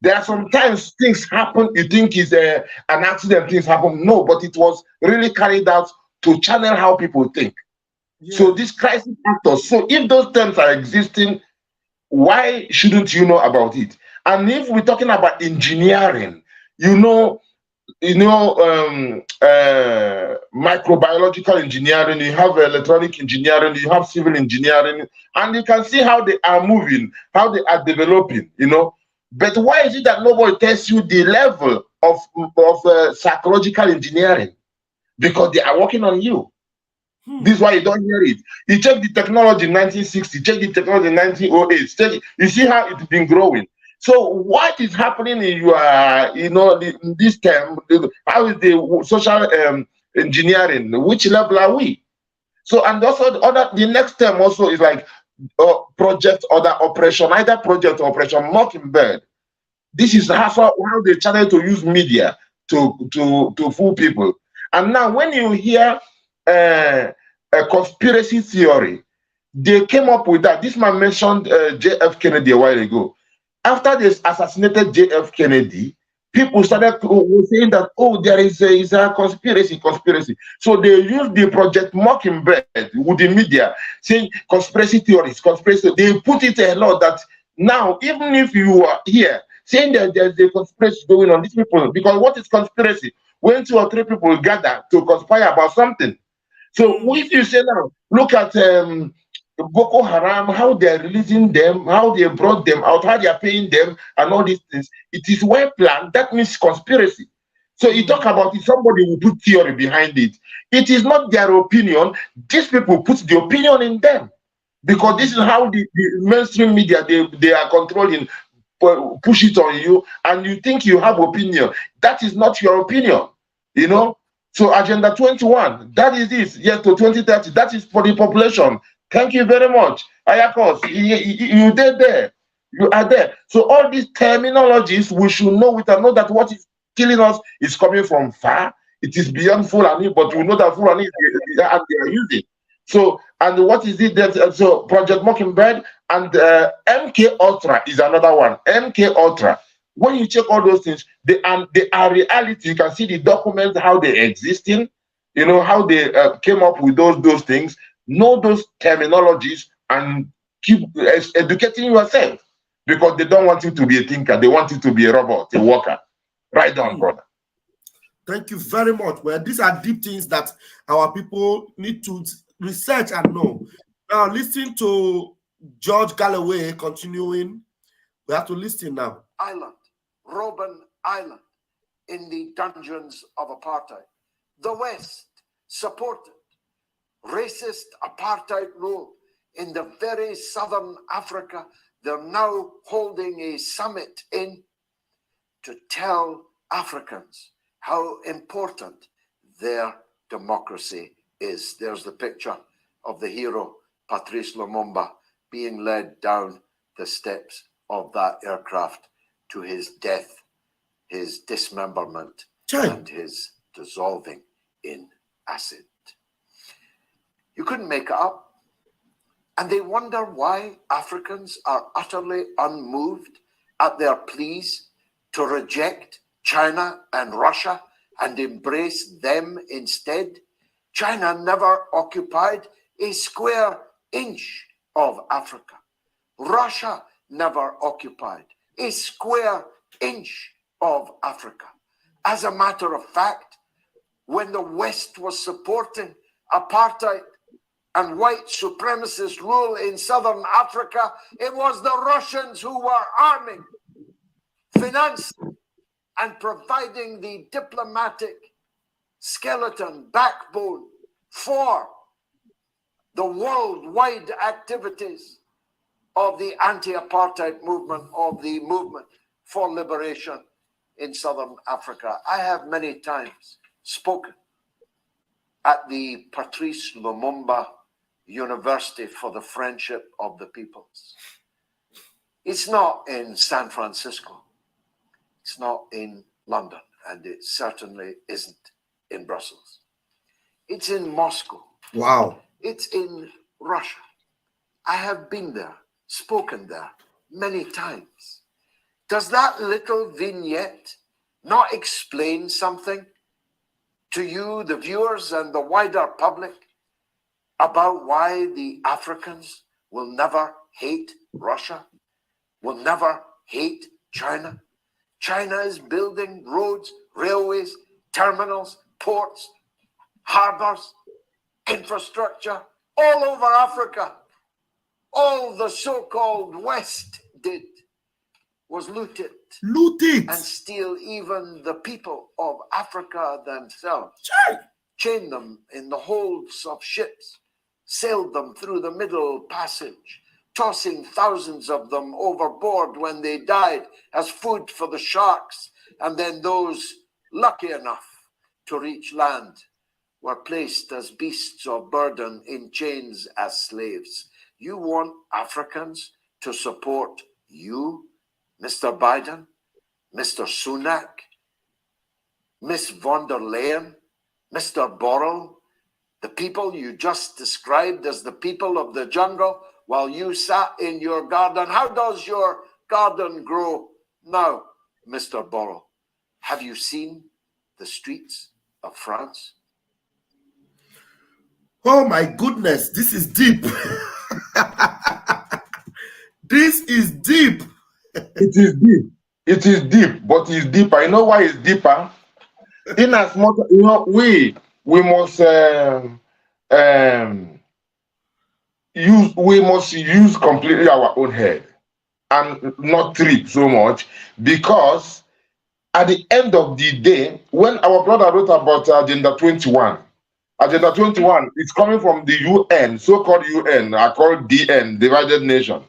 [SPEAKER 15] There are sometimes things happen, you think is an accident, things happen. No, but it was really carried out to channel how people think. Yeah. So these crisis actors, so if those terms are existing, why shouldn't you know about it? And if we're talking about engineering, microbiological engineering, you have electronic engineering, you have civil engineering, and you can see how they are moving, how they are developing, But why is it that nobody tells you the level of psychological engineering? Because they are working on you. This is why you don't hear it. You check the technology in 1960, check the technology in 1908, you see how it's been growing. So what is happening in your, this term? How is the social engineering? Which level are we? So, and also the next term also is like project or the operation, either project or operation Mockingbird. This is how they try to use media to fool people. And now when you hear a conspiracy theory, they came up with that. This man mentioned J.F. Kennedy a while ago. After they assassinated J.F. Kennedy, people started saying that, there is a conspiracy. So they used the Project Mockingbird with the media, saying conspiracy theories, conspiracy. They put it a lot that now, even if you are here, saying that there's a conspiracy going on, these people, because what is conspiracy? When 2 or 3 people gather to conspire about something. So if you say now, look at Boko Haram, how they're releasing them, how they brought them out, how they are paying them, and all these things. It is well planned. That means conspiracy. So you talk about it, somebody will put theory behind it. It is not their opinion. These people put the opinion in them. Because this is how the mainstream media, they are controlling, push it on you, and you think you have opinion. That is not your opinion, So Agenda 21, that is this, yes, to 2030, that is for the population. Thank you very much. Ayakos, you did there. You are there. So all these terminologies, we should know, we can know that what is killing us is coming from far. It is beyond Fulani, but we know that Fulani they are using. So, and what is it that, so Project Mockingbird and MK Ultra is another one. MK Ultra. When you check all those things, they are reality. You can see the documents, how they're existing, how they came up with those things. Know those terminologies and keep educating yourself, because they don't want you to be a thinker. They want you to be a robot, a worker. Right on, brother.
[SPEAKER 1] Thank you very much. Well, these are deep things that our people need to research and know. Now, listen to George Galloway continuing. We have to listen now.
[SPEAKER 20] Island, Robben Island, in the dungeons of apartheid. The West supported racist apartheid rule in the very southern Africa. They're now holding a summit to tell Africans how important their democracy is. There's the picture of the hero, Patrice Lumumba, being led down the steps of that aircraft to his death, his dismemberment, and his dissolving in acid. You couldn't make it up. And they wonder why Africans are utterly unmoved at their pleas to reject China and Russia and embrace them instead. China never occupied a square inch of Africa. Russia never occupied a square inch of Africa. As a matter of fact, when the West was supporting apartheid and white supremacist rule in southern Africa, it was the Russians who were arming, financing, and providing the diplomatic skeleton, backbone for the worldwide activities of the anti-apartheid movement, of the movement for liberation in southern Africa. I have many times spoken at the Patrice Lumumba University for the Friendship of the Peoples. It's not in San Francisco. It's not in London, and it certainly isn't in Brussels. It's in Moscow.
[SPEAKER 1] Wow.
[SPEAKER 20] It's in Russia. I have been there, spoken there many times. Does that little vignette not explain something to you, the viewers, and the wider public about why the Africans will never hate Russia, will never hate China? China is building roads, railways, terminals, ports, harbors, infrastructure, all over Africa. All the so-called West did was loot it.
[SPEAKER 1] Loot it.
[SPEAKER 20] And steal even the people of Africa themselves. Chain them in the holds of ships, sailed them through the Middle Passage, tossing thousands of them overboard when they died as food for the sharks, and then those lucky enough to reach land were placed as beasts of burden in chains as slaves. You want Africans to support you, Mr. Biden, Mr. Sunak, Miss von der Leyen, Mr. Borrell, the people you just described as the people of the jungle while you sat in your garden? How does your garden grow now, Mr. Borrell? Have you seen the streets of France?
[SPEAKER 1] Oh my goodness, this is deep. This is deep.
[SPEAKER 15] It is deep. It is deep, but it's deeper. You know why it's deeper? In as much, you know, we must use completely our own head and not trip so much, because at the end of the day, when our brother wrote about Agenda 21, Agenda 21 is coming from the UN, so-called UN, I call DN, Divided Nation.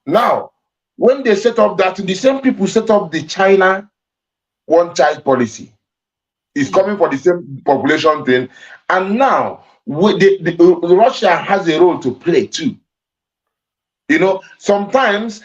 [SPEAKER 15] Now, when they set up that, the same people set up the China one-child policy. It's coming for the same population thing. And now, Russia has a role to play too. You know, sometimes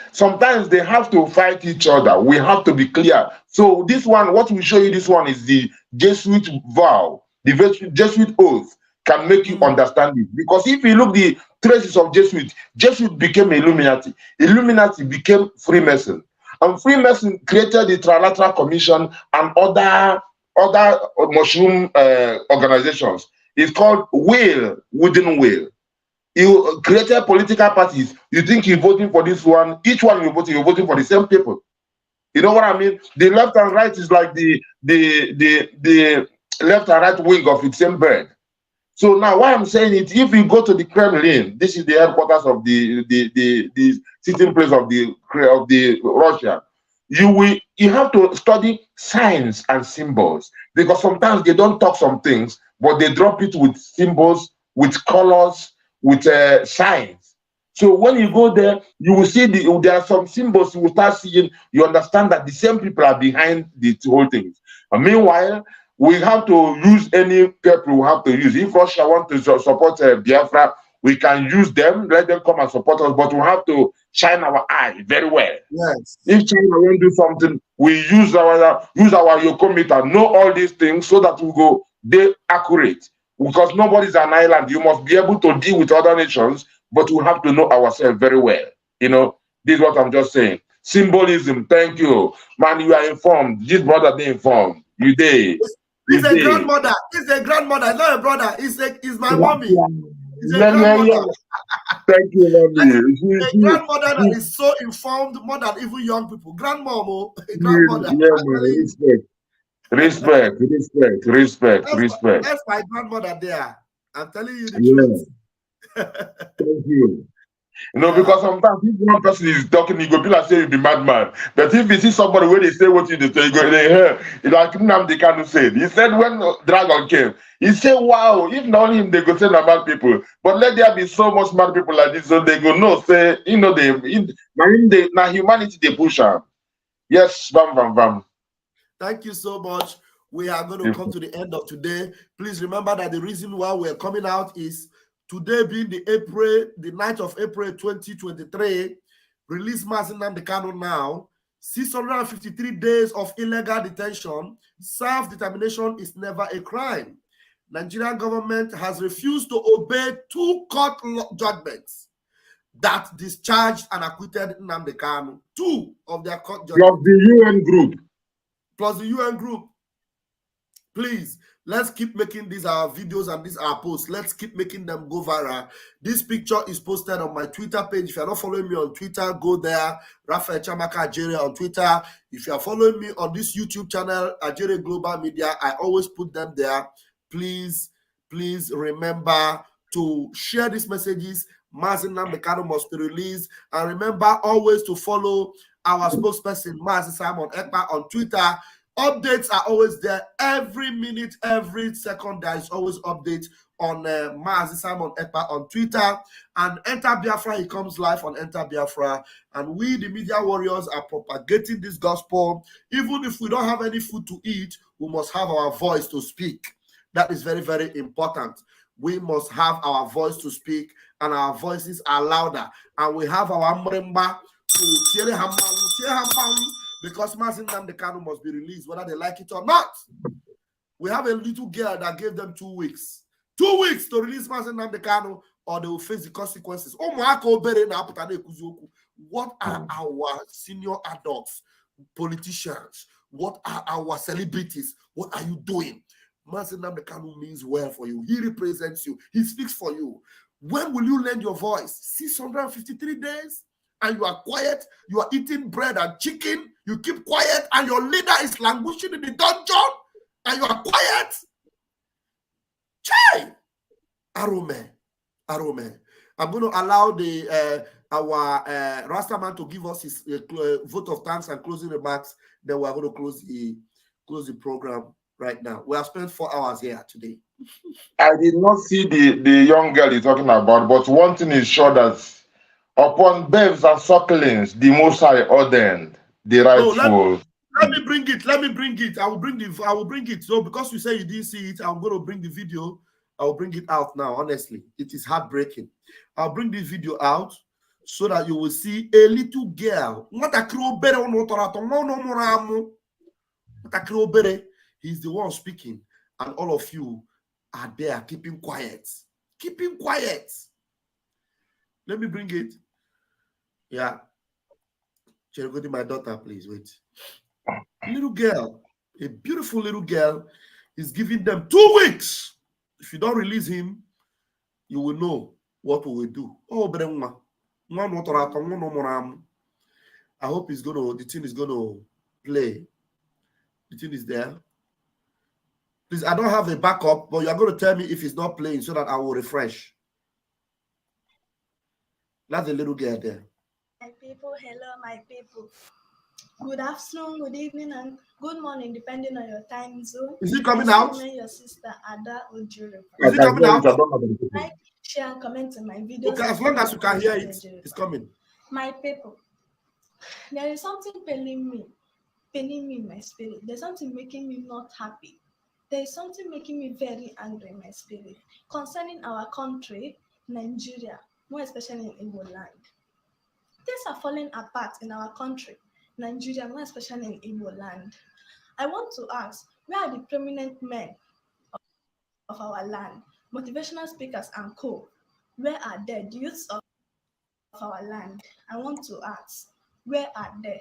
[SPEAKER 15] they have to fight each other. We have to be clear. So this one, what we show you, this one is the Jesuit vow, the Jesuit oath can make you understand it. Because if you look the traces of Jesuit became Illuminati. Illuminati became Freemason. And Freemason created the Trilateral Commission and other mushroom organizations. It's called Whale Within Whale. You created political parties. You think you're voting for this one. Each one you're voting for the same people. You know what I mean? The left and right is like the left and right wing of its same bird. So now why I'm saying it, if you go to the Kremlin, this is the headquarters of the sitting place of the Russia, you have to study signs and symbols, because sometimes they don't talk some things, but they drop it with symbols, with colors, with signs. So when you go there, you will see there are some symbols you will start seeing. You understand that the same people are behind the whole thing. And meanwhile, we have to use any people we have to use. If Russia wants to support Biafra, we can use them, let them come and support us, but we have to shine our eye very well.
[SPEAKER 1] Yes.
[SPEAKER 15] If China won't do something, we use our Yokometer, know all these things so that we go, they're accurate. Because nobody's an island. You must be able to deal with other nations, but we have to know ourselves very well. You know, this is what I'm just saying. Symbolism, thank you. Man, you are informed. This brother, they informed. You did.
[SPEAKER 1] He's a grandmother. He's a grandmother. It's not a brother. He's my mommy. He's a grandmother.
[SPEAKER 15] Thank you, lovely.
[SPEAKER 1] A grandmother that is so informed more than even young people. Grandmama, grandmother.
[SPEAKER 15] Yeah, respect.
[SPEAKER 1] That's my grandmother there. I'm telling you the truth.
[SPEAKER 15] Thank you. You know, because sometimes if one person is talking, you go be like say you be madman. But if you see somebody where they say what you say, you go they hear. Like Nnamdi Kanu said. He said when dragon came, he said, "Wow, if not him, they go say mad people. But let there be so much mad people like this, so they go no say, you know, now humanity they push them." Yes, bam.
[SPEAKER 1] Thank you so much. We are going to come to the end of today. Please remember that the reason why we're coming out is today being the 9th of April 2023, release Mazi Nnamdi Kanu now. 653 days of illegal detention. Self-determination is never a crime. Nigerian government has refused to obey 2 court judgments that discharged and acquitted Nnamdi Kanu. 2 of their court judgments.
[SPEAKER 15] Plus the UN group.
[SPEAKER 1] Please, Let's keep making these our videos and these our posts. Let's keep making them go viral. This picture is posted on my Twitter page. If you're not following me on Twitter, go there. Raphael Chamaka Ajere on Twitter. If you're following me on this YouTube channel, Ajere Global Media, I always put them there. Please remember to share these messages. Mazi Nnamdi Kanu must be released. And remember always to follow our spokesperson, Mazi Simon Ekpa, on Twitter. Updates are always there. Every minute, every second, there is always updates on Mazi Simon Ekpa on Twitter. And Enter Biafra, he comes live on Enter Biafra. And we, the media warriors, are propagating this gospel. Even if we don't have any food to eat, we must have our voice to speak. That is very, very important. We must have our voice to speak, and our voices are louder. And we have our mremba to because Mazi Nnamdi Kanu must be released, whether they like it or not. We have a little girl that gave them 2 weeks. 2 weeks to release Mazi Nnamdi Kanu, or they will face the consequences. What are our senior adults, politicians? What are our celebrities? What are you doing? Mazi Nnamdi Kanu means well for you. He represents you. He speaks for you. When will you lend your voice? 653 days? And you are quiet, you are eating bread and chicken, you keep quiet, and your leader is languishing in the dungeon, and you are quiet. Chai! Arome. I'm going to allow our Rastaman to give us his vote of thanks and closing remarks. Then we are going to close the program right now. We have spent 4 hours here today.
[SPEAKER 15] I did not see the young girl you're talking about, but one thing is sure that upon babes and sucklings, the Most High ordained the rightful.
[SPEAKER 1] Let me bring it. I will bring it. So because you say you didn't see it, I'm going to bring the video. I will bring it out now. Honestly, it is heartbreaking. I'll bring this video out so that you will see a little girl. He's the one speaking, and all of you are there keeping quiet. Keeping quiet. Let me bring it. Yeah. Cherogodi, my daughter, please wait. Little girl, a beautiful little girl, is giving them 2 weeks. If you don't release him, you will know what we will do. Oh, Bremma. I hope the thing is gonna play. The thing is there. Please, I don't have a backup, but you're going to tell me if it's not playing so that I will refresh. That's a little girl there.
[SPEAKER 21] My people, hello, my people. Good afternoon, good evening, and good morning, depending on your time zone.
[SPEAKER 1] Is it coming out?
[SPEAKER 21] Your sister Ada Ojuru.
[SPEAKER 1] Is it coming out?
[SPEAKER 21] Like, share, and comment on my videos.
[SPEAKER 1] Okay, as long as you can hear it, it's coming.
[SPEAKER 21] My people, there is something paining me in my spirit. There's something making me not happy. There is something making me very angry in my spirit concerning our country, Nigeria, more especially in Igbo land. Things are falling apart in our country, Nigeria, more especially in Igbo land. I want to ask, where are the prominent men of our land, motivational speakers and co? Where are they, the youths of our land? I want to ask, where are they?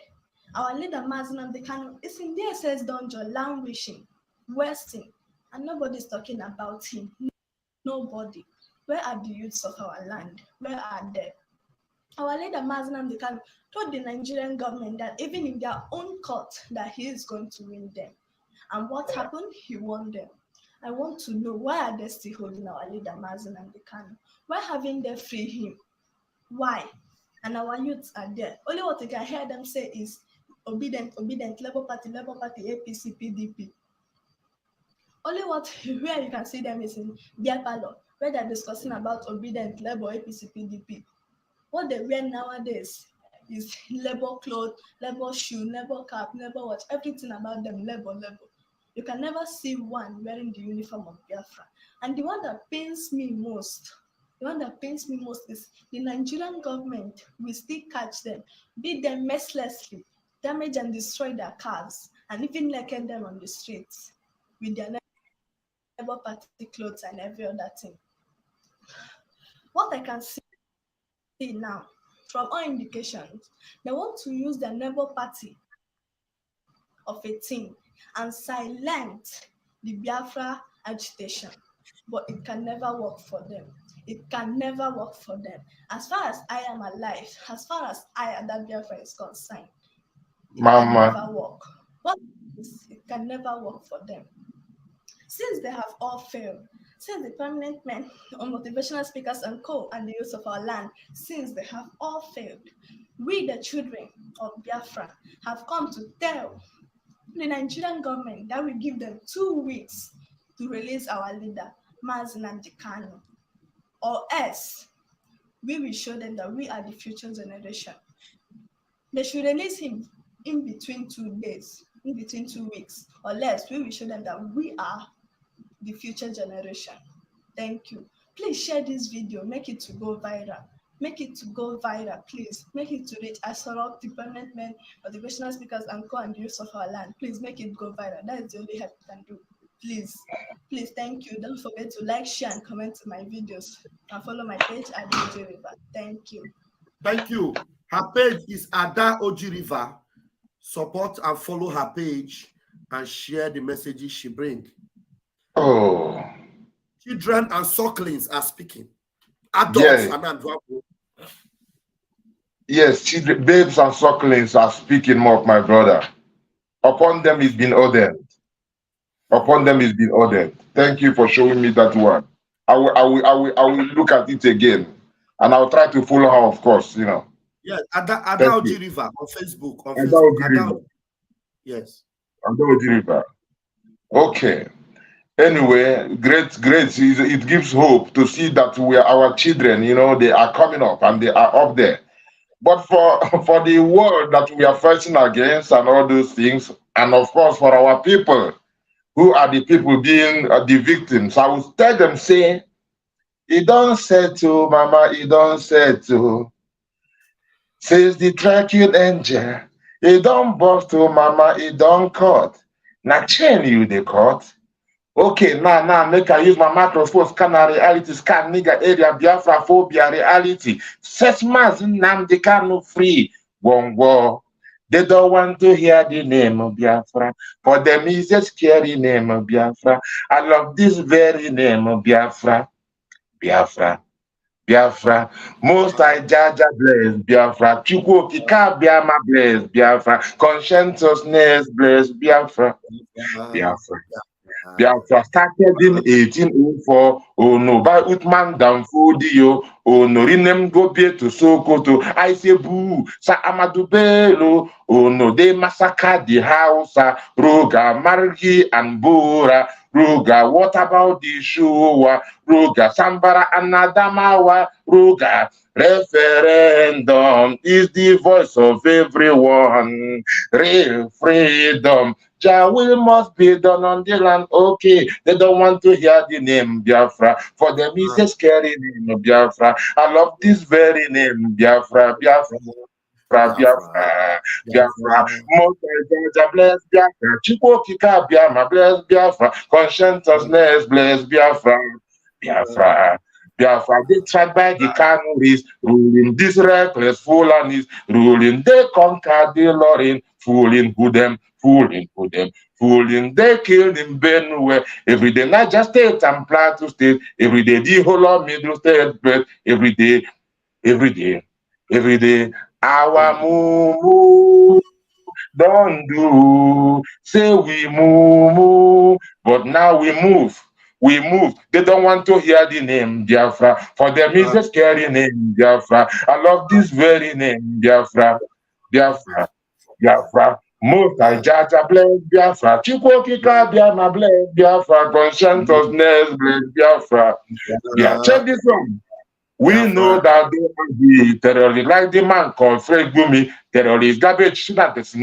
[SPEAKER 21] Our leader, Mazi Nnamdi Kanu, is in the SS dungeon, languishing, wasting, and nobody's talking about him. Nobody. Where are the youths of our land? Where are they? Our leader, Mazi Nnamdi Kanu, told the Nigerian government that even in their own court, that he is going to win them. And what happened? He won them. I want to know, why are they still holding our leader, Mazi Nnamdi Kanu? Why haven't they freed him? Why? And our youths are there. Only what you can hear them say is obedient, Labour Party, APC, PDP. Only where you can see them is in beer parlor, where they're discussing about obedient, Labour, APC, PDP. What they wear nowadays is Labour clothes, Labour shoe, Labour cap, Labour watch, everything about them, Labour. You can never see one wearing the uniform of Biafra. And the one that pains me most is the Nigerian government will still catch them, beat them mercilessly, damage and destroy their cars, and even naked them on the streets with their Labour Party clothes and every other thing. What I can see now, from all indications, they want to use the Labour Party of a team and silence the Biafra agitation, but it can never work for them. It can never work for them. As far as I am alive, as far as I, Ada Biafra, is concerned, it can never work. What is, it can never work for them. Since they have all failed, since the permanent men or motivational speakers and co and the use of our land, since they have all failed, we, the children of Biafra, have come to tell the Nigerian government that we give them 2 weeks to release our leader, Mazi Nnamdi Kanu, or else we will show them that we are the future generation. They should release him in between 2 days, in between 2 weeks, or less we will show them that we are the future generation. Thank you. Please share this video, make it to go viral. Make it to go viral, please. Make it to reach Asorok, the permanent men, motivational speakers, and co and the use of our land. Please make it go viral. That is the only help we can do. Please, please, thank you. Don't forget to like, share, and comment to my videos. And follow my page at Oji River. Thank you.
[SPEAKER 1] Thank you. Her page is Ada Oji River. Support and follow her page and share the messages she brings.
[SPEAKER 15] Oh.
[SPEAKER 1] Children and sucklings are speaking. Adults are not.
[SPEAKER 15] Yes, children, babes and sucklings are speaking more, my brother. Upon them is been ordered. Upon them is been ordered. Thank you for showing me that one. I will look at it again, and I'll try to follow her, of course. You know.
[SPEAKER 1] Yes, Ada Oji River on Facebook. On
[SPEAKER 15] Ada
[SPEAKER 1] Facebook.
[SPEAKER 15] Oji River.
[SPEAKER 1] Yes.
[SPEAKER 15] Ada Oji River. Okay. Anyway, great. It gives hope to see that our children, you know, they are coming up and they are up there. But for the world that we are fighting against and all those things, and of course for our people, who are the people being the victims, I will tell them, say, it don't settle, mama, it don't settle. Says the tracking angel, it don't bust to mama, it don't cut. Now chain you the cut. Okay, now make I use my microphone, scan reality, scan nigga area, Biafra phobia reality. Set Mazi Nnamdi Kanu free. Wongo. They don't want to hear the name of Biafra. For them is a scary name of Biafra. I love this very name of Biafra. Biafra. Biafra. Most I Jaja bless Biafra. Chukwu Kika Biama bless Biafra. Conscientiousness bless Biafra. Biafra. Biafra started in 1804. Oh no, by Utman Danfodio. Oh no, Rinem Gobie to Sokoto. I say boo, Sa Amadou Bello. Oh no, they massacred the house. Roga, Margi, and Bora. Roga, what about the Showa? Roga, Sambara, and Adamawa. Roga, referendum is the voice of everyone. Real freedom. Jah will must be done on the land. Okay, they don't want to hear the name Biafra. For them is a scary name Biafra. I love this very name Biafra. Biafra. Biafra. Biafra. Most Jah bless Biafra. Chukwu Biafra bless Biafra. Conscientiousness bless Biafra. Biafra. Biafra, they tried by the Kanuris, ruling this reckless Fulanis, ruling they conquered the Lorin, fooling who them, fooling who them, fooling they killed in Benue, every day Niger State and Plateau State, every day the whole of Middle State, but every day, our moo don't do, say we move, but now we move. We move. They don't want to hear the name Biafra. For them is a scary name Biafra. I love this very name Biafra. Biafra. Biafra. Most I Jaja bless Biafra. Chukwu Biafra bless Biafra. Conscientiousness bless Biafra. Yeah, check this one. We know that they will be terrorists, like the man called Fred Gumi, terrorist garbage, terrorist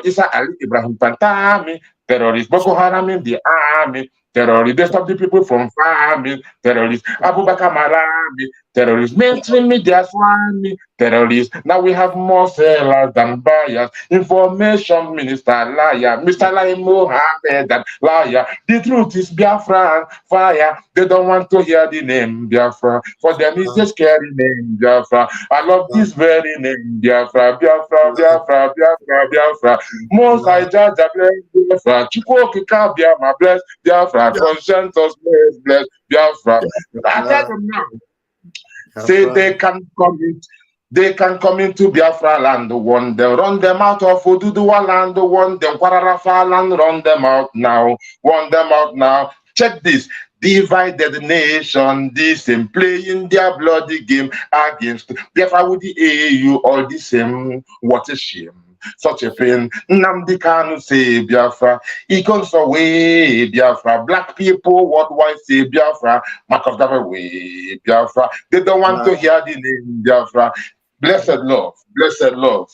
[SPEAKER 15] Isa Ali Ibrahim Pantami, terrorist Boko Haram in the army, terrorists, they stop the people from farming, terrorists, Abu Bakar Malami, terrorists, mainstream media swami, terrorists. Now we have more sellers than buyers, information minister liar, Mr. Lai Mohammed and liar. The truth is Biafra fire. They don't want to hear the name Biafra. For them it's a scary name Biafra. I love this very name Biafra, Biafra, Biafra, Biafra, Biafra. Most I judge bless Biafra. Chukwu Biafra bless Biafra. Biafra. Conscientious, bless Biafra. I tell them now. Say they can come into Biafra land, one they run them out of Oduduwa land, one them Kwararafa land, run them out now, run them out now. Check this. Divided nation, this same playing their bloody game against Biafra with the AU, all the same. What a shame. Such a pain. Nnamdi Kanu say Biafra. He goes away Biafra. Black people worldwide say Biafra. Mark of the way Biafra. They don't want to hear the name Biafra. Blessed love. Blessed love.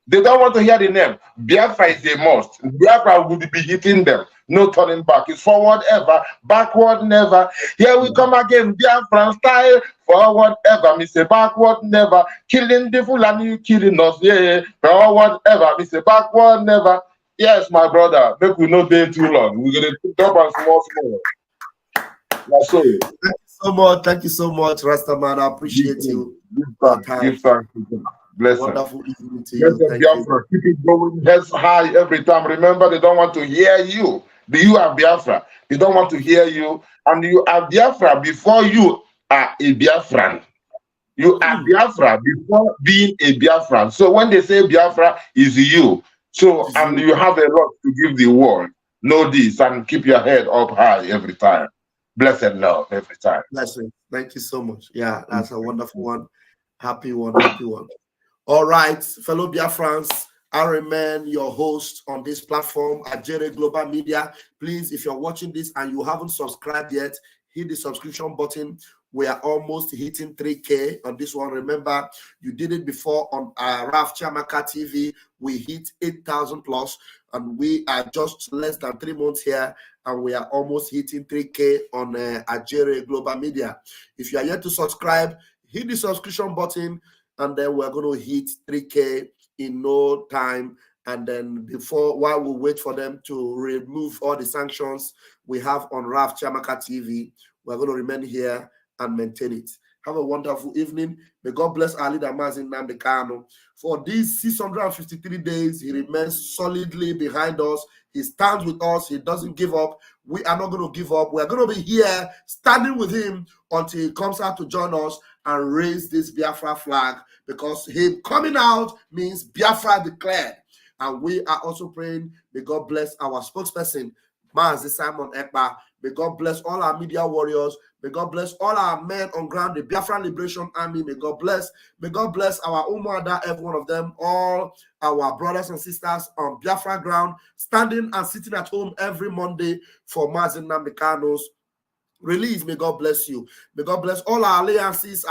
[SPEAKER 15] They don't want to hear the name. Biafra is a must. Biafra would be hitting them. No turning back. It's forward ever, backward never. Here we come again, Biafran style. Forward ever, me say backward never. Killing the Fulani, killing us, yeah. Forward ever, me say backward never. Yes, my brother, make we not day too long. We're gonna drop on small. That's all.
[SPEAKER 1] Thank you so much. Thank you so much, Rastaman. I appreciate you.
[SPEAKER 15] Give thanks. Bless
[SPEAKER 1] Wonderful evening to you. Thank
[SPEAKER 15] Biafra. Keep it going heads high every time. Remember, they don't want to hear you. You are Biafra. They don't want to hear you. And you are Biafra before you are a Biafran. You are Biafra before being a Biafran. So when they say Biafra is you. So, and you have a lot to give the world. Know this and keep your head up high every time. Blessed love every time.
[SPEAKER 1] Blessing. Thank you so much. Yeah, that's a wonderful one. Happy one. Happy one. All right, fellow Biafrans, I remain your host on this platform, Ajere Global Media. Please, if you're watching this and you haven't subscribed yet, hit the subscription button. We are almost hitting 3K on this one. Remember, you did it before on Raf Chamaka TV. We hit 8,000 plus, and we are just less than 3 months here, and we are almost hitting 3K on Ajere Global Media. If you are yet to subscribe, hit the subscription button, and then we're going to hit 3K in no time. And then while we wait for them to remove all the sanctions we have on Raf Chamaka TV, we're going to remain here and maintain it. Have a wonderful evening. May God bless our leader, Mazi Nnamdi Kanu. For these 653 days, he remains solidly behind us. He stands with us. He doesn't give up. We are not going to give up. We're going to be here standing with him until he comes out to join us and raise this Biafra flag, because him coming out means Biafra declared. And we are also praying, may God bless our spokesperson, Mazi Simon Ekpa. May God bless all our media warriors. May God bless all our men on ground, the Biafra Liberation Army. May God bless our Umuada, every one of them, all our brothers and sisters on Biafra ground, standing and sitting at home every Monday for Mazi Nnamdi Kanu's release. May God bless you. May God bless all our alliances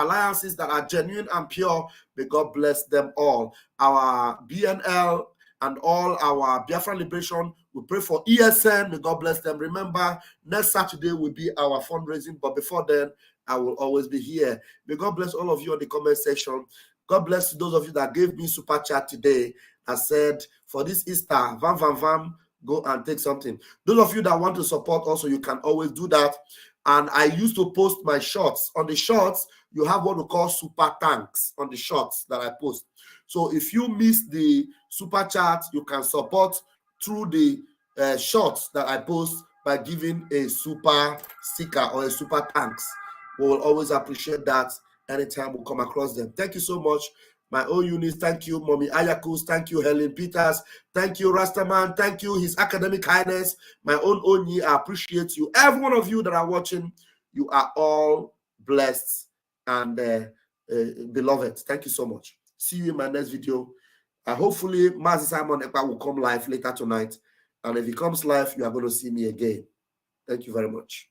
[SPEAKER 1] that are genuine and pure. May God bless them all. Our BNL and all our Biafra Liberation, we pray for ESN. May God bless them. Remember, next Saturday will be our fundraising, but before then, I will always be here. May God bless all of you on the comment section. God bless those of you that gave me super chat today. I said, for this Easter, go and take something. Those of you that want to support also, you can always do that. And I used to post my shorts. On the shorts, you have what we call super thanks on the shorts that I post. So if you miss the super chat, you can support through the shorts that I post by giving a super sticker or a super thanks. We will always appreciate that anytime we come across them. Thank you so much. My own units, thank you, Mommy Ayakus, thank you, Helen Peters, thank you, Rastaman, thank you, His Academic Highness, my own Onyi, I appreciate you. Every one of you that are watching, you are all blessed and beloved. Thank you so much. See you in my next video. Hopefully, Mazi Simon Ekpa will come live later tonight. And if he comes live, you are going to see me again. Thank you very much.